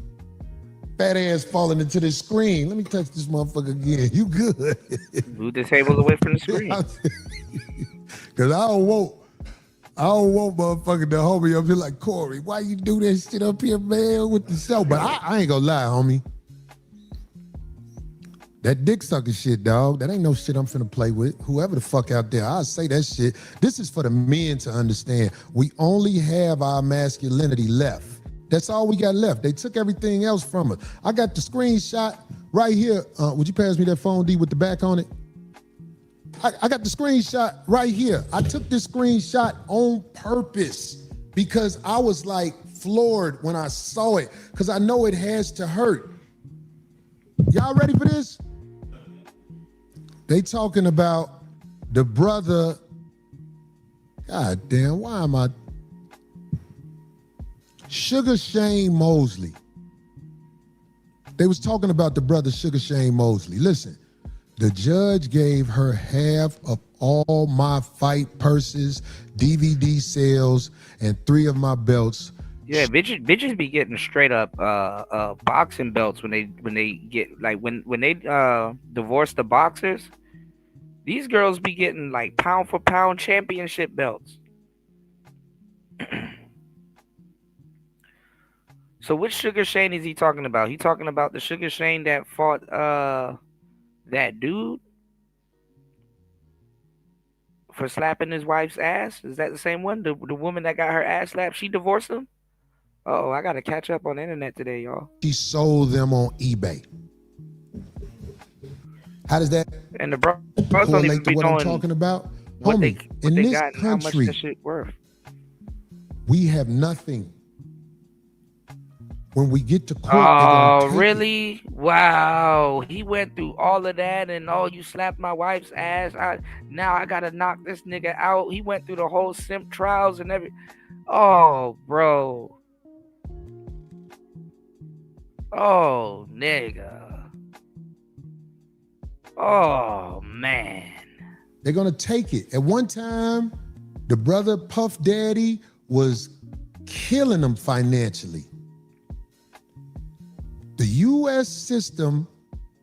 fat ass falling into the screen. Let me touch this motherfucker again. You good? Move the table away from the screen. Cause I don't want motherfucking the homie up here like, Corey, why you do that shit up here, man, with the show? But I ain't gonna lie, homie. That dick sucking shit, dog, that ain't no shit I'm finna play with. Whoever the fuck out there, I'll say that shit. This is for the men to understand. We only have our masculinity left. That's all we got left. They took everything else from us. I got the screenshot right here. Would you pass me that phone, D, with the back on it? I got the screenshot right here. I took this screenshot on purpose because I was like floored when I saw it because I know it has to hurt. Y'all ready for this? They talking about the brother. God damn, why am I? Sugar Shane Mosley. They was talking about the brother Sugar Shane Mosley. Listen, the judge gave her half of all my fight purses, DVD sales, and 3 of my belts. Yeah, bitches be getting straight up boxing belts when they get like when they divorce the boxers. These girls be getting like pound for pound championship belts. So which Sugar Shane is he talking about? He talking about the Sugar Shane that fought that dude for slapping his wife's ass? Is that the same one? The woman that got her ass slapped, she divorced him? Oh, I gotta catch up on the internet today, y'all. She sold them on eBay. How does that and the bros don't even be what knowing I'm talking about? what Homie, they in this got and how much country, that shit worth. we have nothing. When we get to court, Oh, really? Wow. He went through all of that and you slapped my wife's ass. Now I gotta knock this nigga out. He went through the whole simp trials and every. Oh, bro. Oh, nigga. Oh, man. They're gonna take it. At one time, the brother Puff Daddy was killing them financially. The U.S. system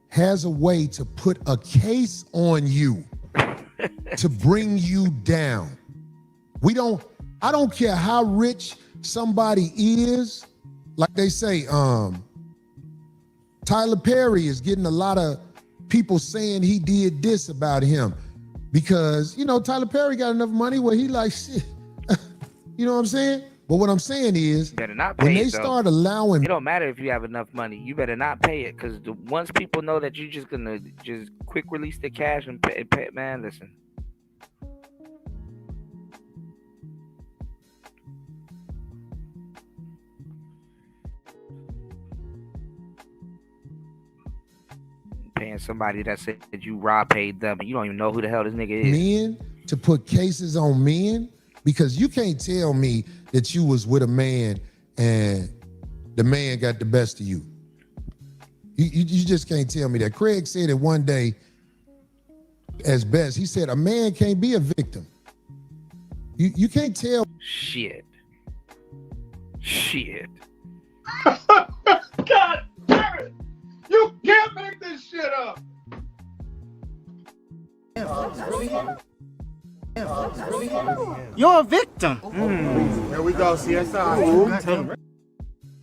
has a way to put a case on you to bring you down. I don't care how rich somebody is. Like they say, Tyler Perry is getting a lot of people saying he did this about him because, Tyler Perry got enough money where he like, shit. You know what I'm saying? But what I'm saying is, better not pay when they it, though. start allowing, it don't matter if you have enough money. You better not pay it because once people know that you're just gonna just quick release the cash and pay, man, listen. Paying somebody that said you paid them and you don't even know who the hell this nigga is. men to put cases on men, because you can't tell me that you was with a man and the man got the best of you. You just can't tell me that. Craig said it one day as best. He said a man can't be a victim. You can't tell. Shit. God damn it! You can't make this shit up! You're a victim. Here we go, CSI.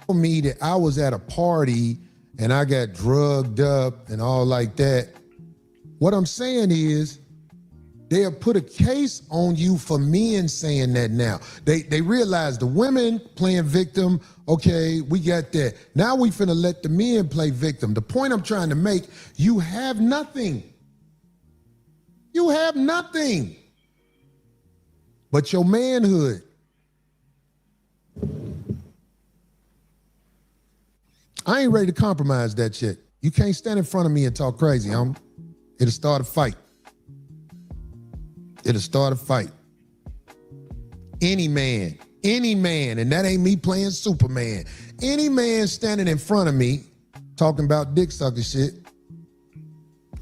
Told me that I was at a party and I got drugged up and all like that. What I'm saying is they'll put a case on you for men saying that now. They realize the women playing victim, okay, we got that. Now we finna let the men play victim. The point I'm trying to make, you have nothing. You have nothing but your manhood. I ain't ready to compromise that shit. You can't stand in front of me and talk crazy. It'll start a fight. It'll start a fight. Any man, and that ain't me playing Superman. Any man standing in front of me talking about dick sucker shit,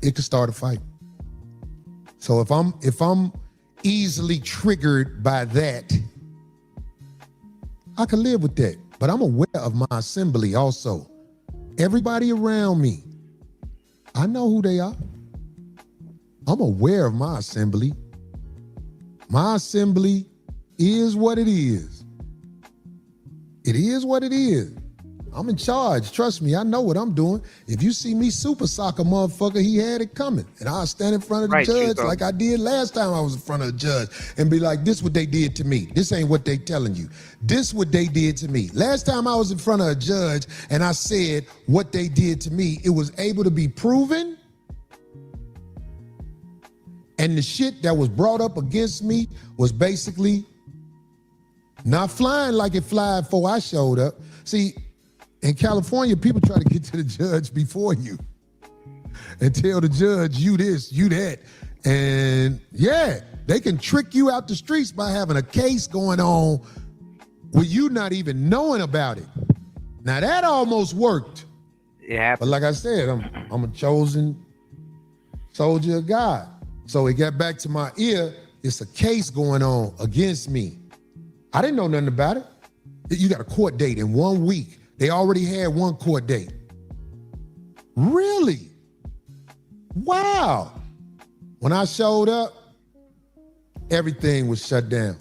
it could start a fight. So if I'm easily triggered by that, I can live with that. But I'm aware of my assembly also. Everybody around me, I know who they are. I'm aware of my assembly. My assembly is what it is. It is what it is. I'm in charge. Trust me, I know what I'm doing. If you see me super sock a motherfucker, he had it coming. And I'll stand in front of the judge like I did last time I was in front of the judge and be like, this what they did to me. This ain't what they telling you. This what they did to me. Last time I was in front of a judge and I said what they did to me, it was able to be proven. And the shit that was brought up against me was basically not flying like it flied before I showed up. See, in California, people try to get to the judge before you. and tell the judge you this, you that. And yeah, they can trick you out the streets by having a case going on with you not even knowing about it. Now that almost worked. Yeah. But like I said, I'm a chosen soldier of God. So it got back to my ear, it's a case going on against me. I didn't know nothing about it. You got a court date in 1 week. They already had one court date. Really? Wow. When I showed up, everything was shut down.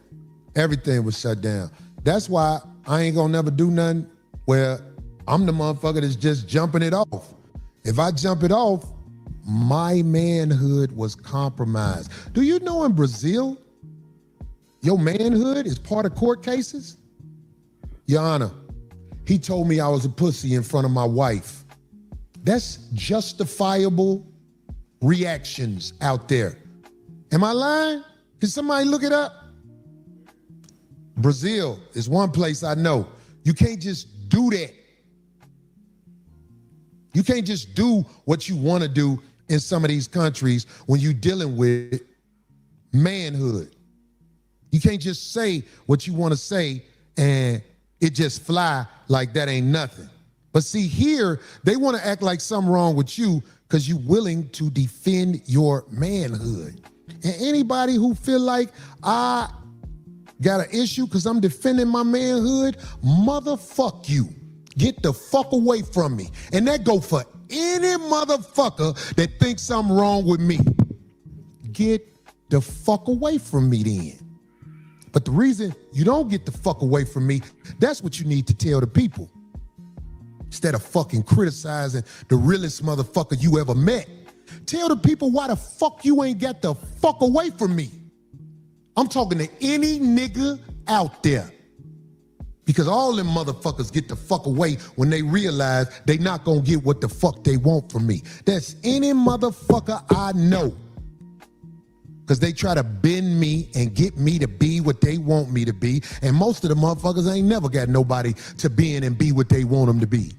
Everything was shut down. That's why I ain't gonna never do nothing where I'm the motherfucker that's just jumping it off. If I jump it off, my manhood was compromised. Do you know in Brazil, your manhood is part of court cases? Your Honor, he told me I was a pussy in front of my wife. That's justifiable reactions out there. Am I lying? Can somebody look it up? Brazil is one place I know. You can't just do that. You can't just do what you want to do in some of these countries when you're dealing with manhood. You can't just say what you want to say and it just fly like that ain't nothing. But see, here, they want to act like something wrong with you because you're willing to defend your manhood. And anybody who feel like I got an issue because I'm defending my manhood, motherfuck you. Get the fuck away from me. And that go for any motherfucker that thinks something wrong with me. Get the fuck away from me then. But the reason you don't get the fuck away from me, that's what you need to tell the people. Instead of fucking criticizing the realest motherfucker you ever met, tell the people why the fuck you ain't got the fuck away from me. I'm talking to any nigga out there. Because all them motherfuckers get the fuck away when they realize they not gonna get what the fuck they want from me. That's any motherfucker I know. Because they try to bend me and get me to be what they want me to be. And most of the motherfuckers ain't never got nobody to bend and be what they want them to be.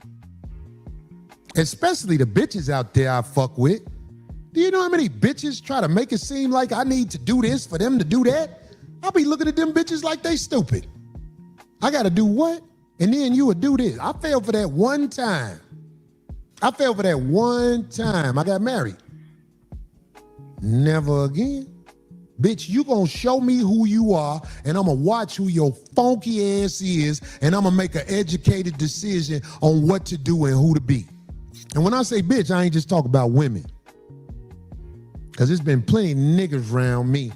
Especially the bitches out there I fuck with. Do you know how many bitches try to make it seem like I need to do this for them to do that? I'll be looking at them bitches like they stupid. I gotta do what? And then you would do this. I failed for that one time. I got married. Never again. Bitch, you gonna show me who you are, and I'm gonna watch who your funky ass is, and I'm gonna make an educated decision on what to do and who to be. And when I say bitch, I ain't just talking about women. Because there's been plenty of niggas around me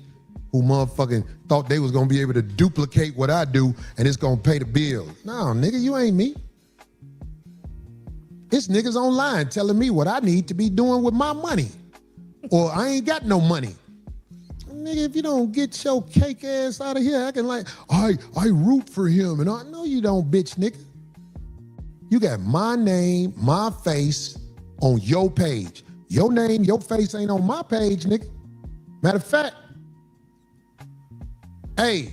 who motherfucking thought they was gonna be able to duplicate what I do and it's gonna pay the bills. No, nigga, you ain't me. It's niggas online telling me what I need to be doing with my money. Or I ain't got no money. Nigga, if you don't get your cake ass out of here acting like, I root for him. And I know you don't, bitch, nigga. You got my name, my face on your page. Your name, your face ain't on my page, nigga. Matter of fact, hey,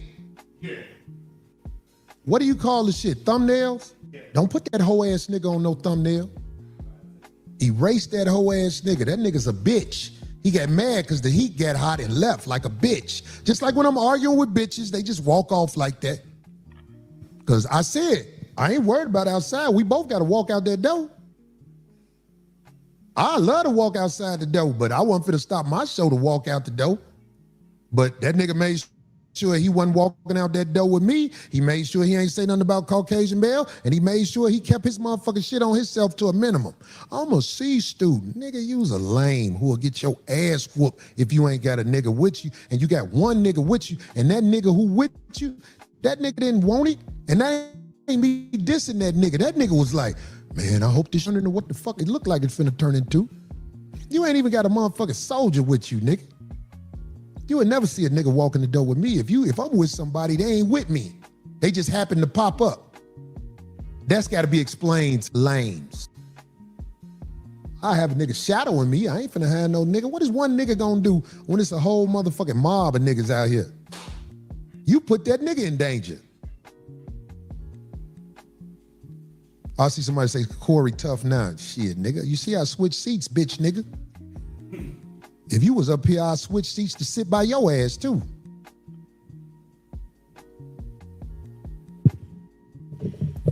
what do you call this shit? Thumbnails? Don't put that hoe ass nigga on no thumbnail. Erase that hoe ass nigga. That nigga's a bitch. He got mad because the heat got hot and left like a bitch. Just like when I'm arguing with bitches, they just walk off like that. Because I said, I ain't worried about outside. We both got to walk out that door. I love to walk outside the door, but I wasn't finna stop my show to walk out the door. But that nigga made sure he wasn't walking out that door with me. He made sure he ain't say nothing about Caucasian male, and he made sure he kept his motherfucking shit on himself to a minimum. I'm a C student. Nigga, you's a lame who will get your ass whooped if you ain't got a nigga with you, and you got one nigga with you, and that nigga who with you, that nigga didn't want it, and that ain't me dissing that nigga. That nigga was like, man, I hope this turned into what the fuck it looked like it's finna turn into. You ain't even got a motherfucking soldier with you, nigga. You would never see a nigga walk in the door with me. If I'm with somebody, they ain't with me. They just happen to pop up. That's gotta be explained to lames. I have a nigga shadowing me. I ain't finna have no nigga. What is one nigga gonna do when it's a whole motherfucking mob of niggas out here? You put that nigga in danger. I see somebody say, Corey, tough now. Shit, nigga. You see I switch seats, bitch, nigga. If you was up here, I'd switch seats to sit by your ass, too.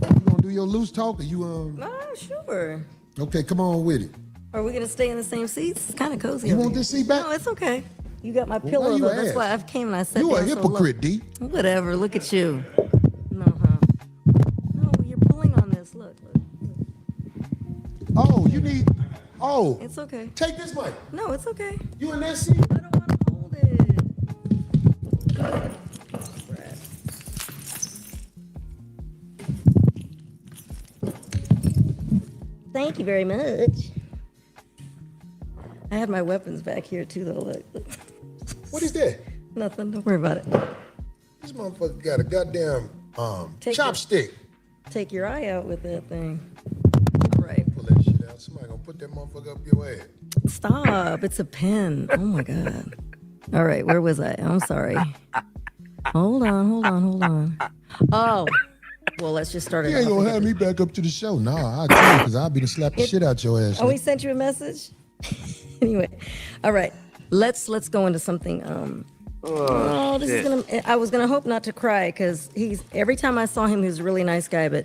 You gonna do your loose talk or you, Sure. Okay, come on with it. Are we gonna stay in the same seats? It's kind of cozy. You over want here. this seat back? No, it's okay. You got my Well, pillow why you though. That's ask? why I came and I sat You down. a so hypocrite, low. D. Whatever. Look at you. No, you're pulling on this. Look. Oh, you need. Oh. It's okay. Take this mic. No, it's okay. You in that seat? I don't want to hold it. Thank you very much. I have my weapons back here too, though. Look. What is that? Nothing. Don't worry about it. This motherfucker got a goddamn Take chopstick. Take your eye out with that thing. Pull that shit out. Somebody gonna put that motherfucker up your ass. Stop. It's a pen. Oh my God. All right. Where was I? I'm sorry. Hold on. Oh. Well, let's just start it You ain't off gonna again. have me back up to the show. Nah, I can't, because I'll be to slap the shit out your ass. Oh, we sent you a message? Anyway. All right. Let's go into something. This is gonna. I was gonna hope not to cry because every time I saw him, he was a really nice guy. But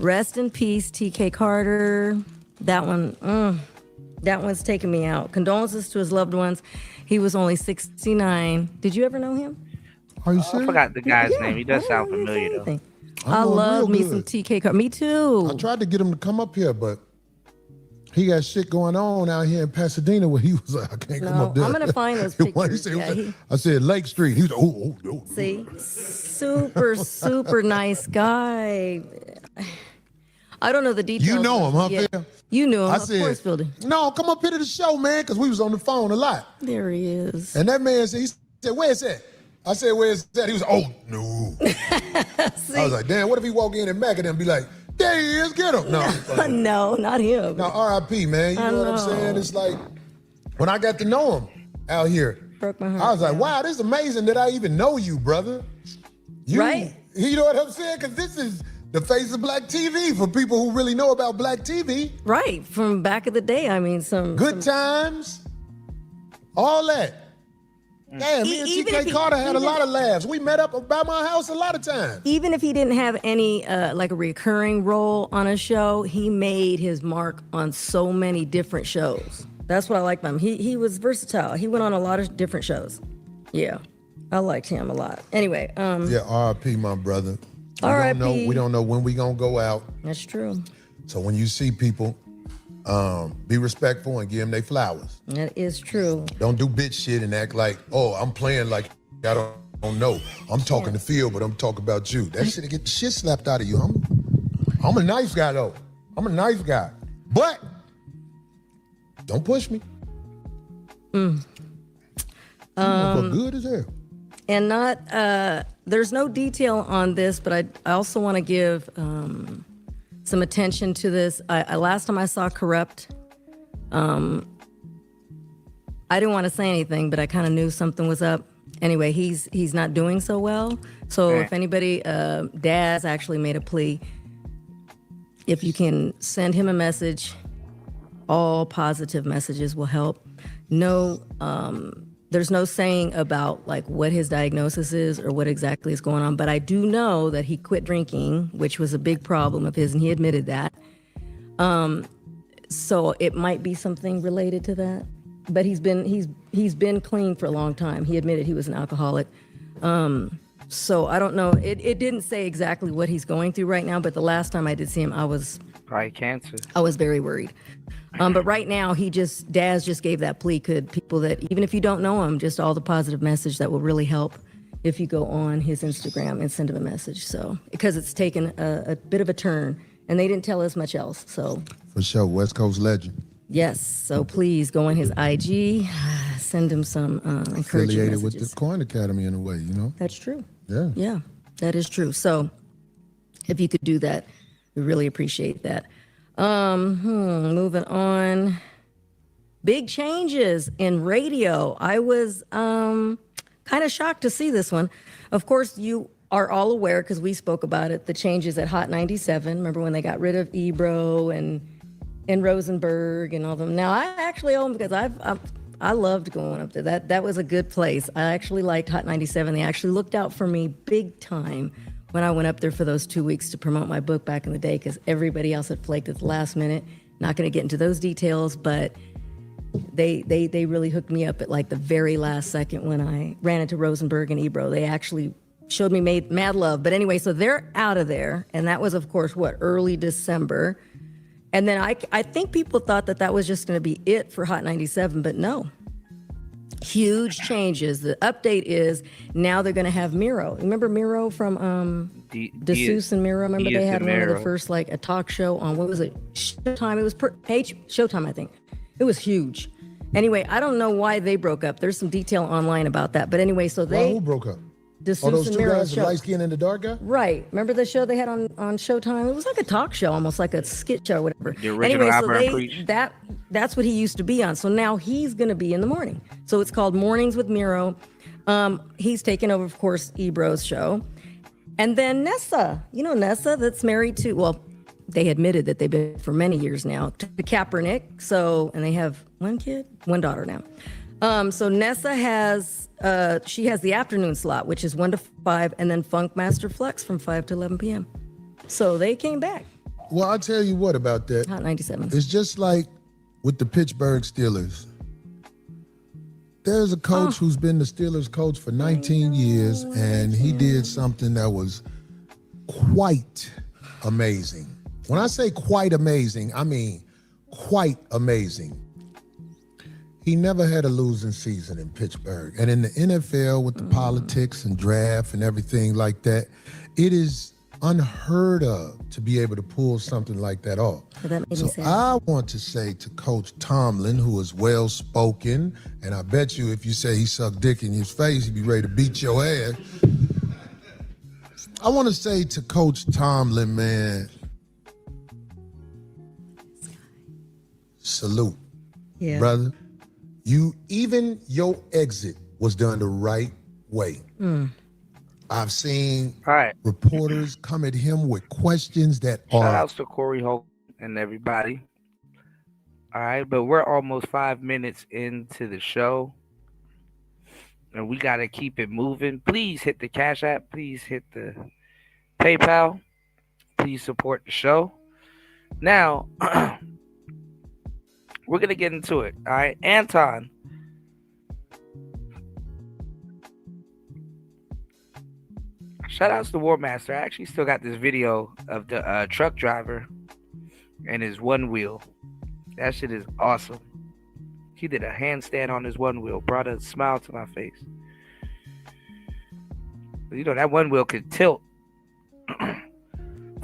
rest in peace, TK Carter. That one's taking me out. Condolences to his loved ones. He was only 69. Did you ever know him? Are you I serious? forgot the guy's name. He does sound familiar though. I love me some TK Carter. Me too. I tried to get him to come up here, but he got shit going on out here in Pasadena where he was like, I can't come up there. I'm gonna find those What he pictures. said, Yeah, I said Lake Street. He was like, oh. See, super nice guy. I don't know the details. You know him, huh, Yeah. Phil? You knew him, I of said, course, Building. No, come up here to the show, man, because we was on the phone a lot. There he is. And that man said, he said, where's that? I said, where's that? He was like, oh, no. I was like, damn, what if he walk in and Mac and them be like, there he is, get him. No, No, not him. No, R.I.P., man. You know what I'm saying? It's like, when I got to know him out here, broke my heart. I was like, wow, this is amazing that I even know you, brother. Right. You know what I'm saying? Because this is the face of black TV for people who really know about black TV. Right, from back of the day. I mean, Good times, all that. Damn, me and Even if TK he- Carter had a even- lot of laughs. We met up by my house a lot of times. Even if he didn't have any like a recurring role on a show, he made his mark on so many different shows. That's what I like about him. He was versatile. He went on a lot of different shows. Yeah, I liked him a lot. Anyway, Yeah, R.I.P., my brother. R.I.P.. We don't know when we gonna go out. That's true. So when you see people, be respectful and give them their flowers. That is true. Don't do bitch shit and act like, oh, I'm playing like I don't know. I'm talking to Phil, but I'm talking about you. That shit get the shit slapped out of you. I'm a nice guy though. I'm a nice guy. But don't push me. For good as hell. And not there's no detail on this, but I also want to give some attention to this. I last time I saw Corrupt, I didn't want to say anything, but I kind of knew something was up. Anyway, he's not doing so well. So if anybody, Daz actually made a plea. If you can send him a message, all positive messages will help. No, there's no saying about like what his diagnosis is or what exactly is going on, but I do know that he quit drinking, which was a big problem of his, and he admitted that. So it might be something related to that. But he's been clean for a long time. He admitted he was an alcoholic. So I don't know. It didn't say exactly what he's going through right now, but the last time I did see him, I was probably cancer. I was very worried. But right now, Daz just gave that plea. Could people that, even if you don't know him, just all the positive message that will really help if you go on his Instagram and send him a message. So, because it's taken a bit of a turn and they didn't tell us much else. So, For sure, West Coast legend. yes. So please go on his IG, send him some encouraging Affiliated messages. with the Coin Academy in a way, you know? That's true. Yeah. Yeah, that is true. So if you could do that, we really appreciate that. Moving on. Big changes in radio. I was kind of shocked to see this one. Of course, you are all aware, because we spoke about it, the changes at Hot 97. Remember when they got rid of Ebro and Rosenberg and all of them? Now, I actually owe them because I loved going up there. That was a good place. I actually liked Hot 97. They actually looked out for me big time when I went up there for those 2 weeks to promote my book back in the day, because everybody else had flaked at the last minute. Not going to get into those details, but they really hooked me up at like the very last second when I ran into Rosenberg and Ebro. They actually showed me mad love. But anyway, so they're out of there. And that was, of course, early December. And then I think people thought that was just going to be it for Hot 97, but no. Huge changes. The update is now they're going to have Miro. Remember Miro from DeSeuss and Miro? Remember they had one of the first, like, a talk show on, what was it? Showtime. It was Showtime, I think. It was huge. Anyway, I don't know why they broke up. There's some detail online about that. But anyway, so who broke up? Those two guys, the light skin and the dark guy? Right. Remember the show they had on Showtime? It was like a talk show, almost like a skit show, whatever. The original that's what he used to be on. So now he's going to be in the morning. So it's called Mornings with Miro. He's taken over, of course, Ebro's show. And then Nessa. You know Nessa, that's married to, well, they admitted that they've been for many years now, to Kaepernick. So, and they have one daughter now. So Nessa has, she has the afternoon slot, which is 1 to 5, and then Funk Master Flex from 5 to 11 p.m. So they came back. Well, I'll tell you what about that. Hot 97. It's just like with the Pittsburgh Steelers. There's a coach who's been the Steelers coach for 19 years, and he did something that was quite amazing. When I say quite amazing, I mean quite amazing. He never had a losing season in Pittsburgh. And in the NFL with the politics and draft and everything like that, it is unheard of to be able to pull something like that off. So I want to say to Coach Tomlin, who is well-spoken, and I bet you if you say he sucked dick in his face, he'd be ready to beat your ass. I want to say to Coach Tomlin, man, salute, brother. Even your exit was done the right way. I've seen reporters come at him with questions that are... Shout outs to Corey Holcomb and everybody. All right, but we're almost 5 minutes into the show, and we got to keep it moving. Please hit the Cash App. Please hit the PayPal. Please support the show. Now... we're going to get into it, all right? Anton. Shout outs to War Master. I actually still got this video of the truck driver and his one wheel. That shit is awesome. He did a handstand on his one wheel. Brought a smile to my face. You know, that one wheel could tilt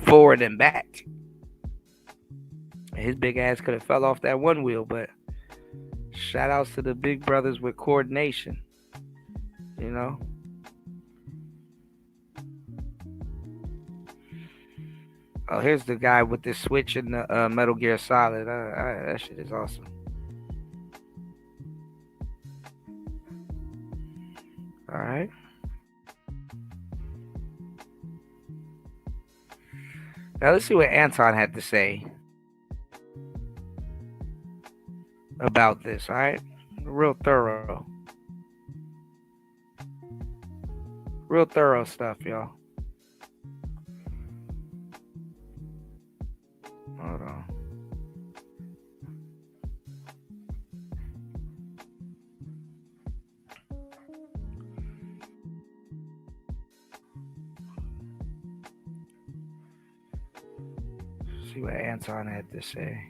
forward and back. His big ass could have fell off that one wheel, but shout outs to the big brothers with coordination. You know? Oh, here's the guy with the switch in the Metal Gear Solid. That shit is awesome. All right. Now let's see what Anton had to say about this, all right? Real thorough stuff, y'all. Hold on. See what Anton had to say.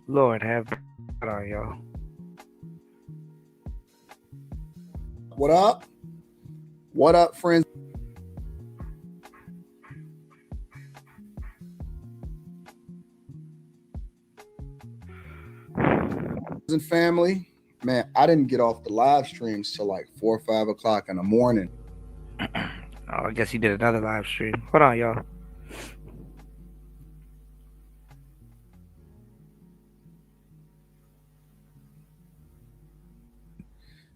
Lord have mercy on y'all. What up? What up, friends? and family, man, I didn't get off the live streams till like 4 or 5 o'clock in the morning. Oh, I guess he did another live stream. Hold on, y'all.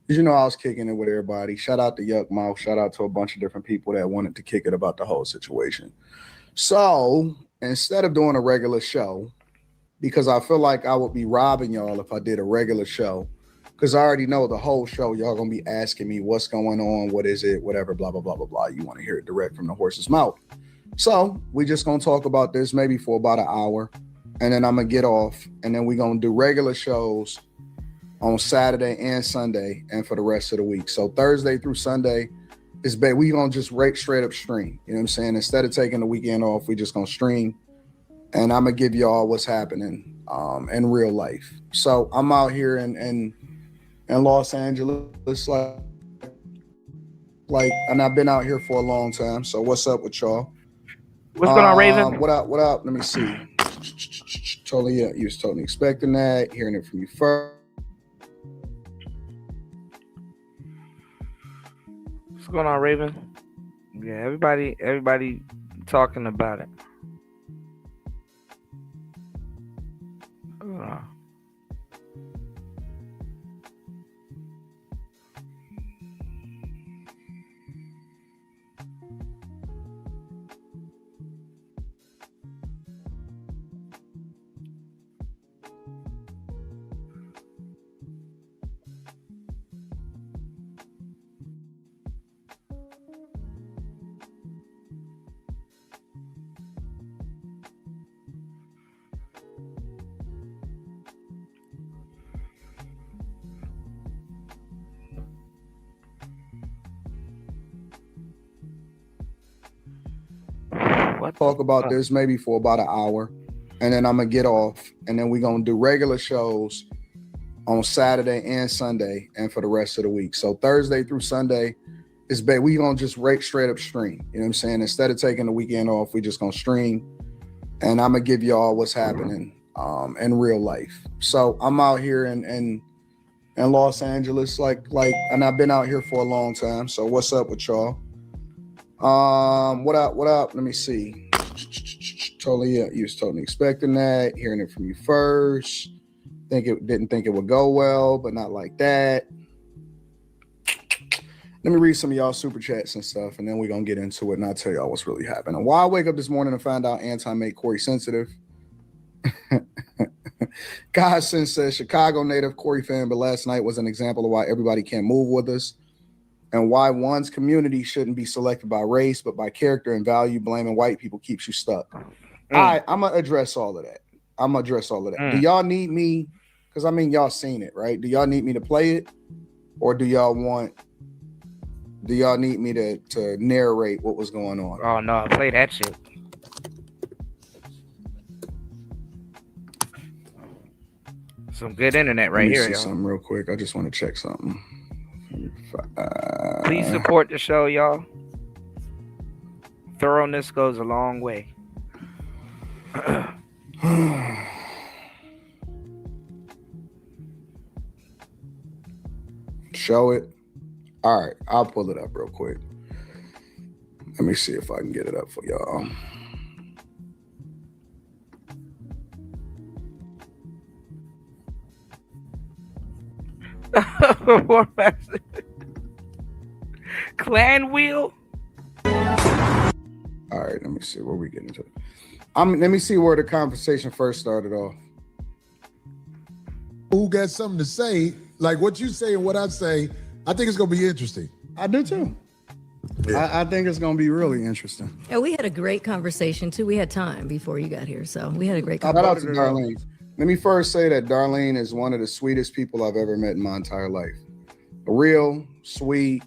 You know, I was kicking it with everybody. Shout out to Yuck Mouth. Shout out to a bunch of different people that wanted to kick it about the whole situation. So instead of doing a regular show, because I feel like I would be robbing y'all if I did a regular show, because I already know the whole show, y'all gonna be asking me what's going on, what is it, whatever, blah, blah, blah, blah, blah. You want to hear it direct from the horse's mouth. So we just gonna talk about this maybe for about an hour, and then I'm gonna get off, and then we're gonna do regular shows on Saturday and Sunday and for the rest of the week. So Thursday through Sunday is we gonna just straight up stream. You know what I'm saying? Instead of taking the weekend off, we just gonna stream, and I'm gonna give y'all what's happening in real life. So I'm out here in Los Angeles, like, and I've been out here for a long time. So what's up with y'all? What's going on, Raven? What up? What up? Let me see. Totally, yeah, you was totally expecting that. Hearing it from you first. What's going on, Raven? Yeah, everybody talking about it. Talk about this maybe for about an hour, and then I'm gonna get off, and then we're gonna do regular shows on Saturday and Sunday and for the rest of the week. So Thursday through Sunday is we gonna just straight up stream. You know what I'm saying? Instead of taking the weekend off, we just gonna stream, and I'm gonna give y'all what's happening in real life. So I'm out here in Los Angeles, like, and I've been out here for a long time. So what's up with y'all? What up? Let me see. Totally, yeah, you was totally expecting that. Hearing it from you first. Didn't think it would go well, but not like that. Let me read some of y'all super chats and stuff, and then we're gonna get into it, and I'll tell y'all what's really happening. Why I wake up this morning and find out Anton made Corey sensitive. Godson says Chicago native Corey fan, but last night was an example of why everybody can't move with us, and why one's community shouldn't be selected by race, but by character and value. Blaming white people keeps you stuck. All right, I'm going to address all of that. Do y'all need me? Because, I mean, y'all seen it, right? Do y'all need me to play it? Or do y'all need me to narrate what was going on? Oh, no, play that shit. Some good internet right here, Let me see y'all. something real quick. I just want to check something. Please support the show, y'all. Thoroughness goes a long way. Show it. All right, I'll pull it up real quick. Let me see if I can get it up for y'all. Clan wheel. All right, let me see where we get into it. Let me see where the conversation first started off. Who got something to say? Like what you say and what I say, I think it's gonna be interesting. I do too. Yeah. I think it's gonna be really interesting. Yeah, we had a great conversation too. We had time before you got here, so we had a great Shout out conversation. to Darlene. Let me first say that Darlene is one of the sweetest people I've ever met in my entire life. Real, sweet,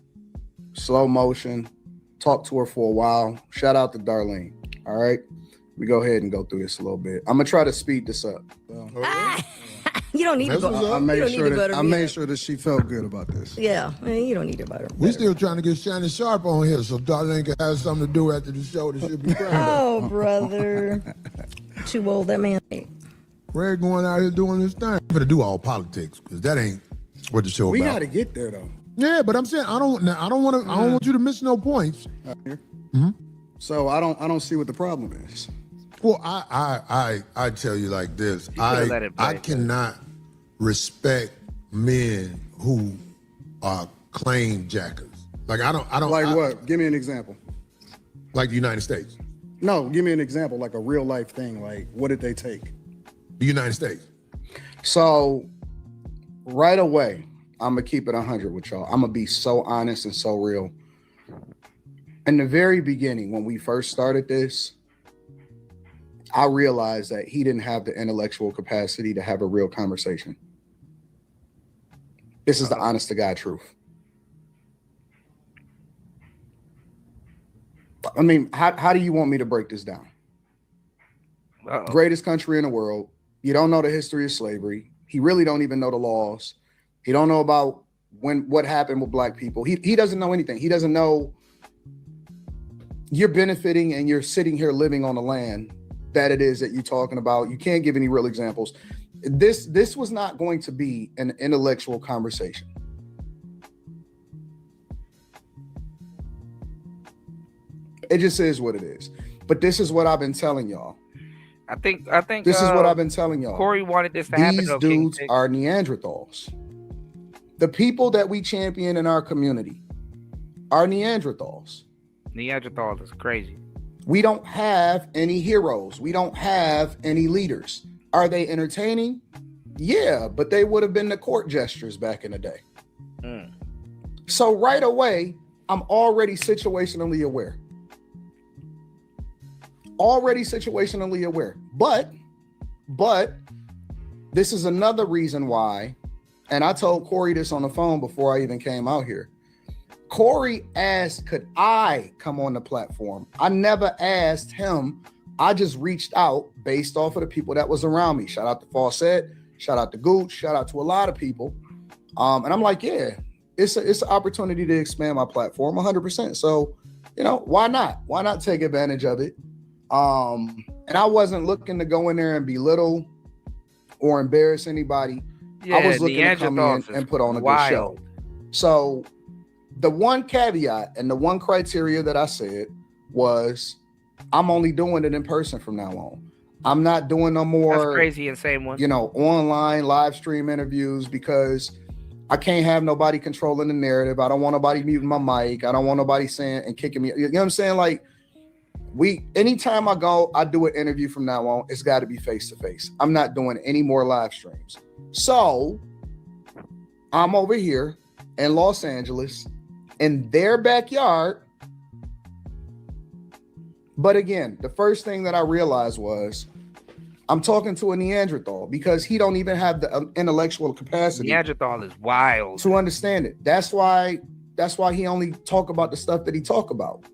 slow motion. Talked to her for a while. Shout out to Darlene. All right. We go ahead and go through this a little bit. I'm gonna try to speed this up. You don't need to go. I made sure that she felt good about this. Yeah, man, you don't need to butter. We're still trying to get Shannon Sharp on here so Darlene can have something to do after the show that should be proud of. Oh, brother. Too old, that man. Greg going out here doing his thing. I'm gonna do all politics because that ain't what the show We about. got to get there though. Yeah, but I'm saying I don't want you to miss no points. So I don't see what the problem is. Well, I tell you like this. could've let it play, I cannot respect men who are claim jackers. Like I don't Like what? Give me an example. Like the United States. No, give me an example, like a real life thing. Like, what did they take? The United States. So, right away, I'm gonna keep it 100 with y'all. I'm gonna be so honest and so real. In the very beginning, when we first started this, I realized that he didn't have the intellectual capacity to have a real conversation. This is the honest to God truth. I mean, how do you want me to break this down? Greatest country in the world. You don't know the history of slavery. He really don't even know the laws. He don't know about what happened with black people. He doesn't know anything. He doesn't know you're benefiting and you're sitting here living on the land that it is that you're talking about. You can't give any real examples. This was not going to be an intellectual conversation. It just is what it is. But this is what I've been telling y'all. I think This is what I've been telling y'all. Corey wanted this to happen. These though, dudes King. are Neanderthals. The people that we champion in our community are Neanderthals. Neanderthals is crazy. We don't have any heroes. We don't have any leaders. Are they entertaining? Yeah, but they would have been the court gestures back in the day. So right away, I'm already situationally aware. But this is another reason why, and I told Corey this on the phone before I even came out here. Corey asked, could I come on the platform? I never asked him. I just reached out based off of the people that was around me. Shout out to Fawcett, shout out to Gooch, shout out to a lot of people. And I'm like, yeah, it's an opportunity to expand my platform 100%. So, why not? Why not take advantage of it? And I wasn't looking to go in there and belittle or embarrass anybody. Yeah, I was looking to come in and put on a good show. So the one caveat and the one criteria that I said was I'm only doing it in person from now on. I'm not doing no more That's crazy insane one. Online live stream interviews because I can't have nobody controlling the narrative. I don't want nobody muting my mic. I don't want nobody saying and kicking me. You know what I'm saying? Like anytime I go, I do an interview from now on. It's got to be face to face. I'm not doing any more live streams. So I'm over here in Los Angeles in their backyard. But again, the first thing that I realized was I'm talking to a Neanderthal because he don't even have the intellectual capacity. Neanderthal is wild to understand it. That's why he only talk about the stuff that he talk about.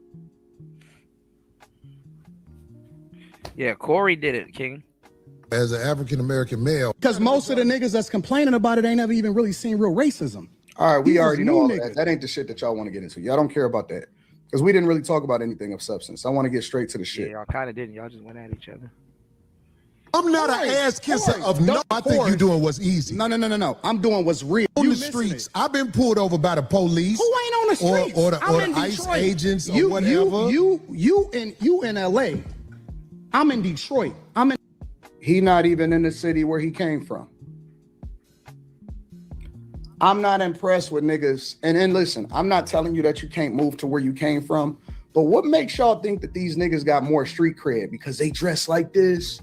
Yeah, Corey did it, King. As an African-American male. Because most of the niggas that's complaining about it ain't never even really seen real racism. All right, we already know all that. That ain't the shit that y'all want to get into. Y'all don't care about that. Because we didn't really talk about anything of substance. I want to get straight to the shit. Yeah, y'all kind of didn't. Y'all just went at each other. I'm not an ass kisser of no. I think you're doing what's easy. No. I'm doing what's real. On the streets, I've been pulled over by the police. Who ain't on the streets? Or the ICE agents or whatever. You in LA. I'm in Detroit. He not even in the city where he came from. I'm not impressed with niggas. And listen, I'm not telling you that you can't move to where you came from, but what makes y'all think that these niggas got more street cred? Because they dress like this?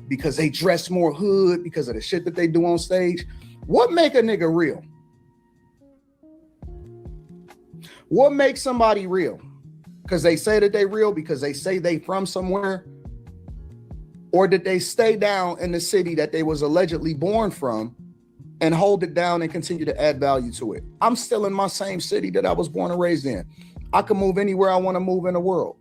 Because they dress more hood? Because of the shit that they do on stage? What make a nigga real? What makes somebody real? Because they say that they real? Because they say they from somewhere? Or did they stay down in the city that they was allegedly born from and hold it down and continue to add value to it? I'm still in my same city that I was born and raised in. I can move anywhere I want to move in the world.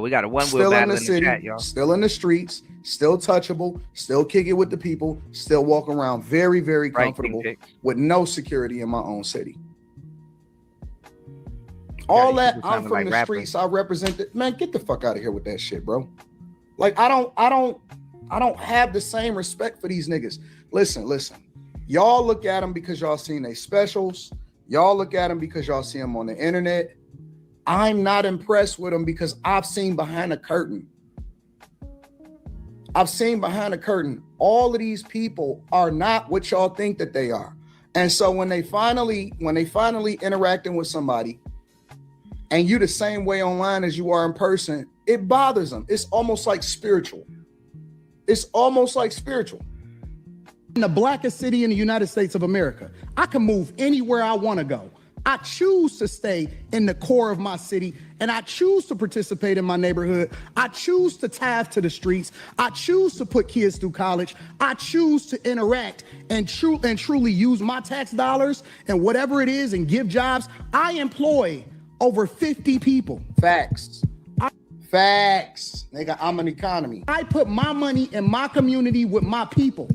We got a one-wheel Still in battle the in city, the chat, y'all. still in the streets, still touchable, still kick it with the people, still walk around very, very comfortable with no security in my own city. All that, I'm from the streets, I represent it. Man, get the fuck out of here with that shit, bro. Like I don't have the same respect for these niggas. Listen. Y'all look at them because y'all seen they specials. Y'all look at them because y'all see them on the internet. I'm not impressed with them because I've seen behind the curtain. I've seen behind the curtain. All of these people are not what y'all think that they are. And so when they finally interacting with somebody and you the same way online as you are in person, it bothers them. It's almost like spiritual. In the blackest city in the United States of America, I can move anywhere I want to go. I choose to stay in the core of my city, and I choose to participate in my neighborhood. I choose to tithe to the streets. I choose to put kids through college. I choose to interact and truly use my tax dollars and whatever it is and give jobs. I employ over 50 people. Facts. Nigga, I'm an economy. I put my money in my community with my people.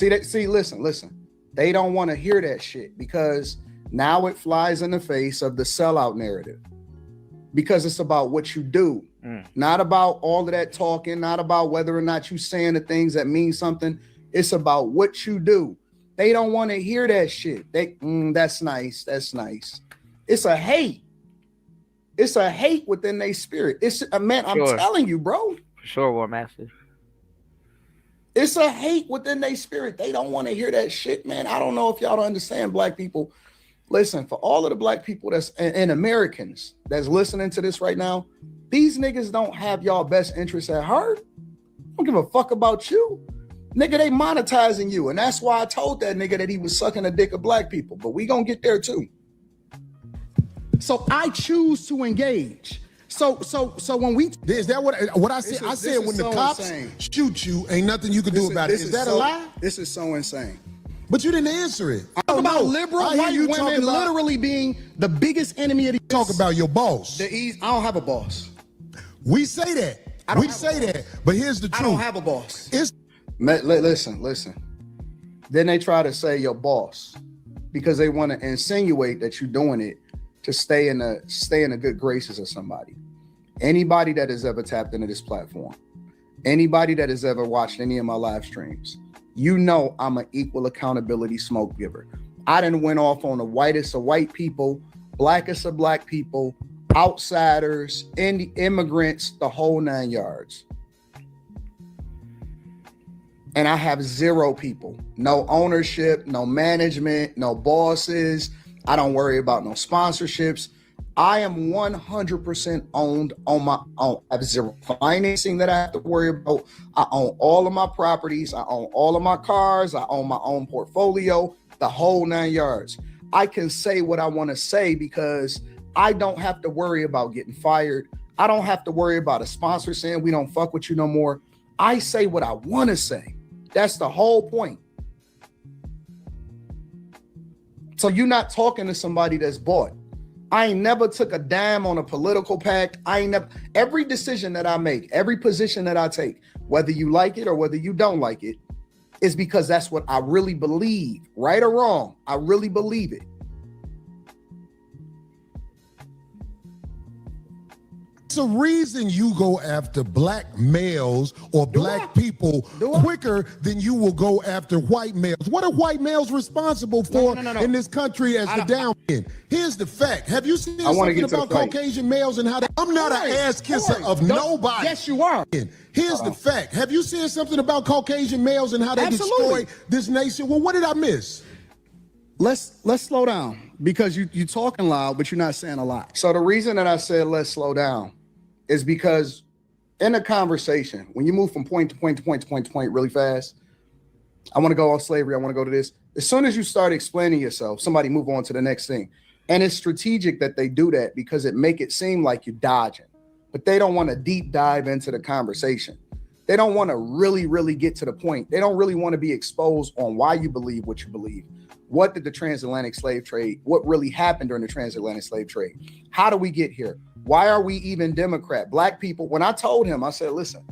Listen. They don't want to hear that shit because now it flies in the face of the sellout narrative. Because it's about what you do, not about all of that talking, not about whether or not you saying the things that mean something. It's about what you do. They don't want to hear that shit. That's nice. It's a hate. It's a hate within their spirit. I'm telling you, bro. For sure, War Master. It's a hate within their spirit. They don't want to hear that shit, man. I don't know if y'all don't understand, black people. Listen, for all of the black people and Americans that's listening to this right now, these niggas don't have y'all best interests at heart. Don't give a fuck about you. Nigga, they monetizing you. And that's why I told that nigga that he was sucking the dick of black people. But we gonna get there too. So I choose to engage. So when we is that what I said? I said when the cops shoot you, ain't nothing you can do about it. Is that a lie? This is so insane. But you didn't answer it. Talk about liberal white women literally being the biggest enemy of the talk about your boss. I don't have a boss. We say that. We say that. But here's the truth. I don't have a boss. Listen. Then they try to say your boss because they want to insinuate that you're doing it to stay in the good graces of somebody. Anybody that has ever tapped into this platform, anybody that has ever watched any of my live streams, you know I'm an equal accountability smoke giver. I done went off on the whitest of white people, blackest of black people, outsiders, immigrants, the whole 9 yards. And I have 0 people, no ownership, no management, no bosses. I don't worry about no sponsorships. I am 100% owned on my own. I have 0 financing that I have to worry about. I own all of my properties. I own all of my cars. I own my own portfolio, the whole 9 yards. I can say what I want to say because I don't have to worry about getting fired. I don't have to worry about a sponsor saying we don't fuck with you no more. I say what I want to say. That's the whole point. So you're not talking to somebody that's bought. I ain't never took a dime on a political pact. Every decision that I make, every position that I take, whether you like it or whether you don't like it, is because that's what I really believe. Right or wrong, I really believe it. It's a reason you go after black males or black people quicker than you will go after white males. What are white males responsible for in this country as the down end? Here's the fact. Have you seen something about Caucasian males and how they... I'm not an ass kisser of nobody. Yes, you are. Here's the fact. Have you seen something about Caucasian males and how they destroy this nation? Well, what did I miss? Let's slow down because you're talking loud, but you're not saying a lot. So the reason that I said let's slow down is because in a conversation, when you move from point to point to point to point to point really fast, I want to go off slavery, I want to go to this. As soon as you start explaining yourself, somebody move on to the next thing. And it's strategic that they do that because it make it seem like you're dodging, but they don't want to deep dive into the conversation. They don't want to really, really get to the point. They don't really want to be exposed on why you believe what you believe. What did the transatlantic slave trade, what really happened during the transatlantic slave trade? How do we get here? Why are we even Democrat? Black people, when I told him, I said, listen,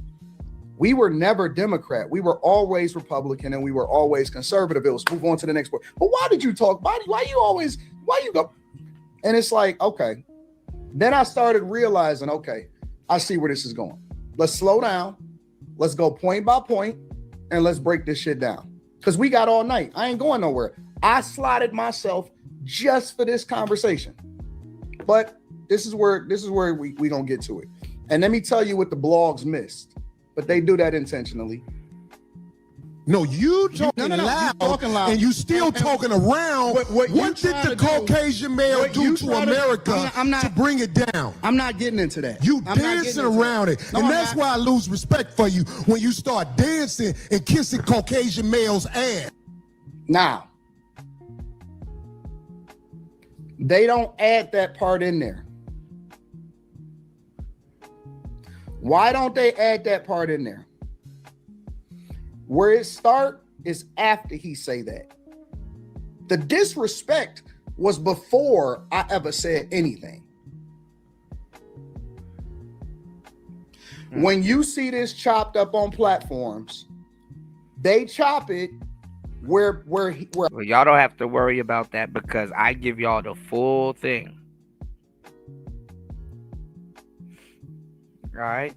we were never Democrat. We were always Republican and we were always conservative. It was move on to the next word. But why did you talk? Why you go? And it's like, okay. Then I started realizing, okay, I see where this is going. Let's slow down. Let's go point by point and let's break this shit down. Because we got all night. I ain't going nowhere. I slotted myself just for this conversation. But this is where we gonna get to it. And let me tell you what the blogs missed. But they do that intentionally. No, you talking loud, you talking loud, and you still talking around. What did the Caucasian male do to America to bring it down? I'm not getting into that. You dancing around it. And that's why I lose respect for you when you start dancing and kissing Caucasian males' ass. Now, they don't add that part in there. Why don't they add that part in there? Where it start is after he say that. The disrespect was before I ever said anything. When you see this chopped up on platforms, they chop it where Well, y'all don't have to worry about that because I give y'all the full thing. All right?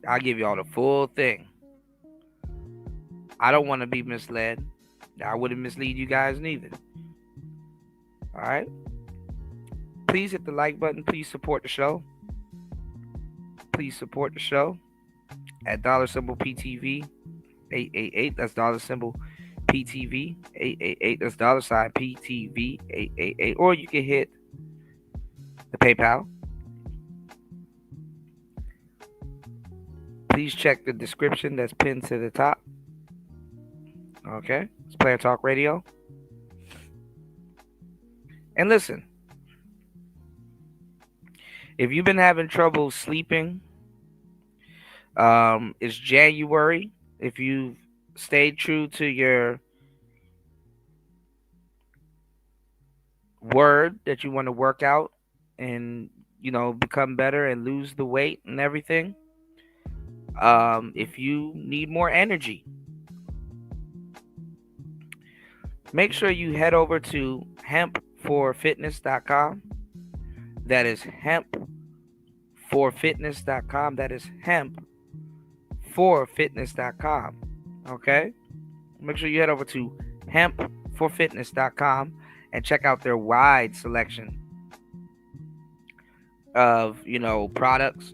I'll give y'all the full thing. I don't want to be misled. I wouldn't mislead you guys neither. All right? Please hit the like button. Please support the show. Please support the show at $PTV 888. That's $PTV 888. That's $PTV 888. Or you can hit the PayPal. Please check the description that's pinned to the top. Okay, it's Player Talk Radio. And listen, if you've been having trouble sleeping, it's January. If you've stayed true to your word that you want to work out and, become better and lose the weight and everything, if you need more energy, make sure you head over to hempforfitness.com. That is hempforfitness.com. That is hempforfitness.com. Okay? Make sure you head over to hempforfitness.com and check out their wide selection of, products.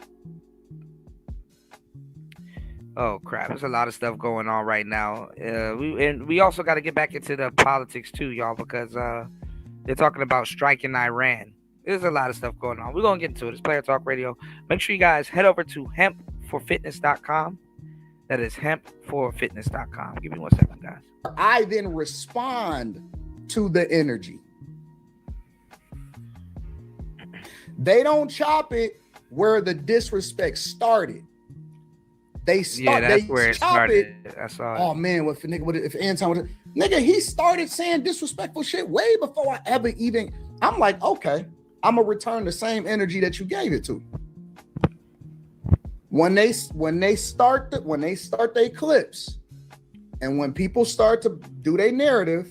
Oh crap! There's a lot of stuff going on right now. We also got to get back into the politics too, y'all, because they're talking about striking Iran. There's a lot of stuff going on. We're gonna get into it. It's Player Talk Radio. Make sure you guys head over to hempforfitness.com. That is hempforfitness.com. Give me 1 second, guys. I then respond to the energy. They don't chop it where the disrespect started. That's where it started. I saw it. Oh man, if Anton would, nigga, he started saying disrespectful shit way before I ever even. I'm like, okay, I'm gonna return the same energy that you gave it to. When they start their clips, and when people start to do their narrative,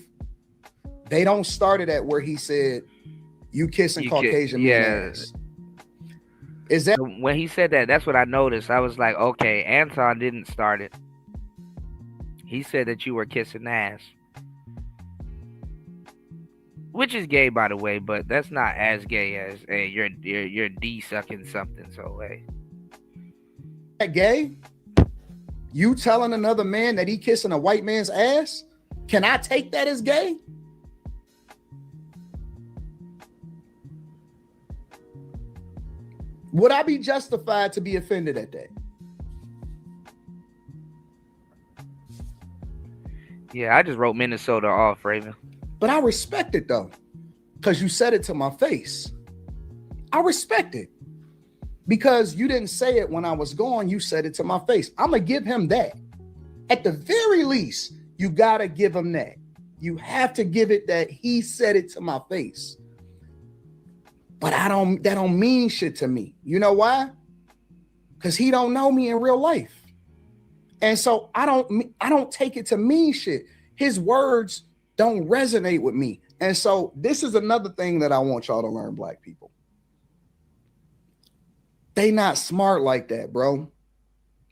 they don't start it at where he said, "You kissing Caucasian men ass." Is that when he said that? That's what I noticed. I was like, okay, Anton didn't start it. He said that you were kissing ass, which is gay, by the way, but that's not as gay as hey, you're D sucking something. So hey, that gay? You telling another man that he kissing a white man's ass? Can I take that as gay? Would I be justified to be offended at that? Yeah, I just wrote Minnesota off, Raven. But I respect it though, because you said it to my face. I respect it. Because you didn't say it when I was gone, you said it to my face. I'm going to give him that. At the very least, you got to give him that. You have to give it that he said it to my face. But that don't mean shit to me. You know why? Because he don't know me in real life. And so I don't take it to mean shit. His words don't resonate with me. And so this is another thing that I want y'all to learn, black people. They not smart like that, bro.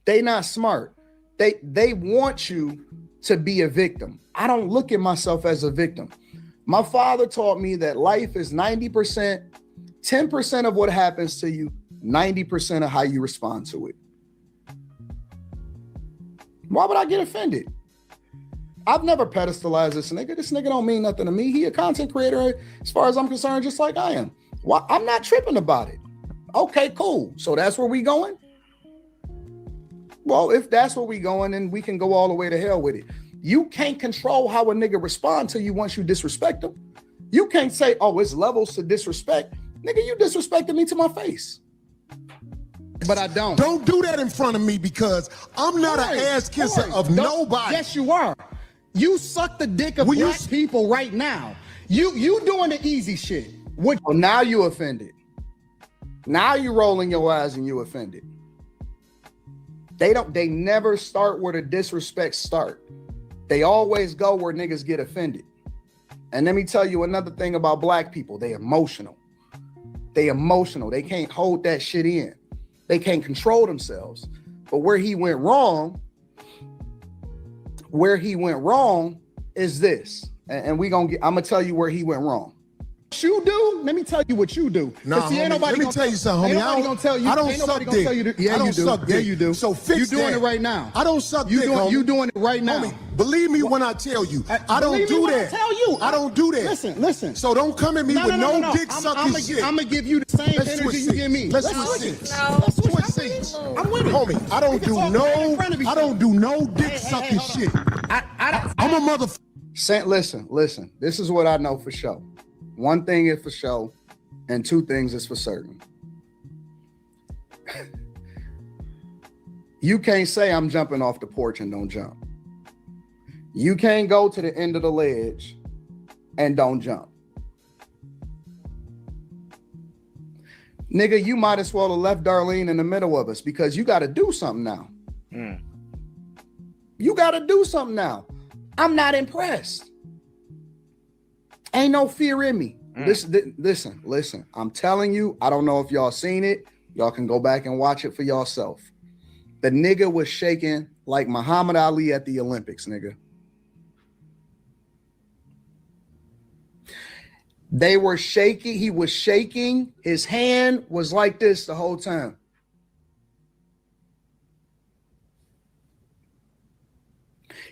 They not smart. They want you to be a victim. I don't look at myself as a victim. My father taught me that life is 90%, 10% of what happens to you, 90% of how you respond to it. Why would I get offended? I've never pedestalized this nigga. This nigga don't mean nothing to me. He a content creator, as far as I'm concerned, just like I am. Why? I'm not tripping about it. Okay, cool. So that's where we going? Well, if that's where we going, then we can go all the way to hell with it. You can't control how a nigga respond to you once you disrespect him. You can't say, oh, it's levels to disrespect. Nigga, you disrespected me to my face. But I don't. Don't do that in front of me because I'm not an ass kisser of nobody. Yes, you are. You suck the dick of black people right now. You doing the easy shit. Well, now you offended. Now you rolling your eyes and you offended. They never start where the disrespect start. They always go where niggas get offended. And let me tell you another thing about black people. They emotional. They emotional. They can't hold that shit in. They can't control themselves. But where he went wrong is this. And I'm gonna tell you where he went wrong. What you do? Let me tell you what you do. Nah, see, homie, let me tell you something, homie. I don't suck dick. Yeah, I don't you do. suck dick. Yeah, you do. So fix you doing that. it right now. I don't suck dick, homie. You doing it right now. Homie, believe me when I tell you. I don't do that. I tell you. I don't do that. Listen. So don't come at me with no dick sucking shit. I'm gonna give you the same energy you give me. Let's switch seats. Let's switch seats. I'm with it. Homie, I don't do no dick sucking shit. I'm a motherfucker. Listen. This is what I know for sure. One thing is for sure, and two things is for certain. You can't say I'm jumping off the porch and don't jump. You can't go to the end of the ledge and don't jump. Nigga, you might as well have left Darlene in the middle of us because you got to do something now. You got to do something now. I'm not impressed. Ain't no fear in me. Listen. I'm telling you, I don't know if y'all seen it. Y'all can go back and watch it for yourself. The nigga was shaking like Muhammad Ali at the Olympics, nigga. They were shaking. He was shaking. His hand was like this the whole time.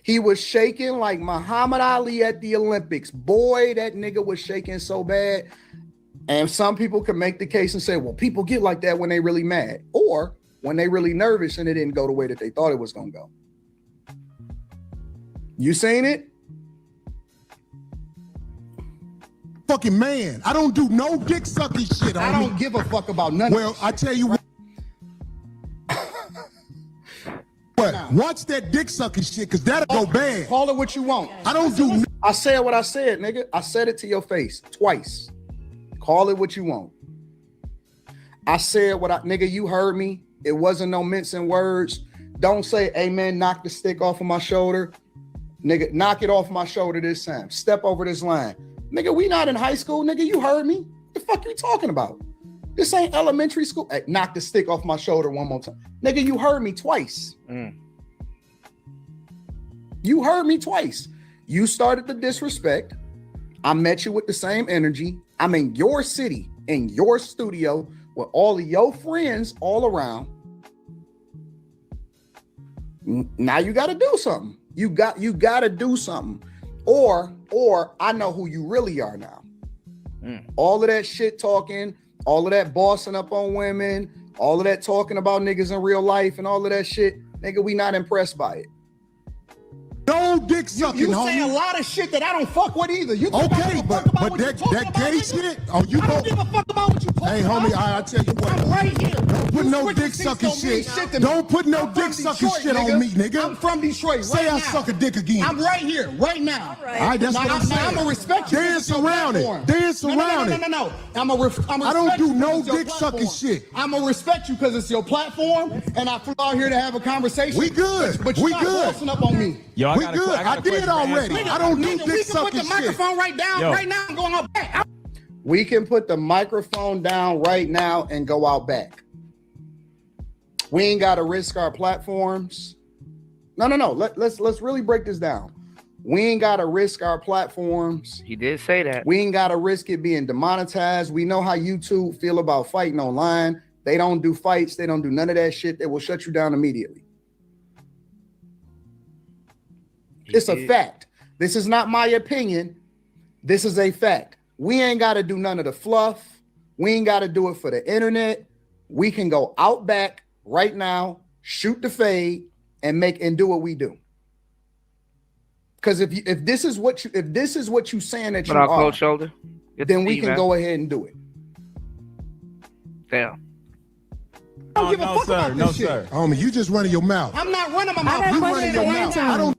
He was shaking like Muhammad Ali at the Olympics. Boy, that nigga was shaking so bad. And some people can make the case and say, well, people get like that when they really mad or when they really nervous and it didn't go the way that they thought it was going to go. You seen it? Fucking man. I don't do no dick sucking shit. I don't give a fuck about nothing. Well, I tell you what. Watch that dick sucking shit, because that'll go bad. Call it what you want. I don't do. I said what I said, nigga. I said it to your face twice. Call it what you want. I said what nigga, you heard me. It wasn't no mincing words. Don't say, hey man, knock the stick off of my shoulder. Nigga, knock it off my shoulder this time. Step over this line. Nigga, we not in high school, nigga. You heard me. What the fuck you talking about? This ain't elementary school. Hey, knock the stick off my shoulder one more time. Nigga, you heard me twice. You heard me twice. You started the disrespect. I met you with the same energy. I'm in your city, in your studio, with all of your friends all around. Now you got to do something. You got to do something. Or I know who you really are now. All of that shit talking, all of that bossing up on women, all of that talking about niggas in real life and all of that shit, nigga, we not impressed by it. No dick sucking, you homie. say a lot of shit that I don't fuck with either. You okay, but that gay shit? Oh, you I don't give a fuck about what you talking Hey, homie, I tell you what. I'm right here. Don't put no dick sucking shit. Don't put no dick sucking shit on me, nigga. I'm from Detroit. Say right I now. suck a dick again. I'm right here, right now. All right, that's what I'm saying. I'm gonna respect you. Dance around it. Dance around it. No. I don't do no dick sucking shit. I'm gonna respect you because it's your platform, and I flew out here to have a conversation. We good. But you're not bossing up on me. Yo, we good. I did already. I don't do dick sucking shit. We can put the microphone right down Yo. right now and go out back. We can put the microphone down right now and go out back. We ain't got to risk our platforms. No. Let's really break this down. We ain't got to risk our platforms. He did say that. We ain't got to risk it being demonetized. We know how YouTube feel about fighting online. They don't do fights. They don't do none of that shit. They will shut you down immediately. It's a fact. This is not my opinion. This is a fact. We ain't got to do none of the fluff. We ain't got to do it for the internet. We can go out back right now, shoot the fade, and do what we do. Because if this is what you saying that you are, cold shoulder, then we can go ahead and do it. Damn. I don't give a fuck about this shit. Homie, you just running your mouth. I'm not running my mouth. You running your mouth. I don't.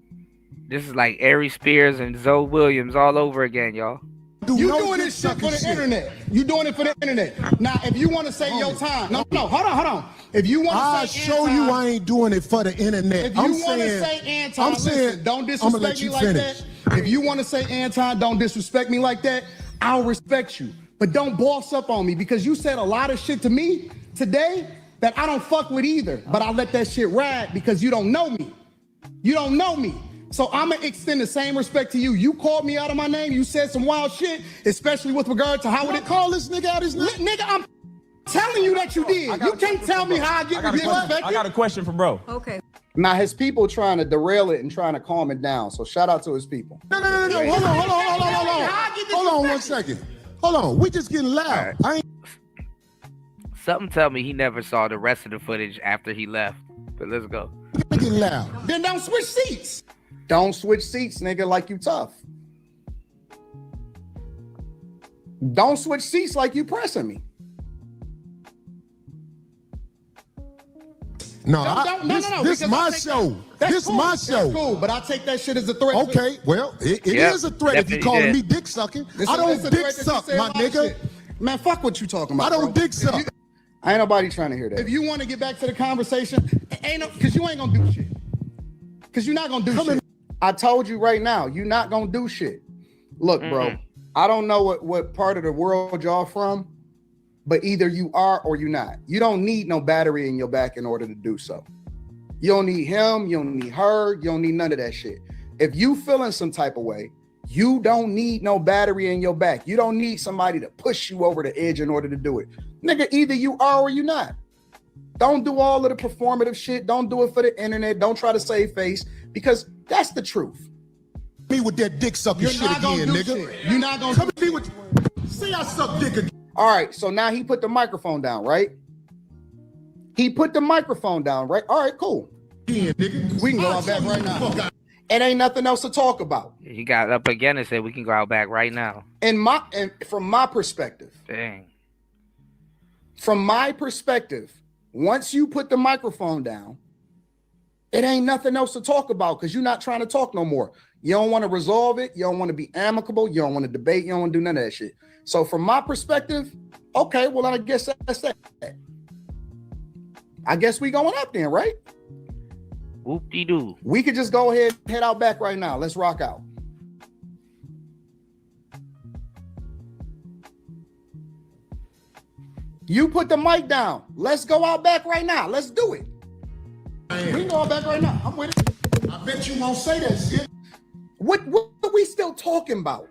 This is like Ari Spears and Zoe Williams all over again, y'all. You doing this shit for the internet. You doing it for the internet. Now, if you want to say your time, no, hold on. If you want to I'll say show Anton, you I ain't doing it for the internet. If you want to say Anton, listen, don't disrespect me like that. If you want to say Anton, don't disrespect me like that. I'll respect you. But don't boss up on me because you said a lot of shit to me today that I don't fuck with either. But I let that shit ride because you don't know me. You don't know me. So I'm going to extend the same respect to you. You called me out of my name. You said some wild shit, especially with regard to how would it call this nigga out his name? Nigga, I'm telling you that you did. You can't tell me how I get disrespected. I got a question for bro. Okay. Now his people trying to derail it and trying to calm it down. So shout out to his people. No. Hold on 1 second. Hold on. We just getting loud. Right. Something tell me he never saw the rest of the footage after he left. But let's go. Getting loud. Then don't switch seats. Don't switch seats, nigga, like you tough. Don't switch seats like you pressing me. No, this my show. This cool. my show. That's cool, but I take that shit as a threat. Okay, well, it is a threat if you calling me dick sucking. I don't dick suck, my nigga. Man, fuck what you talking about. I don't dick suck. Ain't nobody trying to hear that. If you want to get back to the conversation, because you ain't gonna do shit. Because you're not gonna do shit. I told you right now, you're not gonna do shit. Look, bro, I don't know what part of the world y'all from, but either you are or you're not. You don't need no battery in your back in order to do so. You don't need him, you don't need her, you don't need none of that shit. If you feeling some type of way, you don't need no battery in your back. You don't need somebody to push you over the edge in order to do it. Nigga, either you are or you not. Don't do all of the performative shit. Don't do it for the internet. Don't try to save face because that's the truth. Me with that dick sucking shit again, nigga. You're not gonna come at me with. See, I suck dick again. All right, so now he put the microphone down, right? He put the microphone down, right? All right, cool. Yeah, nigga. We can go out back right now. It ain't nothing else to talk about. He got up again and said we can go out back right now. And from my perspective. Dang. From my perspective, once you put the microphone down, it ain't nothing else to talk about because you're not trying to talk no more. You don't want to resolve it. You don't want to be amicable. You don't want to debate. You don't want to do none of that shit. So from my perspective, okay, well, I guess that's that. I guess we going up then, right? Whoop-de-doo. We could just go ahead and head out back right now. Let's rock out. You put the mic down. Let's go out back right now. Let's do it. We can go out back right now. I'm with it. I bet you won't say that shit. What are we still talking about?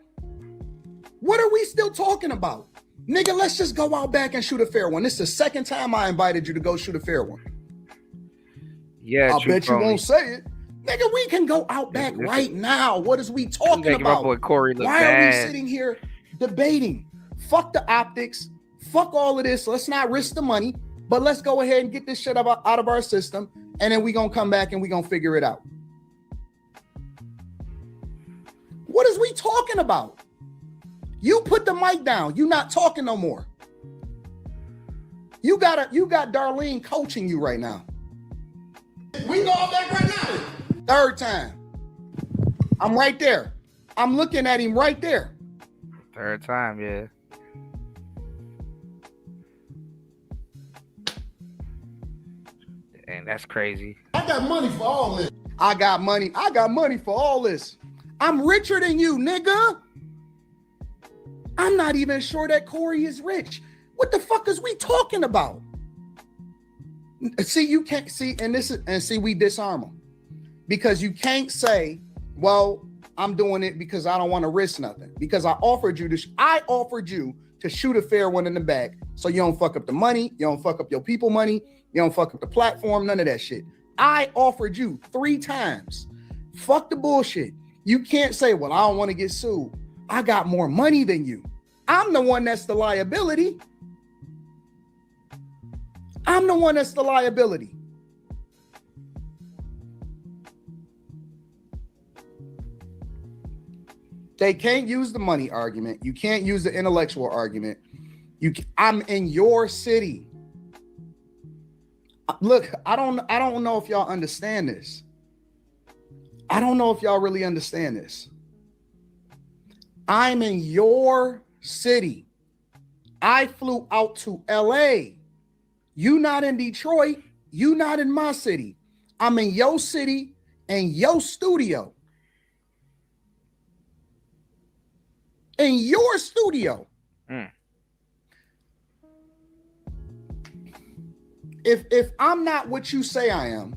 What are we still talking about? Nigga, let's just go out back and shoot a fair one. This is the second time I invited you to go shoot a fair one. Yeah, I bet you won't say it. Nigga, we can go out back right now. What is we talking about? My boy Corey look Why bad. are we sitting here debating? Fuck the optics. Fuck all of this. Let's not risk the money, but let's go ahead and get this shit out of our system, and then we gonna come back and we gonna figure it out. What is we talking about? You put the mic down. You not talking no more. You got Darlene coaching you right now. We can go out back right now. Third time. I'm right there. I'm looking at him right there. Third time, yeah. And that's crazy. I got money for all this. I got money for all this. I'm richer than you, nigga. I'm not even sure that Corey is rich. What the fuck is we talking about? See, you can't see, we disarm them because you can't say, well, I'm doing it because I don't want to risk nothing. Because I offered you to shoot a fair one in the back so you don't fuck up the money, you don't fuck up your people money, you don't fuck up the platform, none of that shit. I offered you 3 times. Fuck the bullshit. You can't say, well, I don't want to get sued. I got more money than you. I'm the one that's the liability. I'm the one that's the liability. They can't use the money argument. You can't use the intellectual argument. I'm in your city. Look, I don't know if y'all understand this. I don't know if y'all really understand this. I'm in your city. I flew out to LA. You not in Detroit. You not in my city. I'm in your city and your studio. In your studio. If I'm not what you say I am,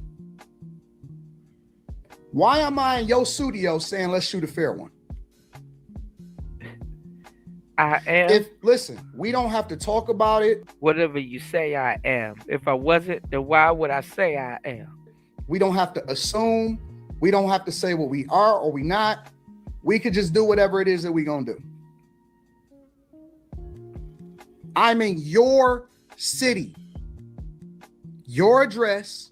why am I in your studio saying let's shoot a fair one? I am. Listen, we don't have to talk about it. Whatever you say I am. If I wasn't, then why would I say I am? We don't have to assume. We don't have to say what we are or we not. We could just do whatever it is that we gonna do. I'm in your city, your address,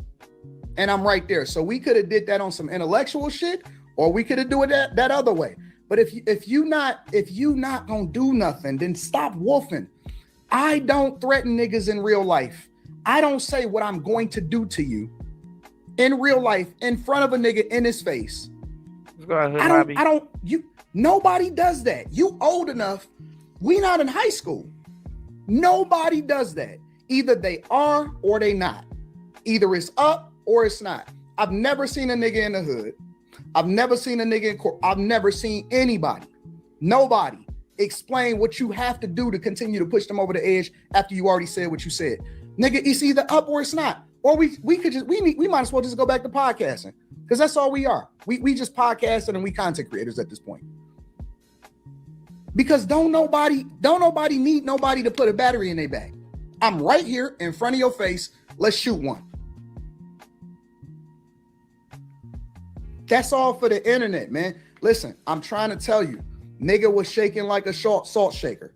and I'm right there. So we could have did that on some intellectual shit, or we could have do it that other way. But if you not gonna do nothing, then stop wolfing. I don't threaten niggas in real life. I don't say what I'm going to do to you in real life in front of a nigga in his face. Nobody does that. You old enough. We not in high school. Nobody does that. Either they are or they not. Either it's up or it's not. I've never seen a nigga in the hood. I've never seen a nigga in court. I've never seen nobody explain what you have to do to continue to push them over the edge after you already said what you said. Nigga, it's either up or it's not. Or we might as well just go back to podcasting, because that's all we are. We just podcasting and we content creators at this point. Because don't nobody need nobody to put a battery in their bag. I'm right here in front of your face. Let's shoot one. That's all for the internet, man. Listen, I'm trying to tell you, nigga was shaking like a salt shaker.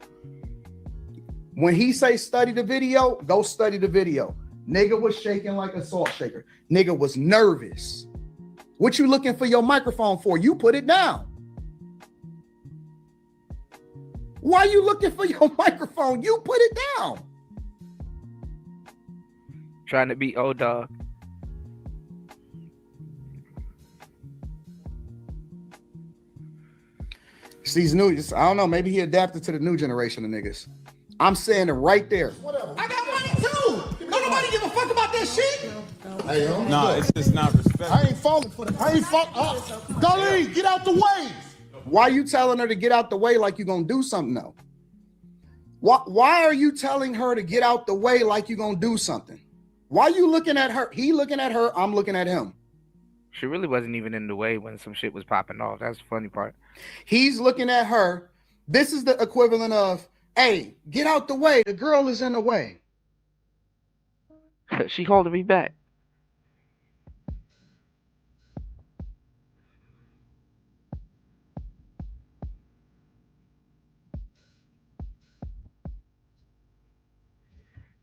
When he say study the video, go study the video. Nigga was shaking like a salt shaker. Nigga was nervous. What you looking for your microphone for? You put it down. Why you looking for your microphone? You put it down. Trying to be old dog. It's these new, I don't know, maybe he adapted to the new generation of niggas. I'm saying it right there. Whatever. I got money too. Don't nobody give a fuck about that shit. Hey, no, it's just not respect. I ain't falling for that. I ain't falling. Darlene, get out the way. Why you telling her to get out the way like you gonna do something though? Why are you telling her to get out the way like you gonna do something? Why you looking at her? He looking at her, I'm looking at him. She really wasn't even in the way when some shit was popping off. That's the funny part. He's looking at her. This is the equivalent of, hey, get out the way. The girl is in the way. She holding me back.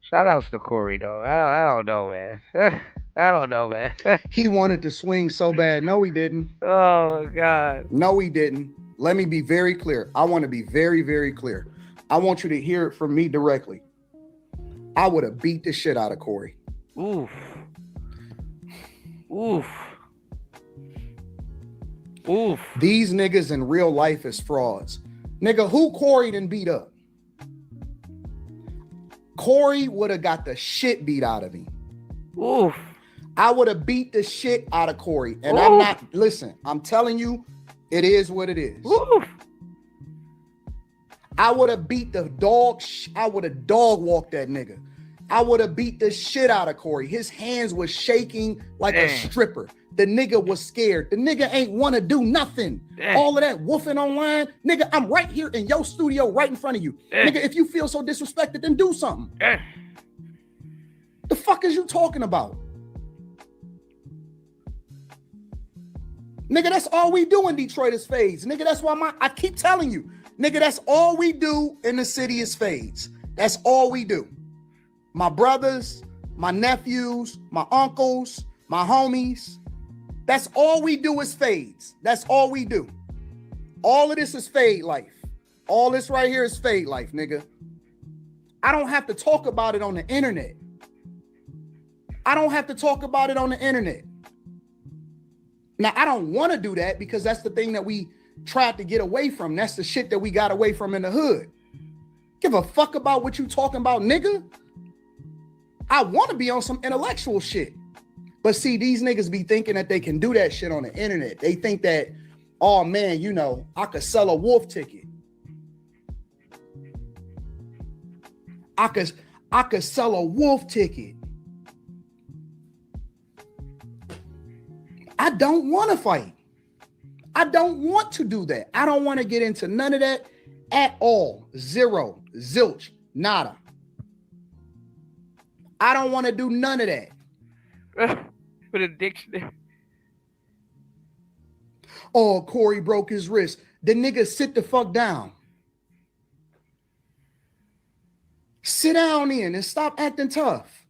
Shout outs to Corey though. I don't know, man. I don't know, man. He wanted to swing so bad. No, he didn't. Oh my God. No, he didn't. Let me be very clear. I want to be very, very clear. I want you to hear it from me directly. I would have beat the shit out of Corey. Oof. Oof. Oof. These niggas in real life is frauds. Nigga, who Corey done beat up? Corey would have got the shit beat out of him. Oof. I would have beat the shit out of Corey. And I'm not, listen, I'm telling you, it is what it is. Oof. I would have beat the dog, I would have dog walked that nigga. I would have beat the shit out of Corey. His hands was shaking like a stripper. The nigga was scared. The nigga ain't want to do nothing. All of that woofing online. Nigga, I'm right here in your studio right in front of you. Nigga, if you feel so disrespected, then do something. The fuck is you talking about? Nigga, that's all we do in Detroit is fades. Nigga, that's why I keep telling you. Nigga, that's all we do in the city is fades. That's all we do. My brothers, my nephews, my uncles, my homies. That's all we do is fades. That's all we do. All of this is fade life. All this right here is fade life, nigga. I don't have to talk about it on the internet. I don't have to talk about it on the internet. Now, I don't want to do that because that's the thing that we tried to get away from. That's the shit that we got away from in the hood. Give a fuck about what you talking about, nigga. I want to be on some intellectual shit. But see, these niggas be thinking that they can do that shit on the internet. They think that, oh man, you know, I could sell a wolf ticket. I could sell a wolf ticket. I don't want to fight. I don't want to do that. I don't want to get into none of that at all. Zero, zilch, nada. I don't want to do none of that. With a dictionary. Oh, Corey broke his wrist. The nigga sit the fuck down. Sit down in and stop acting tough.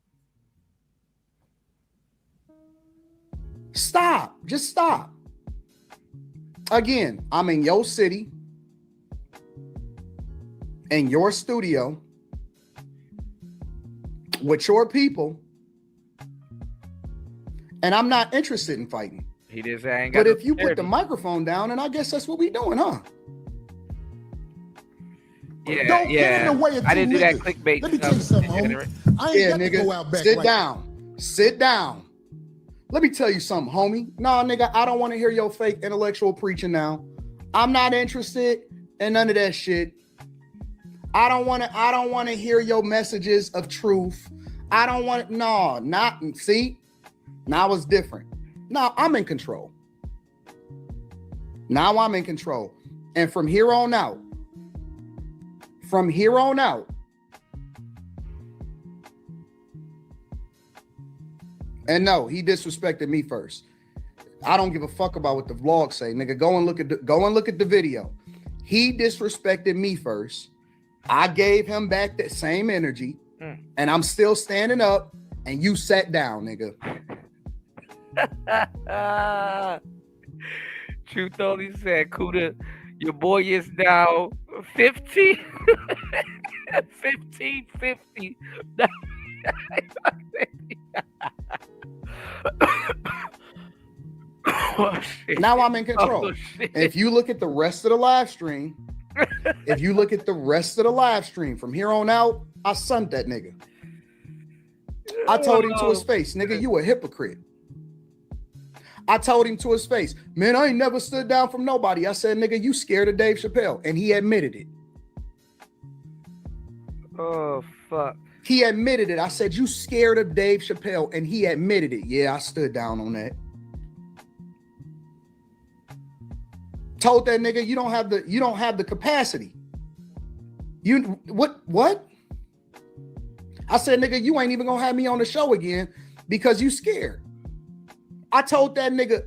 Stop. Just stop. Again, I'm in your city, in your studio, with your people, and I'm not interested in fighting. He just ain't got. But if you put the microphone down, and I guess that's what we doing, huh? Yeah, Don't get in the way of I didn't do that niggas. clickbait. Let me tell you something, homie. I ain't got to go out back. Sit like down. Sit down. Let me tell you something, homie. Nah, nigga, I don't want to hear your fake intellectual preaching now. I'm not interested in none of that shit. I don't want to hear your messages of truth. I don't want it. No, not see. Now it's different. Now I'm in control. Now I'm in control. And from here on out, and no, he disrespected me first. I don't give a fuck about what the vlog say, nigga. Go and look at the video. He disrespected me first. I gave him back that same energy, and I'm still standing up, and you sat down, nigga. Truth only said, Kuda, your boy is now 15. 1550. Oh, now I'm in control. Oh, if you look at the rest of the live stream, from here on out, I sunned that nigga. I told him to his face, nigga, you a hypocrite. I told him to his face, man, I ain't never stood down from nobody. I said, nigga, you scared of Dave Chappelle. And he admitted it. Oh, fuck. He admitted it. I said, you scared of Dave Chappelle. And he admitted it. Yeah, I stood down on that. Told that nigga, you don't have the capacity. You what? I said, nigga, you ain't even gonna have me on the show again because you scared. I told that nigga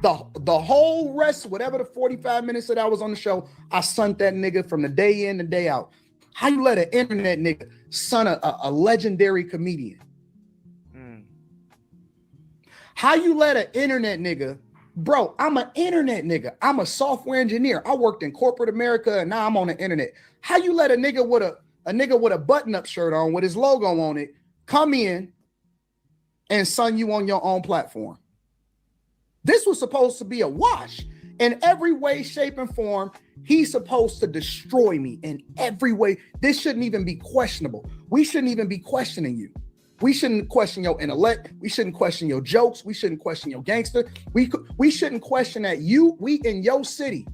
the whole rest, whatever the 45 minutes that I was on the show, I sunned that nigga from the day in and day out. How you let an internet nigga son a legendary comedian? How you let an internet nigga, bro, I'm an internet nigga. I'm a software engineer. I worked in corporate America and now I'm on the internet. How you let a nigga with a button-up shirt on with his logo on it come in and son you on your own platform? This was supposed to be a wash. In every way, shape, and form, he's supposed to destroy me in every way. This shouldn't even be questionable. We shouldn't even be questioning you. We shouldn't question your intellect. We shouldn't question your jokes. We shouldn't question your gangster. We shouldn't question that we in your city.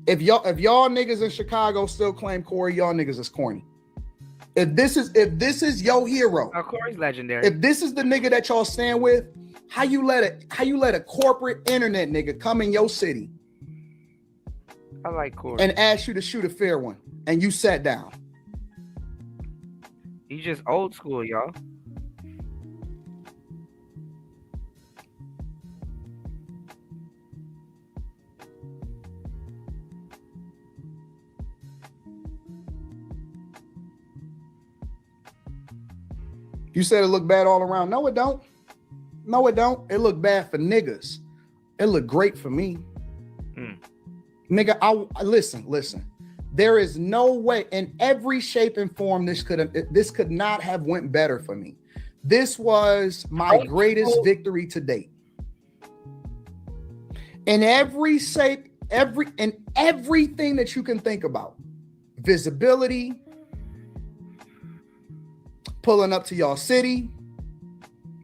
If y'all niggas in Chicago still claim Corey, y'all niggas is corny. If this is your hero, Of course, legendary. if this is the nigga that y'all stand with, how you let a corporate internet nigga come in your city I like Corey. and ask you to shoot a fair one, and you sat down? He's just old school, y'all. You said it looked bad all around. No, it don't. No, it don't. It look bad for niggas. It look great for me. Nigga, I listen. There is no way in every shape and form this could not have went better for me. This was my greatest victory to date. In every shape, everything that you can think about. Visibility, pulling up to y'all city,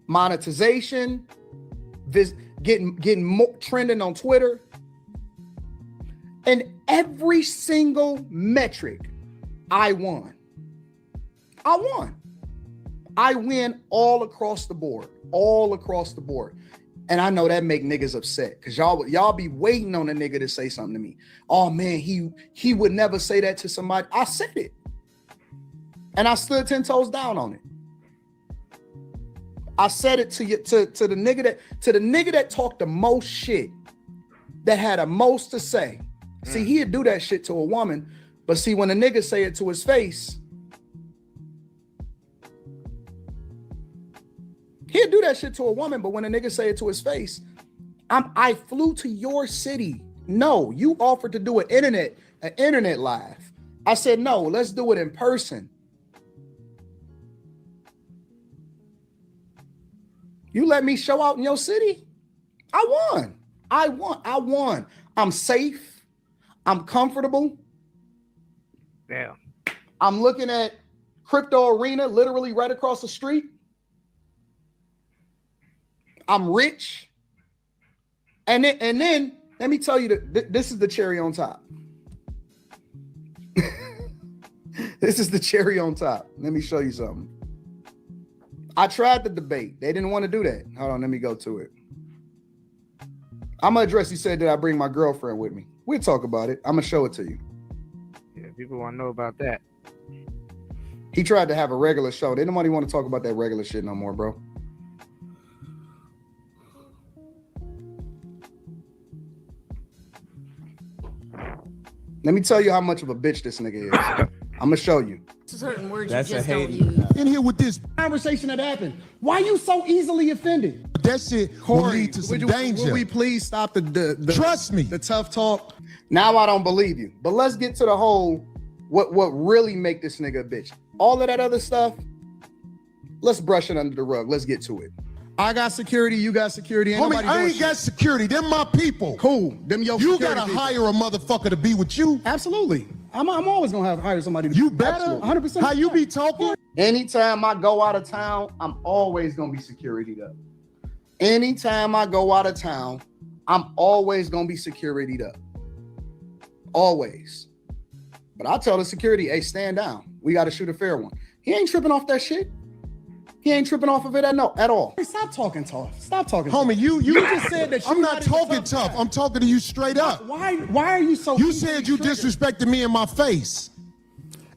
monetization, getting more trending on Twitter. And every single metric, I won. I win all across the board. And I know that make niggas upset because y'all be waiting on a nigga to say something to me. Oh man, he would never say that to somebody. I said it. And I stood 10 toes down on it. I said it to the nigga that talked the most shit, that had the most to say. See, he'd do that shit to a woman, but see, when a nigga say it to his face, he'd do that shit to a woman, but when a nigga say it to his face, I flew to your city. No, you offered to do an internet live. I said, no, let's do it in person. You let me show out in your city? I won. I'm safe. I'm comfortable. Yeah. I'm looking at Crypto Arena literally right across the street. I'm rich. And then let me tell you this is the cherry on top. This is the cherry on top. Let me show you something. I tried the debate. They didn't want to do that. Hold on, let me go to it. I'm gonna address, you said that I bring my girlfriend with me. We'll talk about it. I'm gonna show it to you. Yeah, people want to know about that. He tried to have a regular show. They nobody want to talk about that regular shit no more, bro. Let me tell you how much of a bitch this nigga is. I'm gonna show you. Certain words That's you just a don't hate. use. In here with this Conversation that happened. Why you so easily offended? that shit will lead to some danger. Will we please stop the Trust me. The tough talk? Now I don't believe you. But let's get to the whole what really make this nigga a bitch. All of that other stuff, let's brush it under the rug. Let's get to it. I got security, you got security. Ain't Homie, I ain't got security. Them my people. Cool. Them your You security gotta people. hire a motherfucker to be with you. Absolutely. I'm always gonna hire somebody to You better. Absolutely. 100%. How you be talking? Anytime I go out of town, I'm always gonna be securityed up. Anytime I go out of town, I'm always gonna be securityed up. Always. But I tell the security, hey, stand down. We gotta shoot a fair one. He ain't tripping off that shit. He ain't tripping off of it at all. Hey, stop talking tough. Stop talking Homie, tough. you just said that I'm not talking tough. I'm talking to you straight up. Why are you so You said you disrespected me in my face.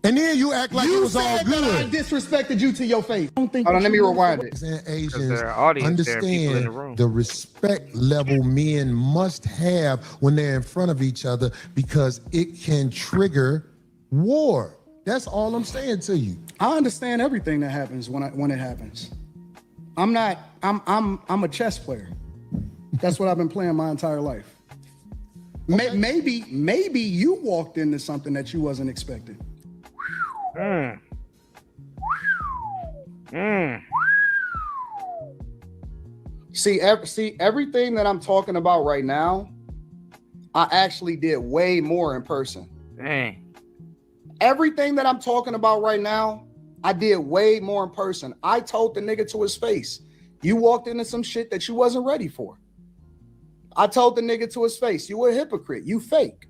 And then you act like it was all I good. disrespected you to your face. Hold on, let me rewind it. And Asians there are audience there, people in the understand room. the respect level men must have when they're in front of each other because it can trigger war. That's all I'm saying to you. I understand everything that happens when it happens. I'm a chess player. That's what I've been playing my entire life. Okay. Maybe you walked into something that you wasn't expecting. See, everything that I'm talking about right now, I actually did way more in person. Dang. Everything that I'm talking about right now, I did way more in person. I told the nigga to his face, you walked into some shit that you wasn't ready for. I told the nigga to his face, you a hypocrite, you fake.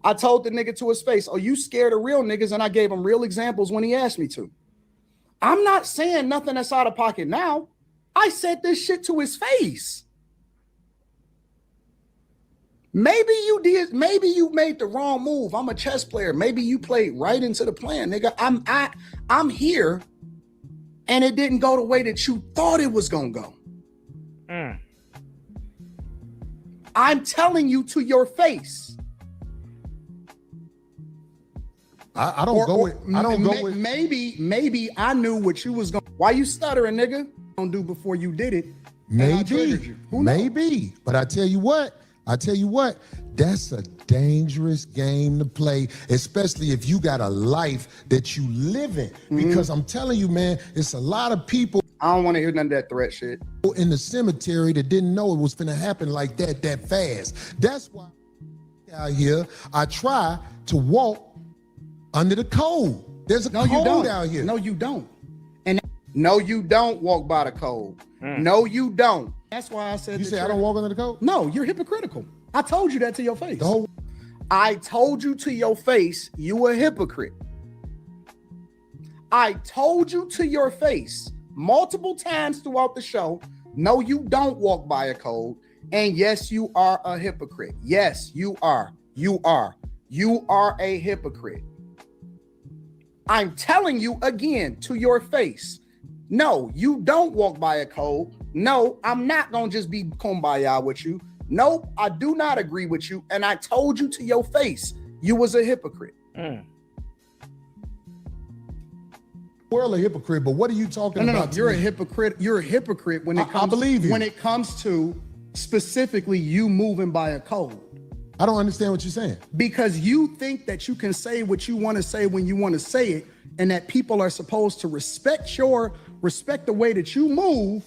I told the nigga to his face, oh, you scared of real niggas, and I gave him real examples when he asked me to. I'm not saying nothing that's out of pocket now. I said this shit to his face. Maybe you did. Maybe you made the wrong move. I'm a chess player. Maybe you played right into the plan, nigga. I'm here, and it didn't go the way that you thought it was gonna go. I'm telling you to your face. I don't go with. Maybe I knew what you was going. Why you stuttering, nigga? Don't do before you did it. Maybe. But I tell you what. That's a dangerous game to play, especially if you got a life that you live in. Because I'm telling you, man, it's a lot of people. I don't want to hear none of that threat shit. In the cemetery that didn't know it was finna happen like that fast. That's why out here I try to walk under the code. There's a code out here. No, you don't. And no, you don't walk by the code. No, you don't. That's why I said. You say I don't walk under the code? No, you're hypocritical. I told you that to your face. I told you to your face you a hypocrite. I told you to your face multiple times throughout the show, no, you don't walk by a code. And yes, you are a hypocrite. Yes, you are. You are a hypocrite. I'm telling you again to your face. No, you don't walk by a code. No, I'm not going to just be kumbaya with you. Nope, I do not agree with you. And I told you to your face, you was a hypocrite. We're a hypocrite, but what are you talking about? No, you're a hypocrite. You're a hypocrite when it comes. I believe you. When it comes to specifically you moving by a code. I don't understand what you're saying. Because you think that you can say what you want to say when you want to say it, and that people are supposed to respect the way that you move.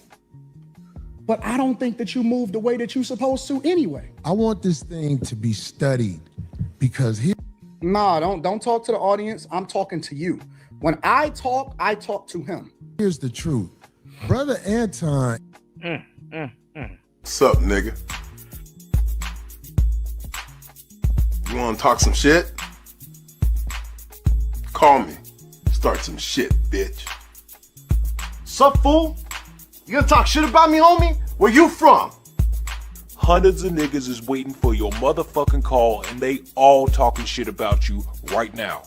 But I don't think that you move the way that you're supposed to anyway. I want this thing to be studied because Nah, don't talk to the audience. I'm talking to you. When I talk to him. Here's the truth. Brother Anton. What's up, nigga? You wanna talk some shit? Call me. Start some shit, bitch. Sup, fool? You gonna talk shit about me, homie? Where you from? Hundreds of niggas is waiting for your motherfucking call, and they all talking shit about you right now.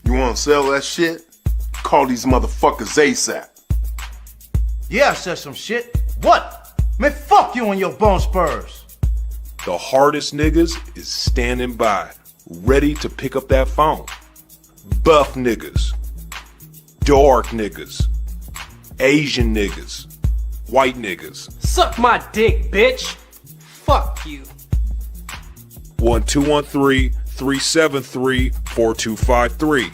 You wanna sell that shit? Call these motherfuckers ASAP. Yeah, I said some shit. What? Man, fuck you and your bone spurs. The hardest niggas is standing by, ready to pick up that phone. Buff niggas, dark niggas, Asian niggas, white niggas. Suck my dick, bitch. Fuck you. 1213-373-4253.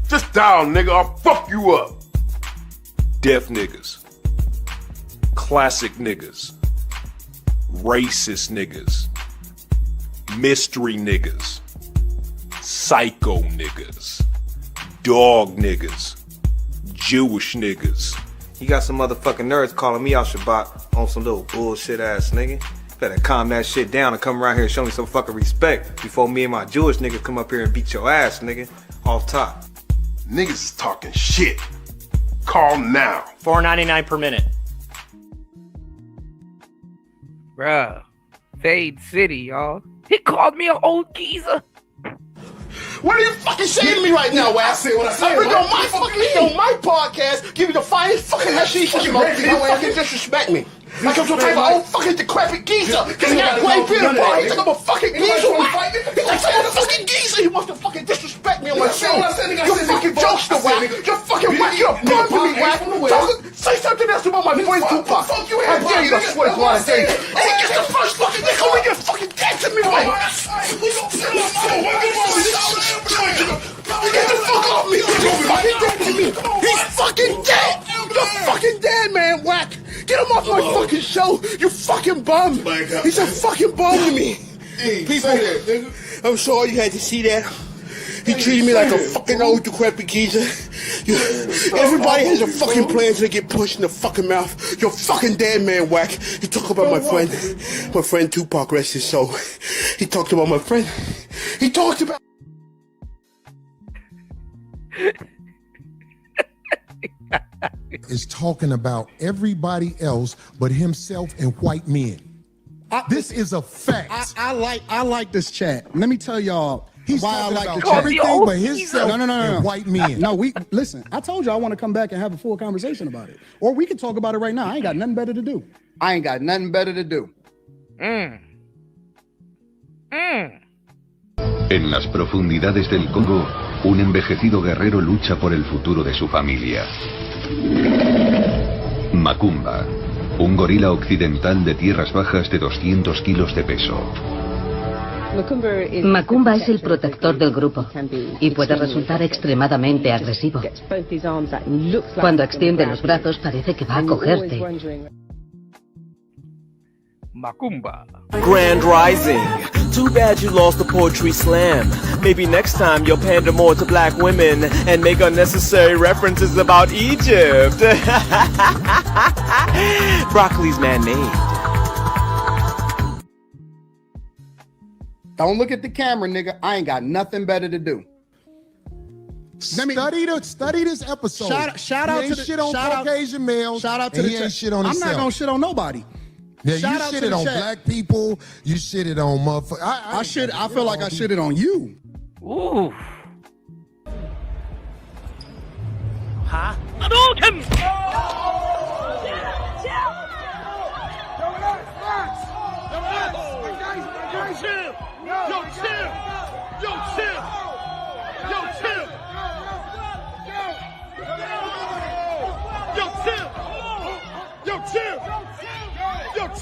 Just dial, nigga. I'll fuck you up. Deaf niggas, classic niggas, racist niggas, mystery niggas, psycho niggas, dog niggas, Jewish niggas. You got some motherfucking nerds calling me out Shabbat on some little bullshit ass nigga. Better calm that shit down and come around here and show me some fucking respect before me and my Jewish niggas come up here and beat your ass, nigga. Off top. Niggas is talking shit. Call now. $4.99 per minute. Bruh. Fade City, y'all. He called me an old geezer. What are you fucking saying to me right now, Wes? I say what I say. I bring on my fucking my podcast, give you the finest fucking hashish you fucking disrespect me. Like I'm some type of old fucking decrepit geezer. Cause he got white beard, bro. He took up a fucking geezer. He took up a fucking geezer. He wants to fucking disrespect me on my show. You're fucking jokester, Whack. You're fucking Whack. You're a bum to me, Whack. Say something else about my friend Tupac. How dare you, I swear to God, I dare you. He gets the first fucking nigga when you're fucking dead to me, Whack. Get the fuck off me. You're fucking dead to me. He's fucking dead. You're fucking dead, man, Whack. Get him off my fucking show, you fucking bum. He's a fucking bum to me. People, I'm sorry you had to see that. He treated me like a fucking old decrepit geezer. Everybody has a fucking plan to get pushed in the fucking mouth. You're fucking dead, man, Whack. He talked about my friend Tupac, rest his soul. He talked about my friend. He talked about... is talking about everybody else but himself and white men. This is a fact. I like this chat. Let me tell y'all He's why I talking like the about chat. everything but himself No. and white men. No, listen. I told you I want to come back and have a full conversation about it, or we can talk about it right now. I ain't got nothing better to do. En las profundidades del Congo, un envejecido guerrero lucha por el futuro de su familia. Macumba, un gorila occidental de tierras bajas de 200 kilos de peso. Macumba es el protector del grupo y puede resultar extremadamente agresivo. Cuando extiende los brazos parece que va a cogerte. Macumba. Grand Rising. Too bad you lost the poetry slam. Maybe next time you'll pander more to black women and make unnecessary references about Egypt. Broccoli's man-made. Don't look at the camera, nigga. I ain't got nothing better to do. Study this episode. Shout out to the shit on Caucasian males. Shout out to the chat. Shit on I'm himself. not gonna shit on nobody. Yeah, Shout you out to shitted the on chat. black people. You shitted on motherfuckers. I feel like I shitted on you. Ooh. Huh? Holcomb!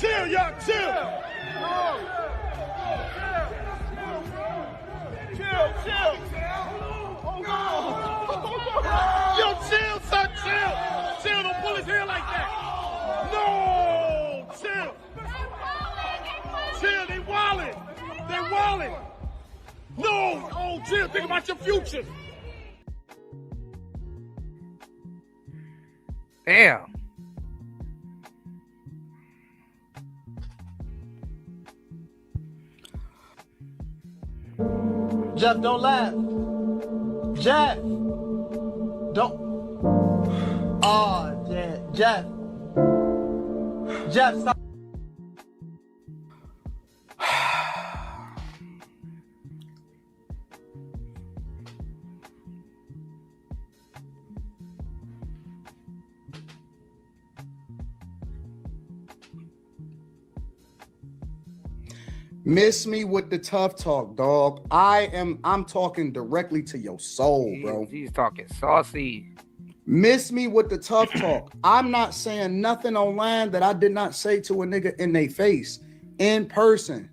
Chill, y'all, chill. Chill. Yo, chill, son, chill. Chill, don't pull his hair like that. No, chill. Chill, they wildin'. No, oh, chill, think about your future. Damn. Jeff, don't laugh. Jeff. Don't. Oh, Jeff. Jeff, stop. Miss me with the tough talk, dog. I'm talking directly to your soul, bro. He's talking saucy. Miss me with the tough talk. I'm not saying nothing online that I did not say to a nigga in their face, in person.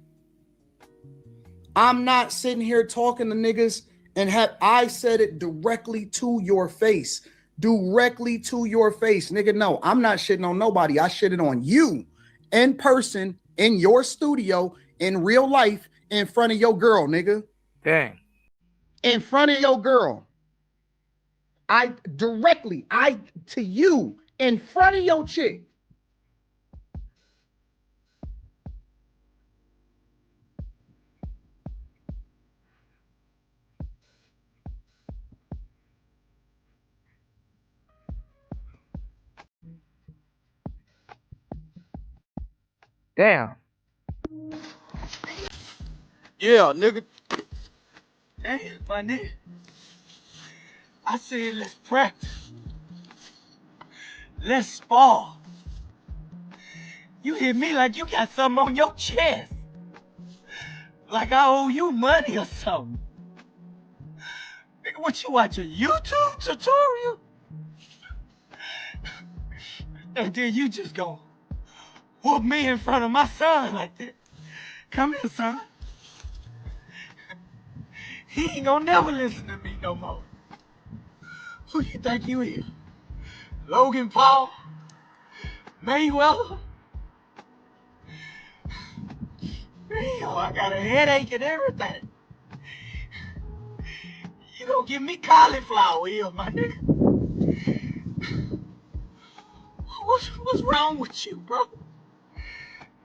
I'm not sitting here talking to niggas and I said it directly to your face. Directly to your face. Nigga, no, I'm not shitting on nobody. I shitted on you in person, in your studio, in real life, in front of your girl, nigga. Dang. In front of your girl. I to you, in front of your chick. Damn. Yeah, nigga. Damn, my nigga. I said let's practice. Let's spar. You hit me like you got something on your chest. Like I owe you money or something. Nigga, what you watch, a YouTube tutorial? And then you just go whoop me in front of my son like that. Come here, son. He ain't gonna never listen to me no more. Who you think you is? Logan Paul? Mayweather? Yo, I got a headache and everything. You gonna give me cauliflower ear, my nigga? What's wrong with you, bro?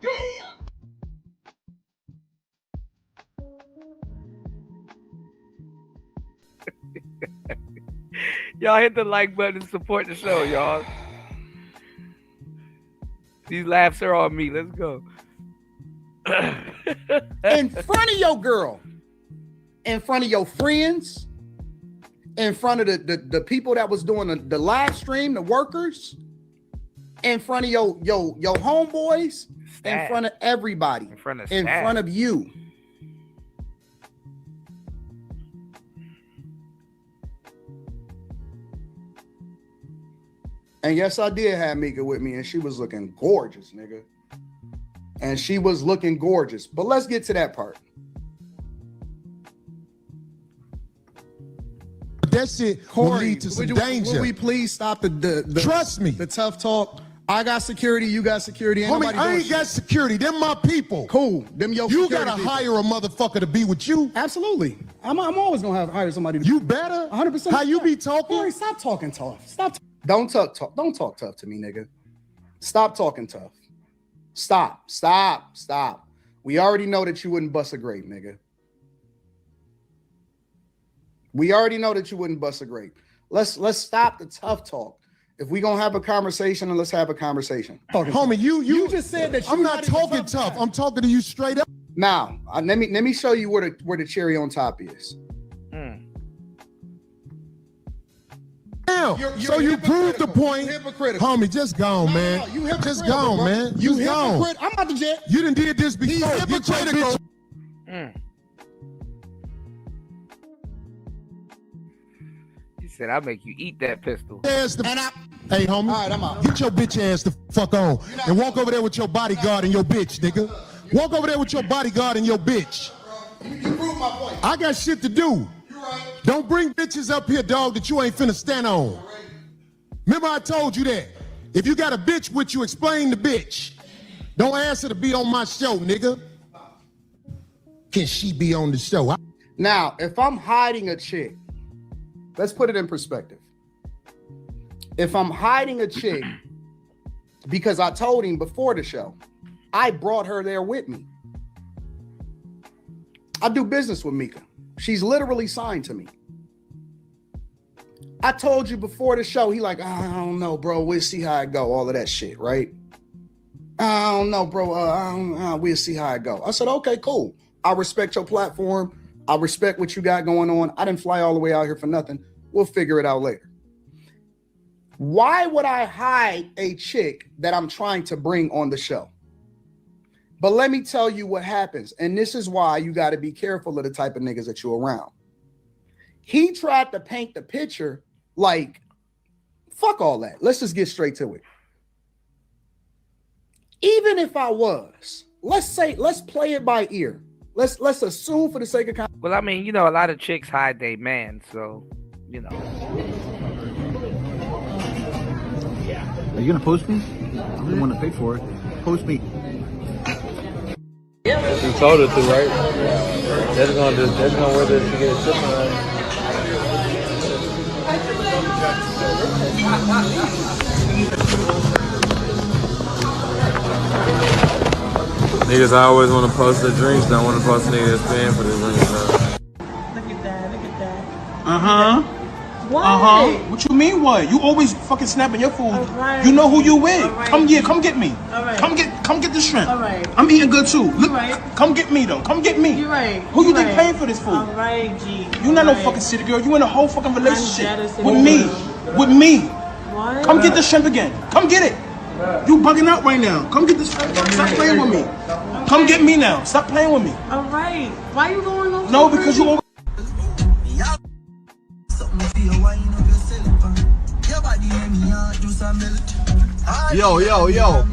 Damn. Y'all hit the like button to support the show, y'all. These laughs are on me. Let's go. In front of your girl, in front of your friends, in front of the people that was doing the live stream, the workers, in front of your homeboys, in front of everybody, in front of you. And yes, I did have Mika with me, and she was looking gorgeous, nigga. And she was looking gorgeous. But let's get to that part. That shit will lead to some danger. Will we please stop the Trust me. The tough talk? I got security, you got security. Homie, I ain't got security. Them my people. Cool. Them your You security gotta people. hire a motherfucker to be with you. Absolutely. I'm always gonna hire somebody to You better. 100%. How you be talking? Corey, stop talking tough. Stop. Don't talk tough to me, nigga. Stop talking tough. Stop. We already know that you wouldn't bust a grape, nigga. We already know that you wouldn't bust a grape. Let's stop the tough talk. If we gonna have a conversation, then let's have a conversation. Homie, you just said that I'm not talking tough. I'm talking to you straight up. Now, let me show you where the cherry on top is. Now, so you proved the point. Homie, just gone, man. Just gone, man. You Just gone. hypocrite. I'm about to jet. You done did this before. He's Get your hypocritical. bitch. He said, "I'll make you eat that pistol." Hey, homie. All right, I'm out. Get your bitch ass the fuck on and walk over there with your bodyguard and your bitch, nigga. Walk over there with your bodyguard and your bitch. You proved my point. I got shit to do. Don't bring bitches up here, dog, that you ain't finna stand on. Remember I told you that. If you got a bitch with you, explain the bitch. Don't ask her to be on my show, nigga. Can she be on the show? Now, if I'm hiding a chick, let's put it in perspective. If I'm hiding a chick because I told him before the show, I brought her there with me. I do business with Mika. She's literally signed to me. I told you before the show, he like, I don't know, bro. We'll see how it go. All of that shit, right? I don't know, bro. We'll see how it go. I said, okay, cool. I respect your platform. I respect what you got going on. I didn't fly all the way out here for nothing. We'll figure it out later. Why would I hide a chick that I'm trying to bring on the show? But let me tell you what happens. And this is why you got to be careful of the type of niggas that you're around. He tried to paint the picture like, fuck all that. Let's just get straight to it. Even if I was, let's play it by ear. Let's assume for the sake of Well, I mean, you know, a lot of chicks hide their man, so, you know. Are you gonna post me? I'm the one to pay for it. Post me. You told her to, right? That's gonna wear this to get a ship on. Niggas always want to post the drinks, don't want to post a nigga that's paying for the drinks. Look at that. Uh-huh. What? Uh-huh. What you mean what? You always fucking snapping your food. Right. You know who you with. Right. Come get me. All right. Come get the shrimp. All right. I'm eating good too. Look, right. Come get me though. Come get me. You're right. Who you You're think right. paying for this food? All right, G. You not no fucking city girl. You in a whole fucking relationship with me. With me. What? Come get the shrimp again. Come get it. You bugging out right now. Come get the shrimp. Stop playing with me. Come get me now. Stop playing with me. All right. Why you going on? No, because you always. Yo,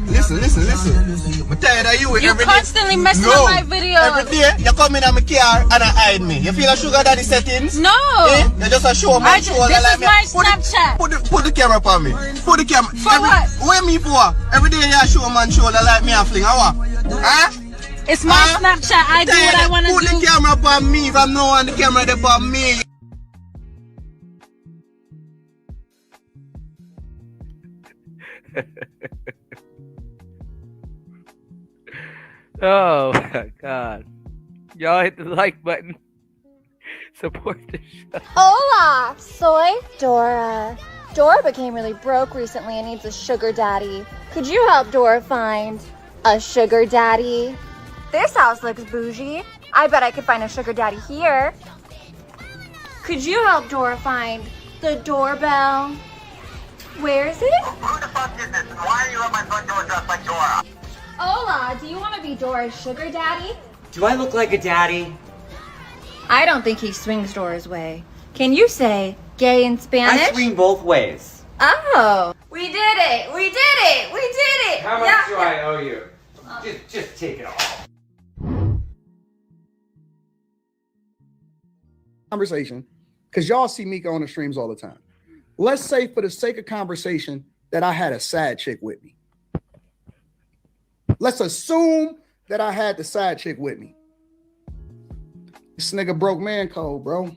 listen. I'm tired of you You every day. constantly messing No. up my video. Every day, you come in on my car and I hide me. You feel a sugar daddy settings? No. Eh? You just a show my shoulder this like is me. my Snapchat. Put the camera on me. Put the camera. For what? Where me for? Every day you show man shoulder like me a fling. How? Huh? It's my Snapchat. I do what I want to do. Put the camera on me. From now on, the camera there on me. Oh my God. Y'all hit the like button. Support the show. Hola, soy Dora. Dora became really broke recently and needs a sugar daddy. Could you help Dora find a sugar daddy? This house looks bougie. I bet I could find a sugar daddy here. Could you help Dora find the doorbell? Where is it? Who the fuck is this? Why are you at my front door dressed like Dora? Hola, do you want to be Dora's sugar daddy? Do I look like a daddy? I don't think he swings Dora's way. Can you say gay in Spanish? I swing both ways. Oh, we did it! We did it! We did it! How much do I owe you? Just take it all. Conversation, because y'all see Mika on the streams all the time. Let's say for the sake of conversation that I had a side chick with me. Let's assume that I had the side chick with me. This nigga broke man code, bro.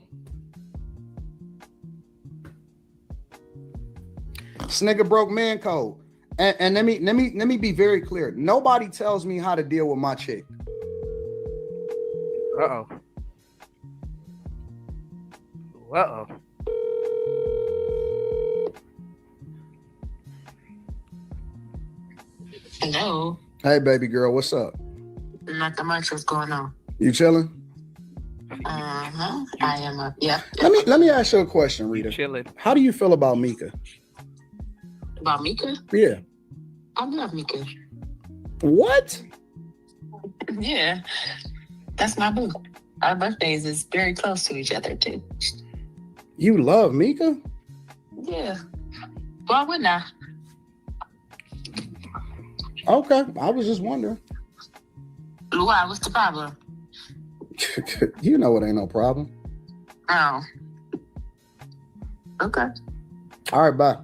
This nigga broke man code. And let me be very clear. Nobody tells me how to deal with my chick. Uh-oh. Uh-oh. Hello. Hey, baby girl, what's up? Not that much. What's going on? You chilling? I am up. Yeah. Let me ask you a question, Rita. Chilling. How do you feel about Mika? About Mika? Yeah. I love Mika. What? Yeah. That's my boo. Our birthdays is very close to each other too. You love Mika? Yeah. Why wouldn't I? Okay, I was just wondering. Why? What's the problem? You know it ain't no problem. Oh. Okay. All right, bye.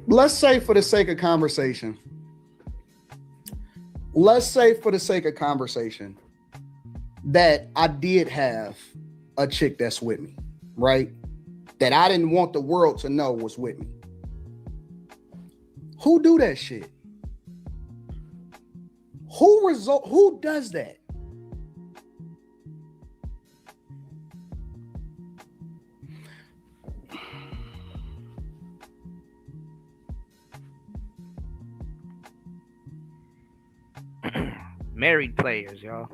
Let's say for the sake of conversation, that I did have a chick that's with me, right? That I didn't want the world to know was with me. Who do that shit? Who does that? Married players, y'all.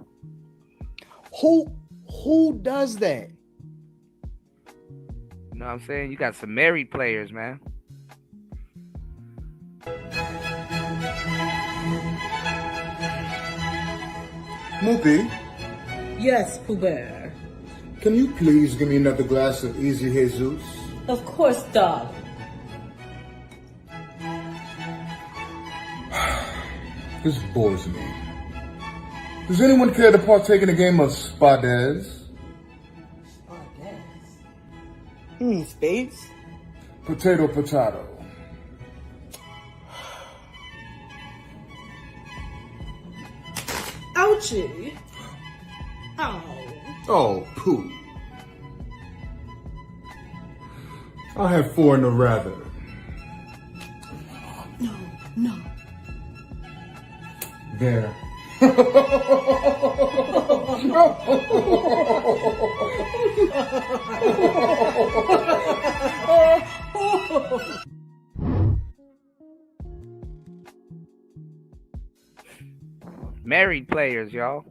Who does that? You know what I'm saying? You got some married players, man. Mookie, Yes, Pooh Bear. can you please give me another glass of Easy Jesus? Of course, dog. This bores me. Does anyone care to partake in a game of Spades? You mean spades? Potato, potato. Ouchie. Ow. Oh, poo. I'll have 4 in the rather. No. There. Married players, y'all.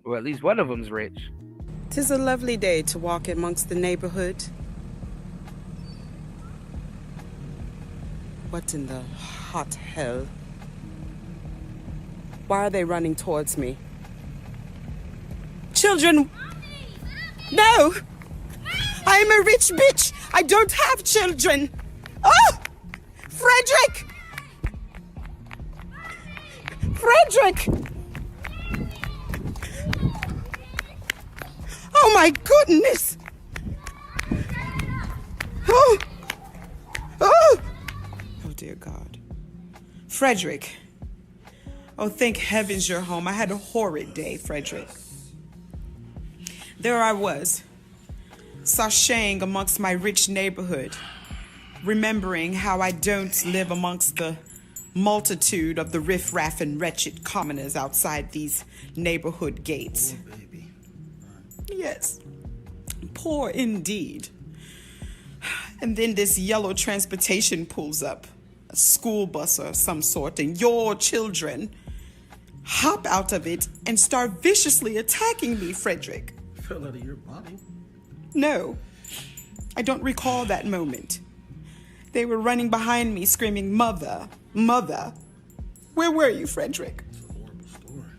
Well, at least one of them's rich. 'Tis a lovely day to walk amongst the neighborhood. What in the hot hell? Why are they running towards me? Children! No! I am a rich bitch! I don't have children! Oh! Frederick! Frederick! Oh my goodness! Oh! Oh! Oh dear God. Frederick. Oh, thank heavens you're home. I had a horrid day, Frederick. There I was, sashaying amongst my rich neighborhood, remembering how I don't live amongst the multitude of the riffraff and wretched commoners outside these neighborhood gates. Oh, baby. Yes, poor indeed. And then this yellow transportation pulls up, a school bus of some sort, and your children hop out of it and start viciously attacking me, Frederick. Fell out of your body. No, I don't recall that moment. They were running behind me, screaming, "Mother, mother." Where were you, Frederick? It's a horrible story.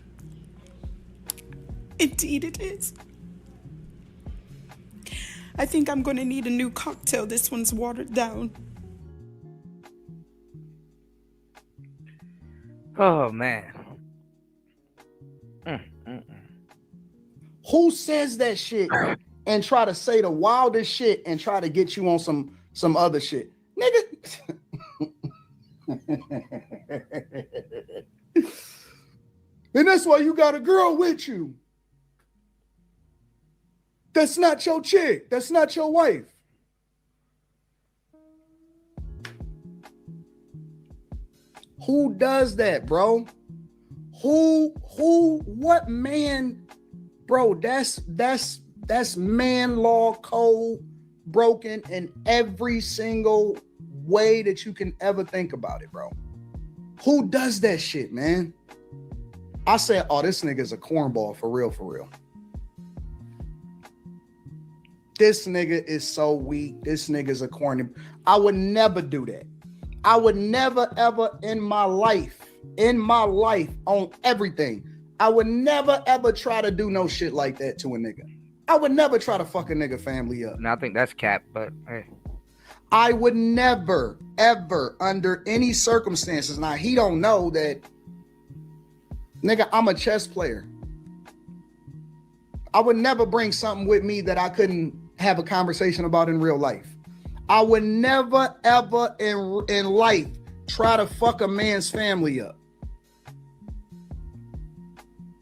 Indeed it is. I think I'm gonna need a new cocktail. This one's watered down. Oh, man. Who says that shit and try to say the wildest shit and try to get you on some other shit? Nigga. And that's why you got a girl with you. That's not your chick. That's not your wife. Who does that, bro? What man, bro? That's man law code broken in every single way that you can ever think about it, bro. Who does that shit, man? I said, oh, this nigga's a cornball for real, for real. This nigga is so weak. This nigga's a corny. I would never do that. I would never, ever in my life, on everything, I would never, ever try to do no shit like that to a nigga. I would never try to fuck a nigga family up. And I think that's cap, but hey. I would never, ever, under any circumstances. Now, he don't know that, nigga, I'm a chess player. I would never bring something with me that I couldn't have a conversation about in real life. I would never, ever in life try to fuck a man's family up.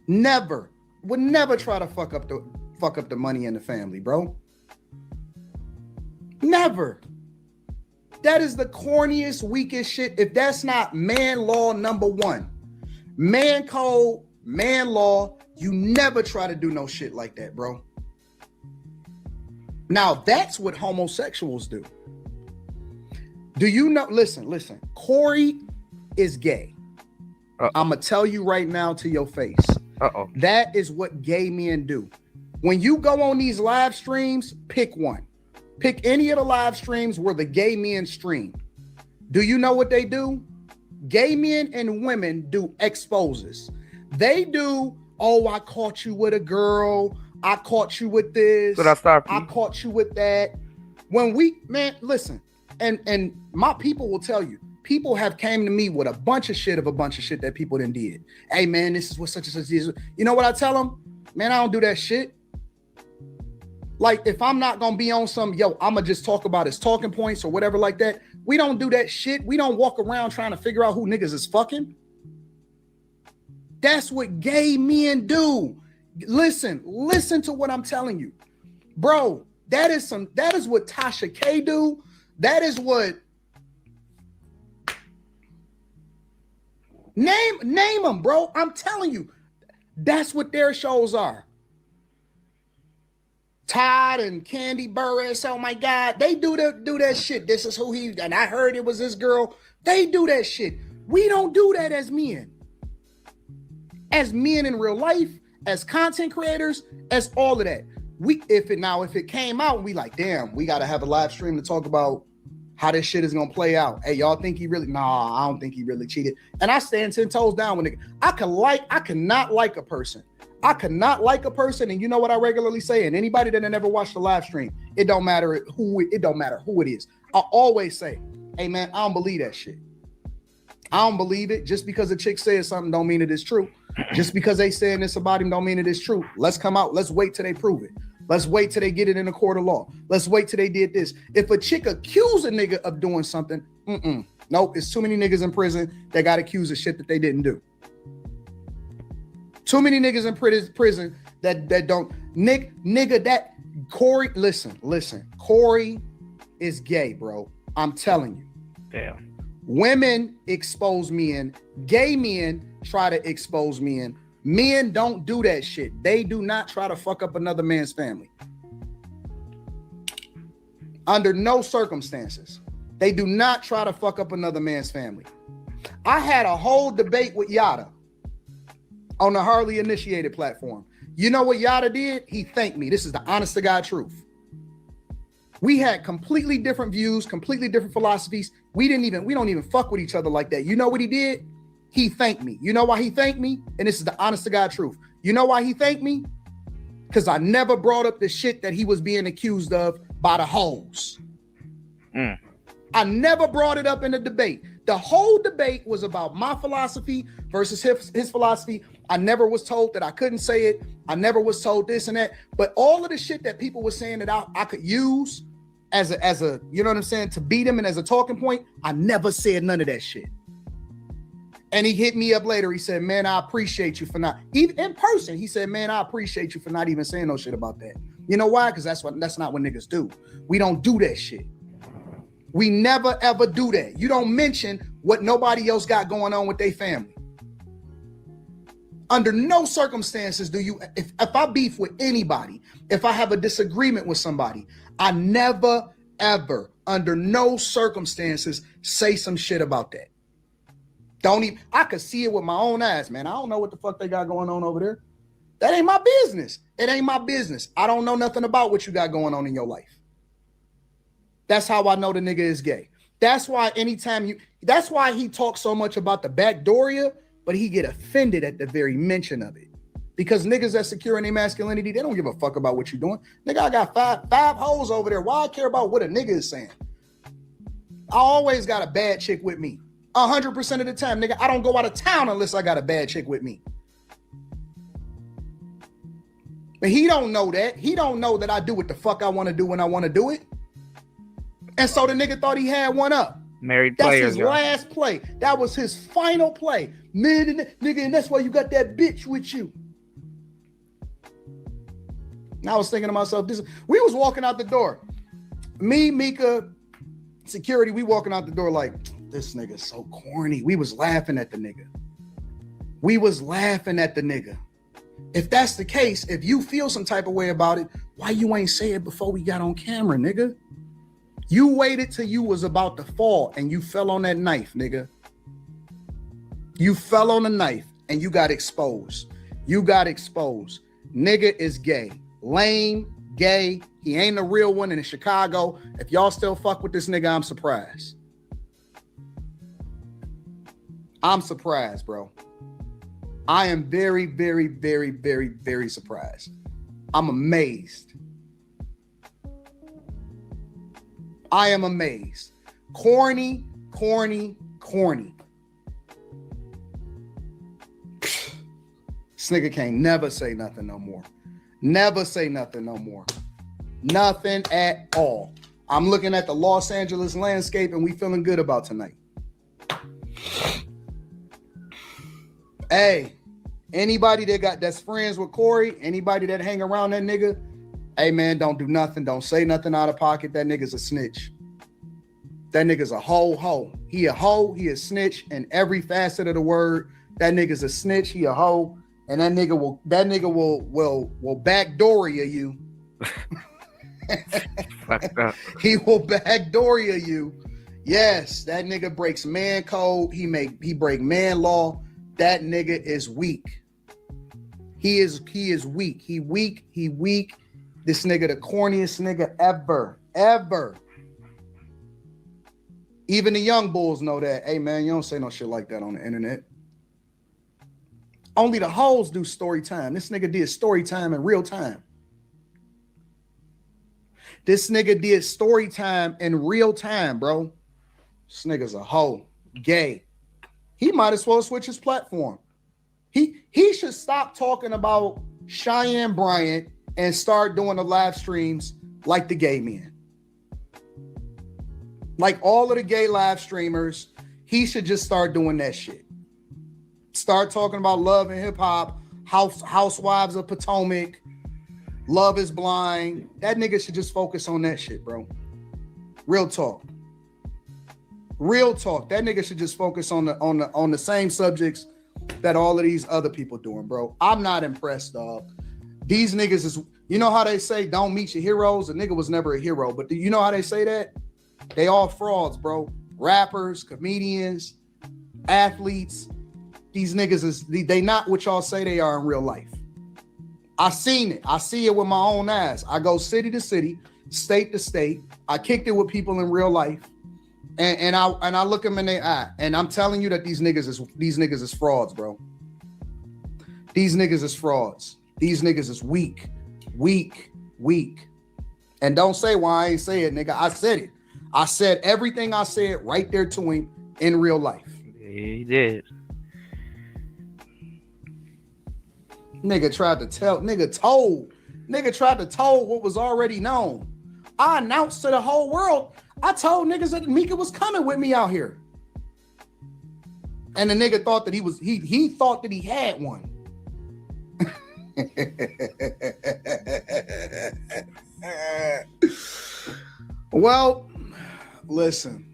Never. Would never try to fuck up the money in the family, bro. Never. That is the corniest, weakest shit. If that's not man law number one, man code, man law, you never try to do no shit like that, bro. Now, that's what homosexuals do. Do you know? Listen. Corey is gay. I'm going to tell you right now to your face. That is what gay men do. When you go on these live streams, pick one. Pick any of the live streams where the gay men stream. Do you know what they do? Gay men and women do exposes. They do, oh, I caught you with a girl. I caught you with this. I caught you with that. When we, man, listen, and my people will tell you, people have came to me with a bunch of shit that people done did. Hey, man, this is what such and such is. You know what I tell them? Man, I don't do that shit. Like, if I'm not going to be on some, yo, I'm going to just talk about his talking points or whatever like that. We don't do that shit. We don't walk around trying to figure out who niggas is fucking. That's what gay men do. Listen to what I'm telling you. Bro, that is what Tasha K do. That is what name them, bro. I'm telling you. That's what their shows are. Todd and Candy Burris, oh my God, they do that shit. This is who he, and I heard it was this girl. They do that shit. We don't do that as men. As men in real life, as content creators, as all of that. If it came out, we like, damn, we gotta have a live stream to talk about how this shit is gonna play out. Hey, y'all think he really? Nah, I don't think he really cheated. And I stand 10 toes down with nigga. I cannot like a person. I cannot like a person, and you know what I regularly say, and anybody that never watched the live stream, it don't matter who it is. I always say, hey man, I don't believe that shit. I don't believe it. Just because a chick says something don't mean it is true. Just because they saying this about him don't mean it is true. Let's come out. Let's wait till they prove it. Let's wait till they get it in a court of law. Let's wait till they did this. If a chick accuse a nigga of doing something, Nope, it's too many niggas in prison that got accused of shit that they didn't do. Too many niggas in prison that don't. Nigga, that Corey, listen. Corey is gay, bro. I'm telling you. Damn. Women expose men. Gay men try to expose men. Men don't do that shit. They do not try to fuck up another man's family. Under no circumstances. They do not try to fuck up another man's family. I had a whole debate with Yada on the Hardly Initiated platform. You know what Yada did? He thanked me. This is the honest to God truth. We had completely different views, completely different philosophies. We don't even fuck with each other like that. You know what he did? He thanked me. You know why he thanked me? And this is the honest to God truth. You know why he thanked me? Because I never brought up the shit that he was being accused of by the hoes. I never brought it up in the debate. The whole debate was about my philosophy versus his philosophy. I never was told that I couldn't say it. I never was told this and that. But all of the shit that people were saying that I could use as a, you know what I'm saying, to beat him and as a talking point, I never said none of that shit. And he hit me up later. He said, man, I appreciate you for not, even in person, he said, man, I appreciate you for not even saying no shit about that. You know why? Because that's not what niggas do. We don't do that shit. We never ever do that. You don't mention what nobody else got going on with their family. Under no circumstances do you, if I beef with anybody, if I have a disagreement with somebody, I never, ever, under no circumstances, say some shit about that. I could see it with my own eyes, man. I don't know what the fuck they got going on over there. That ain't my business. It ain't my business. I don't know nothing about what you got going on in your life. That's how I know the nigga is gay. That's why that's why he talks so much about the backdooria, but he get offended at the very mention of it. Because niggas that secure in their masculinity, they don't give a fuck about what you're doing. Nigga, I got five hoes over there. Why I care about what a nigga is saying? I always got a bad chick with me. 100% of the time, nigga, I don't go out of town unless I got a bad chick with me. But he don't know that. He don't know that I do what the fuck I want to do when I want to do it. And so the nigga thought he had one up. Married That's player, his last play. That was his final play. Man, nigga, and that's why you got that bitch with you. And I was thinking to myself, we was walking out the door. Me, Mika, security, we walking out the door like, this nigga's so corny. We was laughing at the nigga. If that's the case, if you feel some type of way about it, why you ain't say it before we got on camera, nigga? You waited till you was about to fall and you fell on that knife, nigga. You fell on the knife and you got exposed. Nigga is gay. Lame, gay. He ain't a real one in Chicago. If y'all still fuck with this nigga, I'm surprised. I'm surprised, bro. I am very, very, very, very, very surprised. I'm amazed. I am amazed. Corny. This nigga can't never say nothing no more. Nothing at all. I'm looking at the Los Angeles landscape and we feeling good about tonight. Hey, anybody that's friends with Corey, anybody that hang around that nigga, hey man, don't do nothing. Don't say nothing out of pocket. That nigga's a snitch. That nigga's a hoe. He a hoe. He a snitch in every facet of the word. That nigga's a snitch. He a hoe. And that nigga will backdooria you. He will backdooria you. Yes, that nigga breaks man code. He break man law. That nigga is weak. He is weak. He weak. This nigga the corniest nigga ever. Even the young bulls know that. Hey man, you don't say no shit like that on the internet. Only the hoes do story time. This nigga did story time in real time. Bro. This nigga's a hoe. Gay. He might as well switch his platform. He should stop talking about Cheyenne Bryant and start doing the live streams like the gay men. Like all of the gay live streamers, he should just start doing that shit. Start talking about love and hip hop, Housewives of Potomac, Love is Blind. That nigga should just focus on that shit, bro. Real talk. Real talk. That nigga should just focus on the same subjects that all of these other people doing, bro. I'm not impressed, dog. These niggas is, you know how they say don't meet your heroes? A nigga was never a hero, but do you know how they say that? They all frauds, bro. Rappers, comedians, athletes. These niggas is, they not what y'all say they are in real life. I seen it. I see it with my own eyes. I go city to city, state to state. I kicked it with people in real life. And I look them in their eye. And I'm telling you that these niggas is frauds, bro. These niggas is frauds. These niggas is weak. And don't say why I ain't say it, nigga. I said it. I said everything I said right there to him in real life. Yeah, he did. Nigga tried to told what was already known. I announced to the whole world. I told niggas that Mika was coming with me out here. And the nigga thought that he thought that he had one. Well, listen.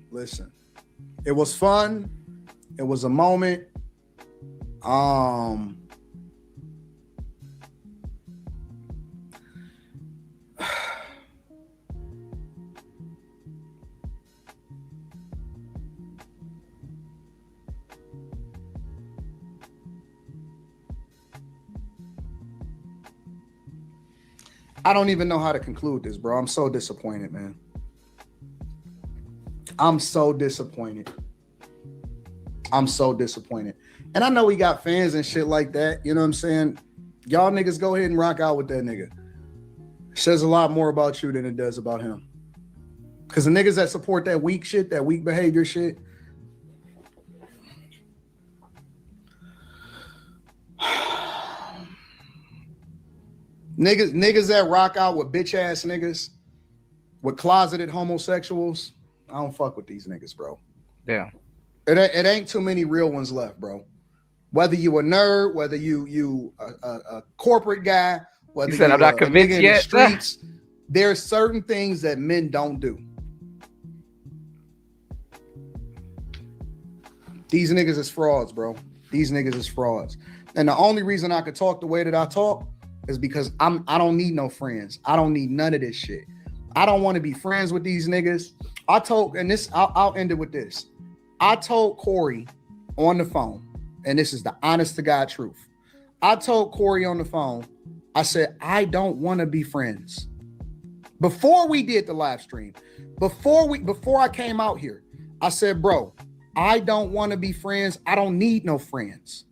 It was fun. It was a moment. I don't even know how to conclude this, bro. I'm so disappointed, man. I'm so disappointed. And I know we got fans and shit like that. You know what I'm saying? Y'all niggas go ahead and rock out with that nigga. It says a lot more about you than it does about him. Because the niggas that support that weak shit, that weak behavior shit, niggas that rock out with bitch ass niggas, with closeted homosexuals, I don't fuck with these niggas, bro. Yeah. It ain't too many real ones left, bro. Whether you a nerd, whether you a corporate guy, whether you said I'm not convinced yet. The streets, there's certain things that men don't do. These niggas is frauds, bro. These niggas is frauds. And the only reason I could talk the way that I talk is because I don't need no friends. I don't need none of this shit. I don't want to be friends with these niggas. I'll end it with this. I told Corey on the phone, and this is the honest to God truth. I told Corey on the phone, I said, I don't want to be friends. Before we did the live stream, before I came out here, I said, bro, I don't want to be friends. I don't need no friends.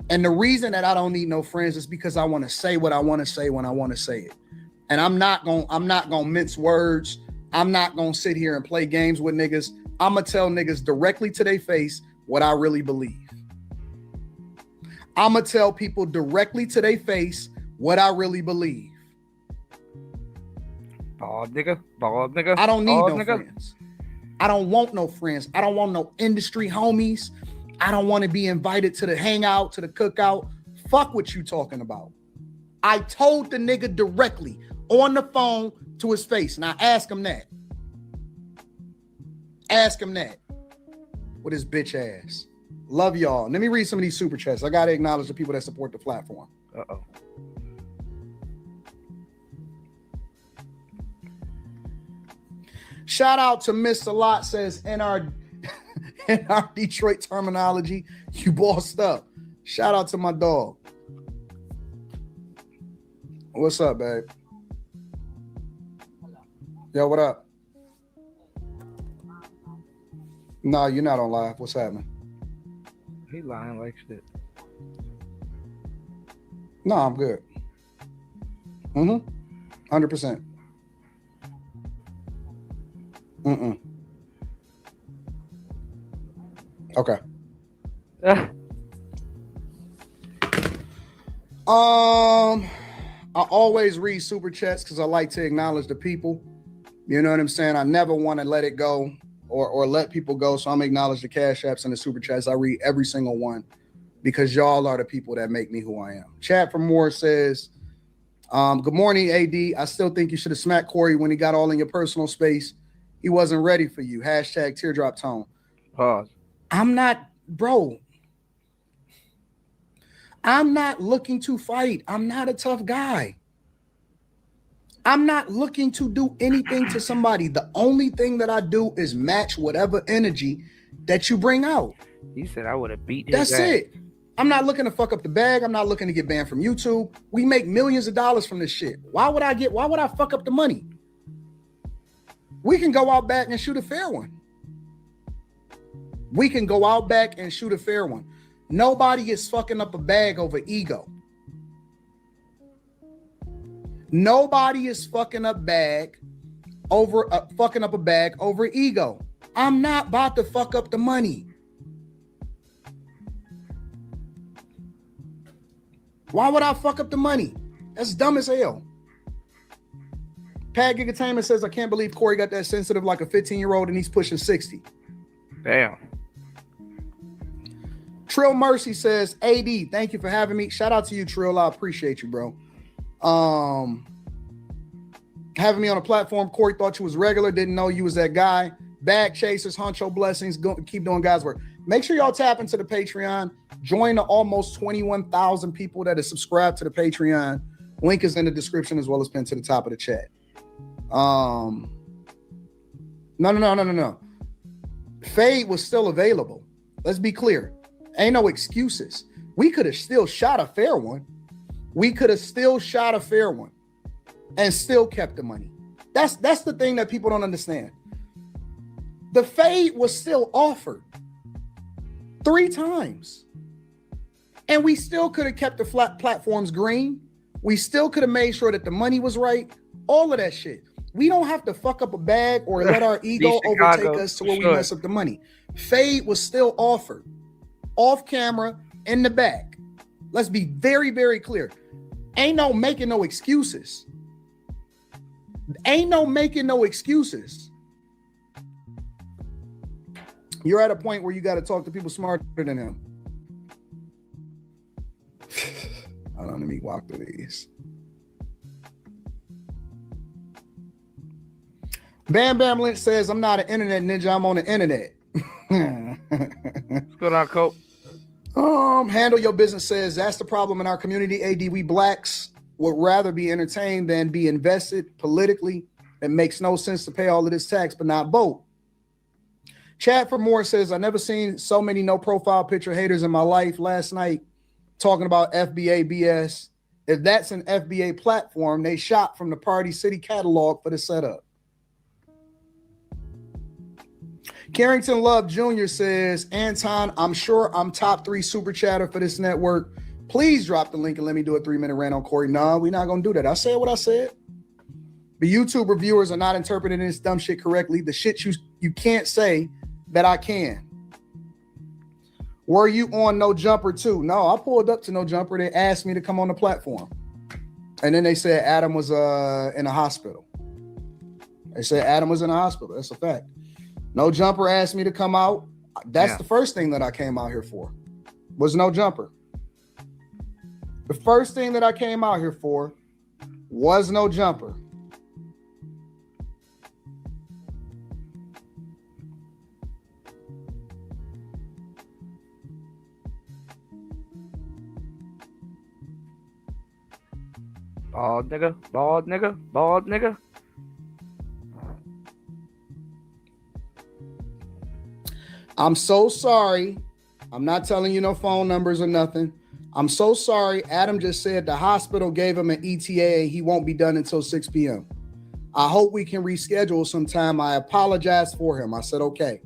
And the reason that I don't need no friends is because I want to say what I want to say when I want to say it. And I'm not gonna mince words. I'm not gonna sit here and play games with niggas. I'm gonna tell niggas directly to their face what I really believe. I'm gonna tell people directly to their face what I really believe. Bald nigga. I don't need no friends. I don't want no friends. I don't want no industry homies. I don't want to be invited to the hangout, to the cookout. Fuck what you talking about. I told the nigga directly on the phone to his face, and I asked him that. Ask him that with his bitch ass. Love y'all. Let me read some of these super chats. I got to acknowledge the people that support the platform. Uh-oh. Shout out to Mr. Lot says in our Detroit terminology, you bossed up. Shout out to my dog. What's up, babe? Yo, what up? No, you're not on live. What's happening? He lying like shit. No, I'm good. 100%. Okay. I always read super chats because I like to acknowledge the people. You know what I'm saying? I never want to let it go or let people go. So I'm gonna acknowledge the cash apps and the super chats. I read every single one because y'all are the people that make me who I am. Chat from Moore says, good morning, AD. I still think you should have smacked Corey when he got all in your personal space. He wasn't ready for you. Hashtag teardrop tone. Pause. I'm not, bro. I'm not looking to fight. I'm not a tough guy. I'm not looking to do anything to somebody. The only thing that I do is match whatever energy that you bring out. He said I would have beat his That's ass. it. I'm not looking to fuck up the bag. I'm not looking to get banned from YouTube. We make millions of dollars from this shit. Why would I fuck up the money? We can go out back and shoot a fair one. We can go out back and shoot a fair one. Nobody is fucking up a bag over ego. Nobody is fucking up a bag over ego. I'm not about to fuck up the money. Why would I fuck up the money? That's dumb as hell. Pat Gigattainment says, I can't believe Corey got that sensitive like a 15-year-old and he's pushing 60. Damn. Trill Mercy says, AD, thank you for having me. Shout out to you, Trill. I appreciate you, bro. Having me on a platform. Corey thought you was regular, didn't know you was that guy. Bag chasers, honcho blessings, keep doing God's work. Make sure y'all tap into the Patreon. Join the almost 21,000 people that are subscribed to the Patreon. Link is in the description as well as pinned to the top of the chat. No. Fade was still available. Let's be clear. Ain't no excuses. We could have still shot a fair one. And still kept the money. That's the thing that people don't understand. The fade was still offered 3 times. And we still could have kept the flat platforms green. We still could have made sure that the money was right. All of that shit. We don't have to fuck up a bag or let our ego overtake us to where we mess up the money. Fade was still offered. Off camera, in the back. Let's be very, very clear. Ain't no making no excuses. You're at a point where you got to talk to people smarter than him. Hold on, let me walk through these. Bam Bam Lynch says, I'm not an internet ninja, I'm on the internet. What's going on, Cope? Handle Your Business says, that's the problem in our community. AD, we blacks would rather be entertained than be invested politically. It makes no sense to pay all of this tax, but not vote. Chad for Moore says, I never seen so many no profile picture haters in my life. Last night, talking about FBA BS. If that's an FBA platform, they shot from the Party City catalog for the setup. Carrington Love Jr. says, Anton, I'm sure I'm top 3 super chatter for this network. Please drop the link and let me do a 3-minute rant on Corey. No, we're not going to do that. I said what I said. The YouTube reviewers are not interpreting this dumb shit correctly. The shit you can't say that I can. Were you on No Jumper too? No, I pulled up to No Jumper. They asked me to come on the platform. And then they said Adam was in a hospital. That's a fact. No Jumper asked me to come out. That's the first thing that I came out here for. Was No Jumper. The first thing that I came out here for was No Jumper. Bald nigga, bald nigga, bald nigga. I'm so sorry. I'm not telling you no phone numbers or nothing. I'm so sorry. Adam just said the hospital gave him an ETA and he won't be done until 6 p.m. I hope we can reschedule sometime. I apologize for him. I said, okay.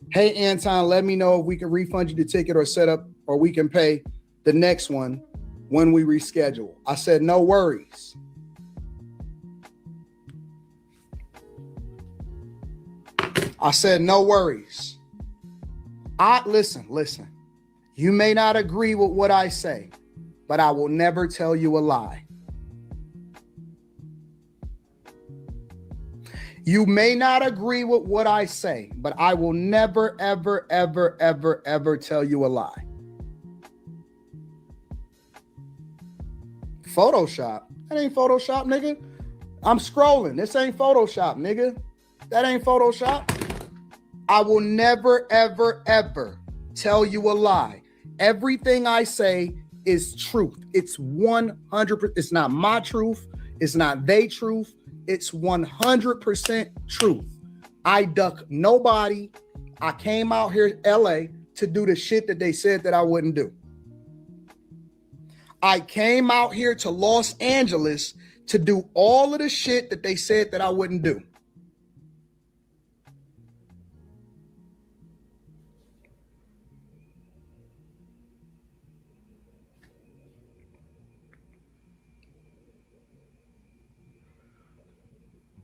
Hey, Anton, let me know if we can refund you the ticket or set up, or we can pay the next one when we reschedule. I said, no worries. I said, no worries. Listen. You may not agree with what I say, but I will never tell you a lie. You may not agree with what I say, but I will never, ever, ever, ever, ever tell you a lie. Photoshop? That ain't Photoshop, nigga. I'm scrolling. This ain't Photoshop, nigga. That ain't Photoshop. I will never, ever, ever tell you a lie. Everything I say is truth. It's 100%. It's not my truth. It's not they truth. It's 100% truth. I duck nobody. I came out here LA to do the shit that they said that I wouldn't do. I came out here to Los Angeles to do all of the shit that they said that I wouldn't do.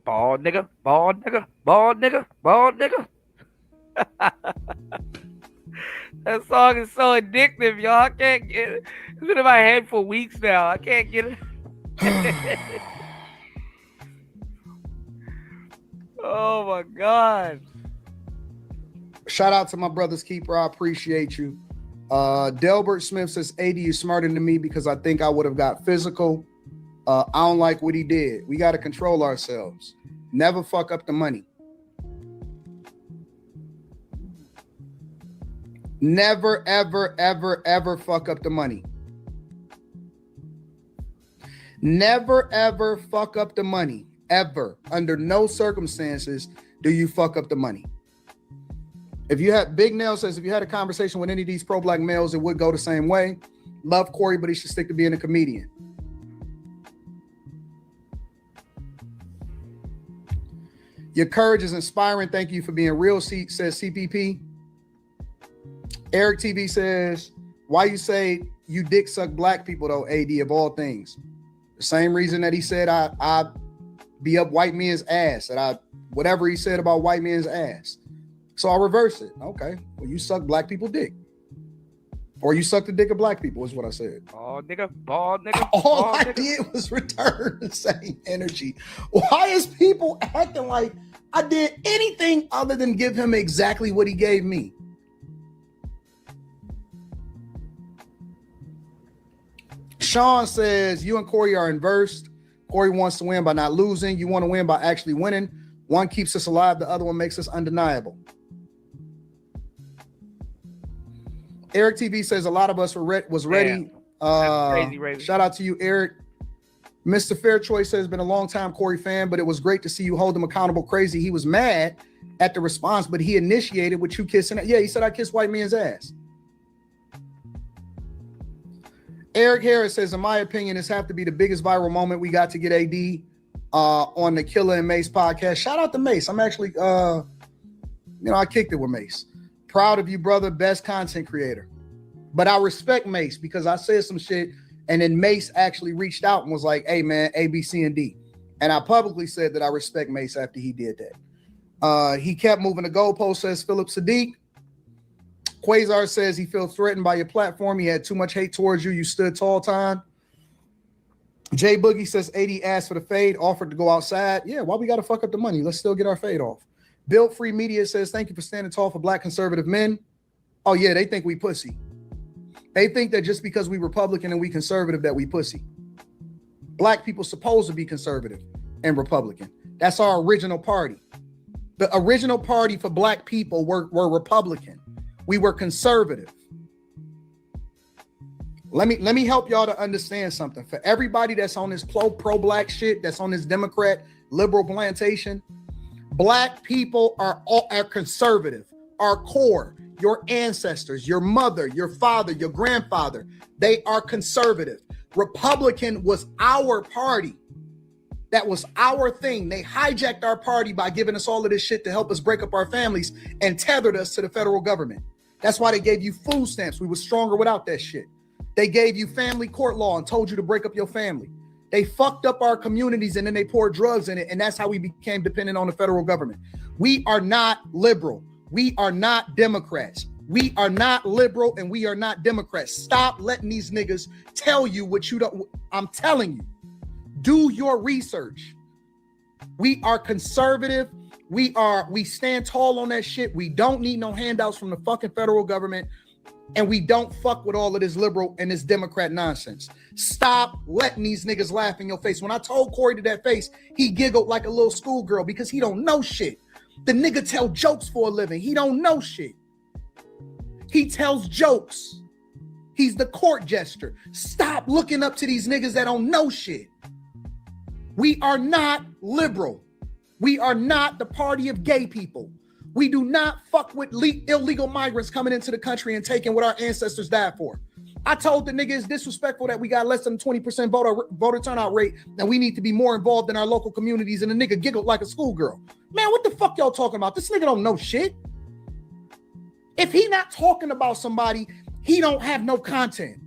Bald nigga, bald nigga, bald nigga, bald nigga. That song is so addictive, y'all. I can't get it. It's been in my head for weeks now. I can't get it. Oh my God. Shout out to my brother's keeper. I appreciate you. Delbert Smith says, AD is smarter than me because I think I would have got physical. I don't like what he did. We got to control ourselves. Never fuck up the money. Never, ever, ever, ever fuck up the money. Never, ever fuck up the money. Ever. Under no circumstances do you fuck up the money. If you had, Big Nail says, if you had a conversation with any of these pro-black males, it would go the same way. Love Corey, but he should stick to being a comedian. Your courage is inspiring. Thank you for being real, says CPP. Eric TV says, why you say you dick suck black people though, AD, of all things? The same reason that he said I be up white men's ass, that whatever he said about white men's ass. So I'll reverse it. Okay, well, you suck black people dick. Or you suck the dick of black people is what I said. Bald nigga, bald nigga. All bald I nigga. did was return the same energy. Why is people acting like I did anything other than give him exactly what he gave me? Sean says, you and Corey are inversed. Corey wants to win by not losing. You want to win by actually winning. One keeps us alive. The other one makes us undeniable. Eric TV says a lot of us was ready. Crazy, shout out to you, Eric. Mr. Fairchoice says, been a long time Corey fan, but it was great to see you hold him accountable. Crazy. He was mad at the response, but he initiated with you kissing it. Yeah, he said, I kissed white man's ass. Eric Harris says, in my opinion, this have to be the biggest viral moment we got to get AD on the Killer and Mace podcast. Shout out to Mace. I'm actually, I kicked it with Mace. Proud of you, brother. Best content creator. But I respect Mace because I said some shit and then Mace actually reached out and was like, hey, man, A, B, C, and D. And I publicly said that I respect Mace after he did that. He kept moving the goalpost, says Philip Sadiq. Quasar says he feels threatened by your platform. He had too much hate towards you. You stood tall time. Jay Boogie says 80 asked for the fade, offered to go outside. Yeah, why we got to fuck up the money? Let's still get our fade off. Built Free Media says, thank you for standing tall for black conservative men. Oh, yeah, they think we pussy. They think that just because we Republican and we conservative that we pussy. Black people supposed to be conservative and Republican. That's our original party. The original party for black people were Republican. We were conservative. Let me help y'all to understand something. For everybody that's on this pro-black shit, that's on this Democrat liberal plantation, black people are conservative. Our core, your ancestors, your mother, your father, your grandfather, they are conservative. Republican was our party. That was our thing. They hijacked our party by giving us all of this shit to help us break up our families and tethered us to the federal government. That's why they gave you food stamps. We were stronger without that shit. They gave you family court law and told you to break up your family. They fucked up our communities and then they poured drugs in it. And that's how we became dependent on the federal government. We are not liberal. We are not Democrats. We are not liberal and we are not Democrats. Stop letting these niggas tell you what you don't. I'm telling you, do your research. We are conservative. We stand tall on that shit. We don't need no handouts from the fucking federal government. And we don't fuck with all of this liberal and this Democrat nonsense. Stop letting these niggas laugh in your face. When I told Corey to that face, he giggled like a little schoolgirl because he don't know shit. The nigga tell jokes for a living. He don't know shit. He tells jokes. He's the court jester. Stop looking up to these niggas that don't know shit. We are not liberal. We are not the party of gay people. We do not fuck with illegal migrants coming into the country and taking what our ancestors died for. I told the nigga it's disrespectful that we got less than 20% voter turnout rate, and we need to be more involved in our local communities, and the nigga giggled like a schoolgirl. Man, what the fuck y'all talking about? This nigga don't know shit. If he not talking about somebody, he don't have no content.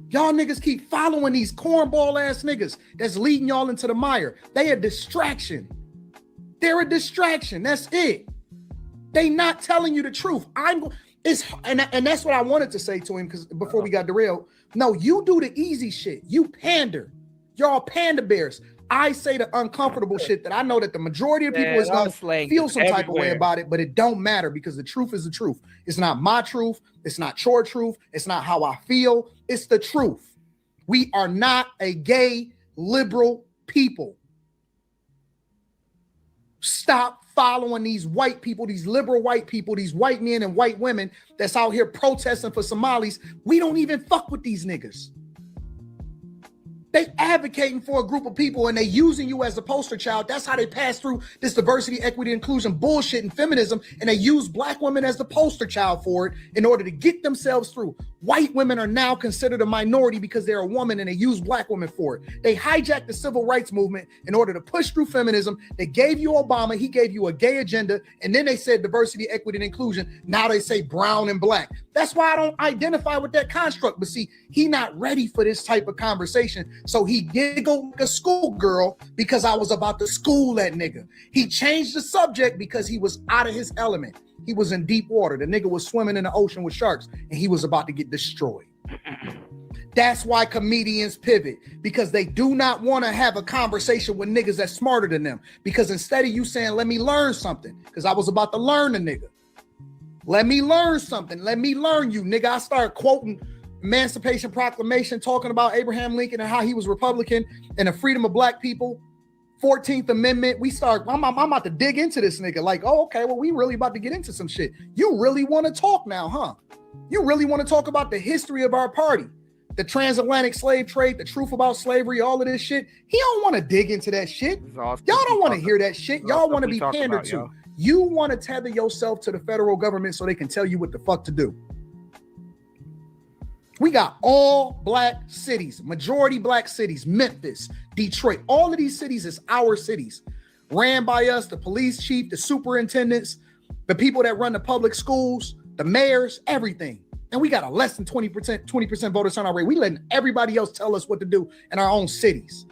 Y'all niggas keep following these cornball ass niggas that's leading y'all into the mire. They a distraction. They're a distraction. That's it. They not telling you the truth. And that's what I wanted to say to him because before we got derailed. No, you do the easy shit. You pander. Y'all panda bears. I say the uncomfortable shit that I know that the majority of people is gonna feel some type of way about it, but it don't matter because the truth is the truth. It's not my truth. It's not your truth. It's not how I feel. It's the truth. We are not a gay liberal people. Stop following these white people, these liberal white people, these white men and white women that's out here protesting for Somalis. We don't even fuck with these niggas. They advocating for a group of people and they using you as a poster child. That's how they pass through this diversity, equity, inclusion bullshit and feminism. And they use black women as the poster child for it in order to get themselves through. White women are now considered a minority because they're a woman and they use black women for it. They hijacked the civil rights movement in order to push through feminism. They gave you Obama. He gave you a gay agenda. And then they said diversity, equity, and inclusion. Now they say brown and black. That's why I don't identify with that construct. But see, he not ready for this type of conversation. So he giggled like a schoolgirl because I was about to school that nigga. He changed the subject because he was out of his element. He was in deep water. The nigga was swimming in the ocean with sharks and he was about to get destroyed. That's why comedians pivot, because they do not want to have a conversation with niggas that's smarter than them. Because instead of you saying, let me learn something, because I was about to learn the nigga. Let me learn something. Let me learn you, nigga. I started quoting Emancipation Proclamation, talking about Abraham Lincoln and how he was Republican and the freedom of black people. 14th Amendment. I'm about to dig into this nigga. Like, oh, okay, well, we really about to get into some shit. You really want to talk now, huh? You really want to talk about the history of our party, the transatlantic slave trade, the truth about slavery, all of this shit. He don't want to dig into that shit. Y'all don't want to hear that shit. Y'all want to be pandered to. You want to tether yourself to the federal government so they can tell you what the fuck to do. We got all black cities, majority black cities, Memphis, Detroit. All of these cities is our cities, ran by us, the police chief, the superintendents, the people that run the public schools, the mayors, everything. And we got a less than 20% voter turnout rate. We letting everybody else tell us what to do in our own cities.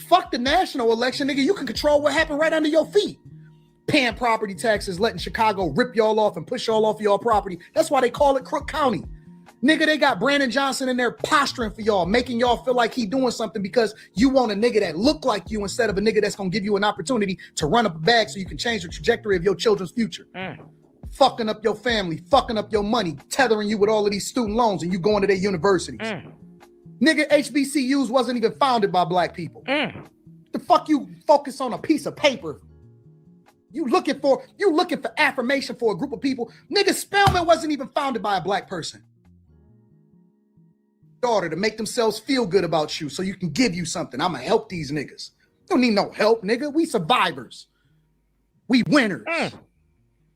Fuck the national election, nigga. You can control what happened right under your feet. Paying property taxes, letting Chicago rip y'all off and push y'all off y'all property. That's why they call it Crook County. Nigga, they got Brandon Johnson in there posturing for y'all, making y'all feel like he doing something because you want a nigga that look like you instead of a nigga that's gonna give you an opportunity to run up a bag so you can change the trajectory of your children's future. Fucking up your family, fucking up your money, tethering you with all of these student loans and you going to their universities. Nigga, HBCUs wasn't even founded by black people. The fuck you focus on a piece of paper? You looking for affirmation for a group of people. Nigga, Spelman wasn't even founded by a black person. Daughter to make themselves feel good about you so you can give you something. I'ma help these niggas. Don't need no help, nigga. We survivors. We winners.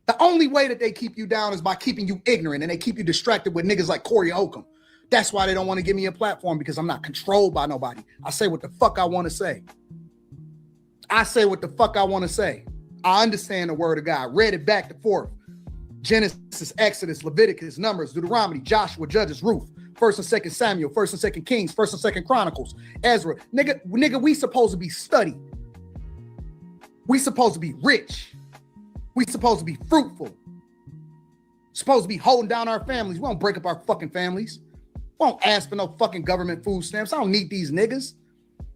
The only way that they keep you down is by keeping you ignorant, and they keep you distracted with niggas like Corey Holcomb. That's why they don't want to give me a platform, because I'm not controlled by nobody. I say what the fuck I want to say. I say what the fuck I want to say. I understand the word of God. Read it back and forth. Genesis, Exodus, Leviticus, Numbers, Deuteronomy, Joshua, Judges, Ruth. 1st and 2nd Samuel, 1st and 2nd Kings, 1st and 2nd Chronicles, Ezra. Nigga, we supposed to be studied. We supposed to be rich. We supposed to be fruitful. Supposed to be holding down our families. We don't break up our fucking families. We don't ask for no fucking government food stamps. I don't need these niggas.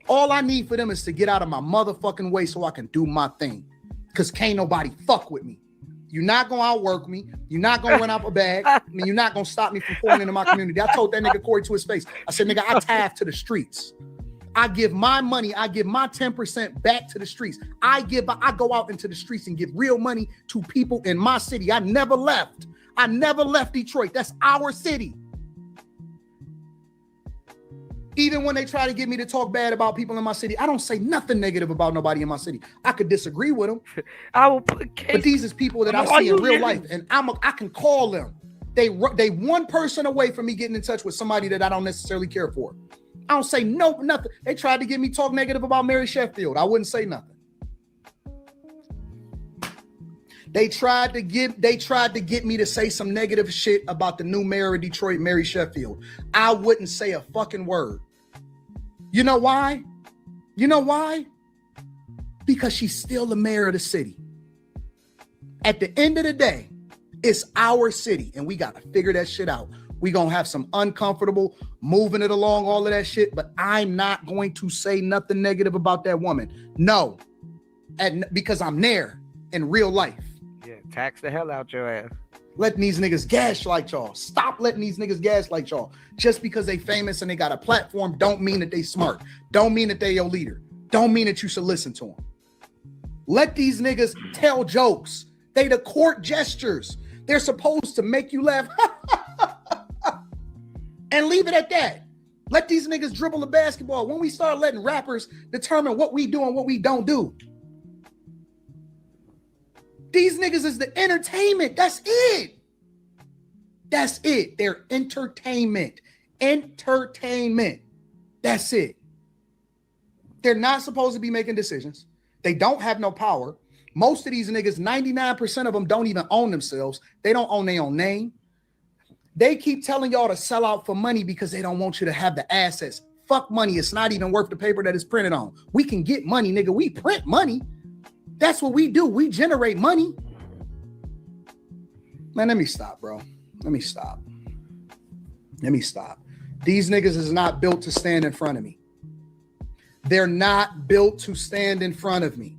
All I need for them is to get out of my motherfucking way so I can do my thing. Because can't nobody fuck with me. You're not going to outwork me. You're not going to run up a bag. I mean, you're not going to stop me from pouring into my community. I told that nigga Corey to his face. I said, nigga, I tithe to the streets. I give my money. I give my 10% back to the streets. I go out into the streets and give real money to people in my city. I never left. I never left Detroit. That's our city. Even when they try to get me to talk bad about people in my city, I don't say nothing negative about nobody in my city. I could disagree with them. I will put case. But these is people that I see in real life, and I can call them. They one person away from me getting in touch with somebody that I don't necessarily care for. I don't say nothing. They tried to get me talk negative about Mary Sheffield. I wouldn't say nothing. They tried to get me to say some negative shit about the new mayor of Detroit, Mary Sheffield. I wouldn't say a fucking word. You know why? You know why? Because she's still the mayor of the city. At the end of the day, it's our city, and we got to figure that shit out. We gonna have some uncomfortable moving it along, all of that shit, but I'm not going to say nothing negative about that woman. No, because I'm there in real life. Yeah, tax the hell out your ass. Letting these niggas gaslight y'all. Stop letting these niggas gaslight y'all. Just because they famous and they got a platform don't mean that they smart. Don't mean that they your leader. Don't mean that you should listen to them. Let these niggas tell jokes. They the court gestures. They're supposed to make you laugh and leave it at that. Let these niggas dribble the basketball. When we start letting rappers determine what we do and what we don't do, these niggas is the entertainment. That's it. That's it. They're entertainment. Entertainment. That's it. They're not supposed to be making decisions. They don't have no power. Most of these niggas, 99% of them don't even own themselves. They don't own their own name. They keep telling y'all to sell out for money because they don't want you to have the assets. Fuck money. It's not even worth the paper that it's printed on. We can get money, nigga. We print money. That's what we do. We generate money. Man, let me stop, bro. Let me stop. These niggas is not built to stand in front of me. They're not built to stand in front of me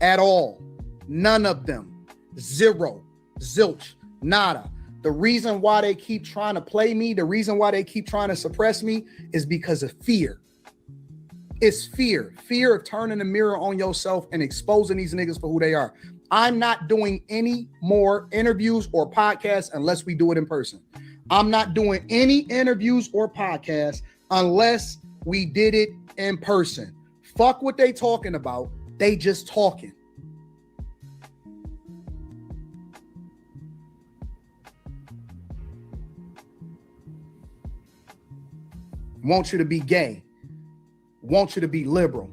at all. None of them. Zero. Zilch. Nada. The reason why they keep trying to play me, the reason why they keep trying to suppress me is because of fear. It's fear. Fear of turning the mirror on yourself and exposing these niggas for who they are. I'm not doing any more interviews or podcasts unless we do it in person. I'm not doing any interviews or podcasts unless we did it in person. Fuck what they talking about. They just talking. Want you to be gay. Want you to be liberal.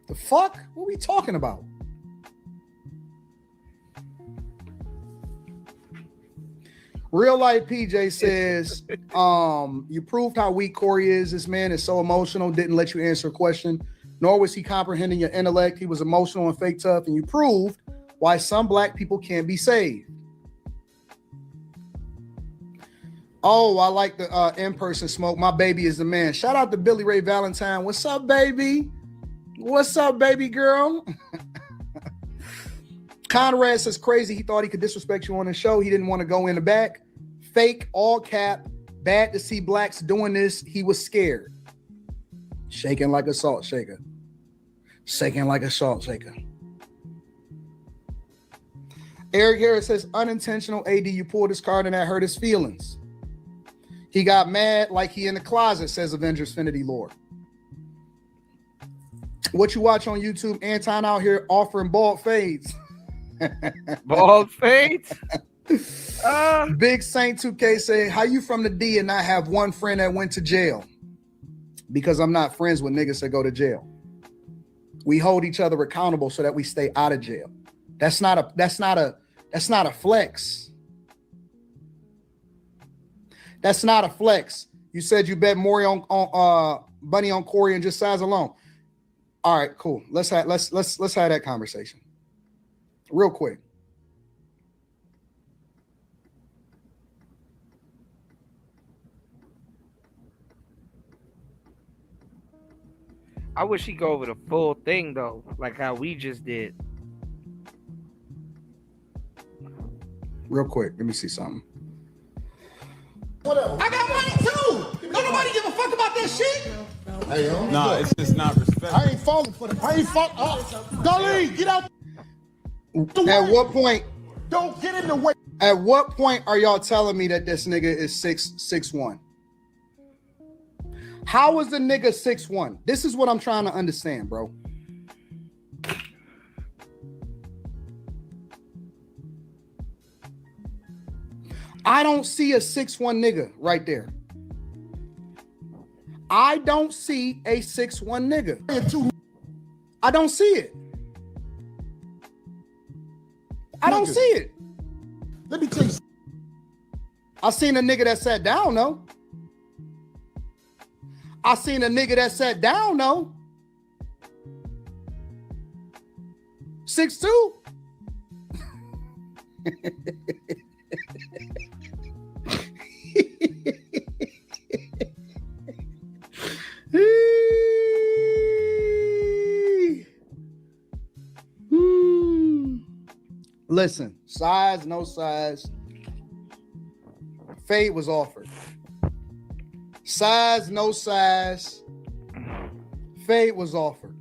The fuck? What are we talking about? Real Life PJ says, you proved how weak Corey is. This man is so emotional, didn't let you answer a question, nor was he comprehending your intellect. He was emotional and fake tough, and you proved why some black people can't be saved. Oh, I like the in-person smoke. My baby is the man. Shout out to Billy Ray Valentine. What's up, baby? What's up, baby girl? Conrad says crazy. He thought he could disrespect you on the show. He didn't want to go in the back. Fake, all cap. Bad to see blacks doing this. He was scared. Shaking like a salt shaker. Shaking like a salt shaker. Eric Harris says unintentional. AD, you pulled his card and that hurt his feelings. He got mad like he in the closet, says Avengers Finity Lord. What you watch on YouTube, Anton out here offering bald fades. Bald fades? Big Saint 2K say, how you from the D and not have one friend that went to jail? Because I'm not friends with niggas that go to jail. We hold each other accountable so that we stay out of jail. That's not a flex. That's not a flex. You said you bet Maury on Bunny on Corey and just size alone. All right, cool. Let's have that conversation real quick. I wish he'd go over the full thing though, like how we just did. Real quick, let me see something. Whatever. I got money too. Don't nobody give a fuck about that shit. Hey, yo. Nah, it's just not respect. I ain't falling for that. I ain't falling. Darlene, get out. At what point? Don't get in the way. At what point are y'all telling me that this nigga is 6'1"? How is the nigga 6'1"? This is what I'm trying to understand, bro. I don't see a 6'1" nigga right there. I don't see a 6'1" nigga. I don't see it. I don't see it. Let me tell you. I seen a nigga that sat down, though. I seen a nigga that sat down, though. 6'2". Listen, size, no size. Fade was offered. Size, no size. Fade was offered.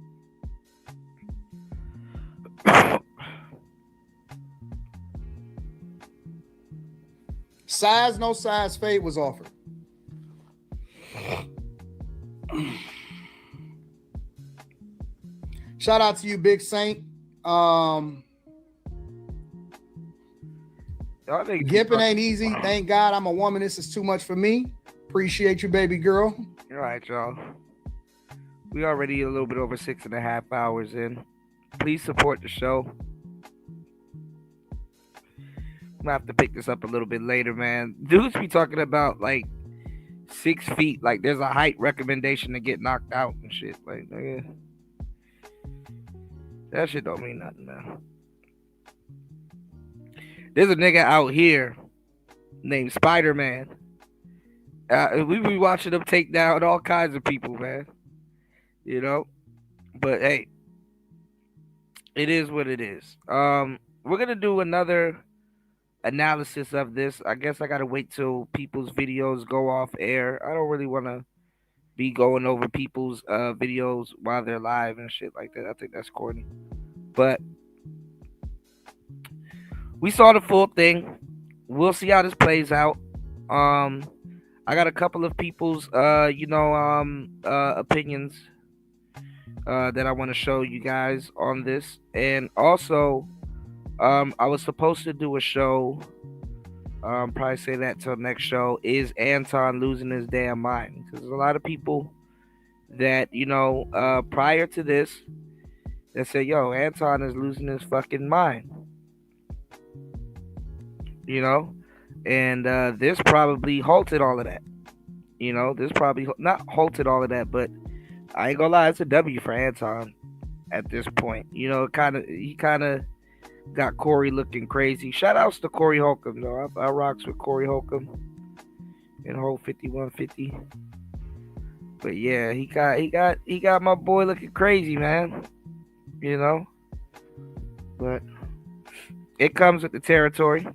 Size, no size. Fade was offered. Shout out to you, Big Saint. Gipping ain't easy. Thank God I'm a woman. This is too much for me. Appreciate you, baby girl. All right, y'all. We already a little bit over 6.5 hours in. Please support the show. I'm gonna have to pick this up a little bit later, man. Dudes be talking about like 6 feet. Like there's a height recommendation to get knocked out and shit. Like, nigga, that shit don't mean nothing, man. There's a nigga out here named Spider-Man. We be watching him take down all kinds of people, man. You know? But hey, it is what it is. We're gonna do another analysis of this. I guess I gotta wait till people's videos go off air. I don't really wanna be going over people's videos while they're live and shit like that. I think that's corny. But we saw the full thing. We'll see how this plays out. I got a couple of people's opinions that I want to show you guys on this. And also, I was supposed to do a show. Probably say that till next show. Is Anton losing his damn mind? Because there's a lot of people that, prior to this, that say, yo, Anton is losing his fucking mind. And this probably halted all of that. This probably not halted all of that, but I ain't gonna lie, it's a W for Anton at this point. He kind of got Corey looking crazy. Shout outs to Corey Holcomb though. I rocks with Corey Holcomb in whole 5150. But yeah, he got my boy looking crazy, man. But it comes with the territory.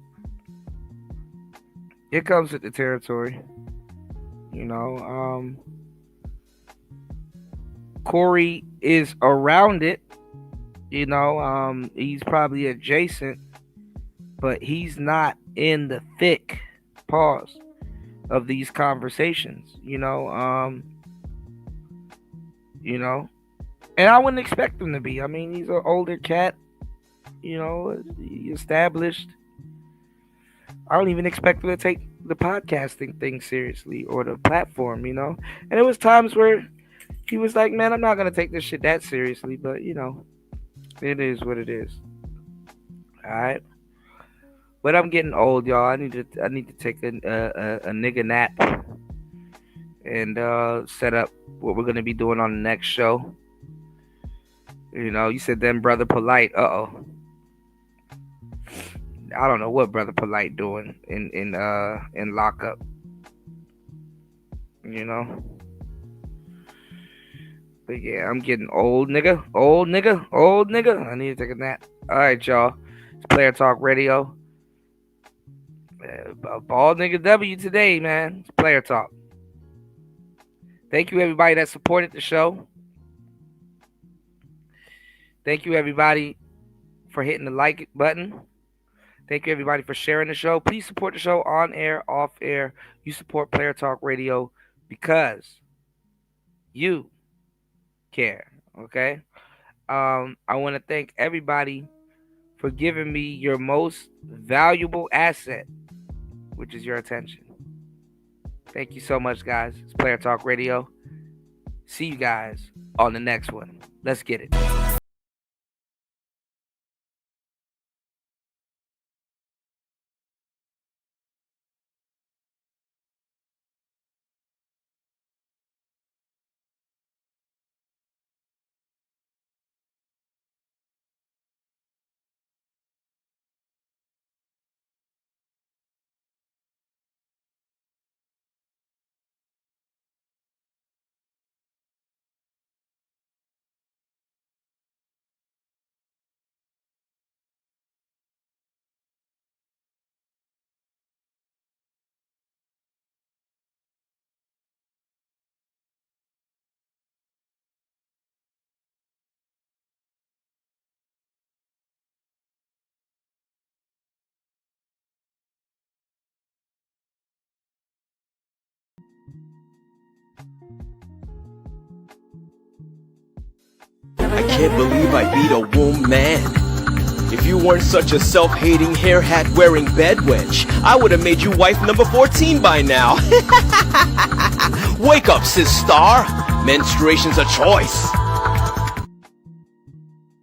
It comes with the territory. Corey is around it. He's probably adjacent, but he's not in the thick pause of these conversations. And I wouldn't expect him to be. I mean, he's an older cat. Established. I don't even expect him to take the podcasting thing seriously or the platform, And it was times where he was like, man, I'm not going to take this shit that seriously. But, it is what it is. All right. But I'm getting old, y'all. I need to take a nigga nap and set up what we're going to be doing on the next show. You said then Brother Polite. Uh-oh. I don't know what Brother Polite doing in lockup. But yeah, I'm getting old, nigga. Old nigga. Old nigga. I need to take a nap. All right, y'all. It's Player Talk Radio. Ball nigga W today, man. It's Player Talk. Thank you, everybody that supported the show. Thank you, everybody, for hitting the like button. Thank you, everybody, for sharing the show. Please support the show on air, off air. You support Player Talk Radio because you care, okay? I want to thank everybody for giving me your most valuable asset, which is your attention. Thank you so much, guys. It's Player Talk Radio. See you guys on the next one. Let's get it. I can't believe I beat a woman. If you weren't such a self-hating, hair hat-wearing bedwench, I would have made you wife number 14 by now. Wake up, sis star. Menstruation's a choice.